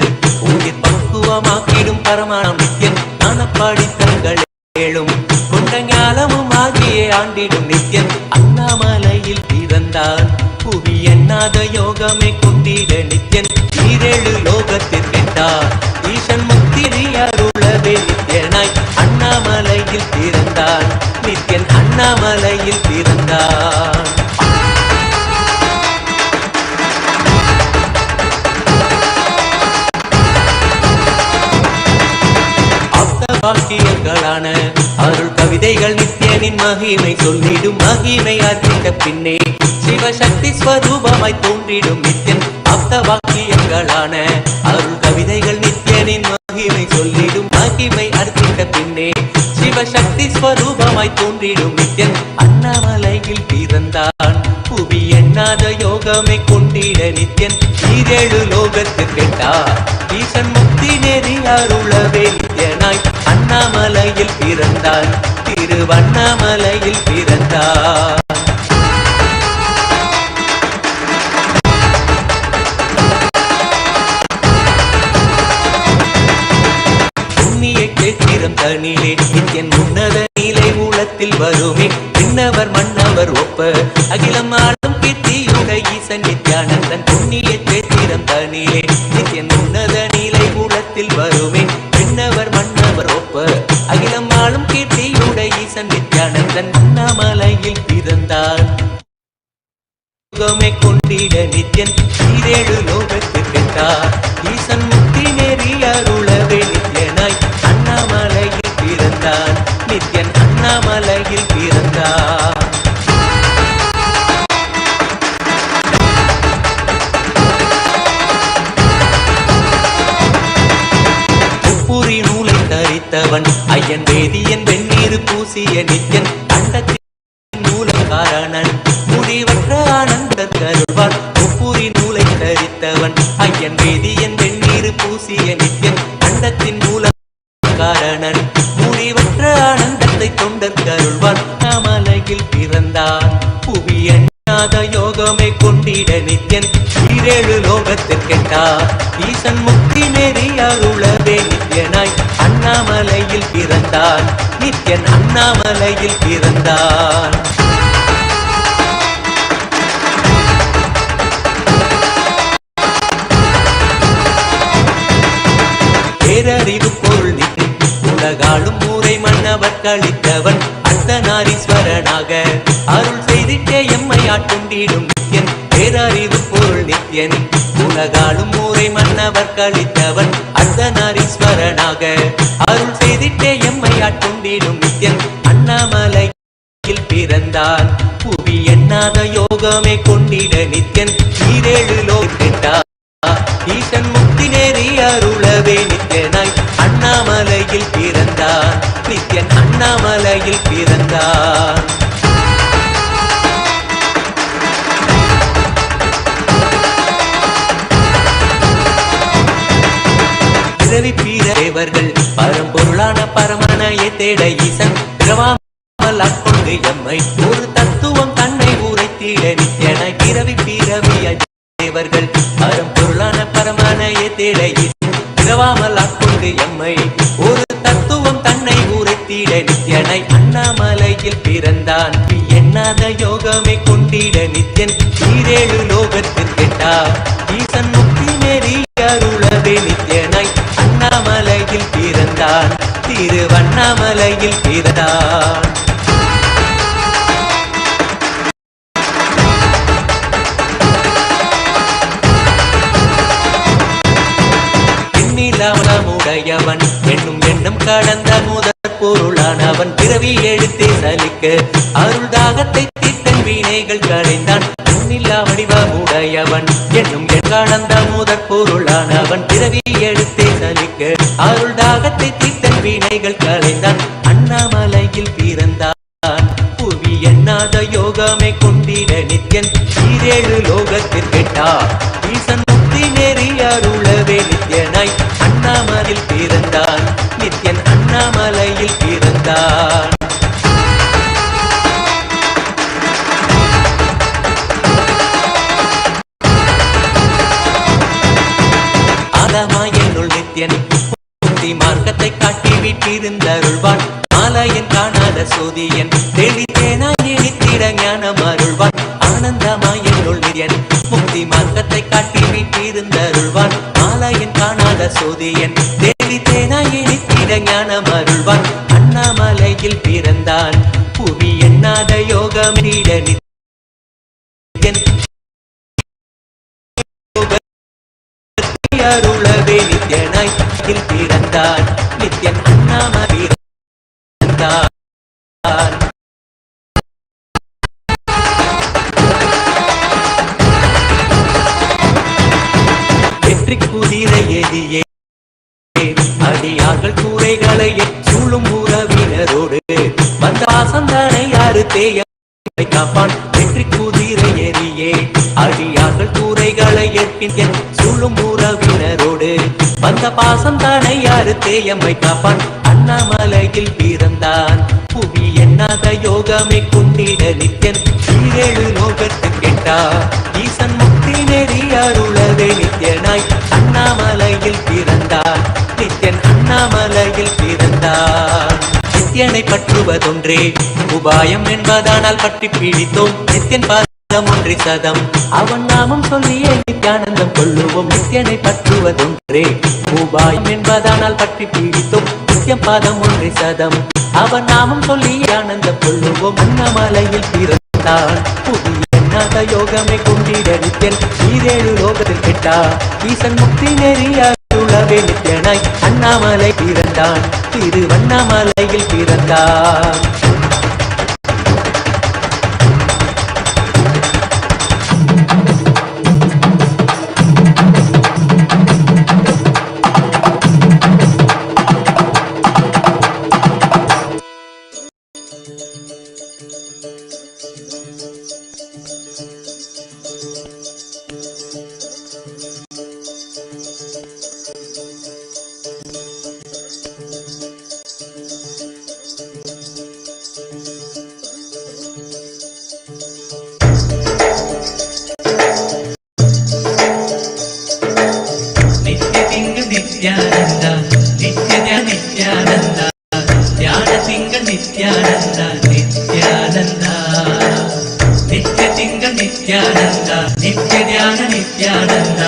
உயிர் பக்குவமாக்கிடும் பரமனாம் நித்யன் ஞானப்பாடி தங்கள் ஏழும் கொண்ட ஞானமும் ஆகியே ஆண்டிடும் நித்யன் அண்ணாமலையில் பிறந்தார். புவி எண்ணாத யோகமே கொண்டிட நித்யன் ஈரேழு லோகத்தில் கேட்டார். ஈசன் முக்தி அருளவே நித்யனாய் அண்ணாமலையில் பிறந்தார். நித்யன் அண்ணாமலையில் பிறந்தார். வாக்கியங்களான அருள் கவிதைகள் நித்யனின் மகிமை சொல்லிடும். மகிமை அர்ப்பித்த பின்னே சிவசக்தி ஸ்வரூபமாய் தோன்றிடும் நித்யன். அப்த வாக்கியங்களான அருள் கவிதைகள் நித்யனின் மகிமை சொல்லிடும். மகிமை அர்ப்பித்த பின்னே சிவசக்தி ஸ்வரூபமாய் தோன்றிடும் நித்யன் அண்ணாமலையில் பிறந்தான். புவி எண்ணாத யோகமே கொண்டிட நித்யன் ஈரேழு லோகத்தில் கேட்டார். ஈசன் முக்தி நெறி அருளவே நித்யனாய் அண்ணாமலையில் பிறந்தார். திருவண்ணாமலையில் பிறந்தார். புண்ணிய கேத்திரம் தனிலே நித்யன் உன்னத நீலை மூலத்தில் வருமே. விண்ணவர் மன்னவர் ஒப்ப அகிலம் ஆளும் கீர்த்தியுட ஈசன் நித்யானந்தன். புண்ணிய கேத்திரம் தனிலே நித்யன் உன்னத நீலை மூலத்தில் வருமே. விண்ணவர் மன்னவர் ஒப்ப அகிலம் ஆளும் கீர்த்தியுட ஈசன் நித்யானந்தன் அண்ணாமலையில் பிறந்தார். யோகமே கொண்டிட நித்யன் ஈரேழு லோகத்தில் கேட்டார். ஈசன் முக்தி நெறி அருளவே நித்யனாய் அண்ணாமலையில் பிறந்தார். நித்யன் அண்ணாமலையில் பிறந்தார். முப்புரி நூலை தரித்தவன் ஐயன் வேதியன் வெந்நீர் பூசிய நித்யன் அண்டத்தின் மூலகாரணன் முடிவற்ற ஆனந்தர் கருள்வார். முப்புரி நூலை தரித்தவன் ஐயன் வேதியன் வெந்நீர் பூசிய நித்யன் அண்டத்தின் மூலகாரணன் முடிவற்ற ஆனந்தத்தை தொண்டர் கருள்வார். அண்ணாமலையில் பிறந்தார். புவி எண்ணாத யோகமே கொண்டிட நித்யன் ஈரேழு லோகத்தில் கேட்டார். ஈசன் முக்தி நெறி அருளவே நித்யனாய் அண்ணாமலையில் பிறந்தார். நித்யன் அண்ணாமலையில் பிறந்தார். பேரறிவு பொருள் நித்யன் உலகாளும் ஊரை மன்னவர் கழித்தவன் அர்த்தநாரீஸ்வரனாக அருள் செய்திட்டே எம்மை ஆட்கொண்டிடும் நித்யன். பேரறிவு பொருள் நித்யன் உலகாளும் ஊரை மன்னவர் கழித்தவன் அர்த்தநாரீஸ்வரனாக அருள் செய்திட்டே எம்மை ஆட்கொண்டிடும் நித்யன் அண்ணாமலையில் பிறந்தார். புவி எண்ணாத யோகமே கொண்டிட நித்யன் ஈரேழு லோகத்தில் கேட்டார். ஈசன் முக்தி நெறி அருளவே நித்யனாய் அண்ணாமலையில் பிறந்தார். நித்யன் அண்ணாமலையில் பிறந்தார். பிறவி பீரவர்கள் பரம்பொருளான பரமனையை தேட ஈசன் பிறவாமல் ஆட்கொண்டு எம்மை ஒரு தத்துவம் கண்டு தேவர்கள் பரம்பொருளான பரமானைய தேட இரவாமல் ஆட்கொண்டு எம்மை ஒரு தத்துவம் தன்னை உரைத்திட நித்யனை அண்ணாமலையில் பிறந்தான் எண்ணாத யோகமே கொண்டிட நித்யன் ஈரேழு லோகத்தில் கேட்டா ஈசன் முக்தி நெறி அருளவே நித்யனாய் அண்ணாமலையில் பிறந்தான் திருவண்ணாமலையில் பிறந்தான். உடையவன் என்னும் எண்ணம் கடந்த முதற் பொருளானவன் பிறவி எழுத்தே சலிக்க அருள் தாகத்தை தீர்த்தன் வினைகள் களைந்தான். எண்ணில்லா வடிவமுடையவன் என்னும் கடந்த முதற் பொருளானவன் பிறவி எழுத்தே சலிக்க அருள் தாகத்தை தீர்த்தன் வினைகள் களைந்தான். அண்ணாமலையில் பிறந்தான் புவி எண்ணாத யோகமே கொண்டிட நித்யன் ஈரேழு லோகத்தில் கேட்டார் ஈசன் முக்தி நெறி அருளவே நித்யனாய் அண்ணாமலையில் பிறந்தான் நித்யன் அண்ணாமலையில் பிறந்தான். ஆதமாயனுள் நித்யன் முக்தி மார்க்கத்தை காட்டி விட்டிருந்தருள்வான். மாலையன் காணாத சோதியன் தெளித்தேனாய் நித்திட ஞானம் அருள்வான். ஆனந்தமாயனுள் நித்யன் முக்தி மார்க்கத்தை காட்டி விட்டிருந்தருள்வான். மாலையன் காணாத சோதியன் தெளித்தேனாய் நித்திட ஞானம் அருள்வான். அண்ணாமலையில் பிறந்தான் புவி எண்ணாத யோகமிட நித்யன் அருளவே நித்யனாய் பிறந்தான் நித்யன் அண்ணாமலையில் பிறந்தான். வெற்றி குதிரை எதியே அடியார்கள் கூரைகளை சூழும் உறவினரோடு வந்த பாசந்தனை யாரு தேயை காப்பான். வெற்றி குதிரை எரியே அடியார்கள் கூரைகளை ஏற்கின்ற சூழும் உறவினரோடு வந்த பாசம் தானே யாரு தேயம்மை காப்பான். அண்ணாமலையில் பிறந்தான் புவி எண்ணாத யோகமே கொண்டிட நித்யன் ஈரேழு லோகத்து கேட்டார் ஈசன் முக்தி நெறி அருளவே நித்யனாய் அண்ணாமலையில் பிறந்தான் நித்யன் அண்ணாமலையில் பிறந்தான். நித்யனை பற்றுவதொன்றே உபாயம் என்பதானால் பற்றி பிடித்தோம் நித்யன் பாதம் ஒன்றே சதம் அவன் நாமம் சொல்லியே நித்யானந்தம் கொள்ளுவோம். நித்யனை பற்றுவதொன்றே உபாயம் என்பதானால் பற்றி பிடித்தோம் நித்யம் பாதம் ஒன்றே சதம் அவன் நாமம் சொல்லியே ஆனந்தம் கொள்ளுவோம். அண்ணாமலையில் பிறந்தான் புவி எண்ணாத யோகமே கொண்டிட நித்யன் ஈரேழு லோகத்தில் கேட்டா ஈசன் முக்தி நெறி அருளவே நித்யனாய் அண்ணாமலை பிறந்தான் திருவண்ணாமலையில் பிறந்தான். நித்யானந்த நித்ய நித்யானந்த ஞான திங்கள் நித்யானந்த நித்யானந்த நித்ய திங்கள் நித்யானந்த நித்ய ஞான நித்யானந்த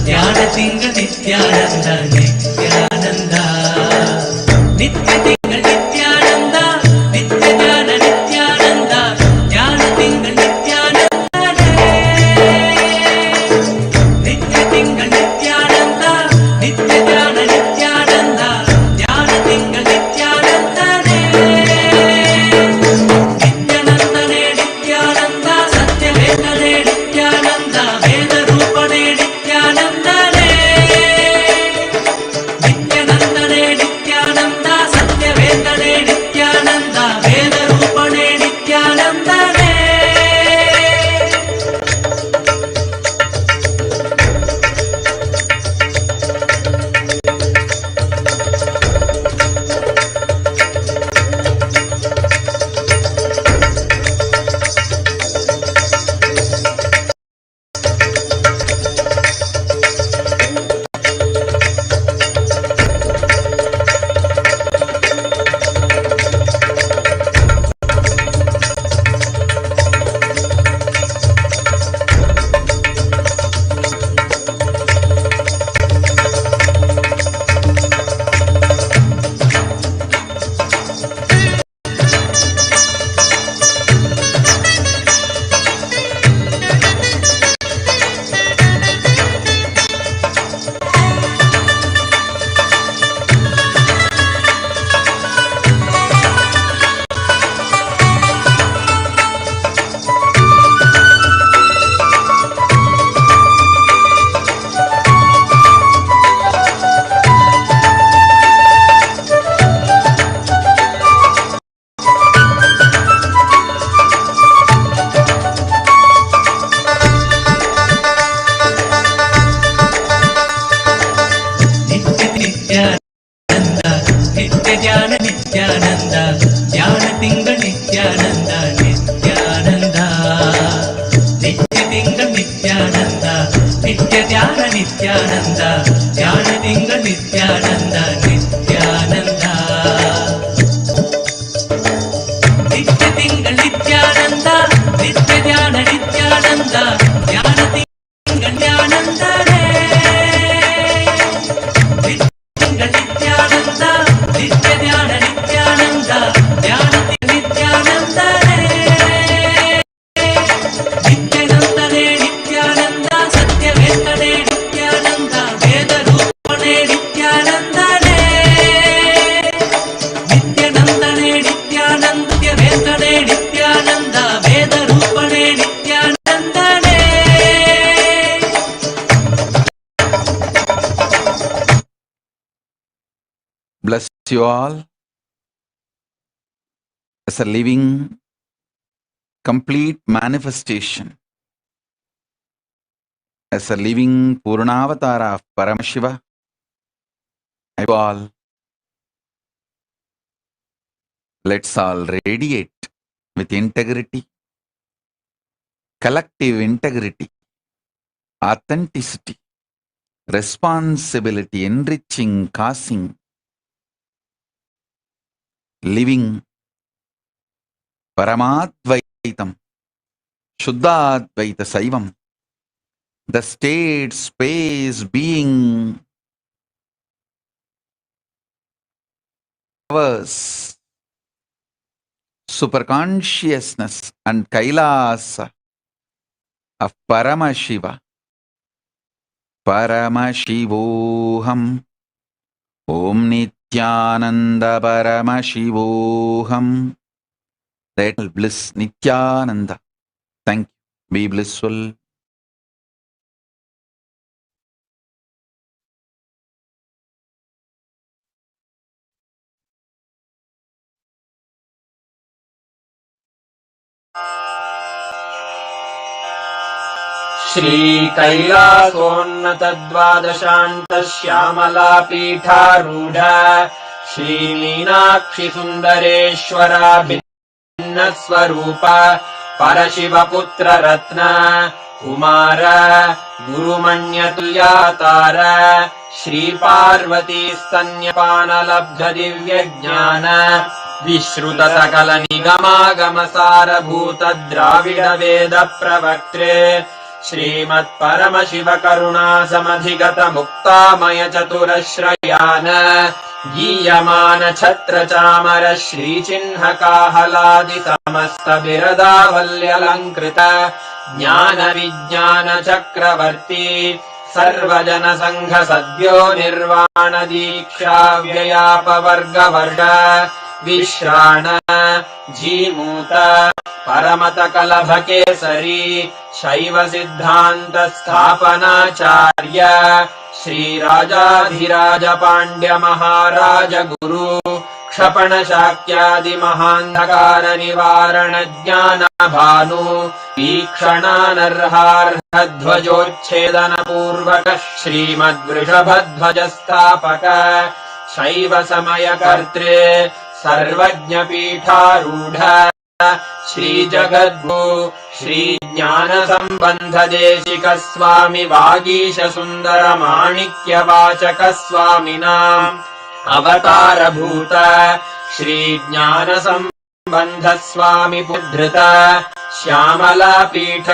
ஞான திங்கள் நித்யானந்த நித்யானந்த நித்ய திங்கள் நித்யானந்த நித்ய ஞான நித்யானந்த ஞான திங்கள் நித்யானந்த நித்ய திங்கள் நித்யானந்த நித்ய ஞான நித்யானந்த ஞான திங்கள் நித்யானந்தனே நித்யானந்தனே நித்யானந்த சத்யவேதனே நித்யானந்த வேத ரூபனே நித்யானந்தனே நித்யானந்தனே நித்யானந்த சத்ய திங்கள் நித்யானந்தா நித்யானந்தா நித்ய திங்கள் நித்யானந்தா நித்ய தியான நித்யானந்தா தியான திங்கள் நித்யானந்தா நித்யானந்தா நித்ய திங்கள் நித்யானந்தா நித்ய தியான நித்யானந்தா தியான திங்கள் ஞானந்தரே திங்கள் நித்யானந்தா நித்ய தியான நித்யானந்தா தியான நித்யானந்தரே நித்யானந்தனே நித்யானந்தா சத்ய வேங்கடே நித்யானந்தா வேத ரூபணே நித்யானந்தனே நித்யானந்தனே நித்யானந்த வேங்கடே நித்யானந்தா வேத ரூபணே நித்யானந்தனே. Bless you all as a living, complete manifestation, as a living Purnavatara of Paramashiva. I all, let's all radiate with integrity, collective integrity, authenticity, responsibility, enriching, causing, living Paramadvaitam, Shuddhadvaita Saivam, the state, space, being, powers, superconsciousness and Kailasa of Paramashiva. Paramashivoham Om Nityananda Paramashivoham. That bliss Nityananda. Thank you. Be blissful. श्रीकैलासोन्नतद्वादशान्त Shyamala पीठारूढ श्रीमीनाक्षि सुन्दरेश्वरा भिन्नस्वरूप परशिवपुत्र रत्न कुमार गुरुमण्यतुल्यातार श्रीपार्वती स्तन्यपानलब्ध दिव्यज्ञान विश्रुत सकल निगमागमसारभूत द्राविड वेद प्रवक्त्रे श्रीमत्परमशिव करुणा समधिगत मुक्तामय चतुरश्रयान गीयमान छत्र चामर श्रीचिह्न काहलादि समस्त बिरदावल्यलङ्कृत ज्ञान विज्ञान चक्रवर्ती सर्वजन संघ सद्यो निर्वाण दीक्षा व्ययापवर्गवर्ग विश्राण जीमूत परमत कलभ केसरी शैव सिद्धांत स्थापनाचार्य श्री राजाधिराज पांड्य महाराज गुरु क्षपण शाक्यादि महांधकार निवारण ज्ञान भानु वीक्षणानर्हार्ह ध्वजोच्छेदन पूर्वक श्रीमद्वृषभध्वज स्थापक शैव समय कर्त्रे सर्वज्ञ पीठारूढ़ श्री जगद्गु श्री ज्ञान संबंध देशिक स्वामी वागीश सुंदर माणिक्य वाचक स्वामिनां अवतार भूत श्री ज्ञान संबंध स्वामी पुद्धृत श्यामला पीठ